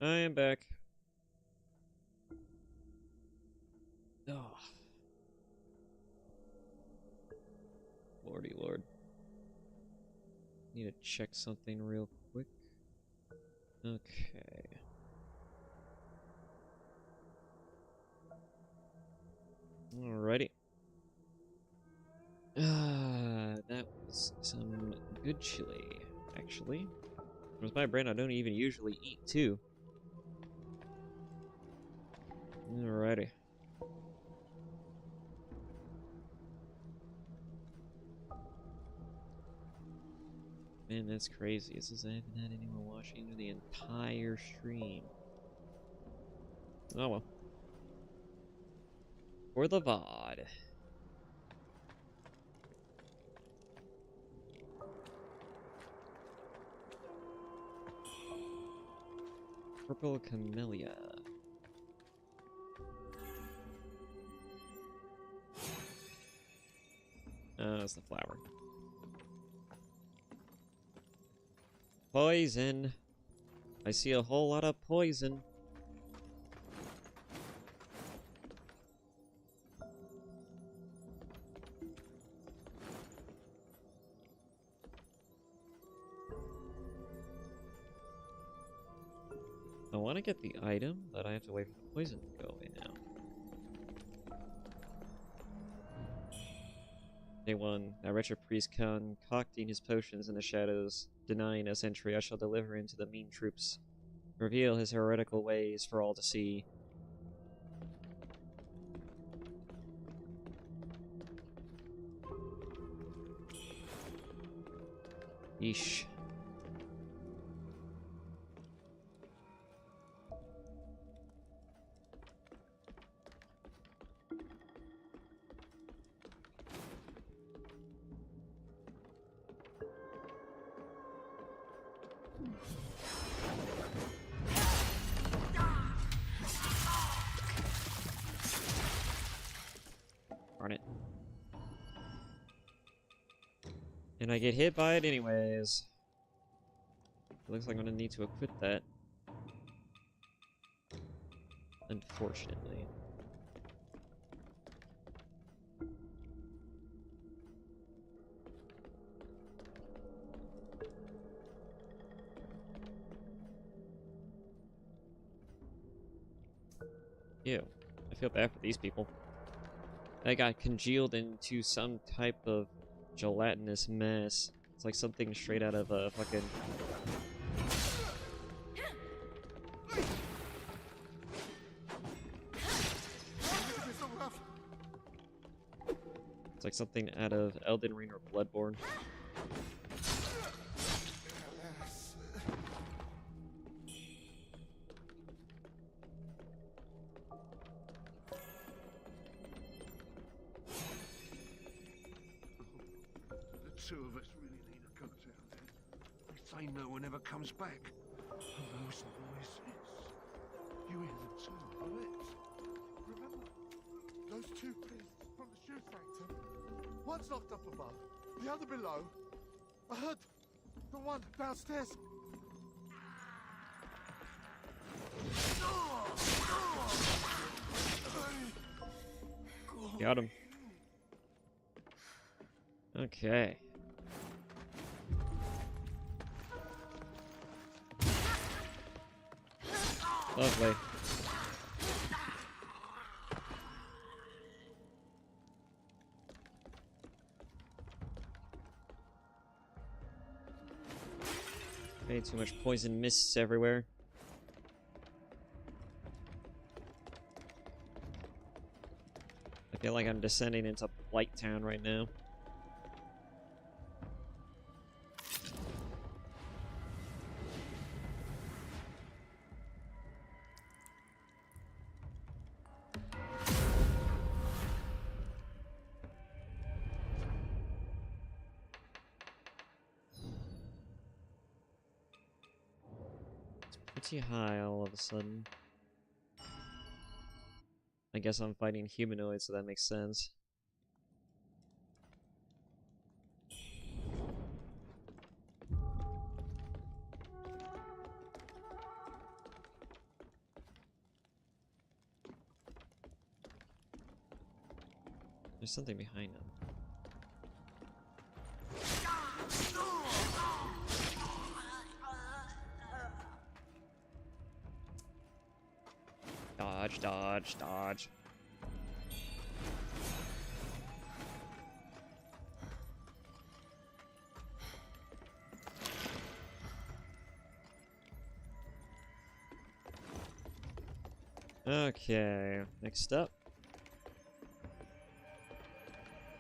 Speaker 1: I am back. Oh. Lordy lord. Need to check something real quick. Okay. Alrighty. That was some good chili, actually. It was my brain I don't even usually eat, too. Alrighty. Man, that's crazy. It says I haven't had anyone watching the entire stream. Oh well. For the VOD. Purple Camellia. Oh, that's the flower. Poison. I see a whole lot of poison. I want to get the item, but I have to wait for the poison to go away now. Day 1. That wretched priest concocting his potions in the shadows, denying us entry, I shall deliver him to the mean troops. Reveal his heretical ways for all to see. Yeesh. Darn it. And I get hit by it anyways. It looks like I'm gonna need to equip that. Unfortunately. Ew. I feel bad for these people. I got congealed into some type of gelatinous mess. It's like something straight out of a fucking... It's like something out of Elden Ring or Bloodborne.
Speaker 3: The two of us really need to go down there. They say no one ever comes back. Who those voices? You hear them too, right?
Speaker 17: Remember, those two priests from the shoe sanctum? One's locked up above, the other below. I heard the one downstairs.
Speaker 1: Got him. Okay. Lovely. Way too much poison mists everywhere. I feel like I'm descending into Blight Town right now. Pretty high all of a sudden. I guess I'm fighting humanoids, so that makes sense. There's something behind him. Dodge, dodge, dodge. Okay, next up.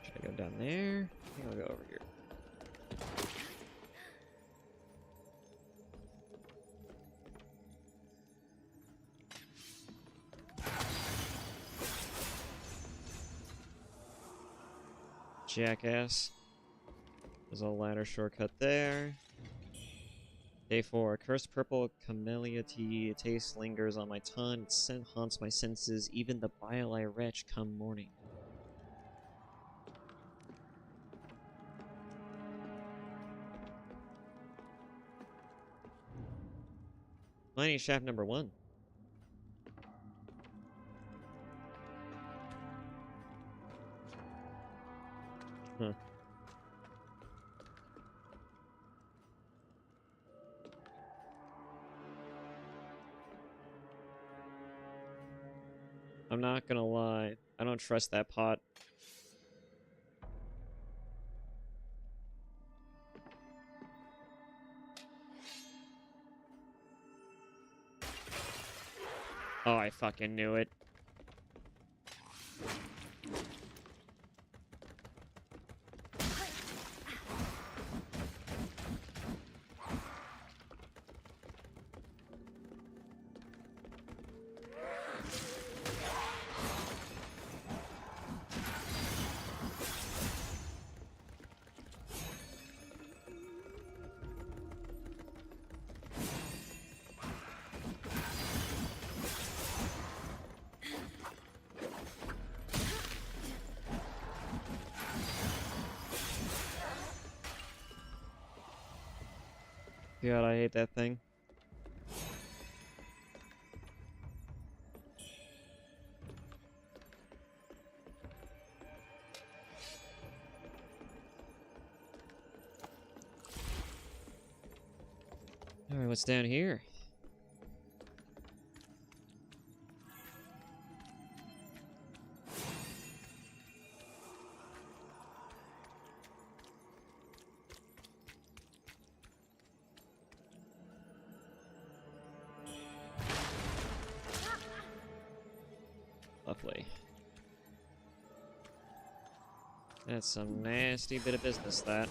Speaker 1: Should I go down there? I think I'll go over here. Jackass. There's a ladder shortcut there. Day 4. Cursed purple camellia tea. Taste lingers on my tongue. Its scent haunts my senses. Even the bile I retch come morning. Mining shaft number 1. Huh. I'm not gonna lie. I don't trust that pot. Oh, I fucking knew it. God, I hate that thing. Alright, what's down here? Lovely. That's some nasty bit of business, that.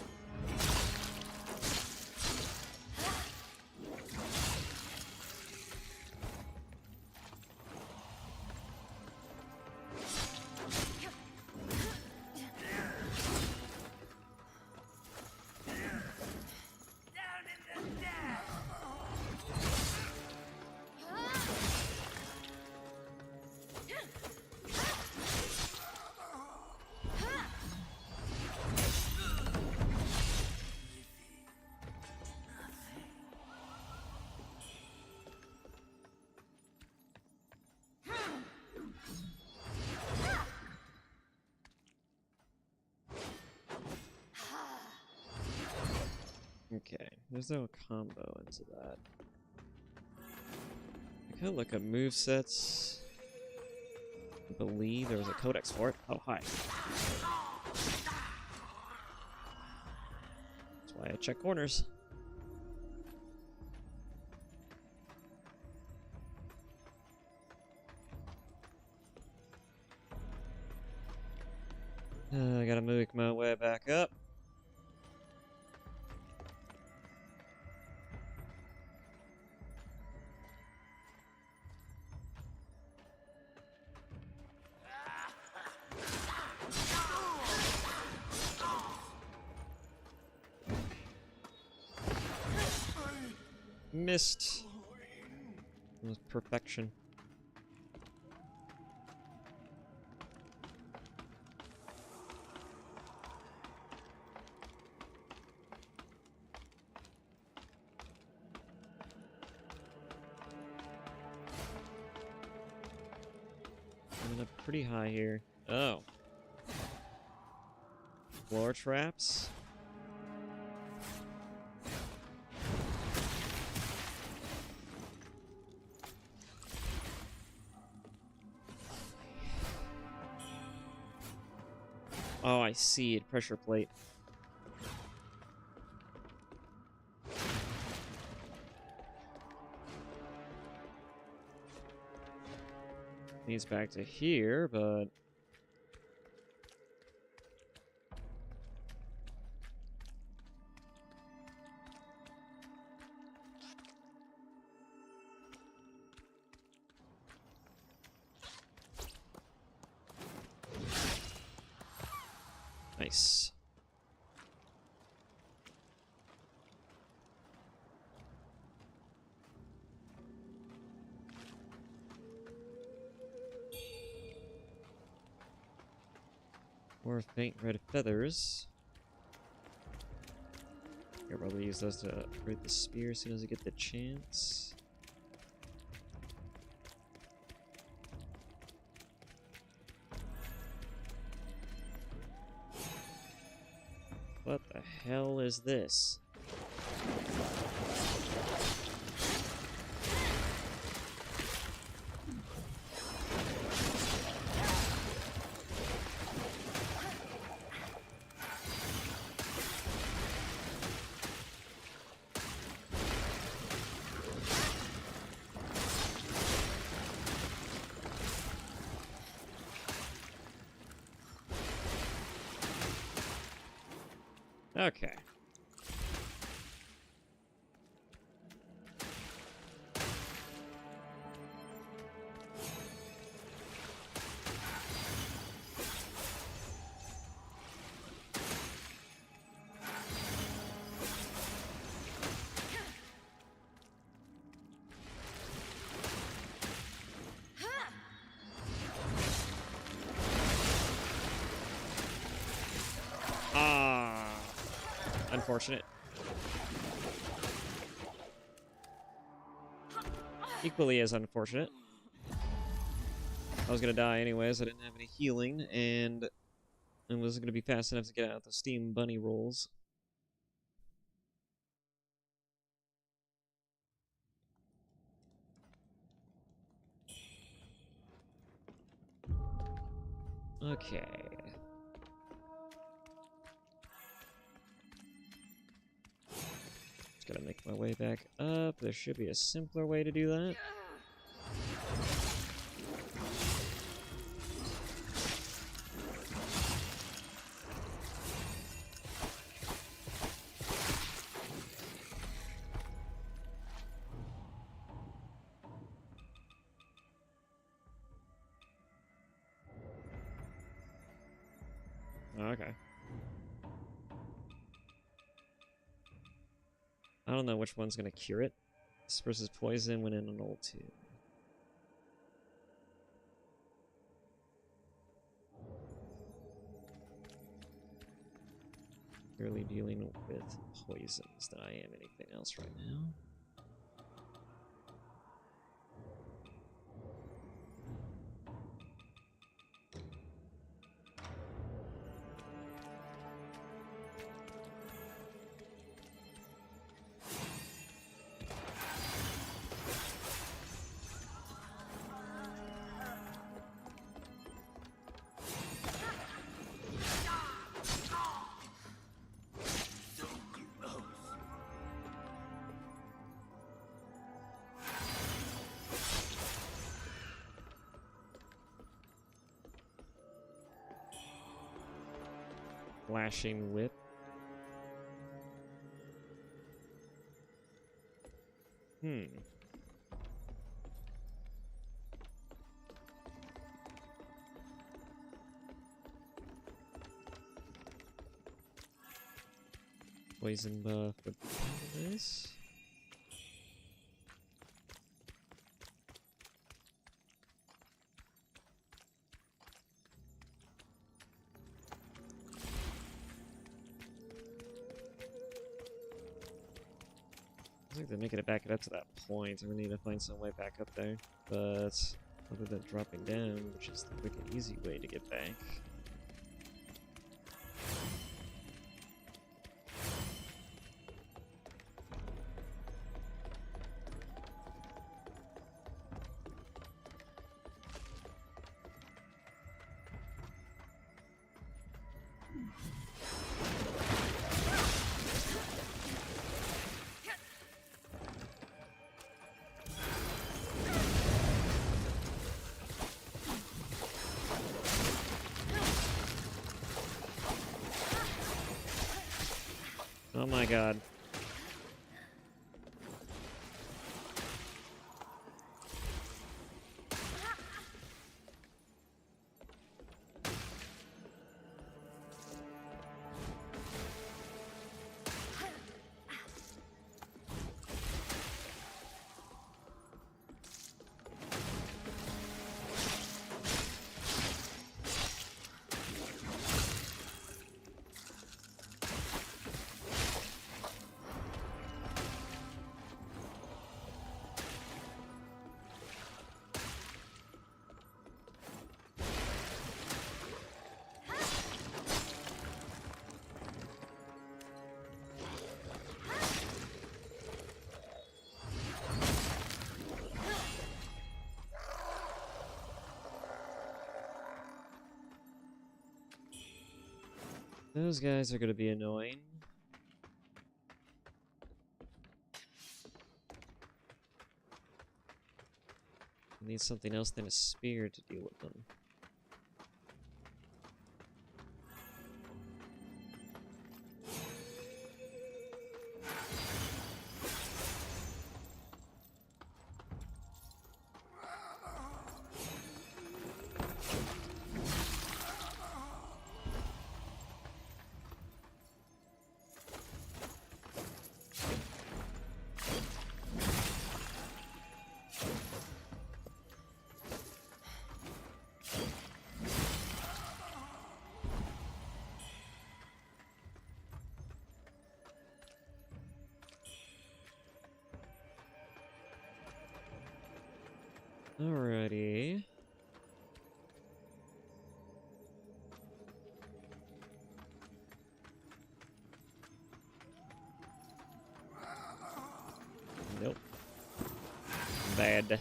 Speaker 1: Okay, there's no combo into that. I can look up movesets. I believe there was a codex for it. Oh, hi. That's why I check corners. I gotta make my way back up. Missed. It was perfection. Coming up pretty high here. Oh. floor traps. Oh, I see it. Pressure plate. Leads back to here, but... Nice. More faint red feathers. I'll probably use those to upgrade the spear as soon as I get the chance. What the hell is this? Okay. Unfortunate. Equally as unfortunate. I was gonna die anyways. I didn't have any healing, and I wasn't gonna be fast enough to get out the steam bunny rolls. Okay. Gotta make my way back up. There should be a simpler way to do that. Okay. I don't know which one's gonna cure it. This versus poison when in an old tomb. Purely dealing with poisons than I am anything else right now. Flashing whip. Poison buff would be nice. I think they're making it back up to that point. I'm gonna need to find some way back up there. But other than dropping down, which is the quick and easy way to get back. my god. Those guys are gonna be annoying. I need something else than a spear to deal with them. Alrighty. Nope. Bad.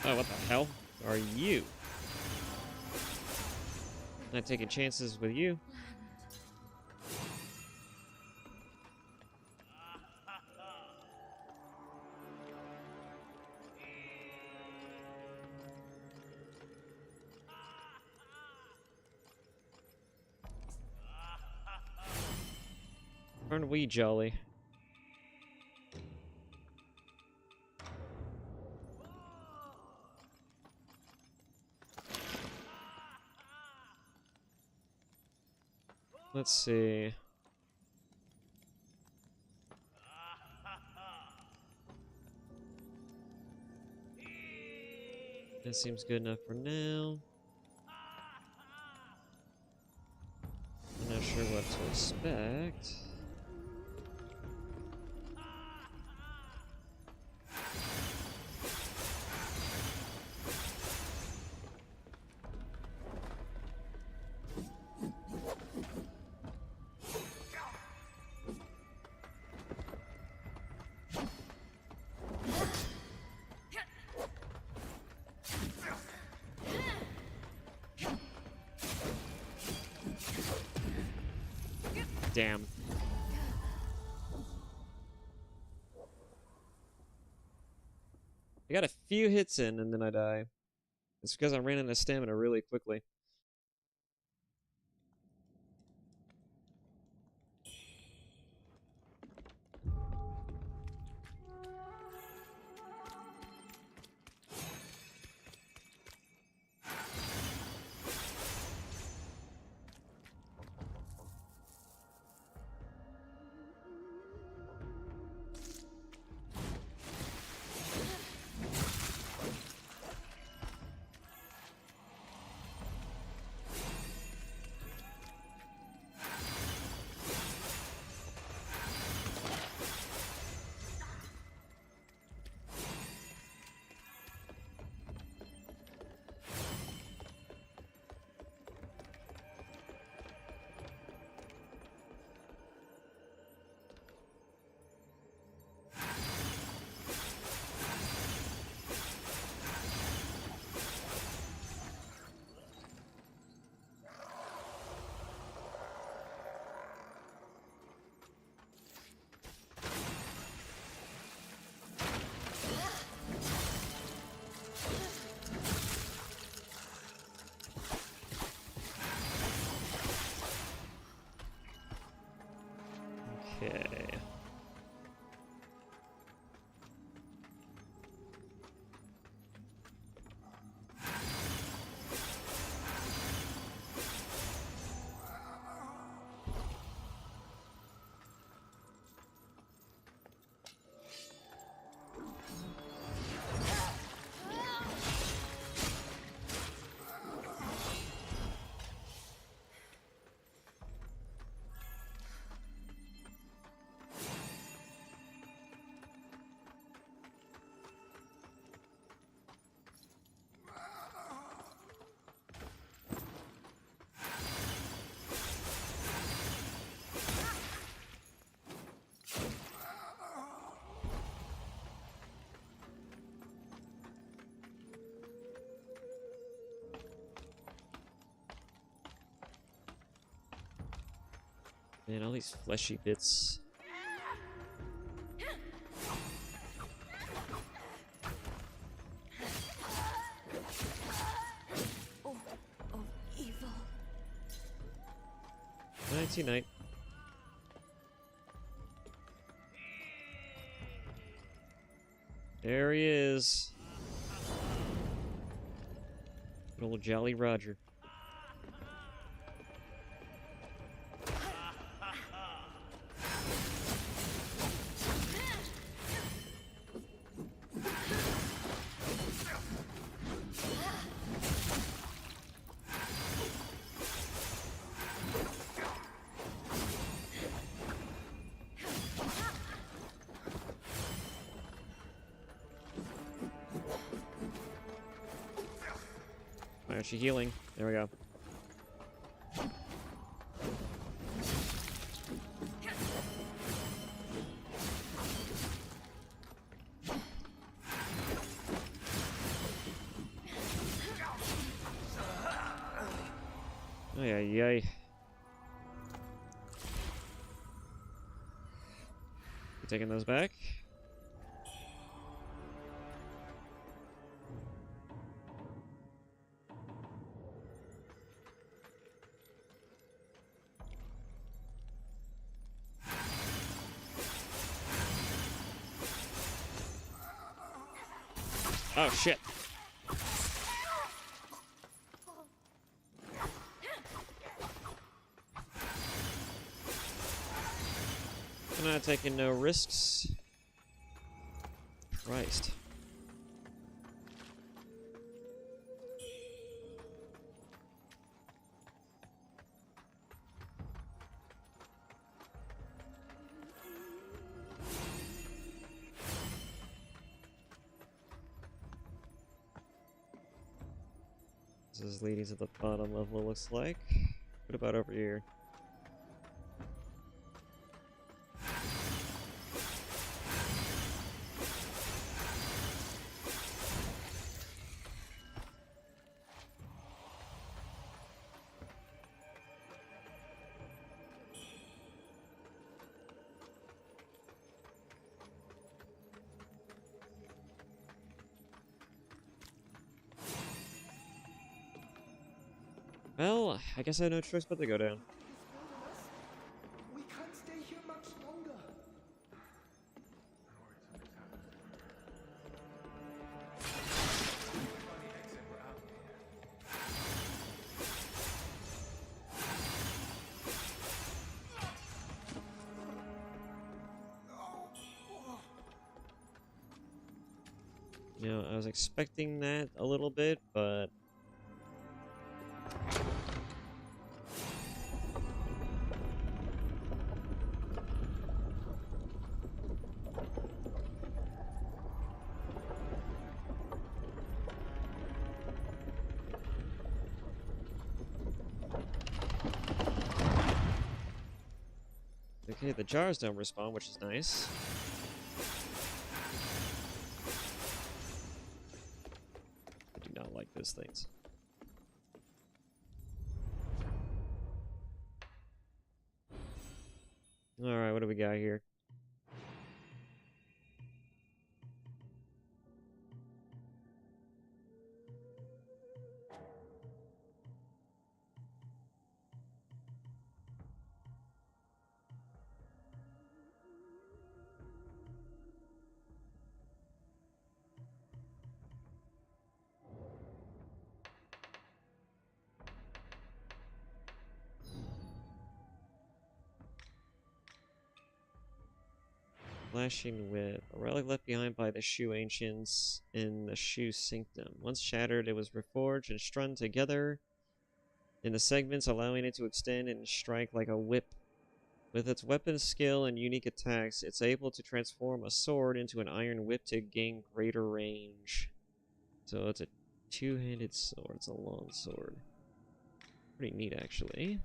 Speaker 1: Oh, what the hell are you? Not taking chances with you. Aren't we jolly? Let's see. That seems good enough for now. I'm not sure what to expect. Damn. I got a few hits in and then I die. It's because I ran out of stamina really quickly. Okay. Man, all these fleshy bits.
Speaker 6: Of evil.
Speaker 1: Nighty night. There he is. Good old Jolly Roger. Why aren't you healing? There we go. Oh yeah, yay. Taking those back. Oh shit. I'm not taking no risks. Christ. This is leading to the bottom level, looks like. What about over here? Well, I guess I have no choice but to go down.
Speaker 10: We can't stay here much longer.
Speaker 1: You know, I was expecting that a little bit, but... Okay, the jars don't respawn, which is nice. I do not like those things. Alright, what do we got here? Flashing whip. A relic left behind by the Shu ancients in the Shu sanctum. Once shattered, it was reforged and strung together in the segments, allowing it to extend and strike like a whip. With its weapon skill and unique attacks, it's able to transform a sword into an iron whip to gain greater range. So it's a two-handed sword. It's a long sword. Pretty neat, actually.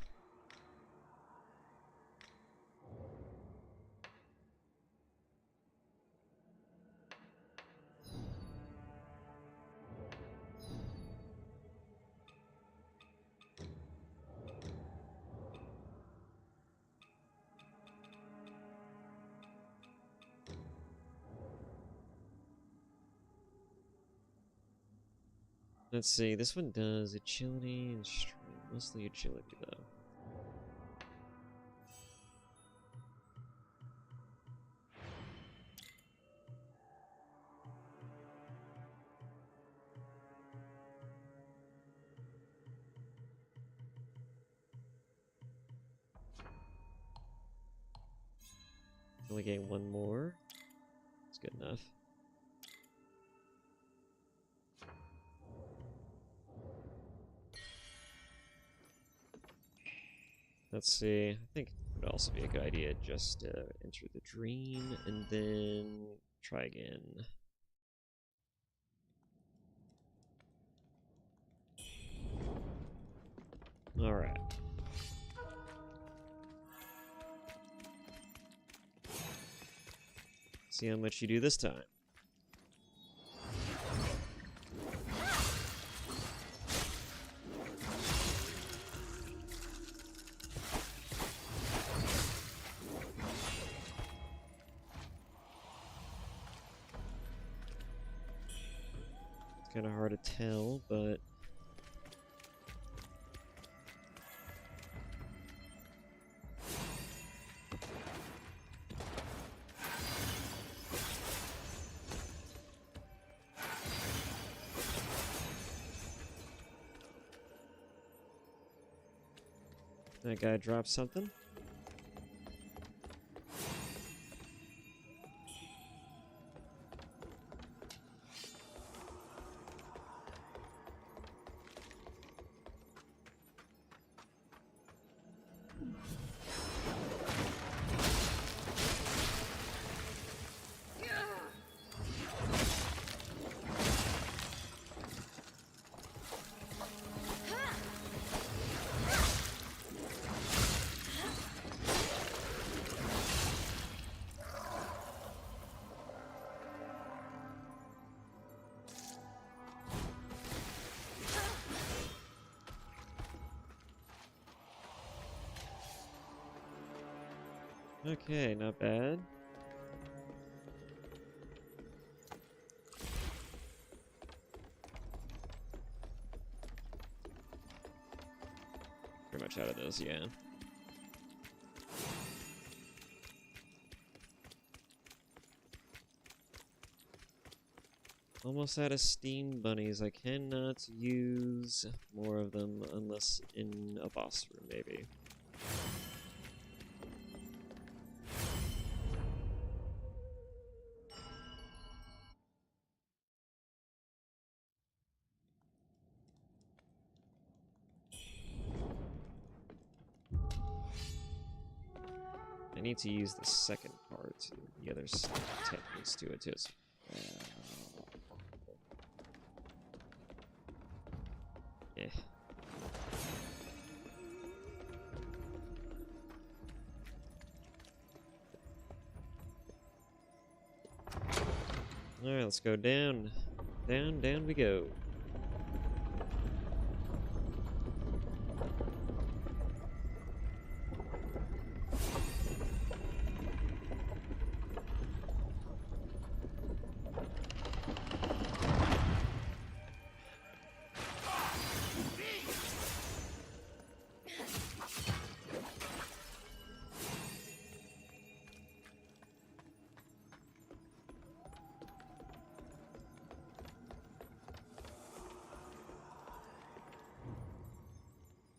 Speaker 1: Let's see, this one does agility and strength. Mostly agility, though. Only gain one more. That's good enough. Let's see. I think it would also be a good idea just to enter the dream and then try again. Alright. See how much you do this time. Kind of hard to tell, but that guy dropped something. Okay, not bad. Pretty much out of those, yeah. Almost out of steam bunnies. I cannot use more of them unless in a boss room, maybe. I need to use the second part. The other techniques to it too. Yeah. Alright, let's go down. Down, down we go.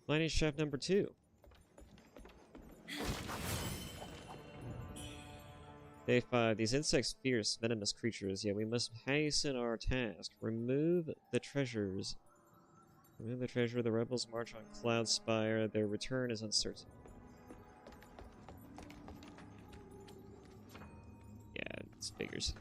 Speaker 1: Mining shaft number 2. Day 5. These insects fierce, venomous creatures, yet we must hasten our task. Remove the treasures. Remove the treasure. The rebels march on Cloud Spire. Their return is uncertain. Yeah, it's figures.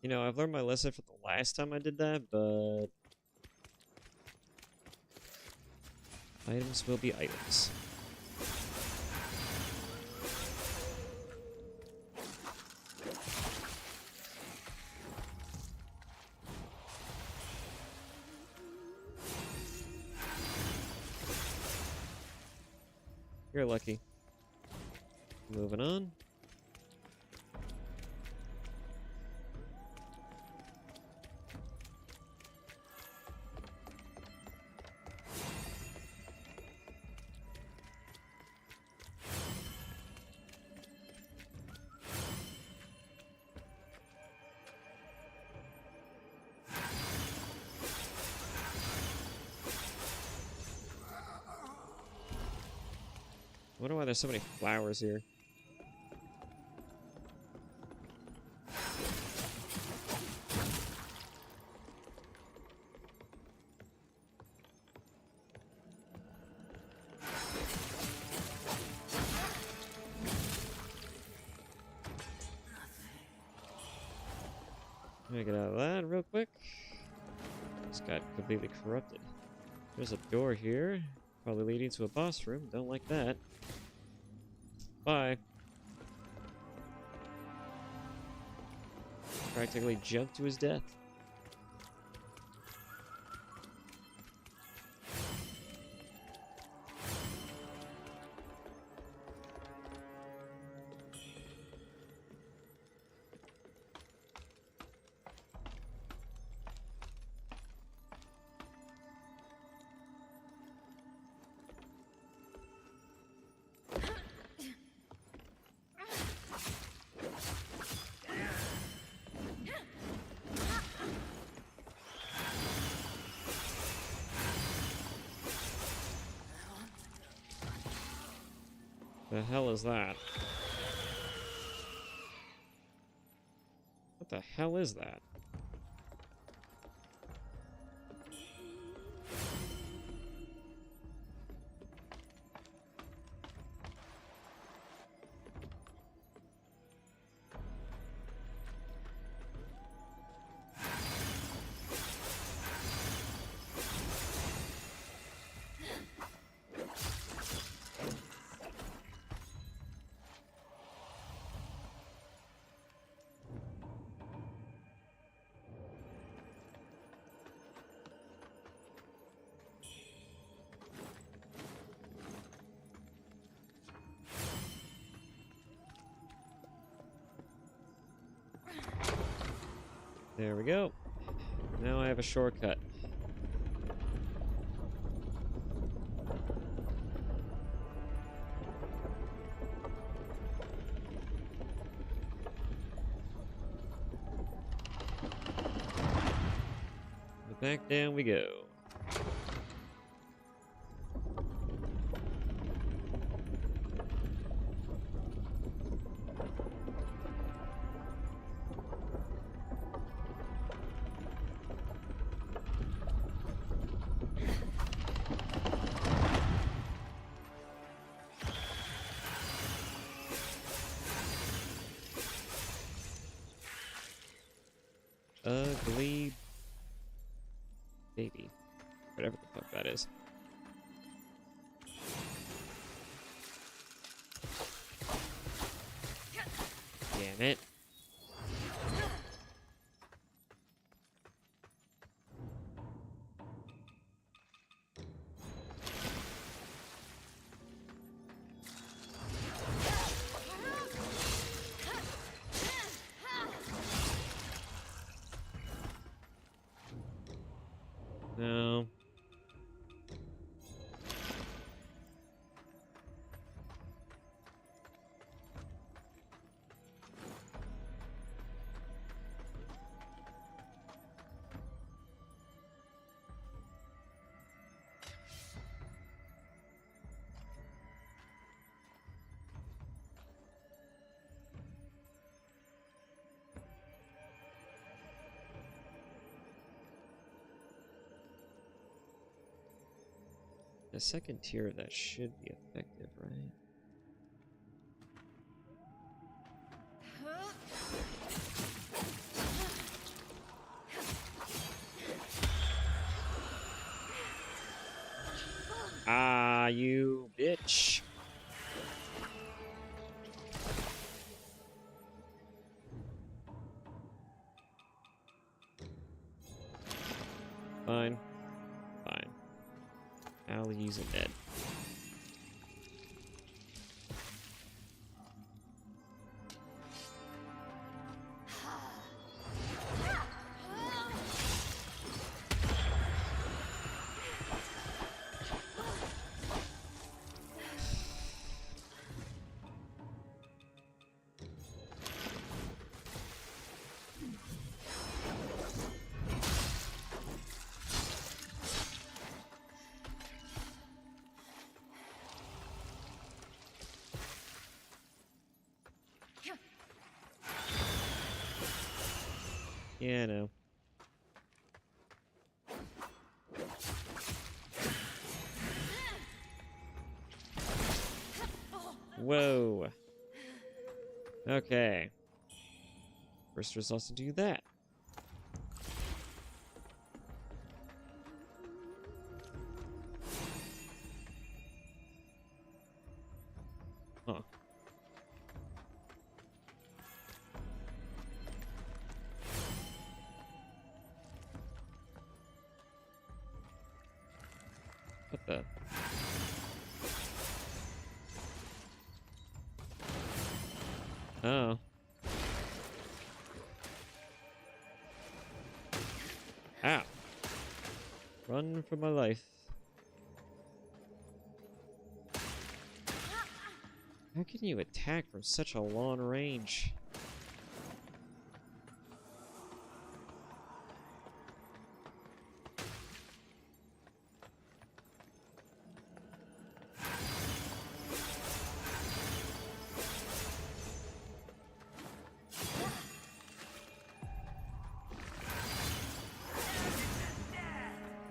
Speaker 1: You know, I've learned my lesson from the last time I did that, but items will be items. You're lucky. Moving on. I wonder why there's so many flowers here. Let me get out of that real quick. Just got completely corrupted. There's a door here, probably leading to a boss room. Don't like that. Bye. Practically jumped to his death. The hell is that? What the hell is that? There we go. Now I have a shortcut. Back down we go. Ugly baby. Whatever the fuck that is. Damn it. The second tier of that should be effective, right? Ah, you bitch. Fine. Fine. I'll use it dead. Yeah, I know. Whoa. Okay. First results to do that. Huh. What the? Oh. Ow. Run for my life. How can you attack from such a long range?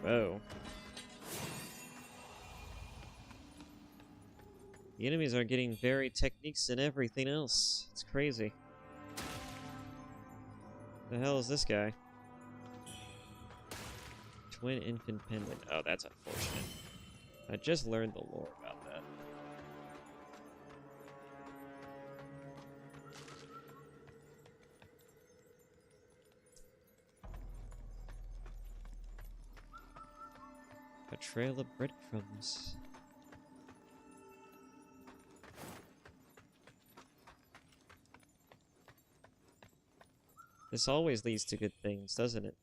Speaker 1: Whoa. The enemies are getting varied techniques and everything else. It's crazy. The hell is this guy? Twin infant pendant. Oh, that's unfortunate. I just learned the lore about that. A trail of breadcrumbs. This always leads to good things, doesn't it?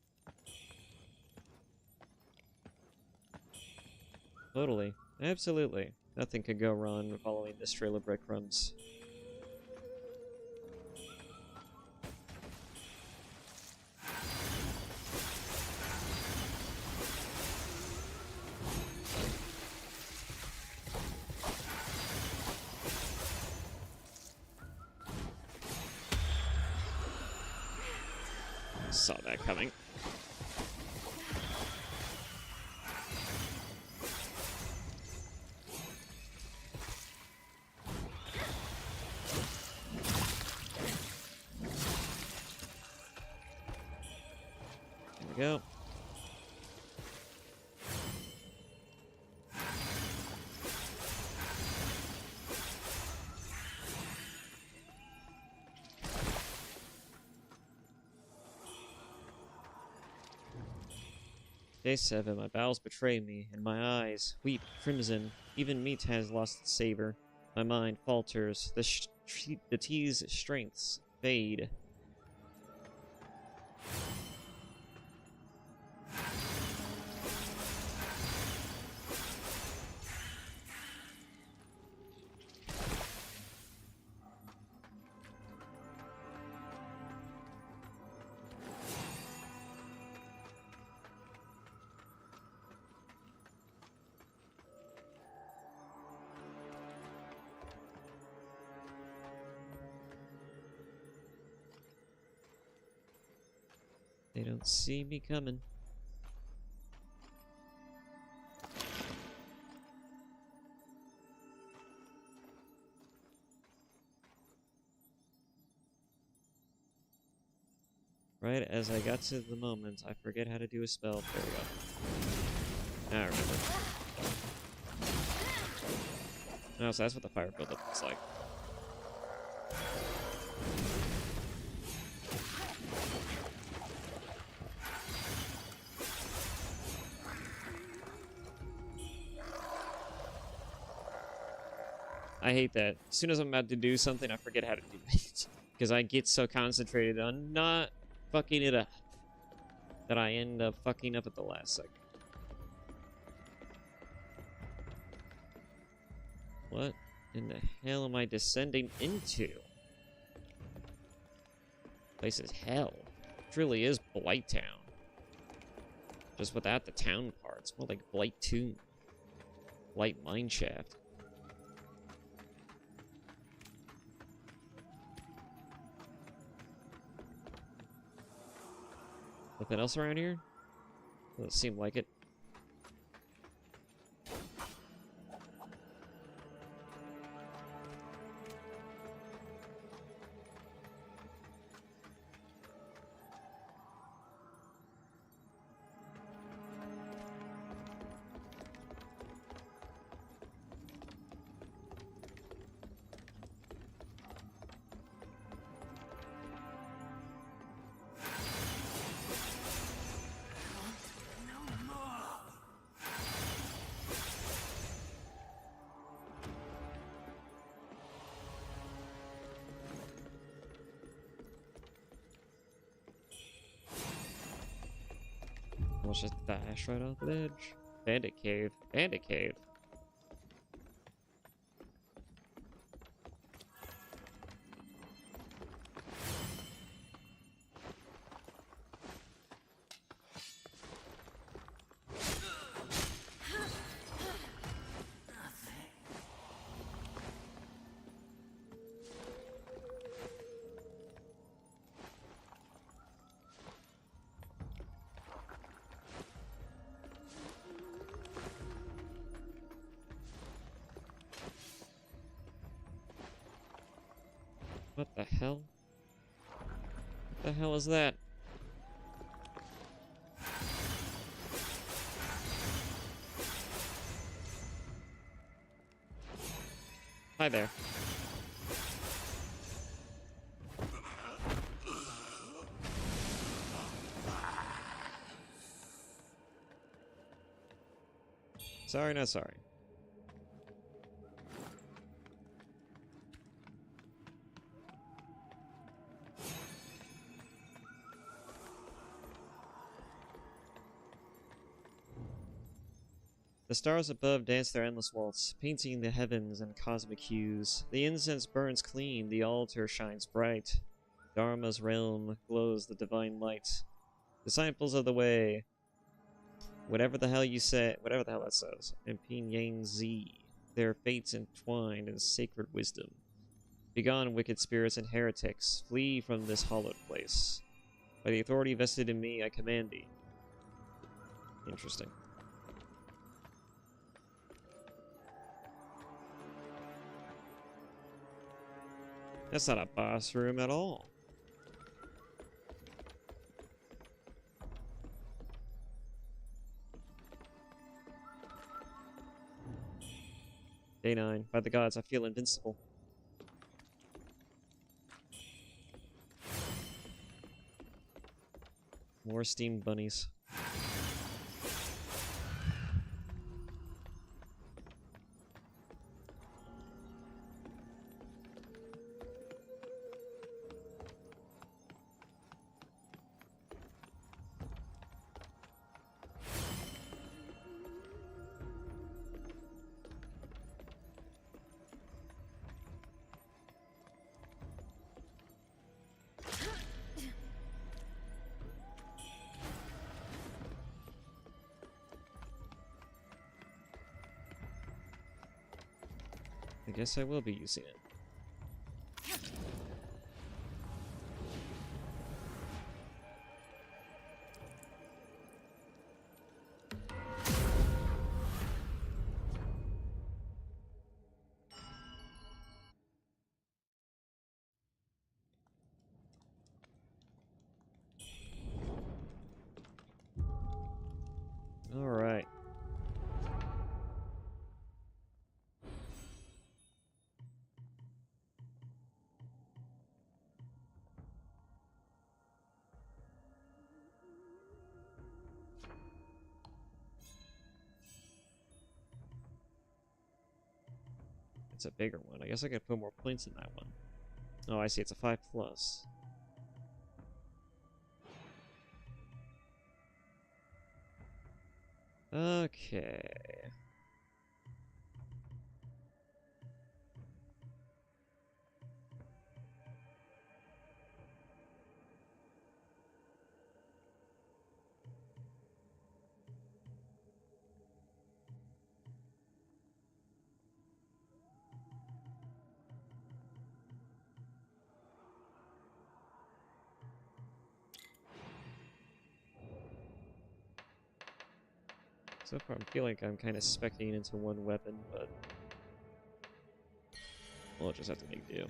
Speaker 1: Totally. Absolutely. Nothing could go wrong following this trail of breadcrumbs. Saw that coming. There we go. Day 7, my bowels betray me, and my eyes weep crimson. Even meat has lost its savor. My mind falters. The tea's strengths fade. They don't see me coming. Right as I got to the moment, I forget how to do a spell. There we go. Now I remember. Oh, so that's what the fire buildup looks like. I hate that. As soon as I'm about to do something, I forget how to do it. Because I get so concentrated on not fucking it up that I end up fucking up at the last second. What in the hell am I descending into? Place is hell. It truly is Blight Town. Just without the town part. It's more like Blight Tomb. Blight Mineshaft. Nothing else around here? Doesn't seem like it. Let's just dash right off the edge. Bandit cave. Bandit cave. What the hell? What the hell is that? Hi there. Sorry, not sorry. The stars above dance their endless waltz, painting the heavens in cosmic hues. The incense burns clean, the altar shines bright. Dharma's realm glows the divine light. Disciples of the way, whatever the hell you say, whatever the hell that says, and Ping Yang Zi, their fates entwined in sacred wisdom. Begone, wicked spirits and heretics, flee from this hallowed place. By the authority vested in me, I command thee. Interesting. That's not a boss room at all. Day 9. By the gods, I feel invincible. More steamed bunnies. I guess I will be using it. It's a bigger one. I guess I could put more points in that one. Oh, I see. It's a 5+. Okay. So far, I feel like I'm kind of speccing into one weapon, but we'll just have to make do.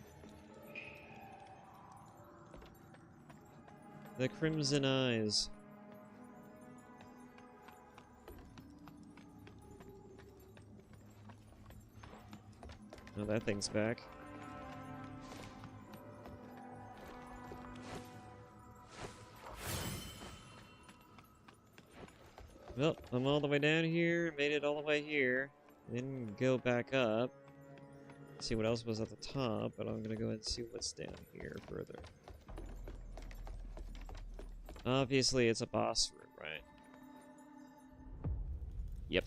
Speaker 1: The Crimson Eyes. Oh, that thing's back. Well, I'm all the way down here, made it all the way here, then go back up, see what else was at the top, but I'm gonna go ahead and see what's down here further. Obviously, it's a boss room, right? Yep.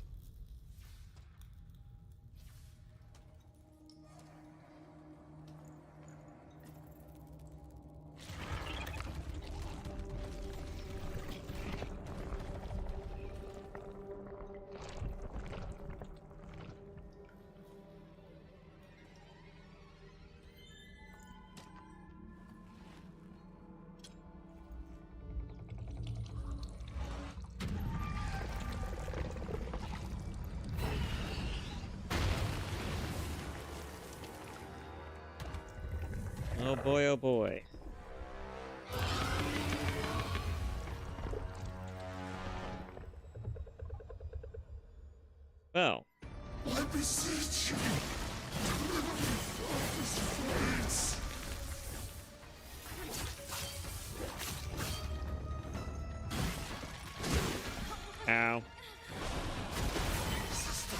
Speaker 1: Oh boy, oh boy. Well.
Speaker 17: I beseech you, deliver me from this fate.
Speaker 1: Ow.
Speaker 17: Sister,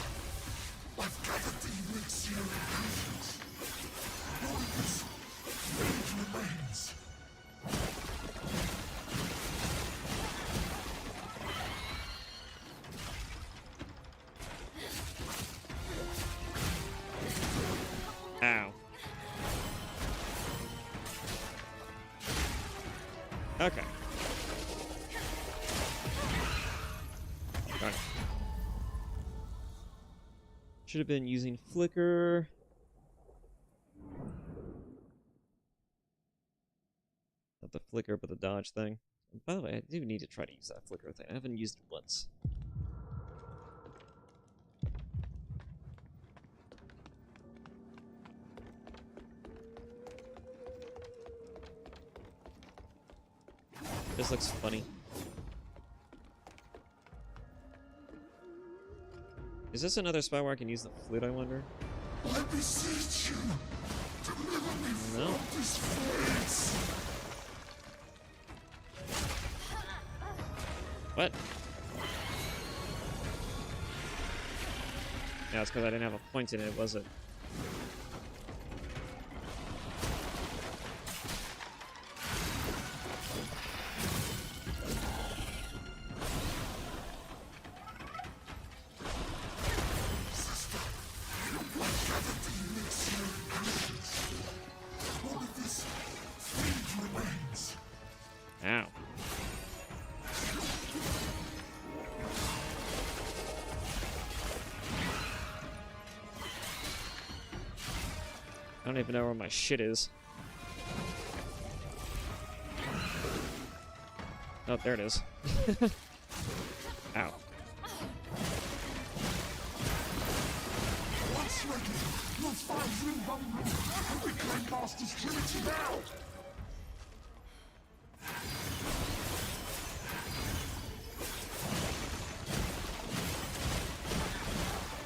Speaker 17: I've gathered the elixir of patience. Only this fate remains.
Speaker 1: Ow. Okay. Darn it. Should have been using flicker. Not the flicker, but the dodge thing. And by the way, I do need to try to use that flicker thing. I haven't used it once. This looks funny. Is this another spot where I can use the flute, I wonder?
Speaker 17: I beseech you, deliver me
Speaker 1: No.
Speaker 17: from this fate.
Speaker 1: What? Yeah, it's because I didn't have a point in it, was it? Ow. I don't even know where my shit is. Oh, there it is. Ow.
Speaker 17: Once ready, you'll find Ring Bum Room and reclaim Master's Trinity now.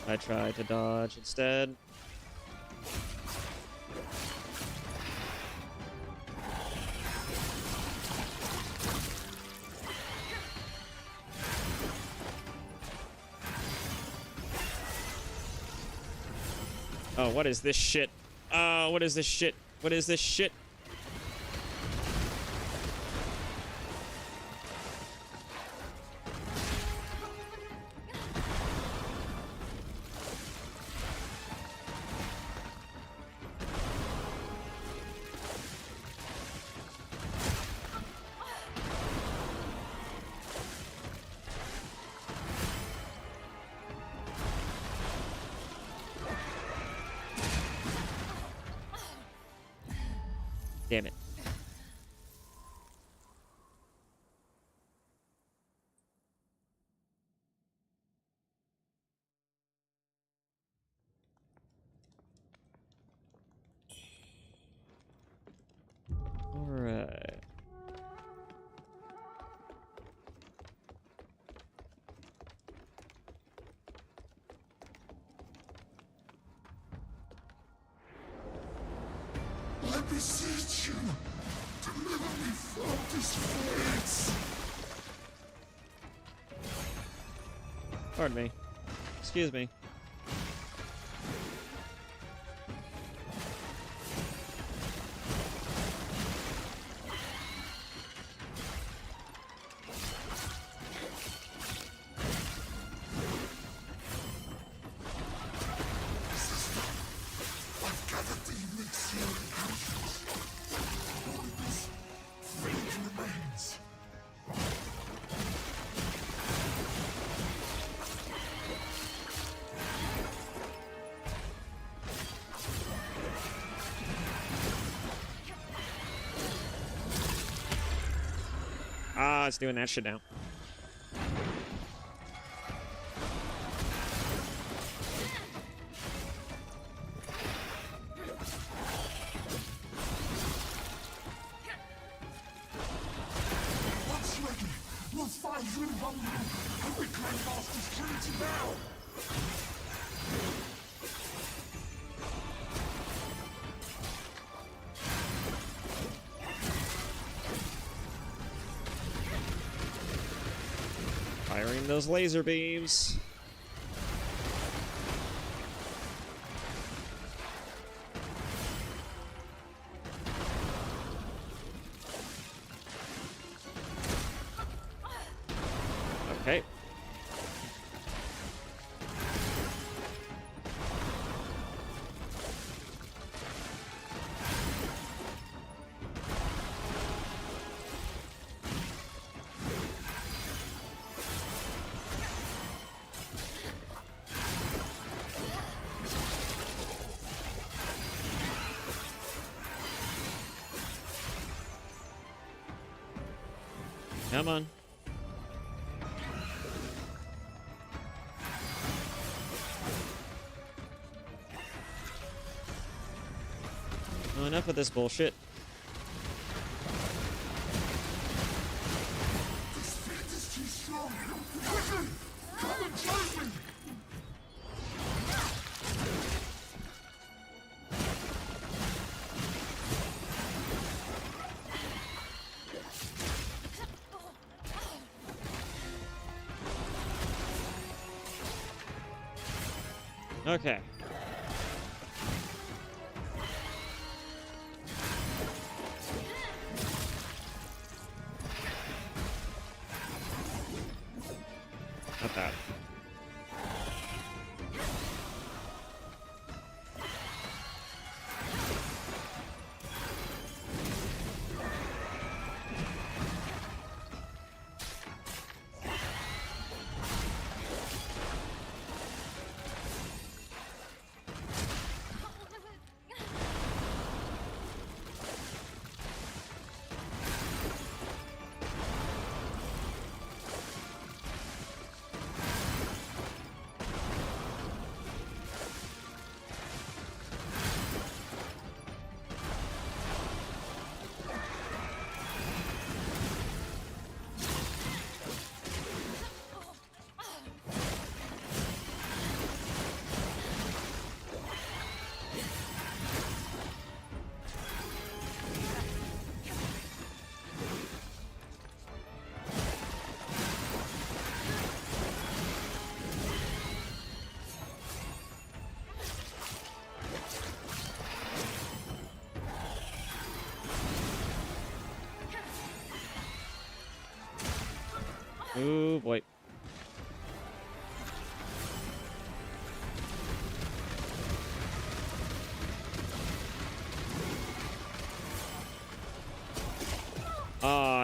Speaker 1: I tried to dodge instead. Oh, what is this shit? What is this shit? What is this shit? Damn it. All right.
Speaker 17: I beseech you, deliver me from this fate.
Speaker 1: Pardon me. Excuse me.
Speaker 17: I've gathered the elixir and potions. Only this fate remains.
Speaker 1: Ah, it's doing that shit now.
Speaker 17: Once ready, we'll find you in Wuchang and reclaim Master's Trinity now.
Speaker 1: Firing those laser beams. Okay. Come on. Well, enough of this bullshit.
Speaker 17: This fate is too strong. Quickly, come and join me.
Speaker 1: Okay. Not bad.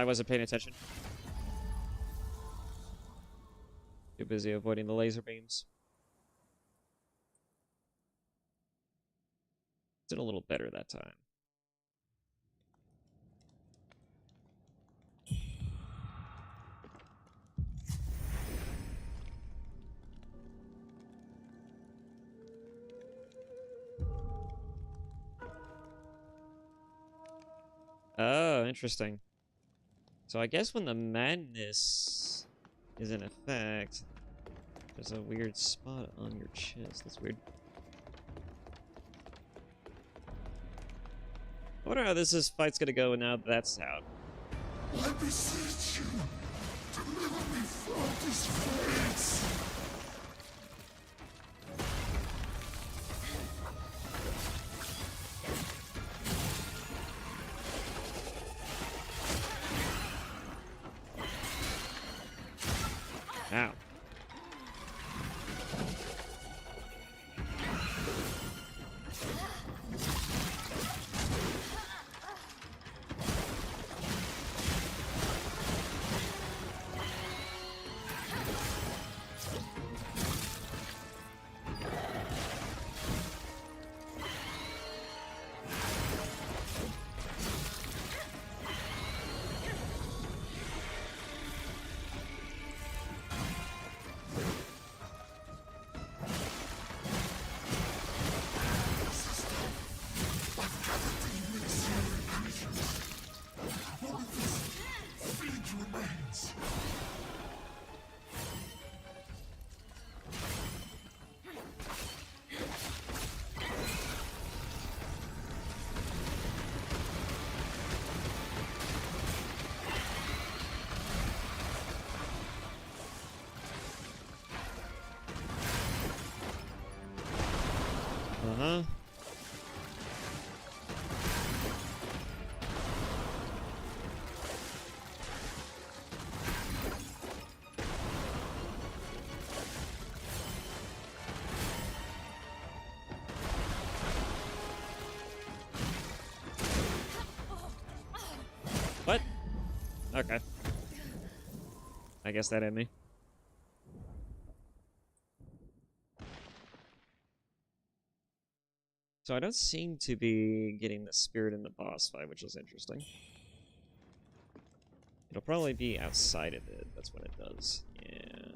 Speaker 1: I wasn't paying attention. Too busy avoiding the laser beams. Did a little better that time. Oh, interesting. So I guess when the madness is in effect, there's a weird spot on your chest. That's weird. I wonder how this fight's gonna go now that that's out.
Speaker 17: I beseech you, deliver me from this place.
Speaker 1: Ow. Uh-huh. What? Okay. I guess that hit me. So I don't seem to be getting the spirit in the boss fight, which is interesting. It'll probably be outside of it. That's when it does. Yeah.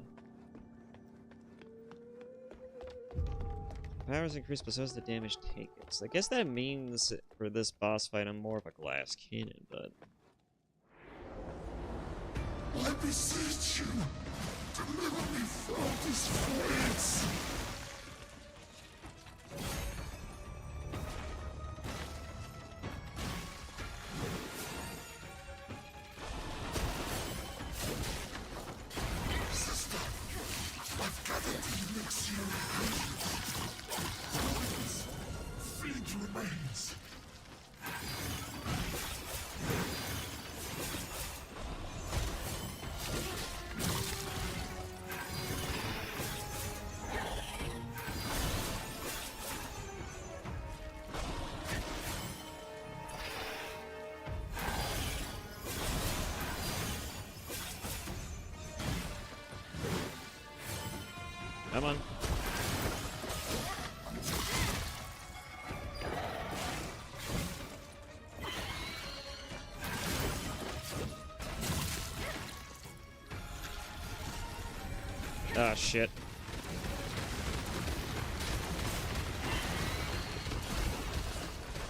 Speaker 1: Powers increase, but so does the damage taken. So I guess that means for this boss fight, I'm more of a glass cannon, but...
Speaker 17: I beseech you, deliver me from this place. Remains.
Speaker 1: Come on. Ah, shit.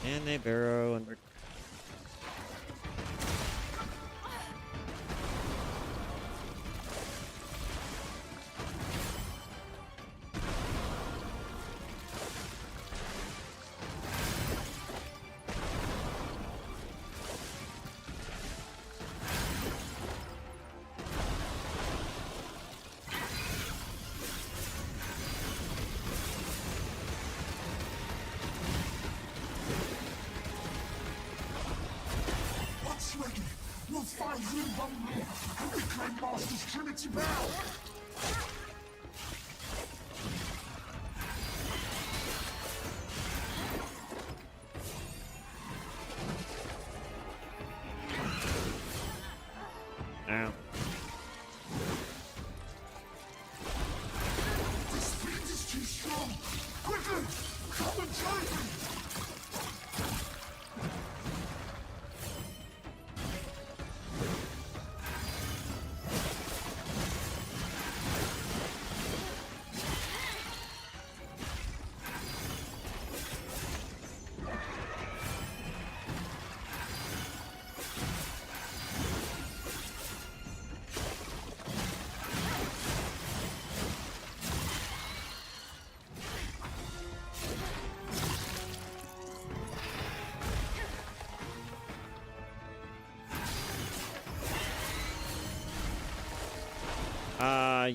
Speaker 1: And they burrow under.
Speaker 17: Ready. We'll find Wuchang and reclaim Master's Trinity Bell.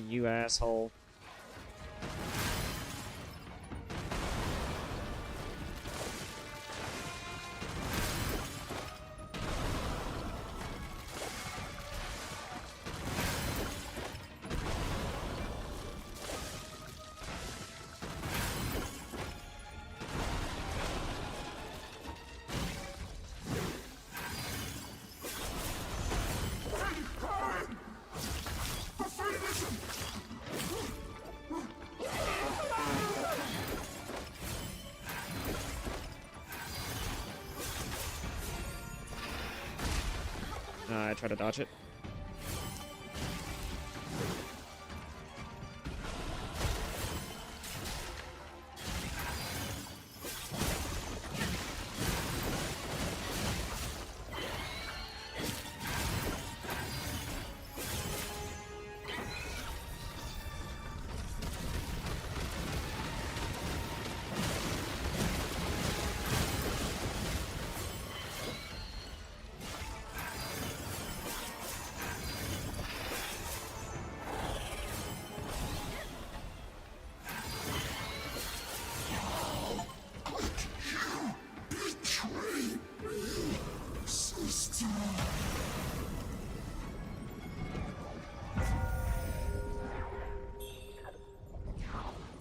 Speaker 1: You asshole. I try to dodge it.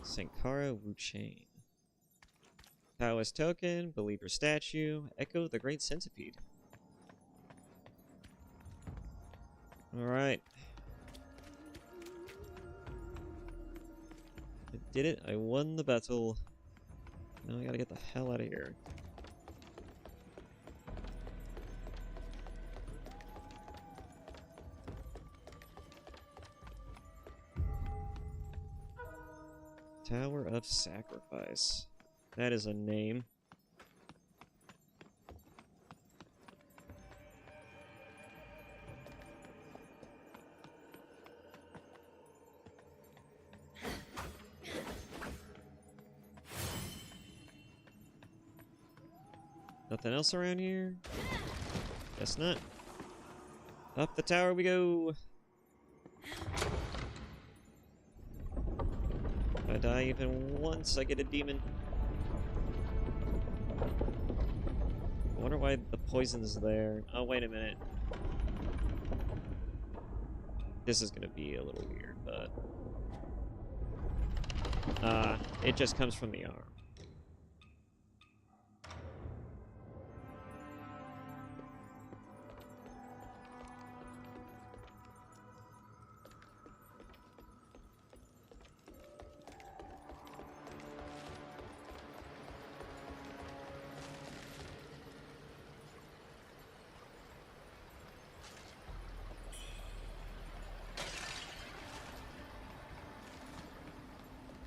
Speaker 1: Sankara Wuchang. Taoist token, believer statue, echo the great centipede. Alright. I did it. I won the battle. Now I gotta get the hell out of here. Tower of Sacrifice. That is a name. Nothing else around here? Guess not. Up the tower we go! If I die even once, I get a demon. I wonder why the poison's there. Oh, wait a minute. This is gonna be a little weird, but... it just comes from the arm.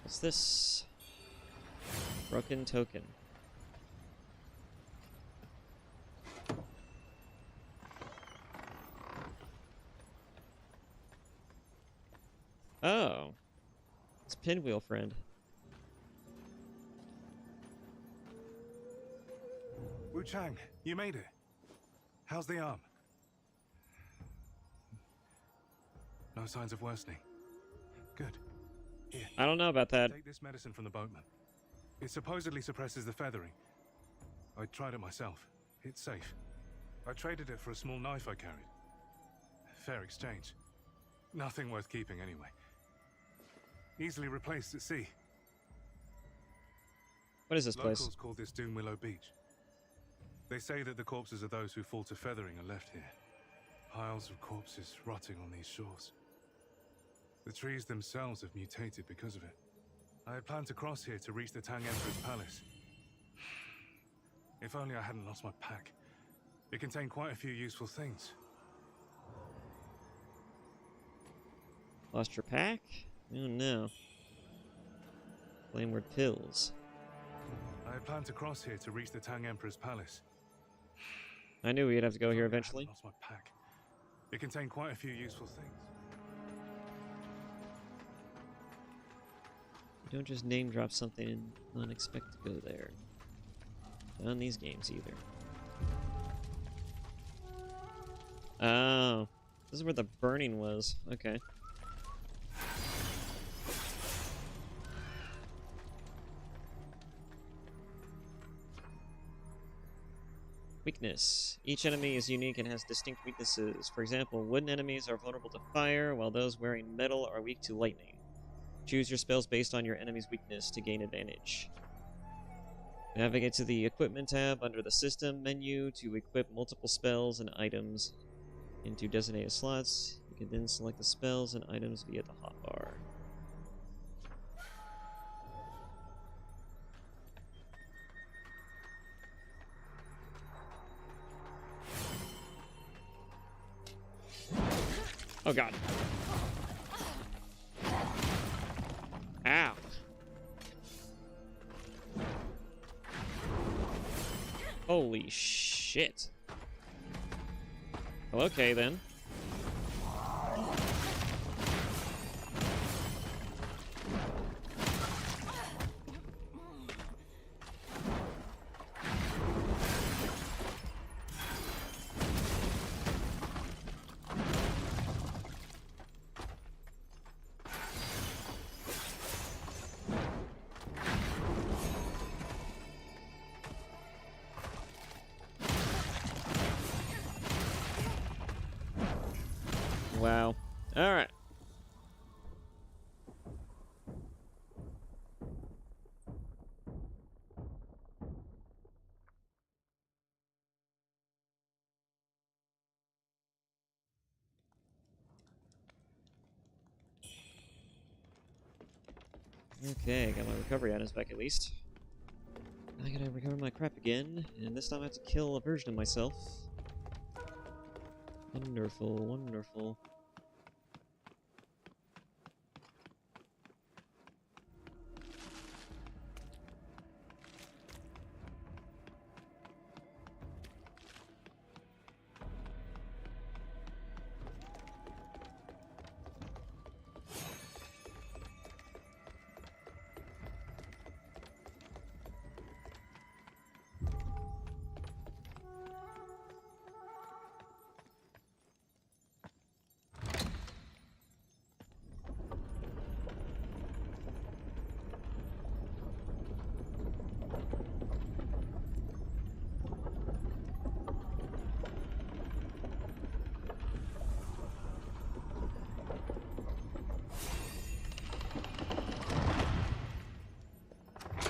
Speaker 1: What's this? Broken token. Oh. It's Pinwheel friend.
Speaker 10: Wuchang, you made it. How's the arm? No signs of worsening. Good. Here.
Speaker 1: I don't know about that.
Speaker 10: Take this medicine from the boatman. It supposedly suppresses the feathering. I tried it myself. It's safe. I traded it for a small knife I carried. Fair exchange. Nothing worth keeping anyway. Easily replaced at sea.
Speaker 1: What is this place?
Speaker 10: Locals call this Doom Willow Beach. They say that the corpses of those who fall to feathering are left here. Piles of corpses rotting on these shores. The trees themselves have mutated because of it. I had planned to cross here to reach the Tang Emperor's palace. If only I hadn't lost my pack. It contained quite a few useful things.
Speaker 1: Lost your pack? Oh no. Flameward pills.
Speaker 10: I had planned to cross here to reach the Tang Emperor's palace.
Speaker 1: I knew we'd have to go here eventually.
Speaker 10: Lost my pack. It contained quite a few useful things.
Speaker 1: You don't just name drop something and not expect to go there. Not in these games either. Oh. This is where the burning was. Okay. Weakness. Each enemy is unique and has distinct weaknesses. For example, wooden enemies are vulnerable to fire, while those wearing metal are weak to lightning. Choose your spells based on your enemy's weakness to gain advantage. Navigate to the Equipment tab under the System menu to equip multiple spells and items into designated slots. You can then select the spells and items via the hotbar. Oh god. Ow. Holy shit. Well, okay then. Wow. Alright. Okay, got my recovery items back at least. I gotta recover my crap again, and this time I have to kill a version of myself. Wonderful, wonderful.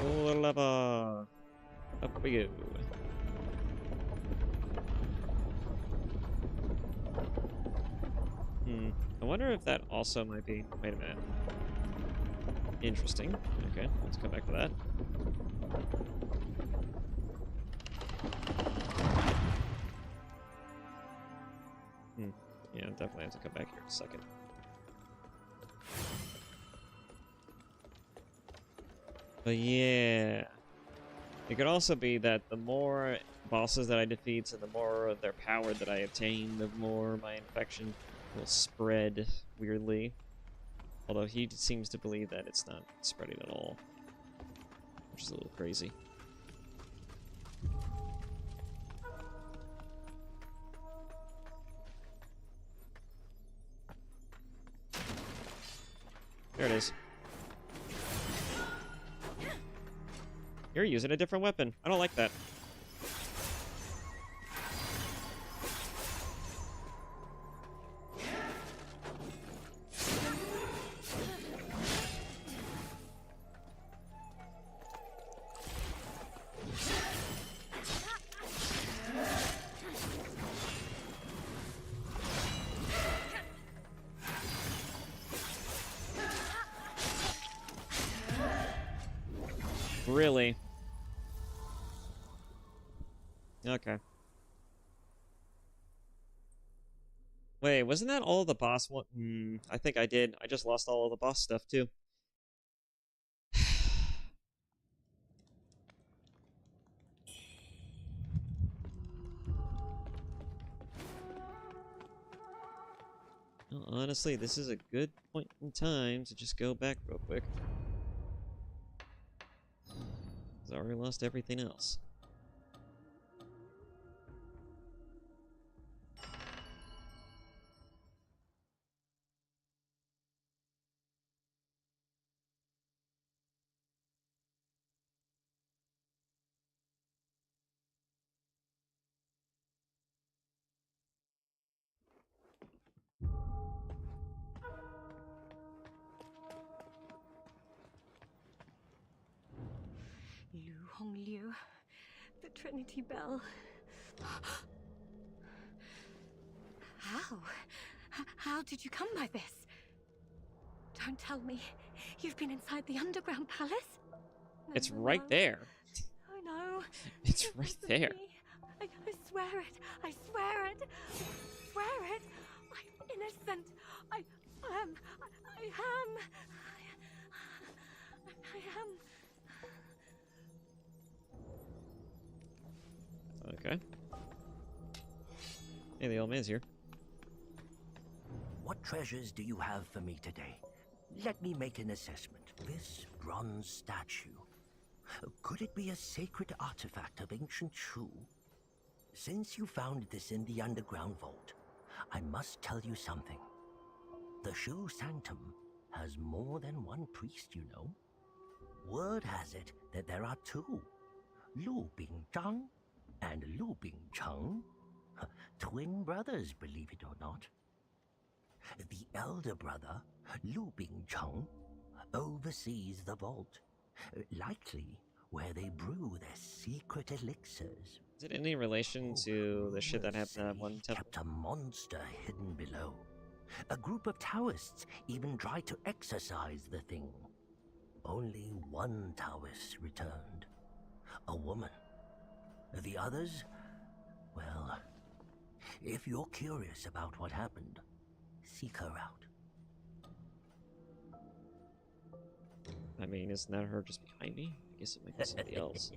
Speaker 1: Oh, lava! Up we go. I wonder if that also might be... Wait a minute. Interesting. Okay, let's come back to that. Yeah, definitely have to come back here in a second. But yeah... It could also be that the more bosses that I defeat and the more of their power that I obtain, the more my infection will spread weirdly. Although he seems to believe that it's not spreading at all. Which is a little crazy. There it is. You're using a different weapon. I don't like that. Really? Okay. Wait, wasn't that all of the boss one? I think I did. I just lost all of the boss stuff too. Well, honestly, this is a good point in time to just go back real quick. 'Cause I already lost everything else.
Speaker 6: Hong Liu, the Trinity Bell. How? How did you come by this? Don't tell me you've been inside the underground palace?
Speaker 1: It's right there.
Speaker 6: I know.
Speaker 1: It's right there.
Speaker 6: I swear it. I swear it. I swear it. I'm innocent. I am.
Speaker 1: Okay. Hey, the old man's here.
Speaker 7: What treasures do you have for me today? Let me make an assessment. This bronze statue, could it be a sacred artifact of ancient Shu? Since you found this in the underground vault, I must tell you something. The Shu Sanctum has more than one priest, you know. Word has it that there are two, Lu Bingzhang and Lu Bingcheng. Twin brothers, believe it or not. The elder brother, Lu Bingcheng, oversees the vault, likely where they brew their secret elixirs.
Speaker 1: Is it any relation to the shit that happened at one temple?
Speaker 7: Kept a monster hidden below. A group of Taoists even tried to exorcise the thing. Only one Taoist returned. A woman. The others? Well, if you're curious about what happened, seek her out.
Speaker 1: I mean, isn't that her just behind me? I guess it might be somebody else.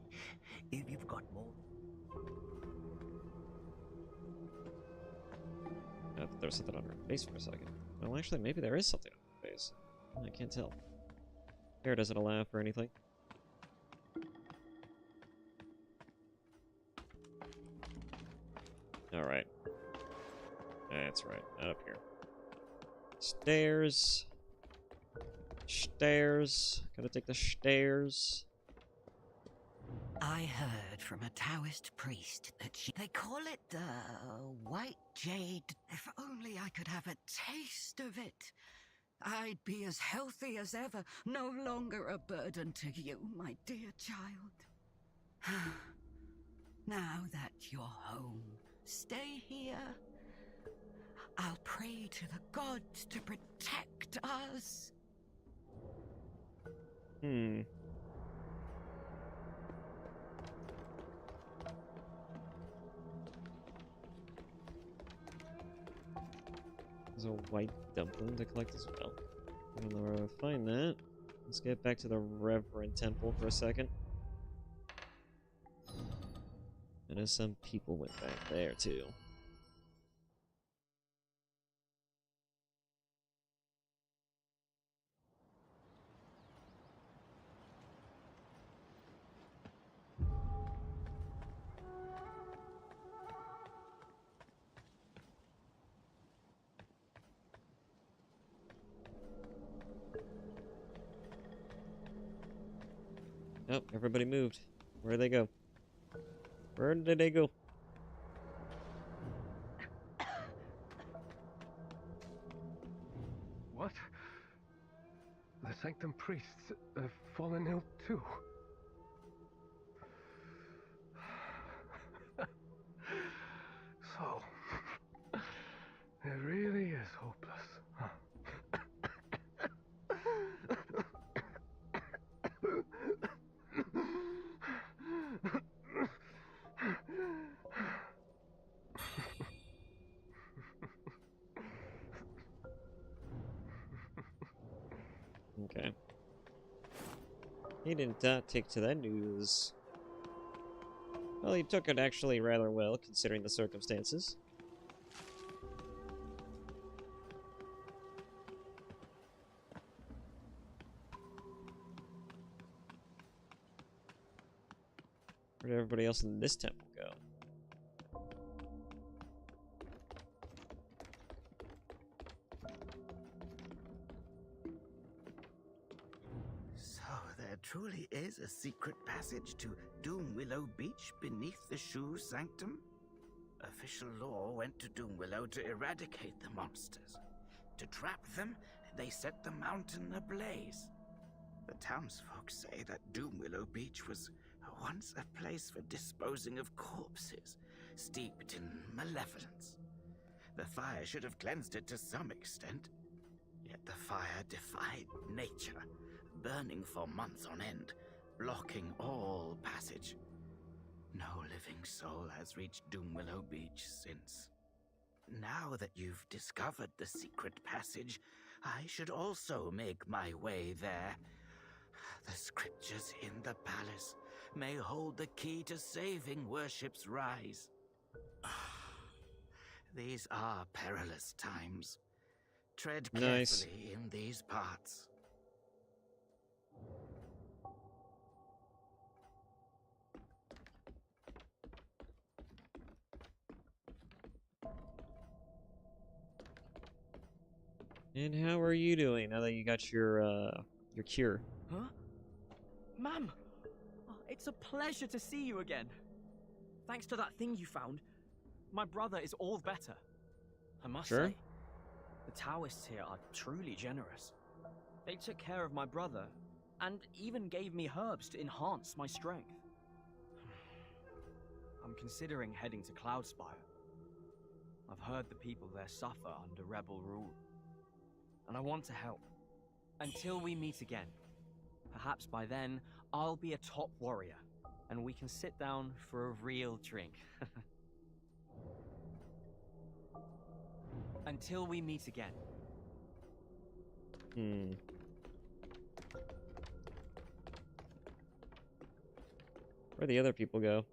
Speaker 7: If you've got more...
Speaker 1: I thought there was something on her face for a second. Well, actually, maybe there is something on her face. I can't tell. Hair doesn't allow for anything. Alright. That's right. Up here. Stairs. Stairs. Gotta take the stairs.
Speaker 15: I heard from a Taoist priest that they call it the White Jade. If only I could have a taste of it. I'd be as healthy as ever, no longer a burden to you, my dear child. Now that you're home, stay here. I'll pray to the gods to protect us.
Speaker 1: There's a white dumpling to collect as well. I don't know where I'll find that. Let's get back to the Reverend Temple for a second. I know some people went back there too. Oh, everybody moved. Where'd they go? Where did they go?
Speaker 8: What? The Sanctum priests have fallen ill too. So, it really is hopeless, huh?
Speaker 1: Okay. He didn't take to that news. Well, he took it actually rather well, considering the circumstances. Where did everybody else in this temple go?
Speaker 2: So there truly is a secret passage to Doom Willow Beach beneath the Shu Sanctum? Official law went to Doom Willow to eradicate the monsters. To trap them, they set the mountain ablaze. The townsfolk say that Doomwillow Beach was once a place for disposing of corpses, steeped in malevolence. The fire should have cleansed it to some extent, yet the fire defied nature, burning for months on end, blocking all passage. No living soul has reached Doomwillow Beach since. Now that you've discovered the secret passage, I should also make my way there. The scriptures in the palace may hold the key to saving worship's rise. These are perilous times. Tread
Speaker 1: Nice.
Speaker 2: carefully in these parts.
Speaker 1: And how are you doing now that you got your cure?
Speaker 14: Huh? Ma'am! Oh, it's a pleasure to see you again. Thanks to that thing you found, my brother is all better. I must say, the Taoists here are truly generous. They took care of my brother, and even gave me herbs to enhance my strength. I'm considering heading to Cloudspire. I've heard the people there suffer under rebel rule, and I want to help. Until we meet again. Perhaps by then, I'll be a top warrior, and we can sit down for a real drink. Until we meet again.
Speaker 1: Where'd the other people go?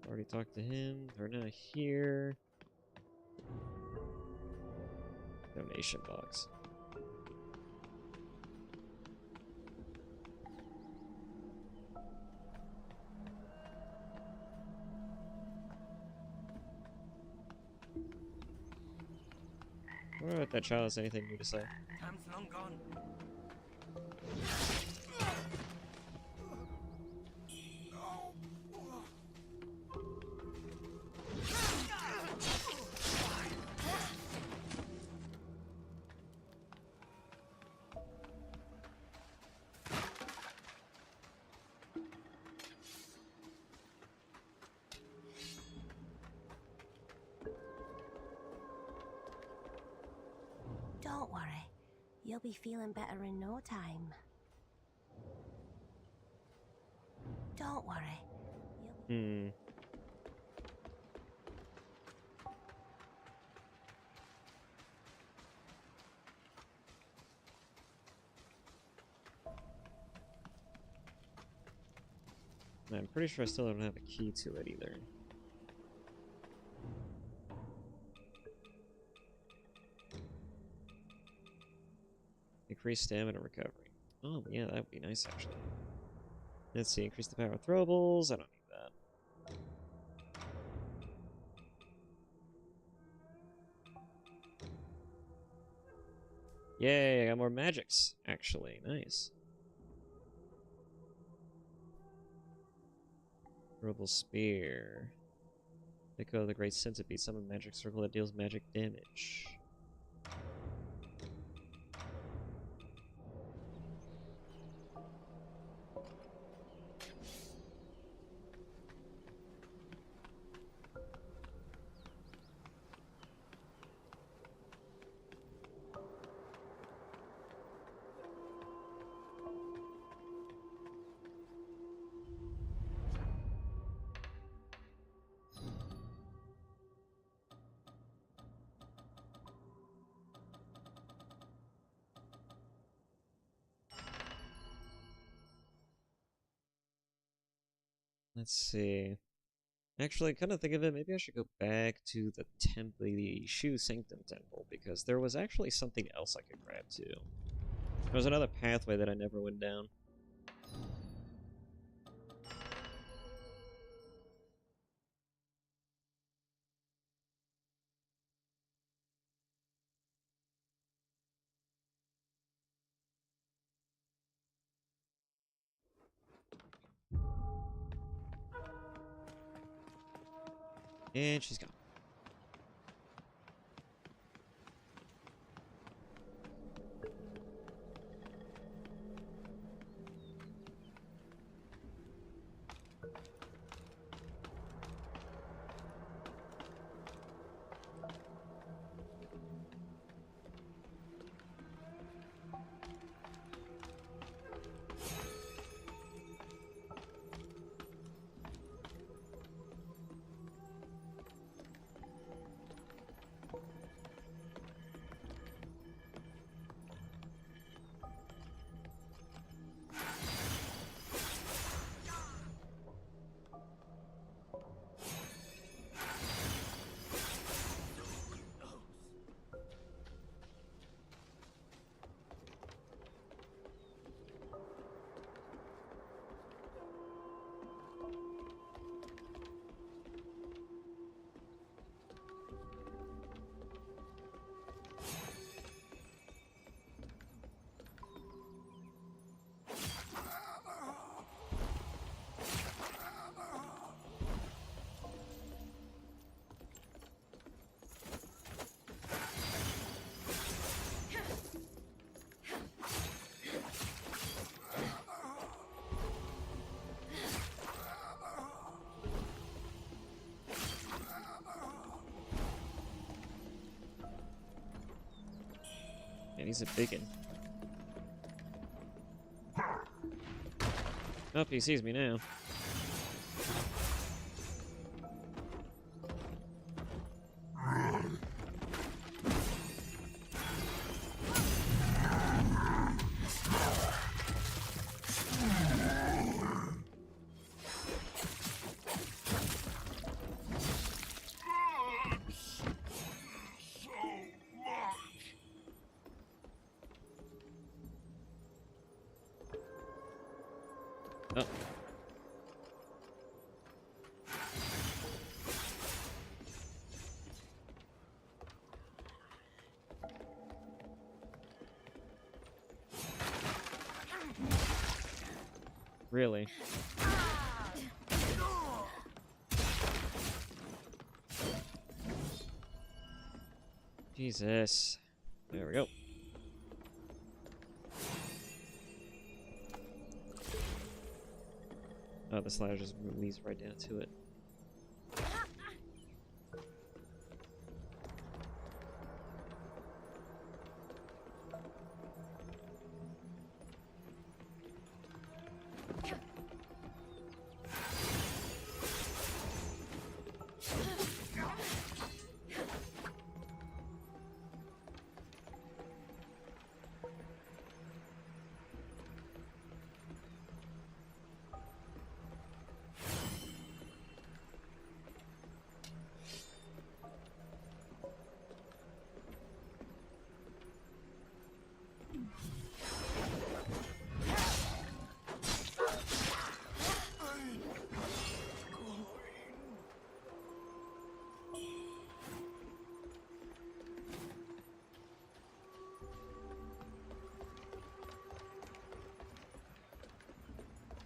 Speaker 1: Already talked to him. They're not here. Donation box. I wonder if that child has anything new to say.
Speaker 2: Time's long gone.
Speaker 9: Don't worry. You'll be feeling better in no time. Don't worry.
Speaker 1: I'm pretty sure I still don't have a key to it either. Increase stamina recovery. Oh, yeah, that would be nice, actually. Let's see, increase the power of throwables. I don't need that. Yay, I got more magics, actually. Nice. Throwable spear. Echo of the Great Centipede. Summon magic circle that deals magic damage. Let's see. Actually, kind of think of it, maybe I should go back to the temple, the Shu Sanctum Temple, because there was actually something else I could grab too. There was another pathway that I never went down. And she's gone. And he's a biggin. Oh, he sees me now. Oh. Really? Jesus. There we go. Oh, the slider just leads right down to it.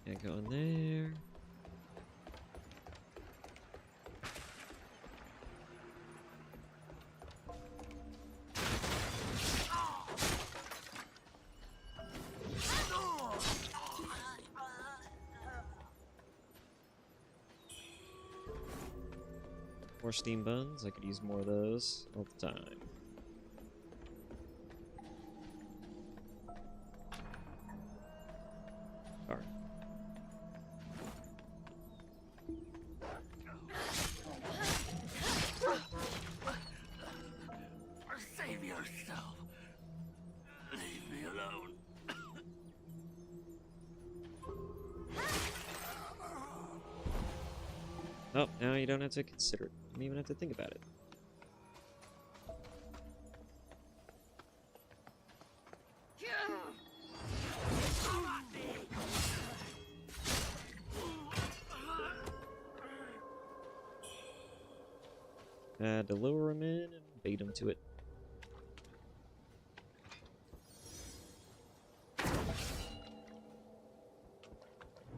Speaker 1: Can't go in there. More steam buns. I could use more of those all the time. Alright.
Speaker 11: Save yourself. Leave me alone.
Speaker 1: Oh, now you don't have to consider it. You don't even have to think about it. To lure him in and bait him to it.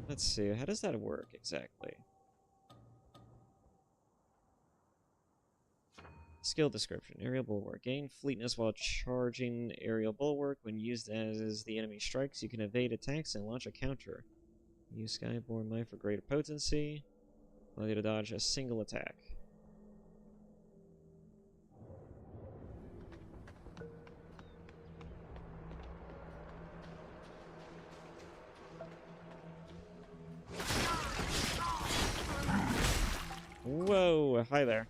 Speaker 1: Let's see, how does that work exactly? Skill description. Aerial bulwark. Gain fleetness while charging aerial bulwark. When used as the enemy strikes, you can evade attacks and launch a counter. Use Skyborne Might for greater potency. Allow you to dodge a single attack. Whoa, hi there.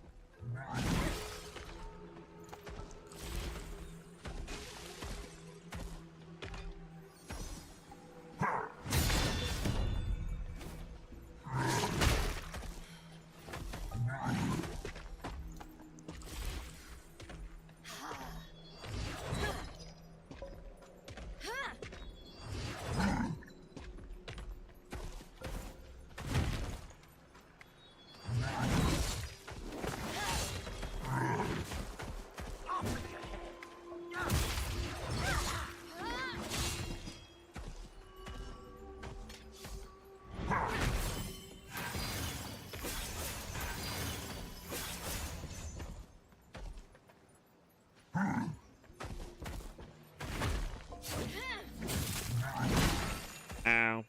Speaker 1: Ow.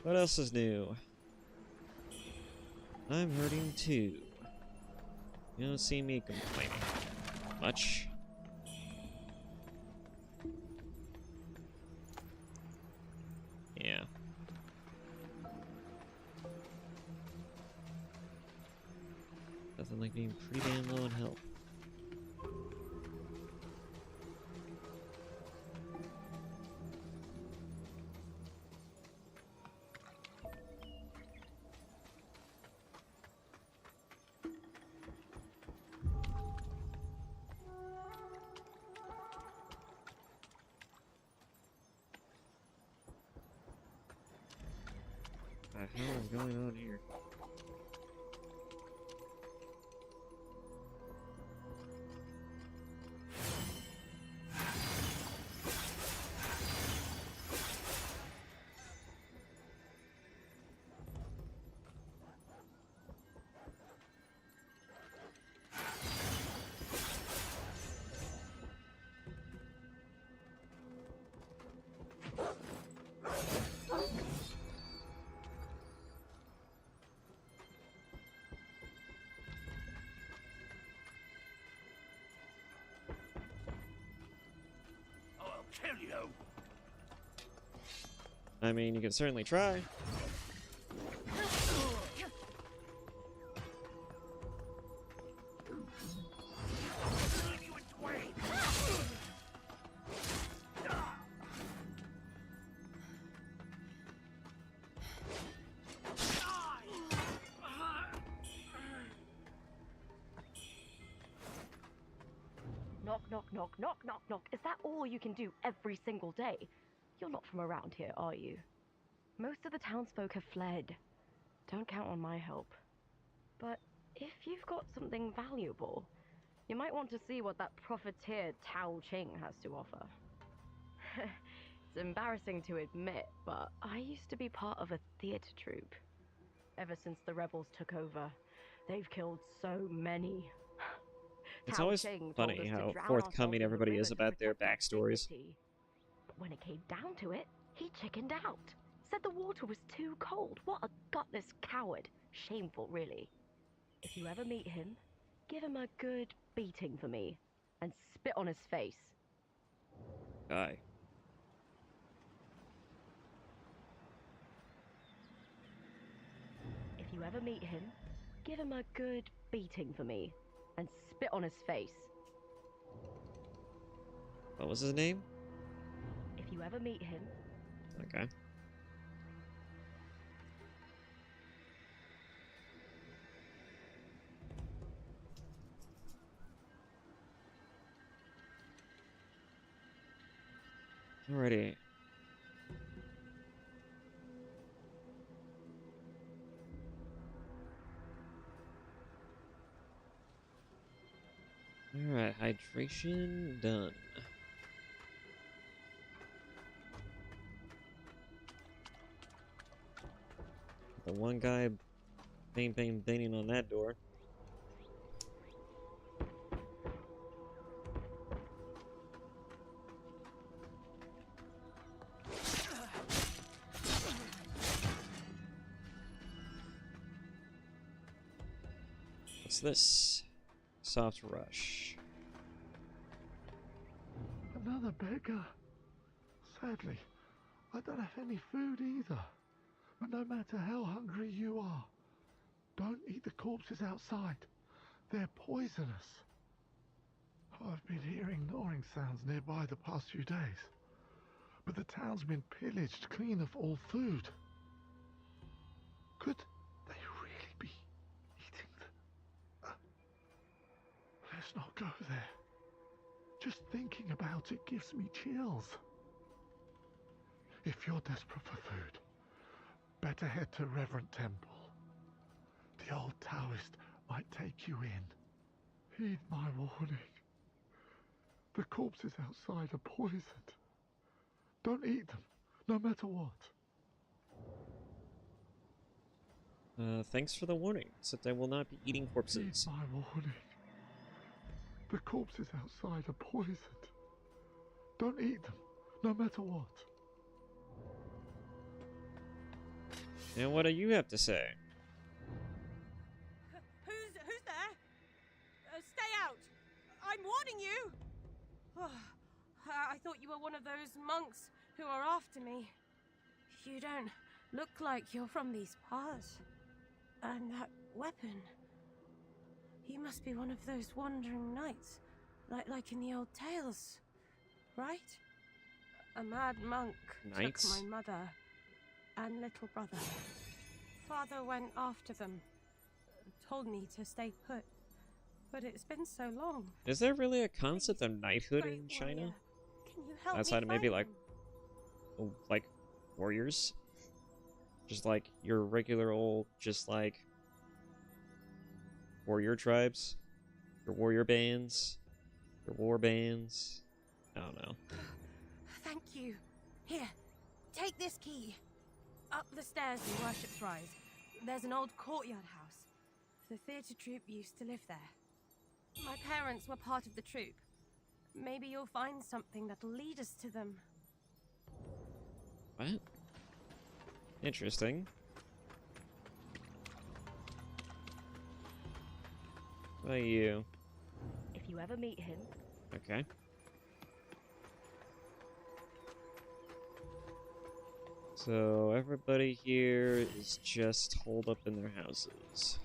Speaker 1: What else is new? I'm hurting too. You don't see me complaining much. Yeah. Nothing like being pretty damn low in health. What the hell is going on here?
Speaker 11: Kill you.
Speaker 1: I mean, you can certainly try.
Speaker 18: Knock, knock, knock, knock, knock, knock. Is that all you can do every single day? You're not from around here, are you? Most of the townsfolk have fled. Don't count on my help. But if you've got something valuable, you might want to see what that profiteer Tao Ching has to offer. It's embarrassing to admit, but I used to be part of a theater troupe. Ever since the rebels took over, they've killed so many.
Speaker 1: It's
Speaker 18: Tao
Speaker 1: always
Speaker 18: Ching told
Speaker 1: funny
Speaker 18: us to
Speaker 1: how
Speaker 18: drown
Speaker 1: forthcoming
Speaker 18: ourselves in the
Speaker 1: everybody
Speaker 18: river
Speaker 1: is
Speaker 18: to
Speaker 1: about their
Speaker 18: protect our
Speaker 1: backstories.
Speaker 18: dignity. But when it came down to it, he chickened out. Said the water was too cold. What a gutless coward. Shameful, really. If you ever meet him, give him a good beating for me and spit on his face.
Speaker 1: Aye.
Speaker 18: If you ever meet him, give him a good beating for me and spit on his face.
Speaker 1: What was his name?
Speaker 18: If you ever meet him,
Speaker 1: Okay. Alrighty. Alright, hydration done. The one guy banging on that door. What's this? Soft rush.
Speaker 17: Another beggar. Sadly, I don't have any food either. But no matter how hungry you are, don't eat the corpses outside. They're poisonous. I've been hearing gnawing sounds nearby the past few days. But the town's been pillaged clean of all food. Could they really be eating the... Let's not go there. Just thinking about it gives me chills. If you're desperate for food, better head to Reverend Temple. The old Taoist might take you in. Heed my warning. The corpses outside are poisoned. Don't eat them, no matter what.
Speaker 1: Thanks for the warning. Except I will not be eating corpses.
Speaker 17: Heed my warning. The corpses outside are poisoned. Don't eat them, no matter what.
Speaker 1: And what do you have to say?
Speaker 9: Who's there? Stay out! I'm warning you! Oh, I thought you were one of those monks who are after me. You don't look like you're from these parts. And that weapon... You must be one of those wandering knights, like in the old tales, right? A mad monk
Speaker 1: Knights?
Speaker 9: took my mother and little brother. Father went after them, told me to stay put, but it's been so long.
Speaker 1: Is there really a concept of knighthood in China?
Speaker 9: Can you help
Speaker 1: Outside
Speaker 9: me
Speaker 1: of maybe
Speaker 9: find
Speaker 1: like warriors? Just like your regular old, just like warrior tribes? Your warrior bands? Your war bands? I don't know.
Speaker 9: Thank you. Here, take this key. Up the stairs in Worship's Rise, there's an old courtyard house. The theatre troupe used to live there. My parents were part of the troupe. Maybe you'll find something that'll lead us to them.
Speaker 1: What? Interesting. What about you?
Speaker 18: If you ever meet him,
Speaker 1: Okay. So everybody here is just holed up in their houses.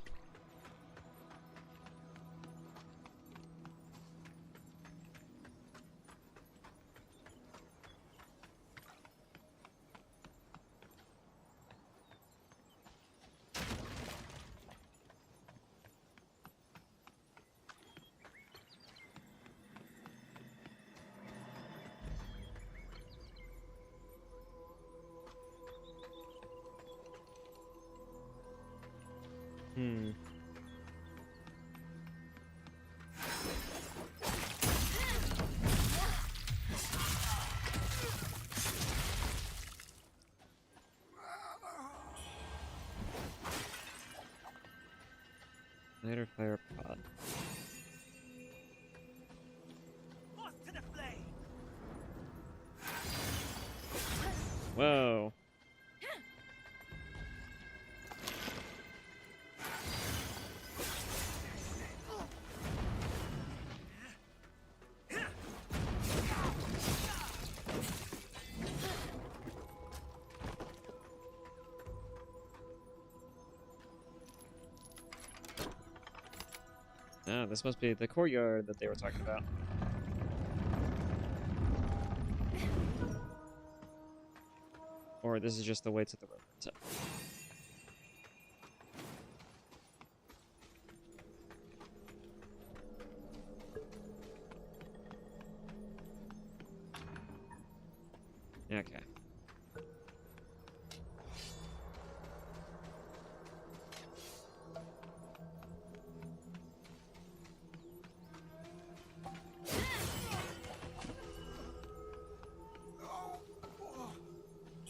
Speaker 1: Hmm. Lighter fire pod. Whoa. Ah, this must be the courtyard that they were talking about. Or this is just the way to the river. Okay.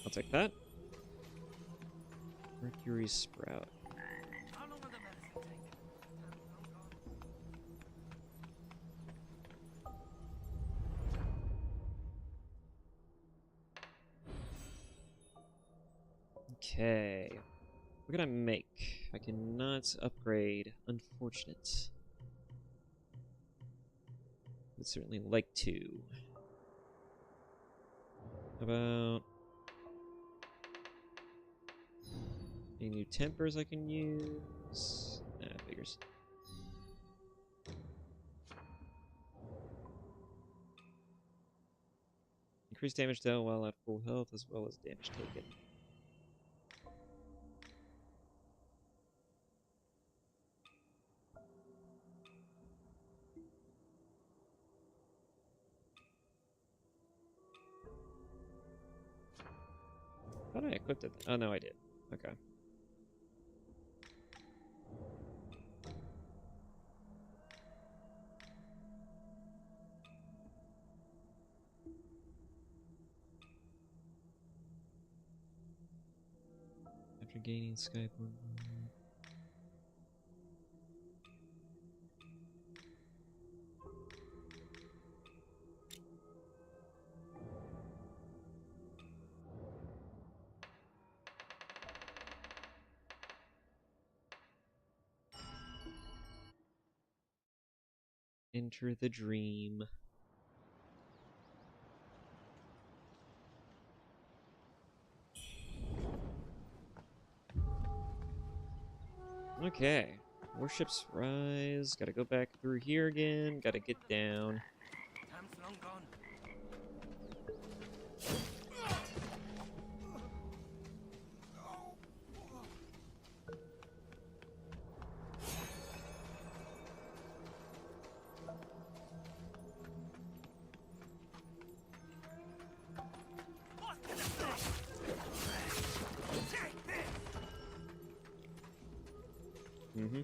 Speaker 1: I'll take that. Fury Sprout. Okay. What can I make? I cannot upgrade. Unfortunate. Would certainly like to. How about any new tempers I can use? Nah, figures. Increase damage dealt while at full health as well as damage taken. How did I equip it? Oh no, I did. Okay. After gaining Skyborn. Enter the dream. Okay. Warships rise. Gotta go back through here again. Gotta get down.
Speaker 2: Time's long gone.
Speaker 1: Mm-hmm.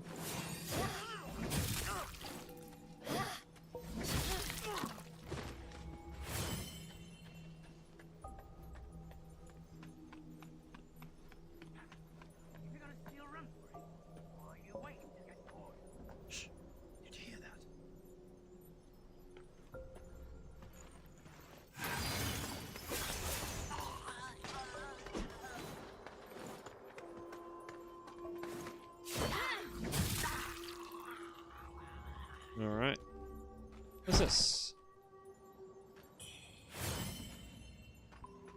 Speaker 2: You're gonna steal run for it? Or are you waiting to get caught? Shh! Did you hear that?
Speaker 1: Alright. What's this?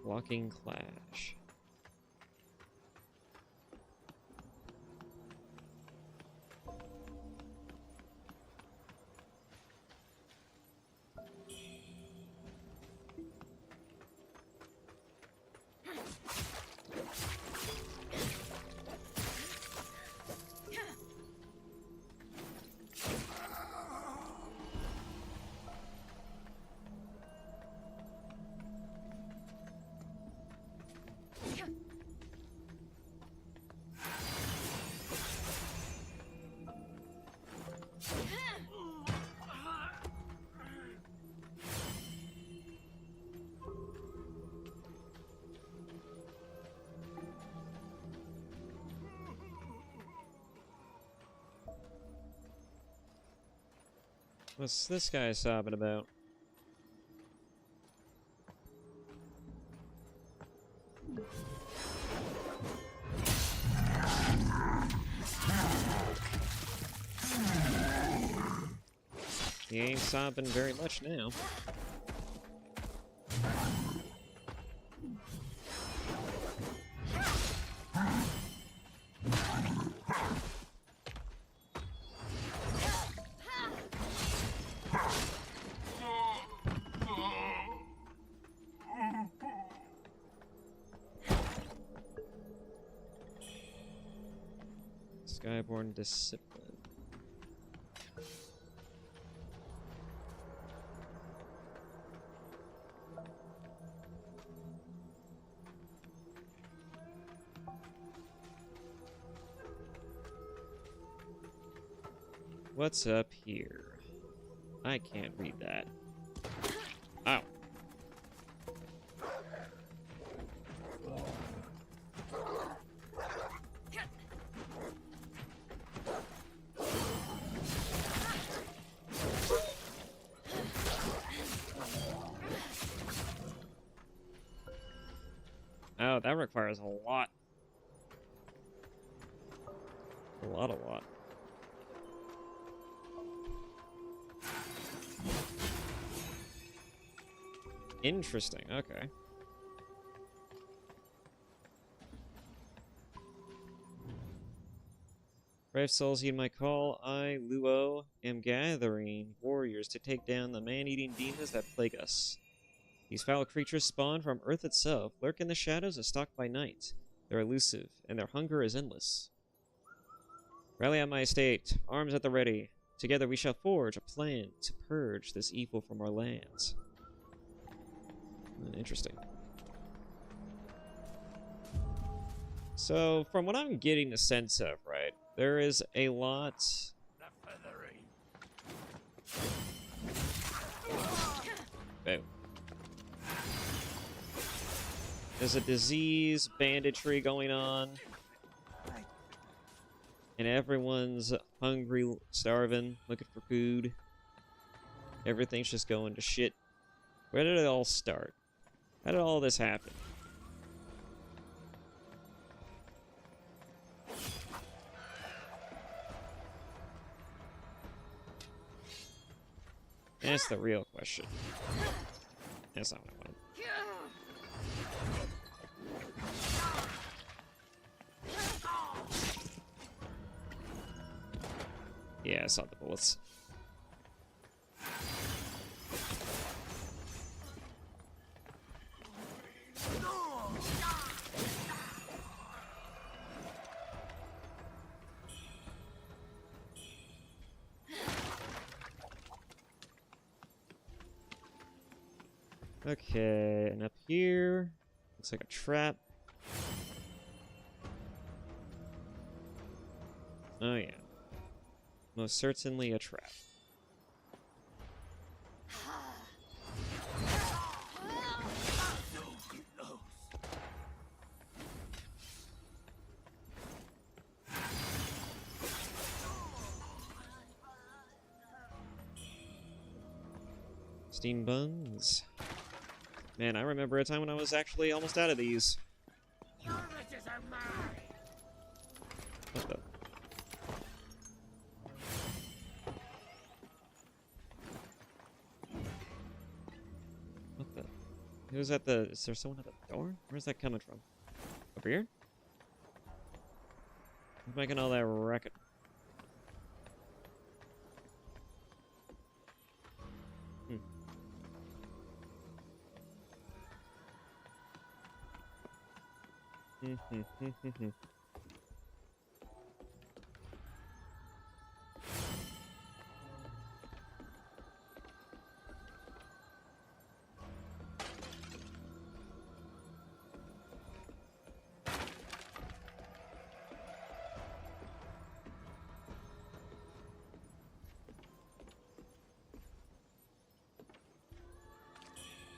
Speaker 1: Walking Clash. What's this guy sobbing about? He ain't sobbing very much now. Skyborn Discipline. What's up here? I can't read that. Ow. Wow, that requires a lot. A lot. Interesting, okay. Brave souls heed my call. I, Luo, am gathering warriors to take down the man-eating demons that plague us. These foul creatures spawn from Earth itself, lurk in the shadows, and stalk by night. They're elusive, and their hunger is endless. Rally on my estate, arms at the ready. Together we shall forge a plan to purge this evil from our lands. Interesting. So, from what I'm getting the sense of, right, there is a lot... Boom. There's a disease, banditry going on. And everyone's hungry, starving, looking for food. Everything's just going to shit. Where did it all start? How did all this happen? That's the real question. That's not what I want. Yeah, I saw the bullets. Okay, and up here, looks like a trap. Oh yeah. Most certainly a trap. Steam buns. Man, I remember a time when I was actually almost out of these. What the? What the? Who's at the... Is there someone at the door? Where's that coming from? Over here? Who's making all that racket?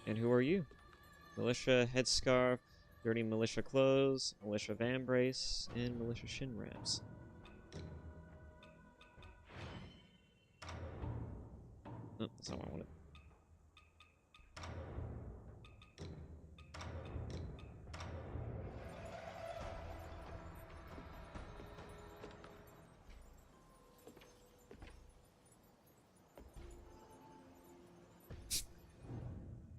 Speaker 1: And who are you? Militia headscarf, dirty militia clothes, militia vambrace, and militia shin wraps. Oh, that's not what I wanted.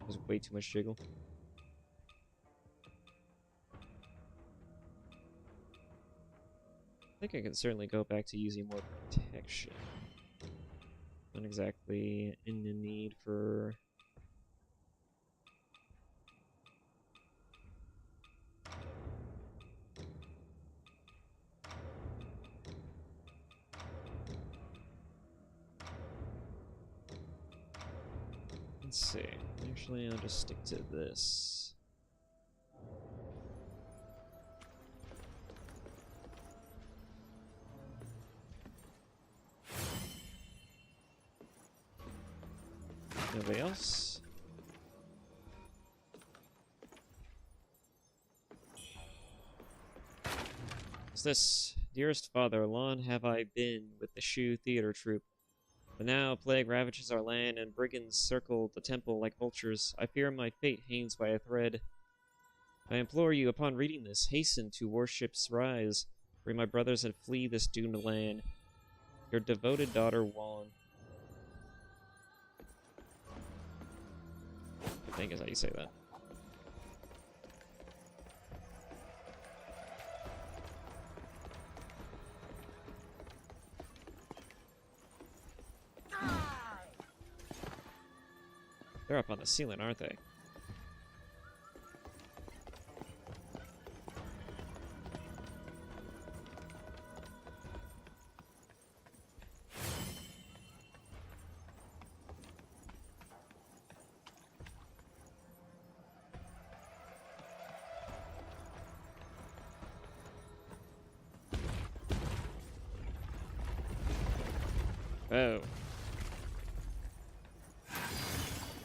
Speaker 1: There's way too much jiggle. I think I can certainly go back to using more protection. Not exactly in the need for... Let's see. Actually, I'll just stick to this. Nobody else? What's this? Dearest father, long have I been with the Shu theater troupe. But now plague ravages our land, and brigands circle the temple like vultures. I fear my fate hangs by a thread. I implore you, upon reading this, hasten to Warship's Rise, bring my brothers and flee this doomed land. Your devoted daughter, Juan. I think is how you say that. They're up on the ceiling, aren't they? Oh.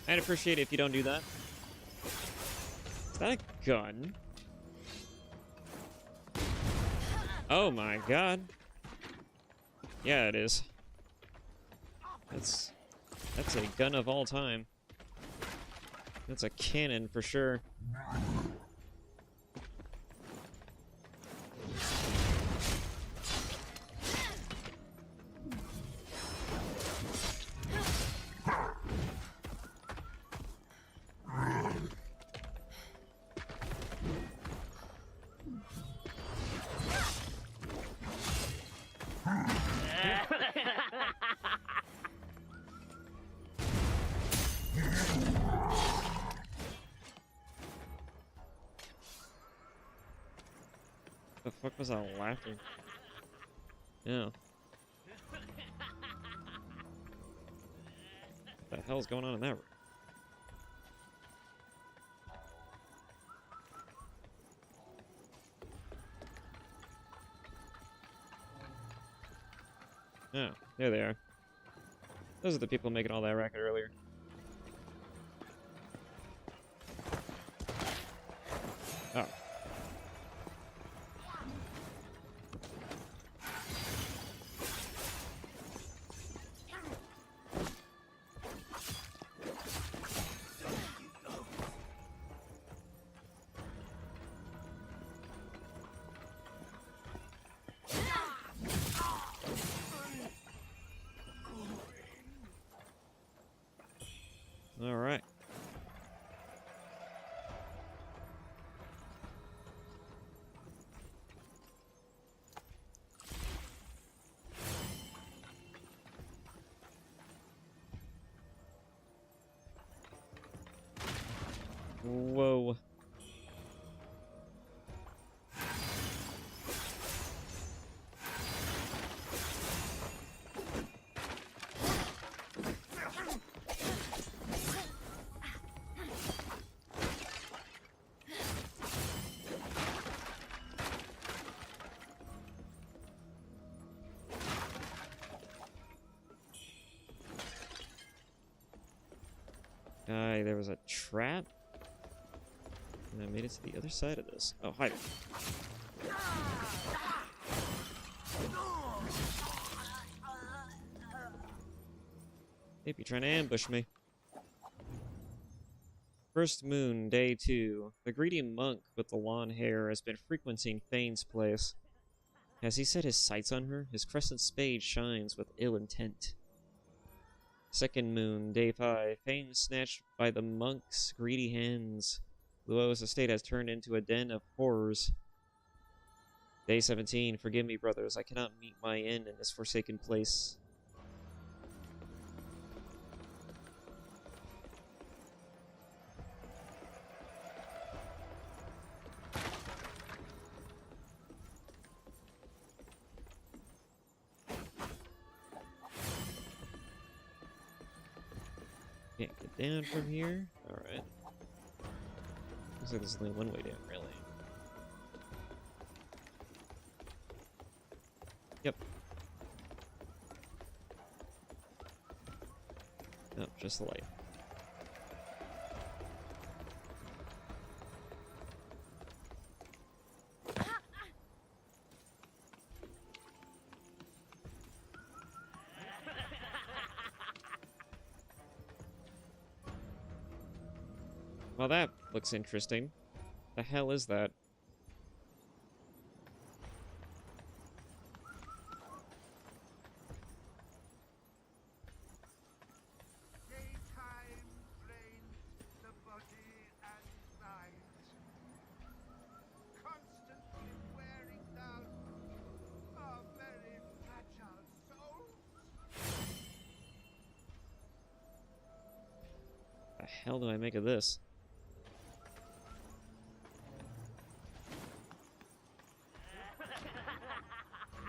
Speaker 1: I'd appreciate it if you don't do that. Is that a gun? Oh my god. Yeah, it is. That's a gun of all time. That's a cannon for sure. The fuck was I laughing? Yeah. What the hell's going on in that room? Oh, there they are. Those are the people making all that racket earlier. Oh. All right. Whoa. There was a trap. And I made it to the other side of this. Oh, hi. Maybe trying to ambush me. First moon, day 2. The greedy monk with the long hair has been frequenting Fane's place. Has he set his sights on her? His crescent spade shines with ill intent. Second moon, day 5. Fane snatched by the monk's greedy hands. Luo's estate has turned into a den of horrors. Day 17. Forgive me, brothers. I cannot meet my end in this forsaken place. Can't get down from here. Alright. Looks like there's only one way down, really. Yep. Nope, just the light. Well, that looks interesting. The hell is that?
Speaker 2: Daytime drains the body and mind, constantly wearing down our very fragile souls.
Speaker 1: The hell do I make of this?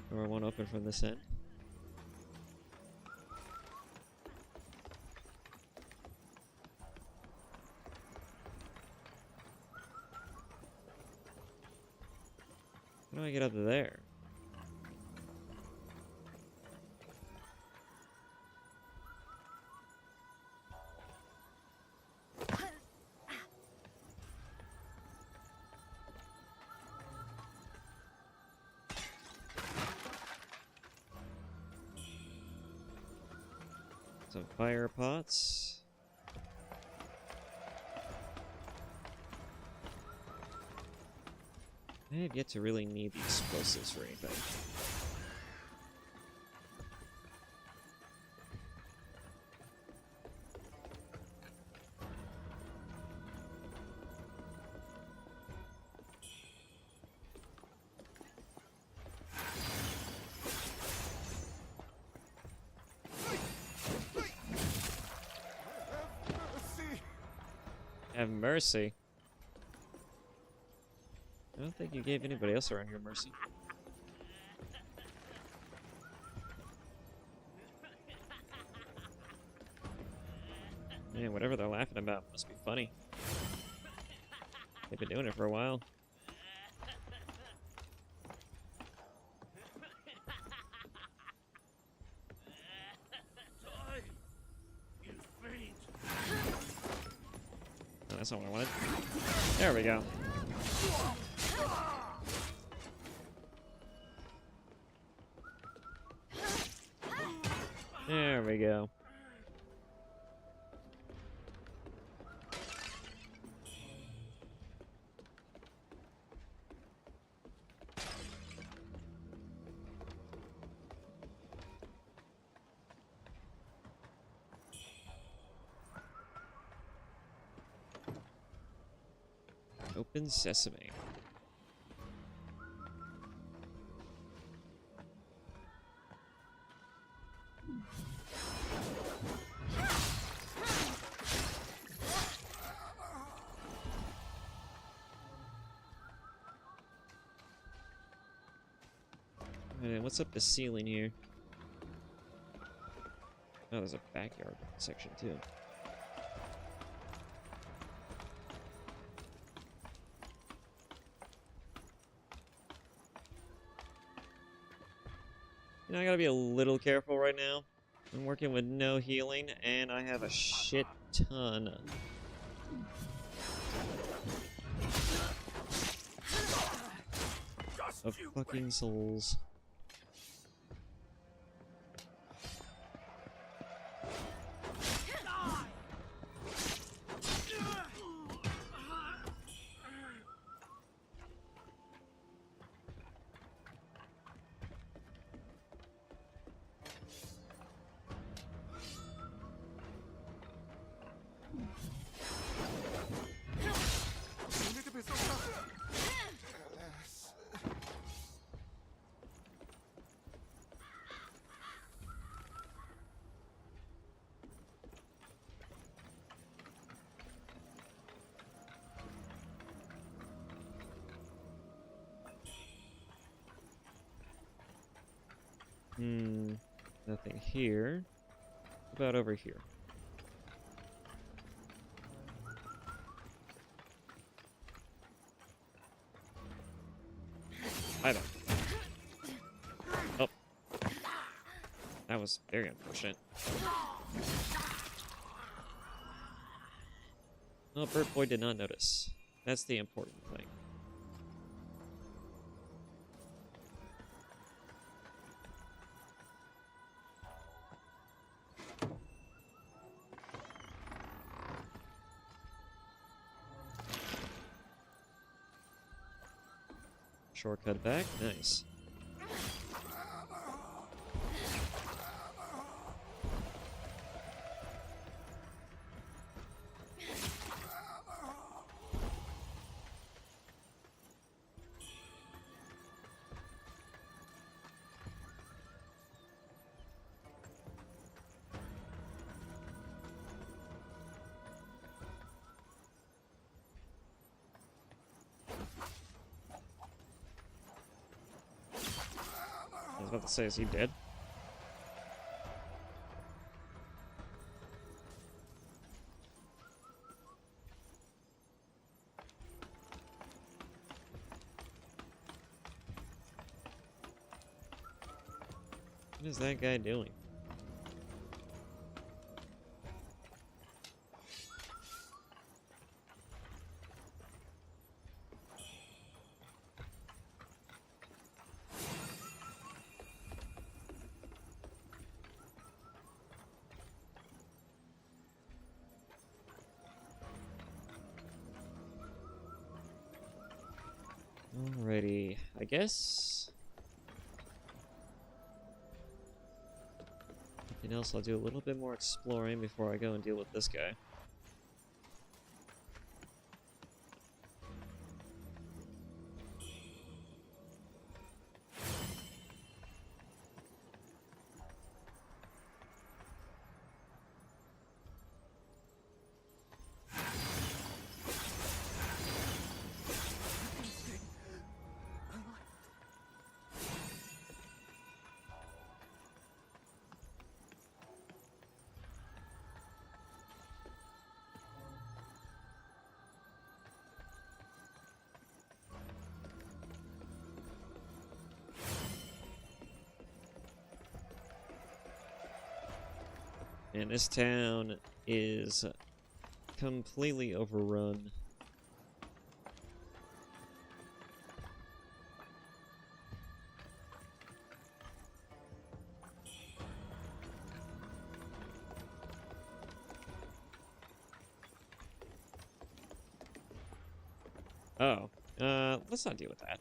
Speaker 1: Door won't open from this end. How do I get up to there? Some fire pots. I have yet to really need the explosives for anything. Have mercy. I don't think you gave anybody else around here mercy. Man, whatever they're laughing about must be funny. They've been doing it for a while. Oh, that's not what I wanted. There we go. There we go. Open sesame. And what's up the ceiling here? Oh, there's a backyard section too. You know, I gotta be a little careful right now. I'm working with no healing, and I have a shit ton of fucking souls. Nothing here. What about over here? Either. Oh. That was very unfortunate. Oh, Bird Boy did not notice. That's the important thing. Shortcut back. Nice. I was about to say, is he dead? What is that guy doing? Alrighty, I guess. Anything else? I'll do a little bit more exploring before I go and deal with this guy. And this town is completely overrun. Oh, let's not deal with that.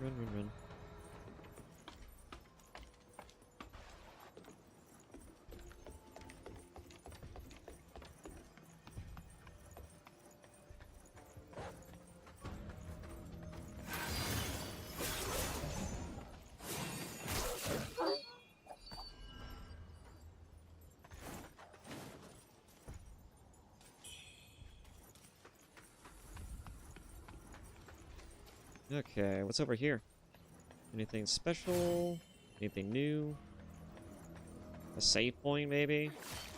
Speaker 1: Run. Okay, what's over here? Anything special? Anything new? A save point, maybe?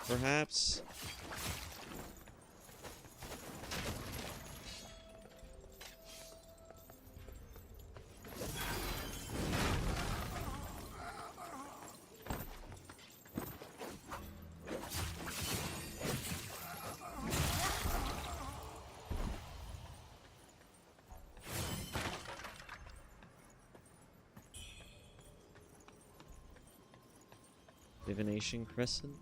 Speaker 1: Perhaps? Divination Crescent.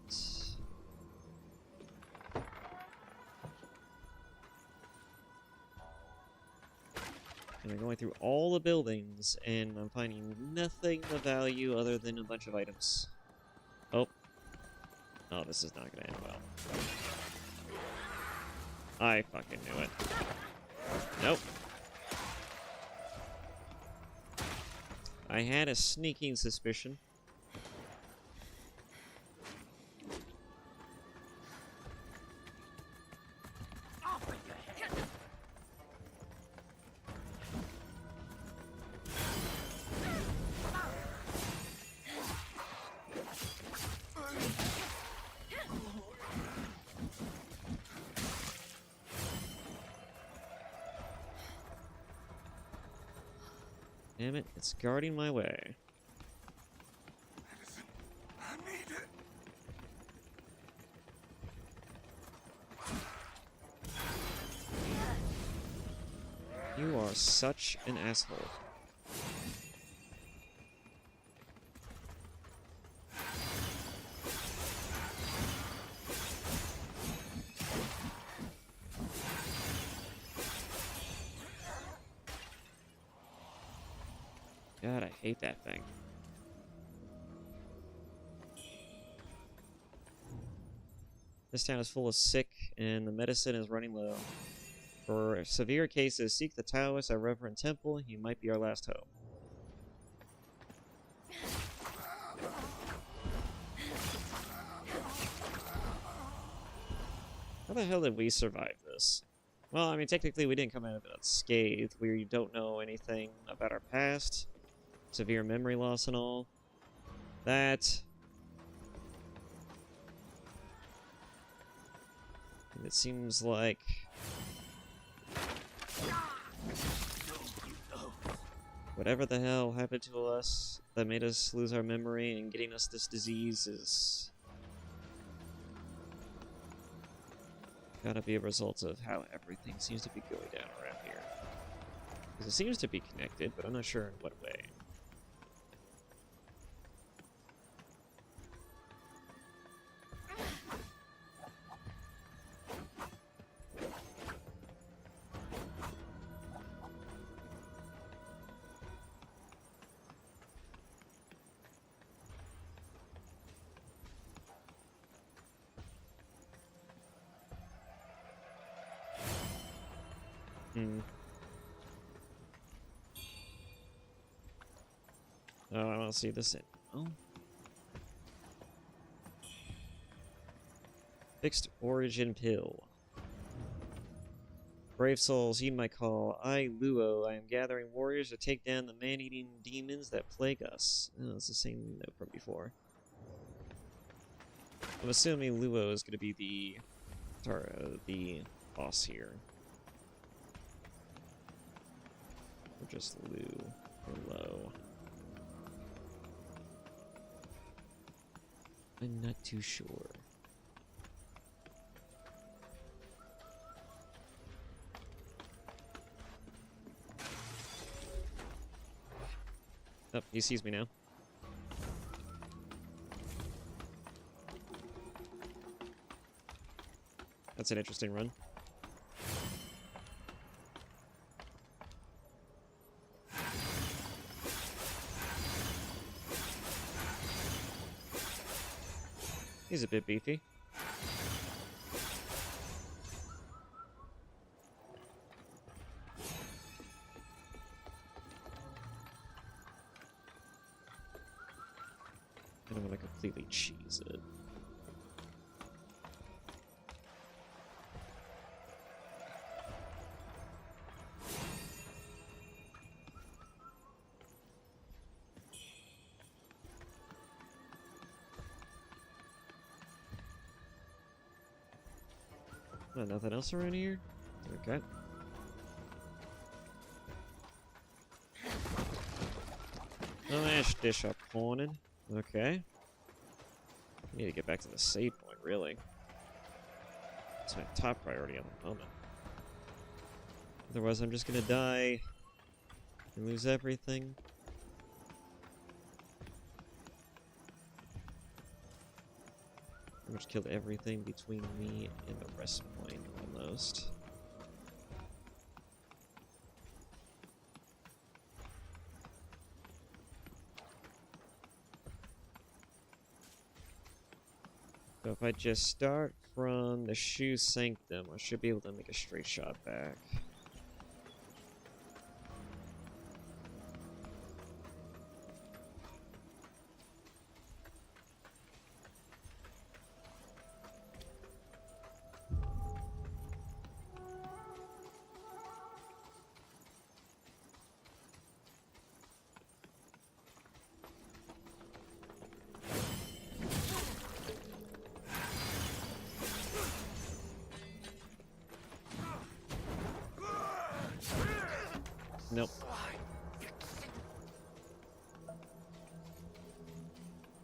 Speaker 1: And I'm going through all the buildings, and I'm finding nothing of value other than a bunch of items. Oh. Oh, this is not gonna end well. I fucking knew it. Nope. I had a sneaking suspicion. Damn it, it's guarding my way.
Speaker 10: I need it.
Speaker 1: You are such an asshole. hate that thing. This town is full of sick, and the medicine is running low. For severe cases, seek the Taoist at Reverend Temple. He might be our last hope. How the hell did we survive this? Well, I mean, technically we didn't come out of it unscathed. We don't know anything about our past. Severe memory loss and all. That... And it seems like... whatever the hell happened to us that made us lose our memory and getting us this disease is... gotta be a result of how everything seems to be going down around here. Because it seems to be connected, but I'm not sure in what way. Oh, I don't see this in. Oh. Fixed origin pill. Brave souls, heed my call. I, Luo, I am gathering warriors to take down the man-eating demons that plague us. Oh, it's the same note from before. I'm assuming Luo is going to be the boss here. Or just Lu or Lo. I'm not too sure. Oh, he sees me now. That's an interesting run. He's a bit beefy. I don't want to completely cheese it. Oh, nothing else around here? Okay. No ash dish up haunted. Okay. I need to get back to the save point, really. It's my top priority at the moment. Otherwise, I'm just gonna die and lose everything. Pretty much killed everything between me and the rest point, almost. So if I just start from the Shoe Sanctum, I should be able to make a straight shot back. Nope.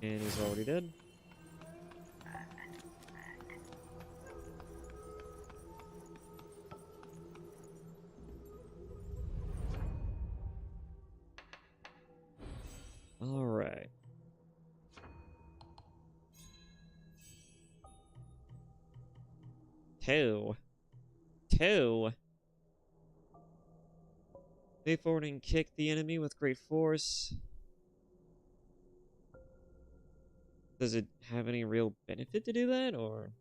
Speaker 1: And he's already dead. All right. Two. Move forward and kick the enemy with great force. Does it have any real benefit to do that, or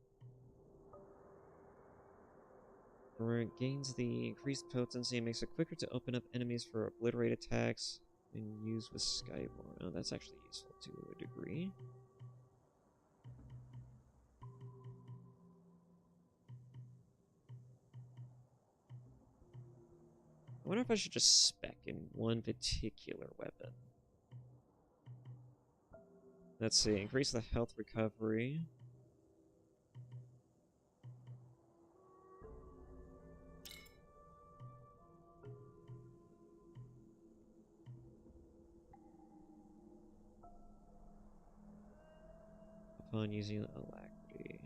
Speaker 1: it gains the increased potency and makes it quicker to open up enemies for obliterate attacks and use with Skyborn? Oh, that's actually useful to a degree. I wonder if I should just spec in one particular weapon. Let's see, increase the health recovery. Upon using alacrity.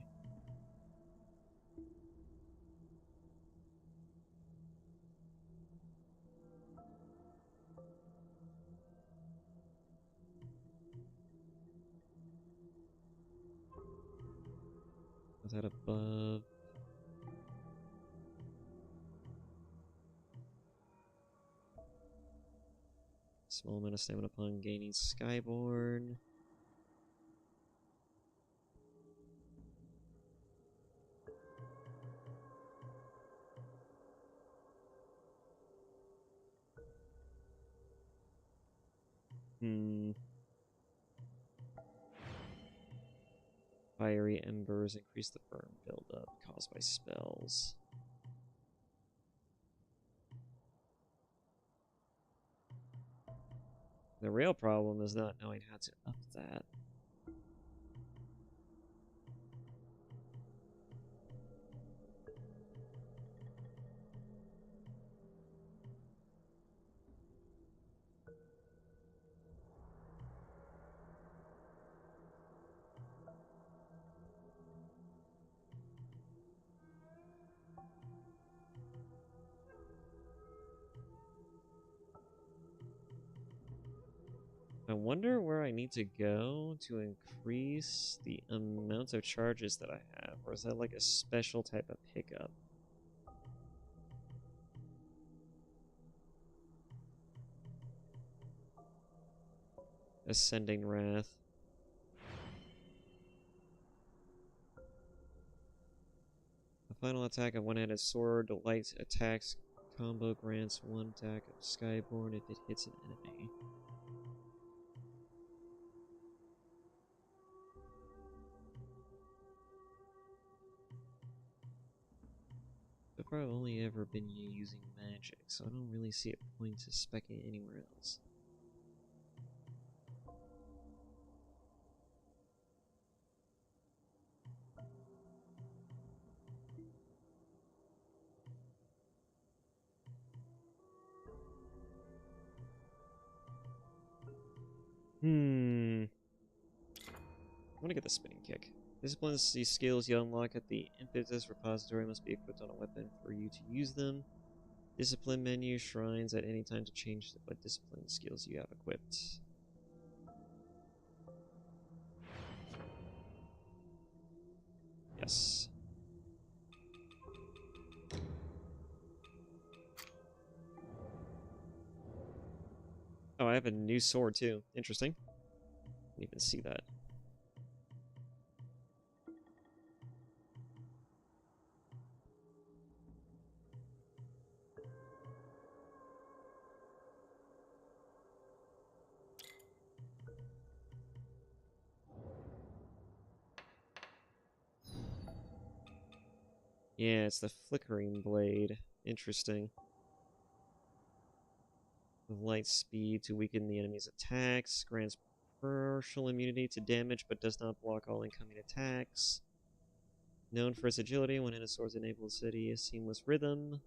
Speaker 1: Was that above? Small amount of stamina upon gaining Skyborn. Fiery embers increase the burn buildup caused by spells. The real problem is not knowing how to up that. I wonder where I need to go to increase the amount of charges that I have, or is that like a special type of pickup? Ascending Wrath. The final attack of one-handed sword, light attacks combo grants one attack of Skyborn if it hits an enemy. So far I've only ever been using magic, so I don't really see a point to specking anywhere else. I want to get the spinning kick. Disciplines these skills you unlock at the impetus repository must be equipped on a weapon for you to use them. Discipline menu shrines at any time to change what discipline skills you have equipped. Yes. Oh, I have a new sword too. Interesting. Didn't even see that. Yeah, it's the flickering blade. Interesting. Light speed to weaken the enemy's attacks. Grants partial immunity to damage, but does not block all incoming attacks. Known for its agility, when in a sword's enabled steady a seamless rhythm.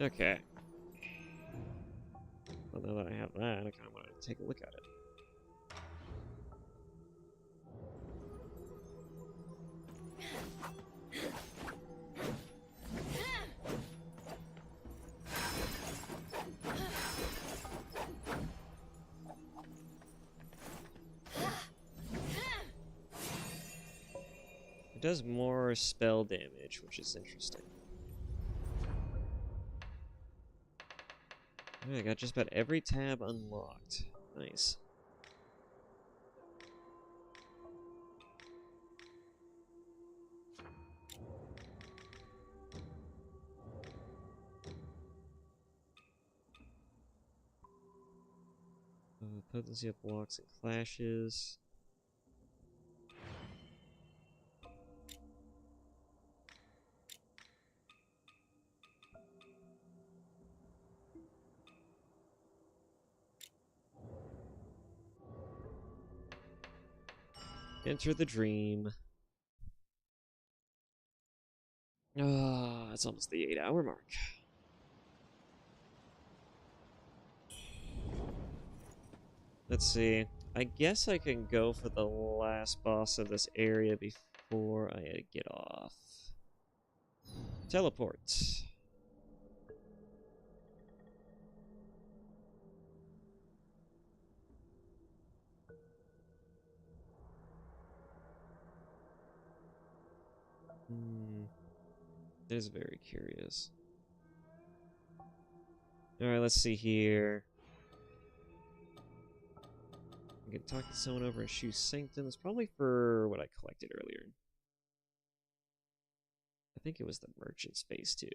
Speaker 1: Okay. Well, now that I have that, I kind of want to take a look at it. does more spell damage, which is interesting. I got just about every tab unlocked. Nice. Potency of blocks and clashes. Enter the dream. Ah, it's almost the 8-hour mark. Let's see. I guess I can go for the last boss of this area before I get off. Teleport. It is very curious. Alright, let's see here. I can talk to someone over in Shoe Sanctum. It's probably for what I collected earlier. I think it was the merchant space too.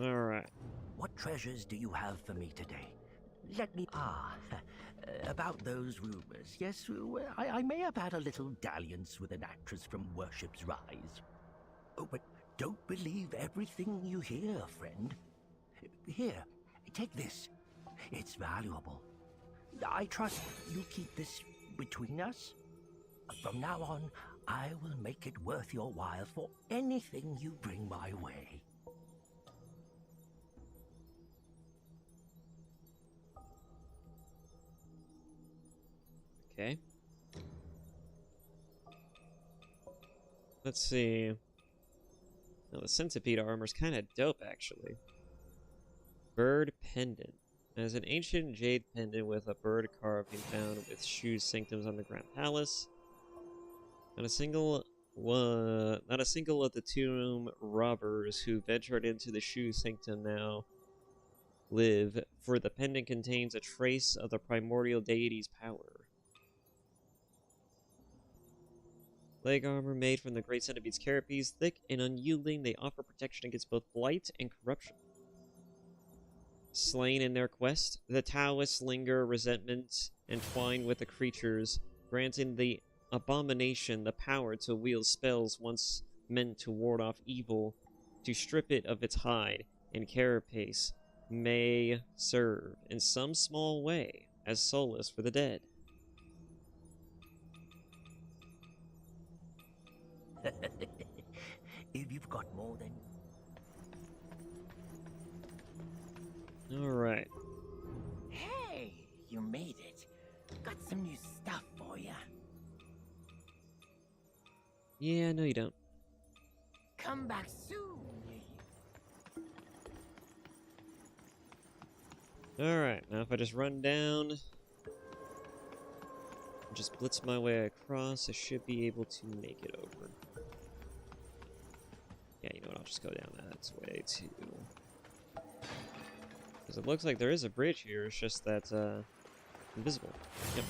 Speaker 1: Alright.
Speaker 7: What treasures do you have for me today? Let me... about those rumors. Yes, well, I may have had a little dalliance with an actress from Worship's Rise. Oh, but don't believe everything you hear, friend. Here, take this. It's valuable. I trust you keep this between us. From now on, I will make it worth your while for anything you bring my way.
Speaker 1: Okay. Let's see. Now, the centipede armor's kind of dope, actually. Bird pendant. As an ancient jade pendant with a bird carving found with Shoe Sanctum's underground palace. Not a single of the tomb robbers who ventured into the Shoe Sanctum now live, for the pendant contains a trace of the primordial deity's power. Leg armor made from the great centipede's carapace, thick and unyielding, they offer protection against both blight and corruption. Slain in their quest, the Taoists linger resentment entwined with the creatures, granting the abomination the power to wield spells once meant to ward off evil, to strip it of its hide and carapace may serve in some small way as solace for the dead.
Speaker 7: If you've got more than...
Speaker 1: Alright.
Speaker 11: Hey, you made it. Got some new stuff for you.
Speaker 1: Yeah, no you don't.
Speaker 11: Come back soon.
Speaker 1: Alright, now if I just run down... just blitz my way across, I should be able to make it over. Yeah, you know what, I'll just go down that way too. Because it looks like there is a bridge here, it's just that, invisible. Yep.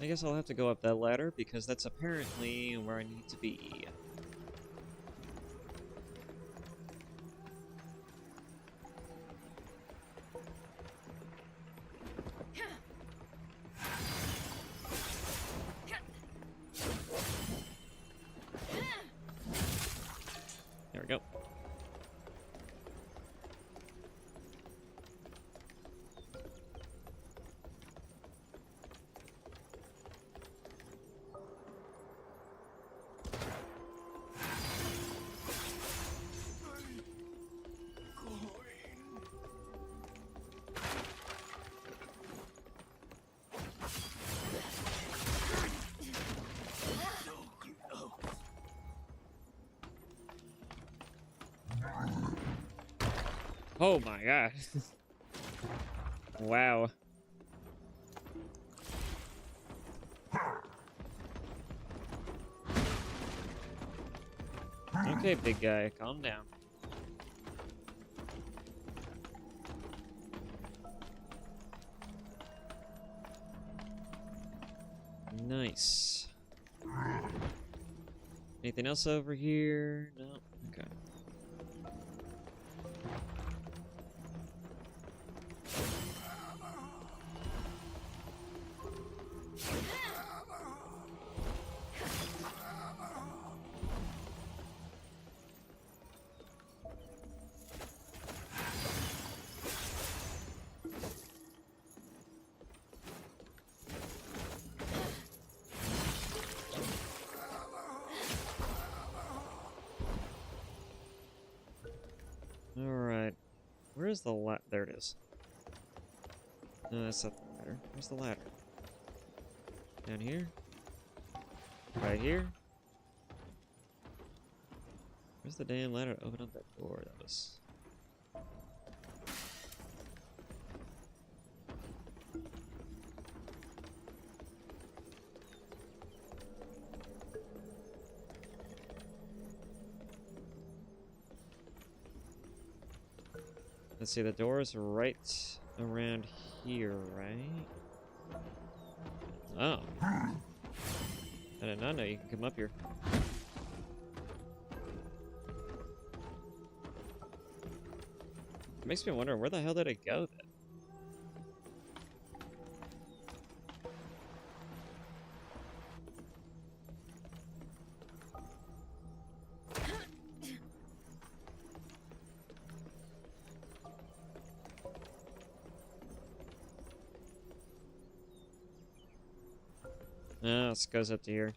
Speaker 1: I guess I'll have to go up that ladder, because that's apparently where I need to be. There we go. Oh my god. Wow. Okay, big guy, calm down. Nice. Anything else over here? No? Okay. Alright. Where's the ladder? There it is. No, that's not the ladder. Where's the ladder? Down here? Right here? Where's the damn ladder to open up that door? That was... Let's see, the door's right around here, right? Oh. I did not know you can come up here. It makes me wonder, where the hell did it go then? Oh, this goes up to here.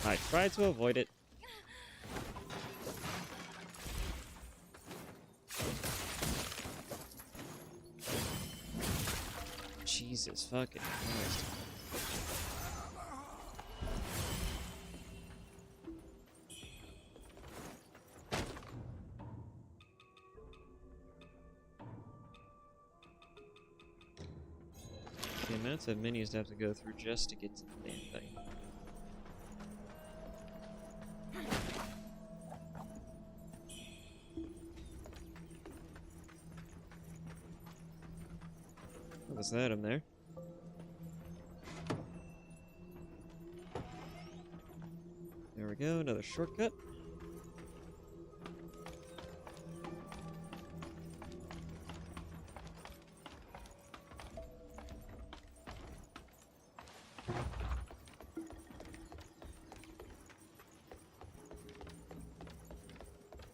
Speaker 1: I tried to avoid it. Jesus fucking Christ. The amounts of menus to have to go through just to get to the damn thing. What was that in there? There we go, another shortcut.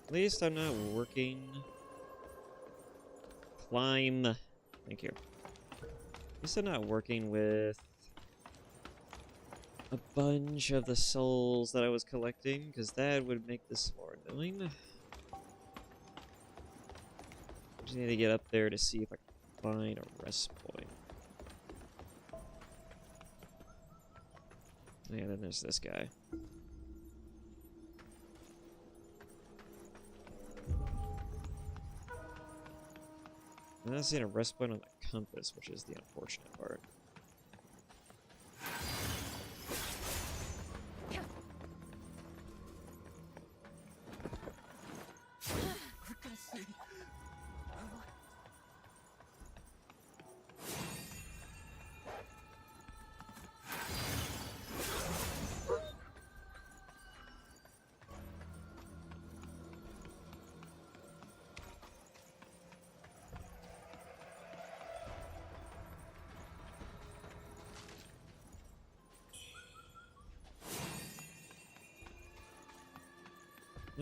Speaker 1: At least I'm not working. Climb. Thank you. At least I'm not working with a bunch of the souls that I was collecting, because that would make this more annoying. Just need to get up there to see if I can find a rest point. Yeah, then there's this guy. I'm not seeing a rest point on the compass, which is the unfortunate part.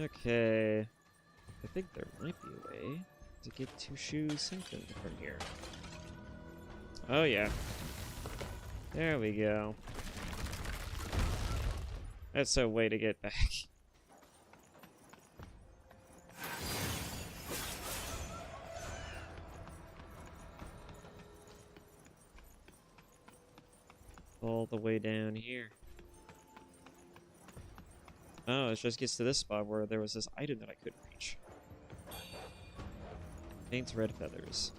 Speaker 1: Okay. I think there might be a way to get to Shu Sanctum from here. Oh yeah. There we go. That's a way to get back. All the way down here. Oh, it just gets to this spot where there was this item that I couldn't reach. Paints red feathers.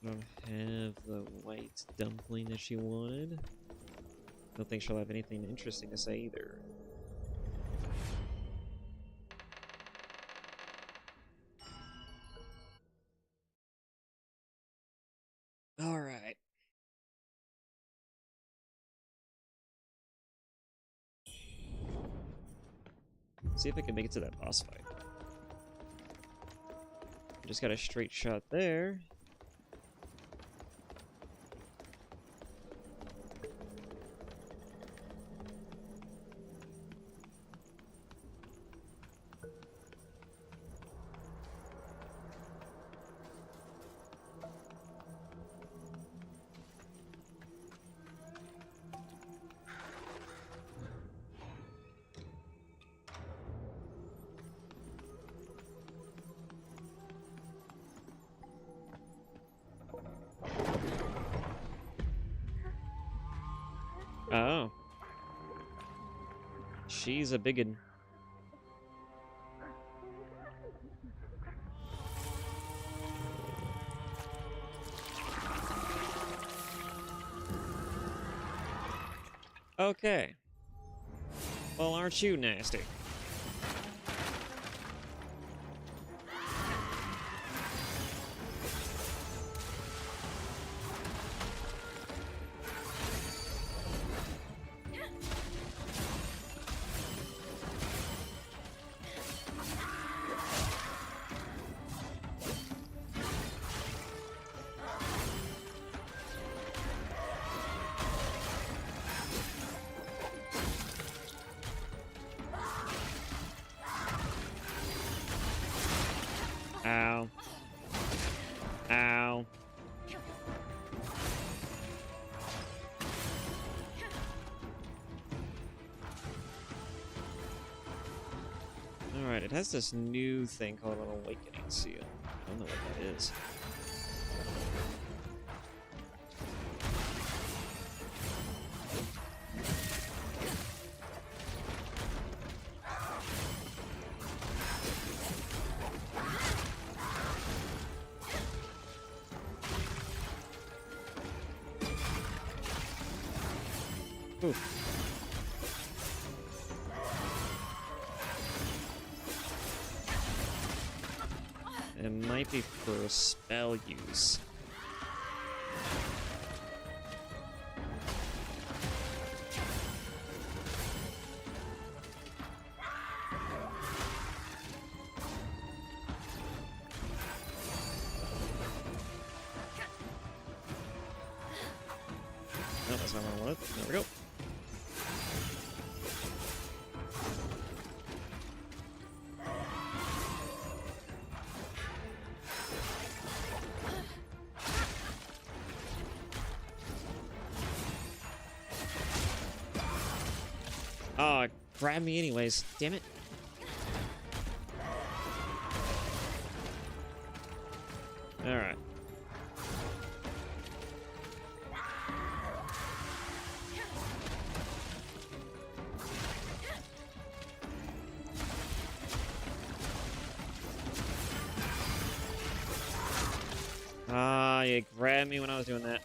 Speaker 1: Don't have the white dumpling that she wanted. Don't think she'll have anything interesting to say either. All right. See if I can make it to that boss fight. Just got a straight shot there. Oh. She's a biggin. Okay. Well, aren't you nasty? Ow. Ow. Alright, it has this new thing called an awakening seal. I don't know what that is. Oof. It might be for spell use. No, that's not what I wanted. There we go. Oh, grab me anyways. Damn it. Alright. Ah, you grabbed me when I was doing that.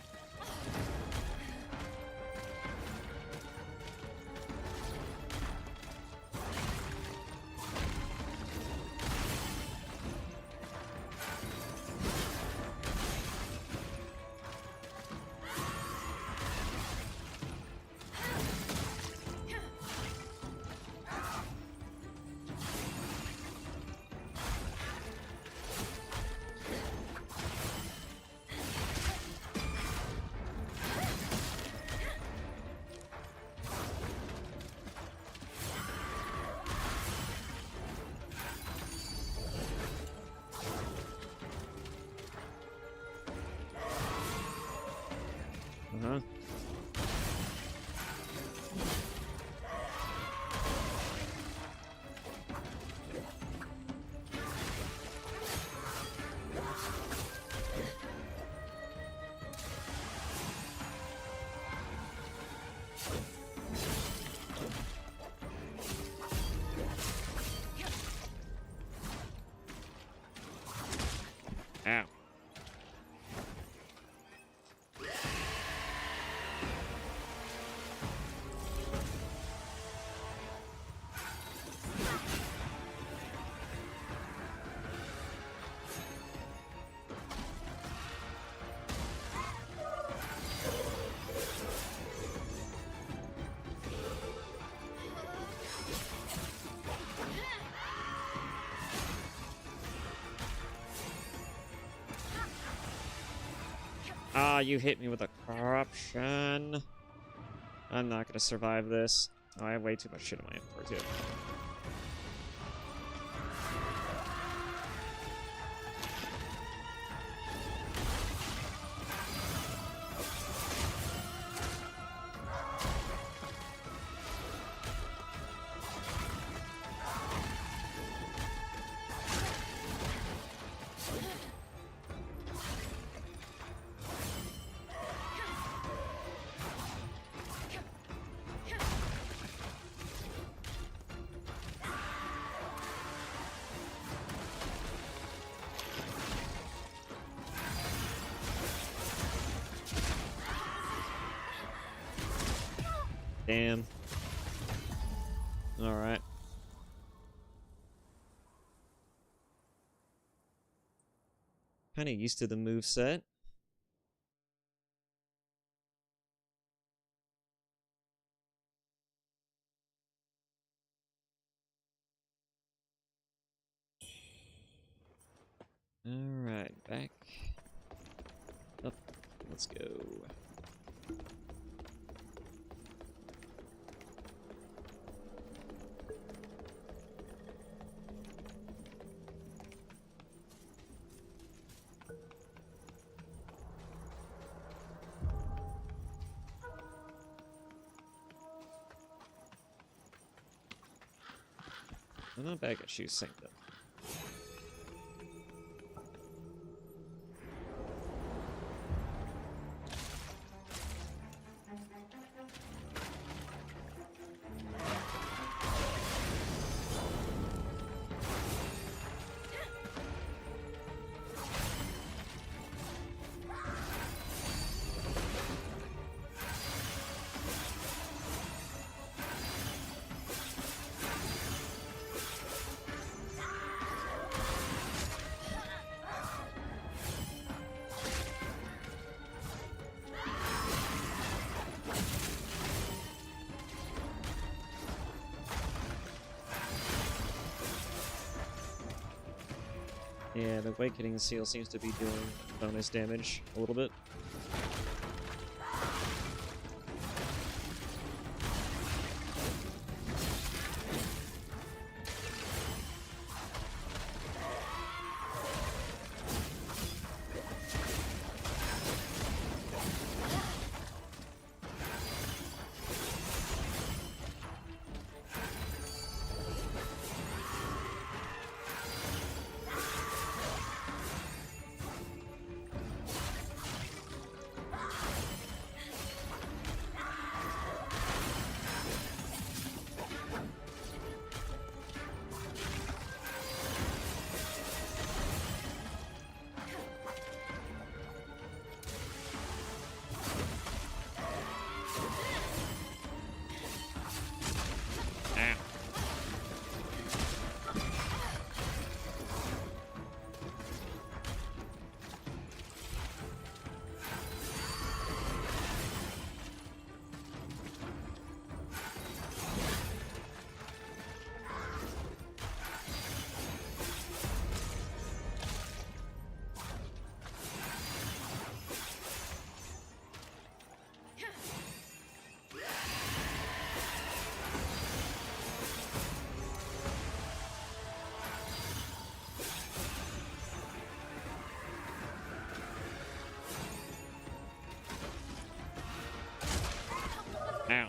Speaker 1: you hit me with a corruption. I'm not gonna survive this. Oh, I have way too much shit in my inventory, too. Damn. Alright. Kinda used to the move set. Alright, back up. Let's go. I'm not back at Shoe Sanctum. Yeah, the Awakening Seal seems to be doing bonus damage a little bit. Ow.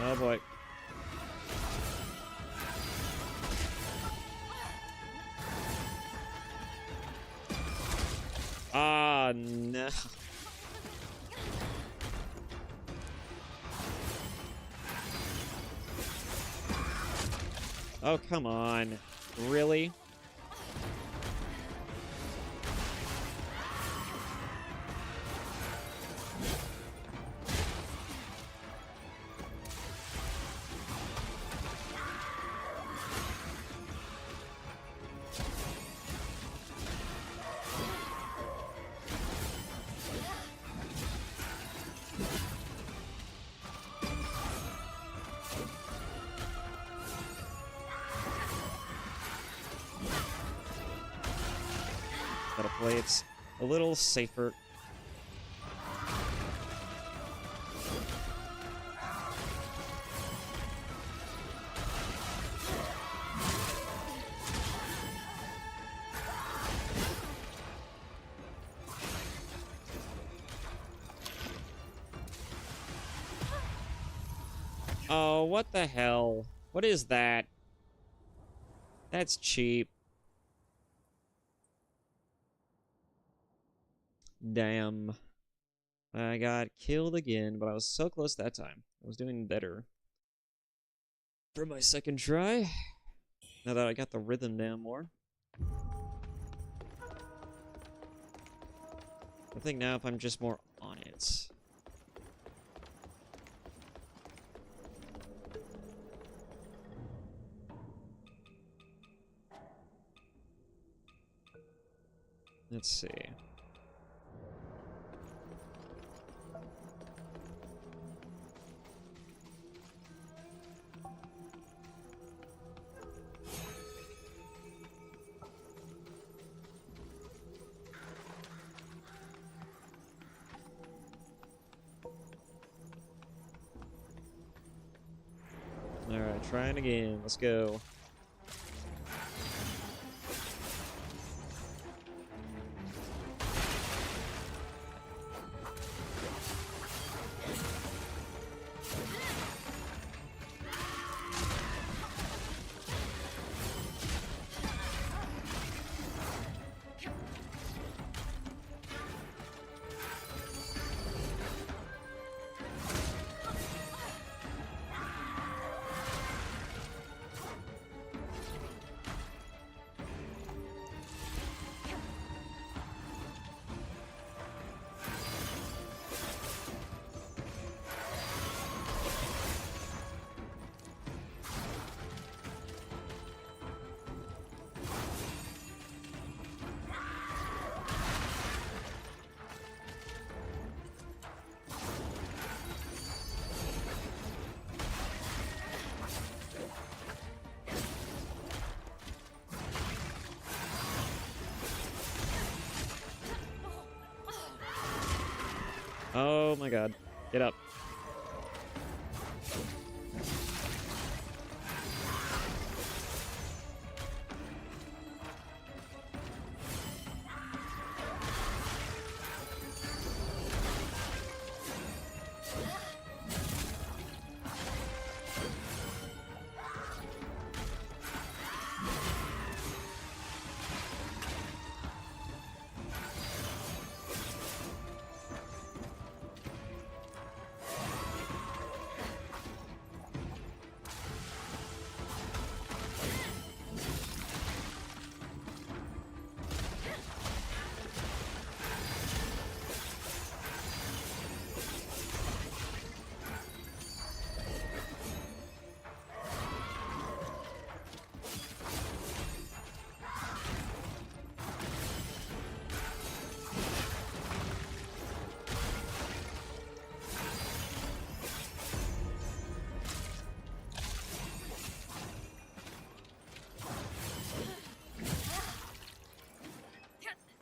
Speaker 1: Oh boy. Ah, no. Oh, come on. Really? way it's a little safer. Oh, what the hell? What is that? That's cheap. Damn. I got killed again, but I was so close that time. I was doing better. For my second try. Now that I got the rhythm down more. I think now if I'm just more on it. Let's see. Alright, trying again. Let's go. Oh my god. Get up.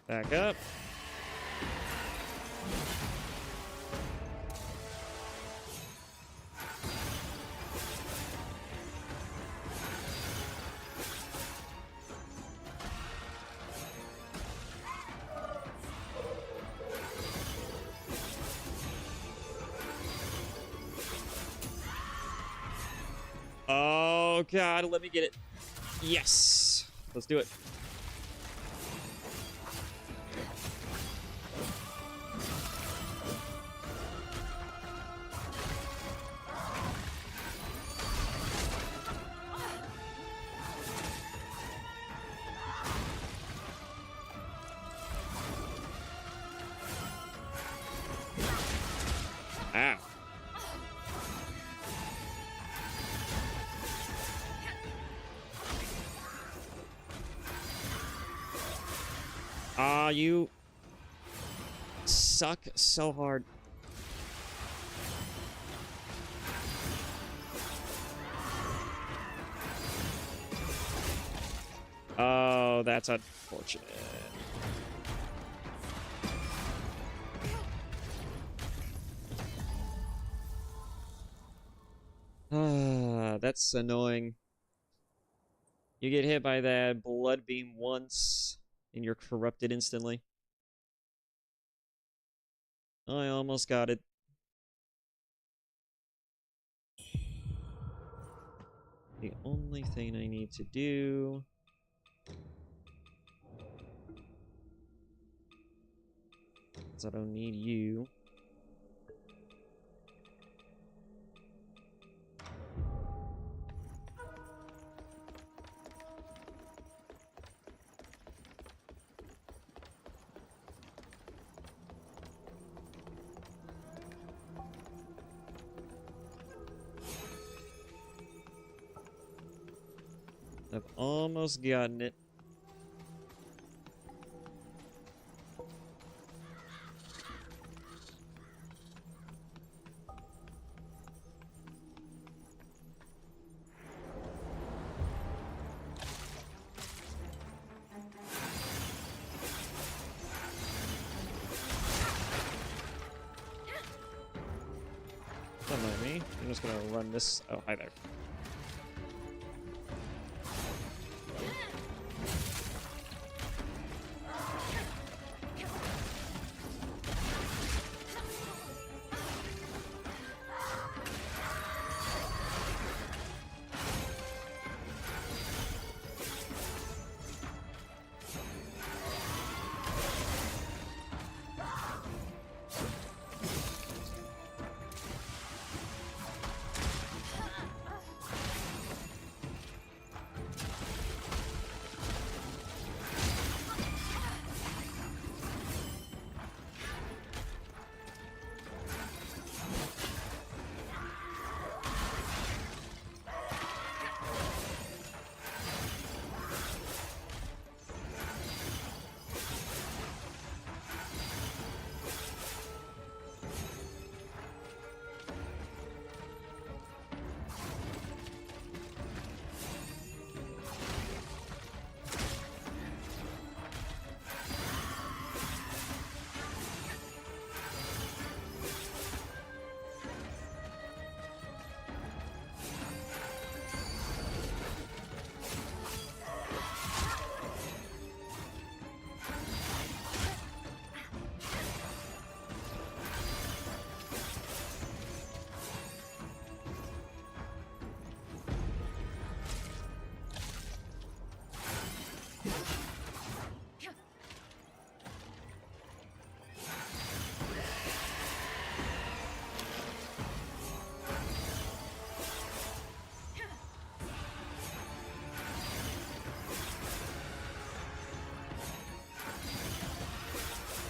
Speaker 1: Back up. Oh god, let me get it. Yes. Let's do it. Ow. Ah, you suck so hard. Oh, that's unfortunate. Ah, that's annoying. You get hit by that blood beam once, and you're corrupted instantly. I almost got it. The only thing I need to do... is I don't need you. I've almost gotten it. Don't mind me. I'm just gonna run this. Oh, hi there.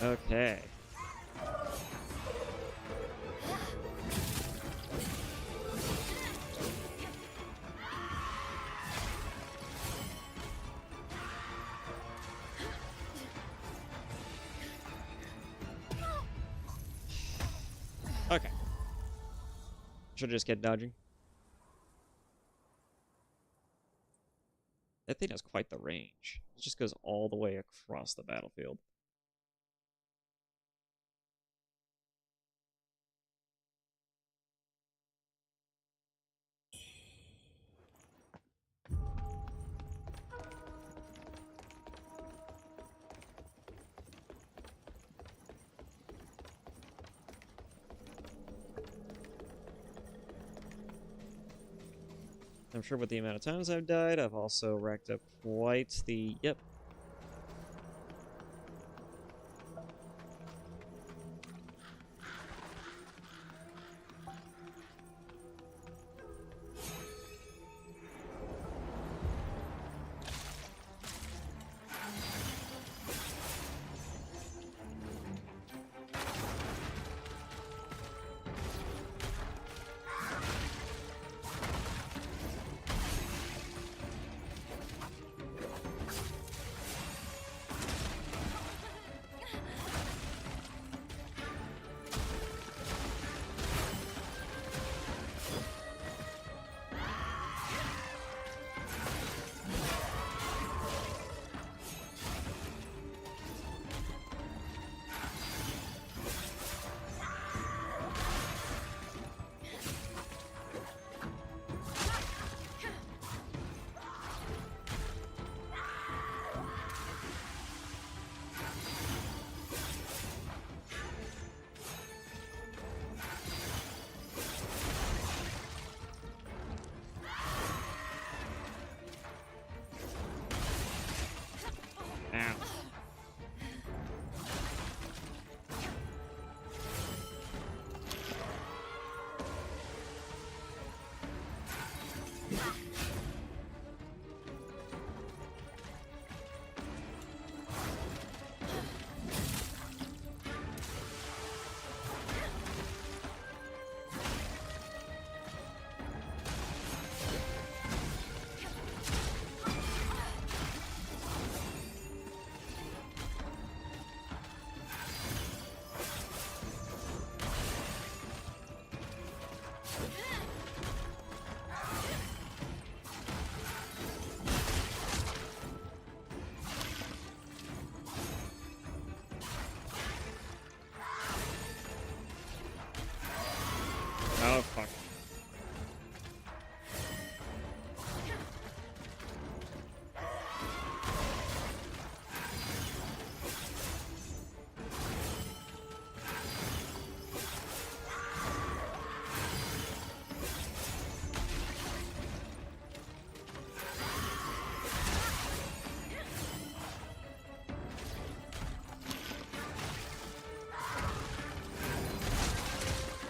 Speaker 1: Okay. Okay. Should just get dodging. That thing has quite the range. It just goes all the way across the battlefield. I'm sure with the amount of times I've died, I've also racked up quite the... Yep.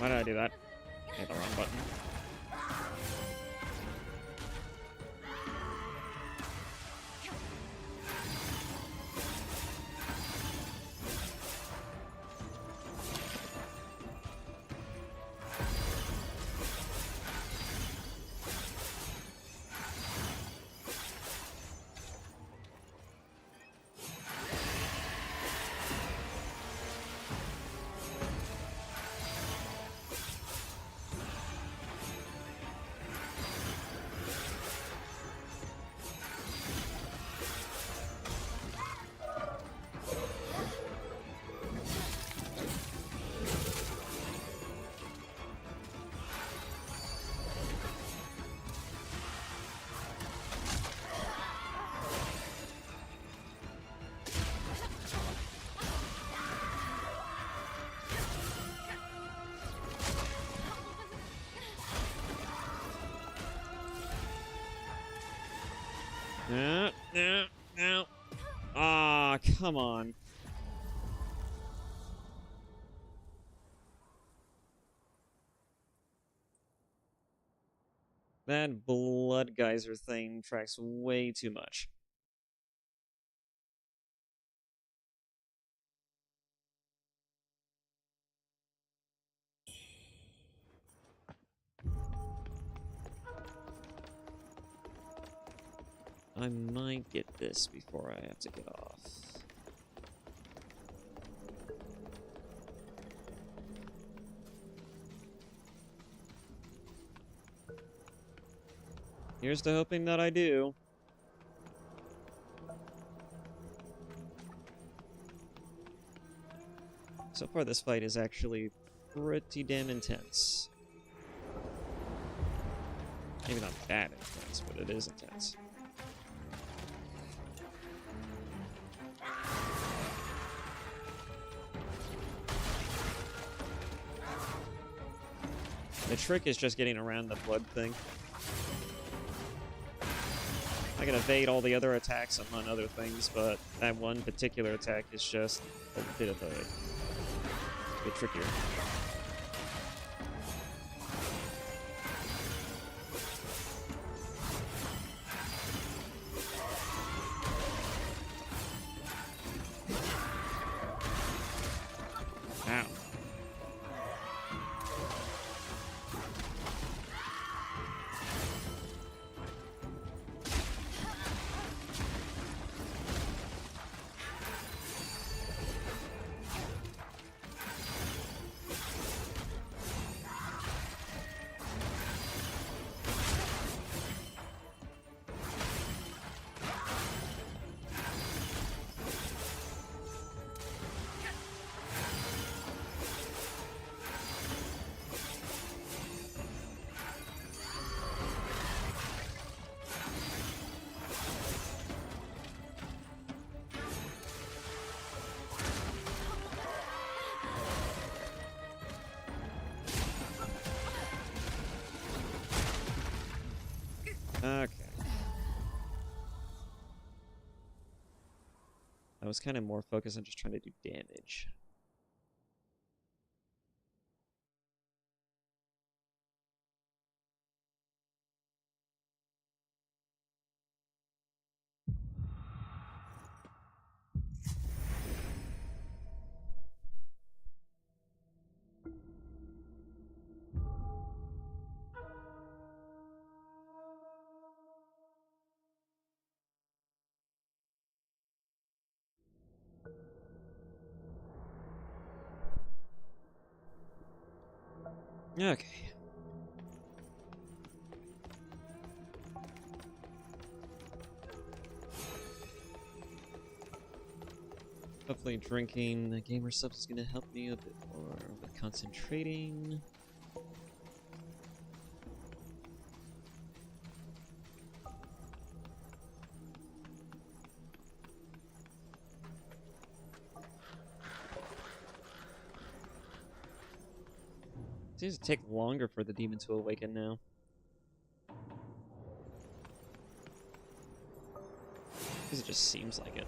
Speaker 1: Why did I do that? Hit the wrong button. No, no, no. Ah, come on. That blood geyser thing tracks way too much. I might get this before I have to get off. Here's to hoping that I do. So far, this fight is actually pretty damn intense. Maybe not that intense, but it is intense. The trick is just getting around the blood thing. I can evade all the other attacks among other things, but that one particular attack is just a bit of a bit trickier. Ow. Okay. I was kind of more focused on just trying to do damage. Okay. Hopefully drinking the gamer subs is going to help me a bit more with concentrating. Seems to take longer for the demon to awaken now. Because it just seems like it.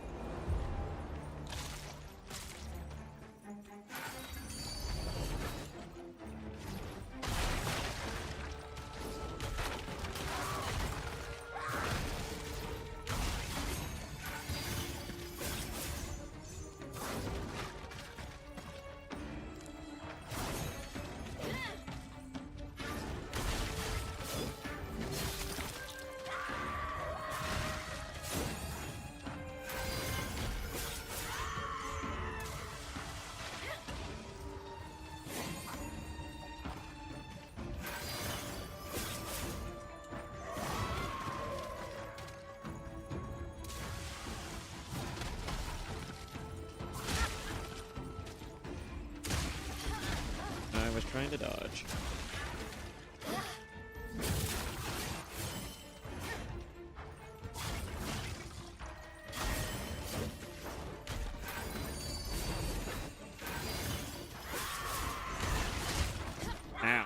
Speaker 1: was trying to dodge. Ow.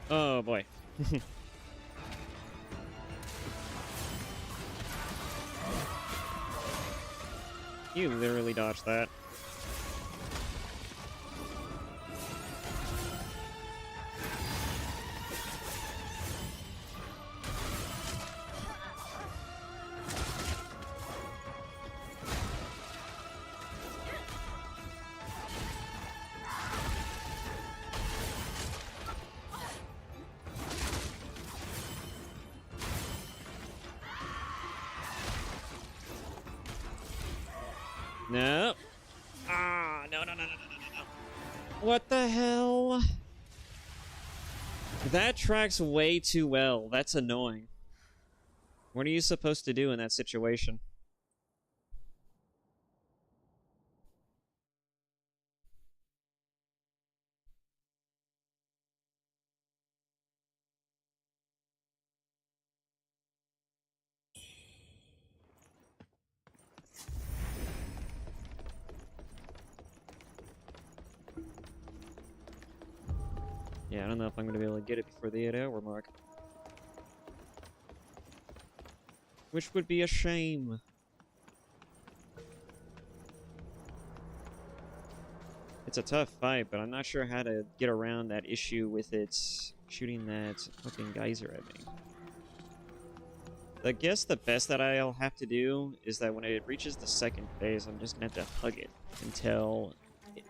Speaker 1: Oh boy. You literally dodged that. No. Ah, no. What the hell? That tracks way too well. That's annoying. What are you supposed to do in that situation? Yeah, I don't know if I'm going to be able to get it before the 8-hour mark. Which would be a shame. It's a tough fight, but I'm not sure how to get around that issue with it shooting that fucking geyser at me. I guess the best that I'll have to do is that when it reaches the second phase, I'm just going to have to hug it until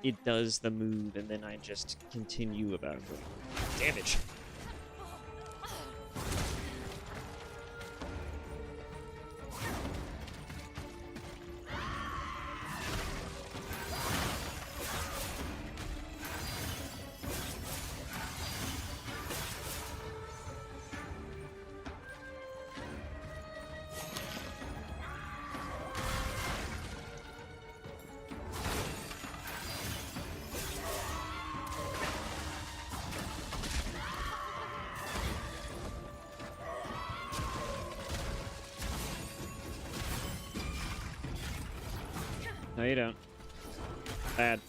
Speaker 1: it does the move, and then I just continue about damage. No, you don't. Bad.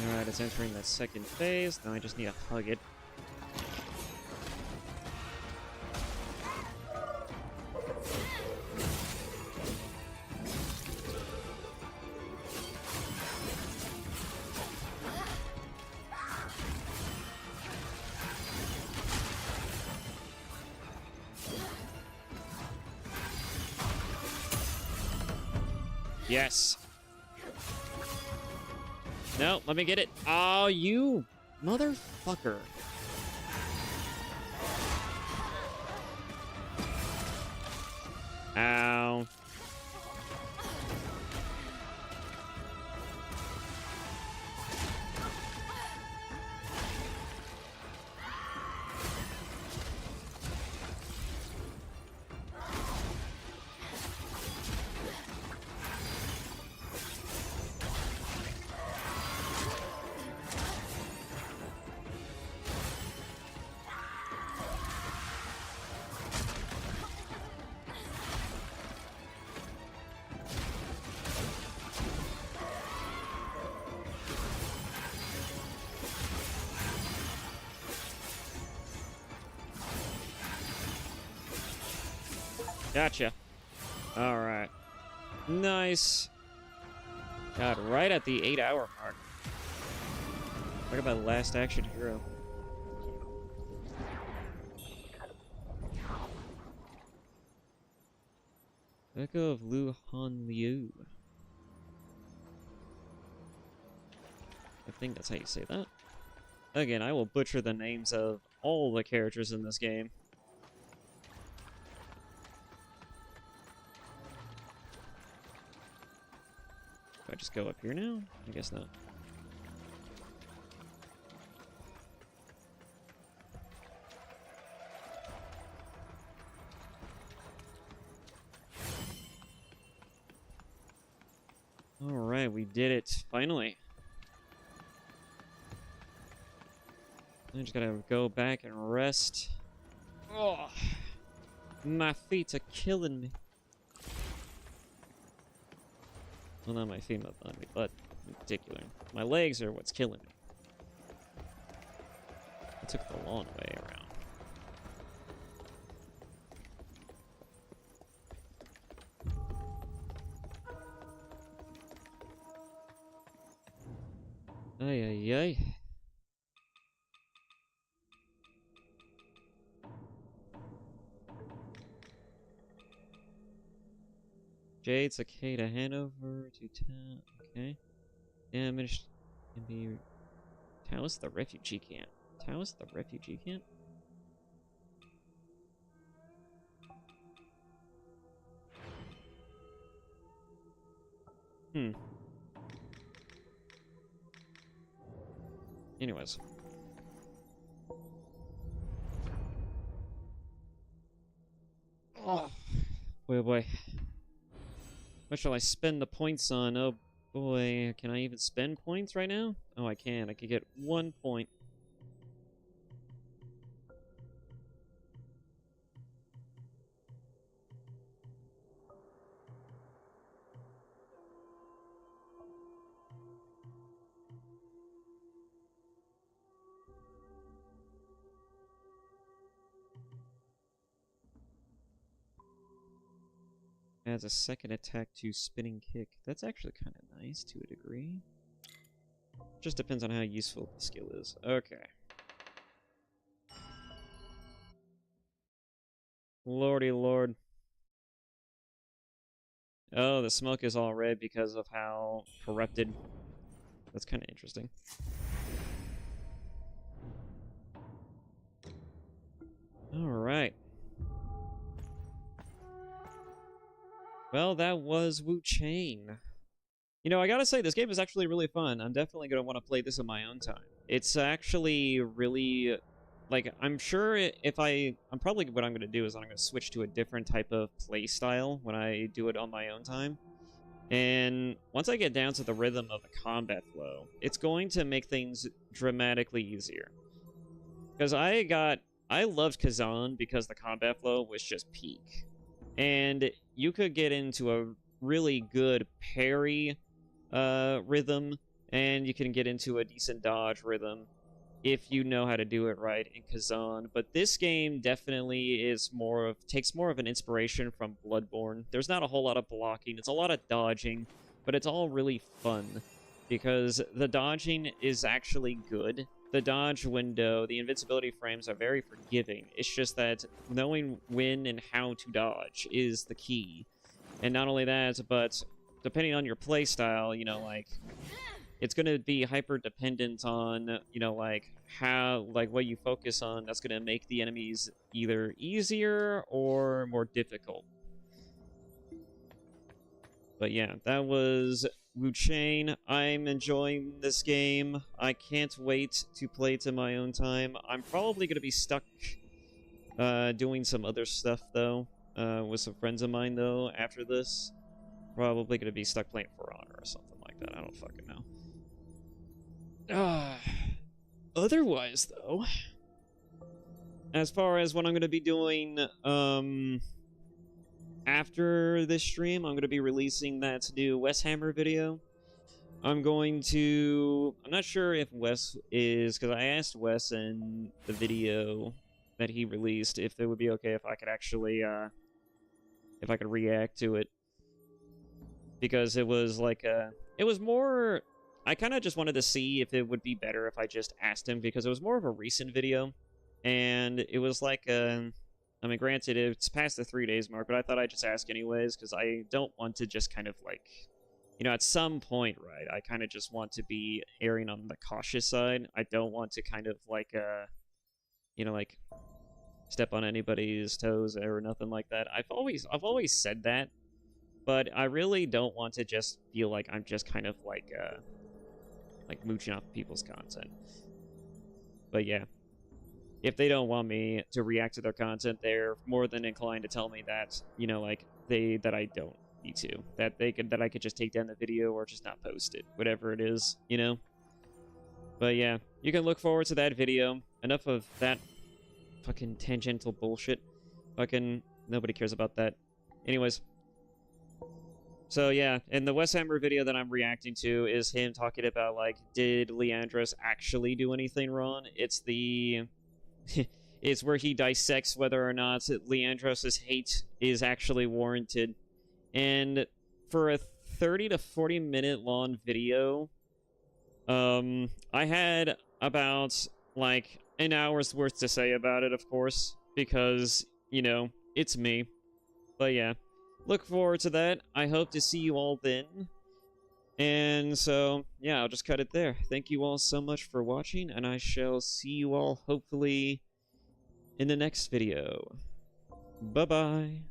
Speaker 1: Alright, it's entering that second phase. Now I just need to hug it. Yes. No, let me get it. Oh, you motherfucker. Ow. Gotcha. All right. Nice. God, right at the 8-hour mark. Talk about last action hero. Echo of Luhan Liu. I think that's how you say that. Again, I will butcher the names of all the characters in this game. Do I just go up here now? I guess not. Alright, we did it. Finally. I just gotta go back and rest. Oh, my feet are killing me. Well, not my feet, my butt in particular. My legs are what's killing me. I took the long way around. Ay, ay, ay. Jade, Cicada, Hanover, 210. Okay. Damaged can be. Taos the refugee camp. Taos the refugee camp? Hmm. Anyways. Oh. Boy, oh boy. What shall I spend the points on? Oh boy, can I even spend points right now? Oh, I can. I could get 1 point. Adds a second attack to spinning kick. That's actually kind of nice to a degree. Just depends on how useful the skill is. Okay. Lordy lord. Oh, the smoke is all red because of how corrupted. That's kind of interesting. Alright. Well, that was Wuchang. You know, I gotta say, this game is actually really fun. I'm definitely gonna want to play this on my own time. It's actually really... Like, I'm sure I'm probably what I'm gonna do is I'm gonna switch to a different type of play style when I do it on my own time. And once I get down to the rhythm of the combat flow, it's going to make things dramatically easier. Because I loved Kazan because the combat flow was just peak. And you could get into a really good parry rhythm, and you can get into a decent dodge rhythm if you know how to do it right in Kazan. But this game definitely is takes more of an inspiration from Bloodborne. There's not a whole lot of blocking. It's a lot of dodging, but it's all really fun because the dodging is actually good. The dodge window, the invincibility frames are very forgiving. It's just that knowing when and how to dodge is the key. And not only that, but depending on your play style, you know, like, it's going to be hyper dependent on, you know, like, how, like, what you focus on. That's going to make the enemies either easier or more difficult. But yeah, that was Wuchang. I'm enjoying this game. I can't wait to play it in my own time. I'm probably going to be stuck doing some other stuff, though, with some friends of mine, though, after this. Probably going to be stuck playing For Honor or something like that. I don't fucking know. Otherwise, though, as far as what I'm going to be doing, after this stream, I'm going to be releasing that new Wes Hammer video. I'm not sure if Wes is, because I asked Wes in the video that he released if it would be okay if I could actually, if I could react to it. Because it was like it was more, I kind of just wanted to see if it would be better if I just asked him, because it was more of a recent video. And it was like, I mean, granted, it's past the 3 days mark, but I thought I'd just ask anyways, because I don't want to just kind of like, you know, at some point, right, I kind of just want to be erring on the cautious side. I don't want to kind of like, you know, like, step on anybody's toes or nothing like that. I've always said that, but I really don't want to just feel like I'm just kind of like mooching off people's content. But yeah, if they don't want me to react to their content, they're more than inclined to tell me that, you know, like, that I don't need to. That I could just take down the video or just not post it. Whatever it is, you know? But yeah, you can look forward to that video. Enough of that fucking tangential bullshit. Fucking nobody cares about that. Anyways. So yeah, and the Wes Hammer video that I'm reacting to is him talking about, like, did Leandros actually do anything wrong? It's it's where he dissects whether or not Leandros' hate is actually warranted. And for a 30 to 40 minute long video, I had about, like, an hour's worth to say about it, of course, because, you know, it's me. But yeah, look forward to that. I hope to see you all then. And so, yeah, I'll just cut it there. Thank you all so much for watching, and I shall see you all hopefully in the next video. Bye-bye.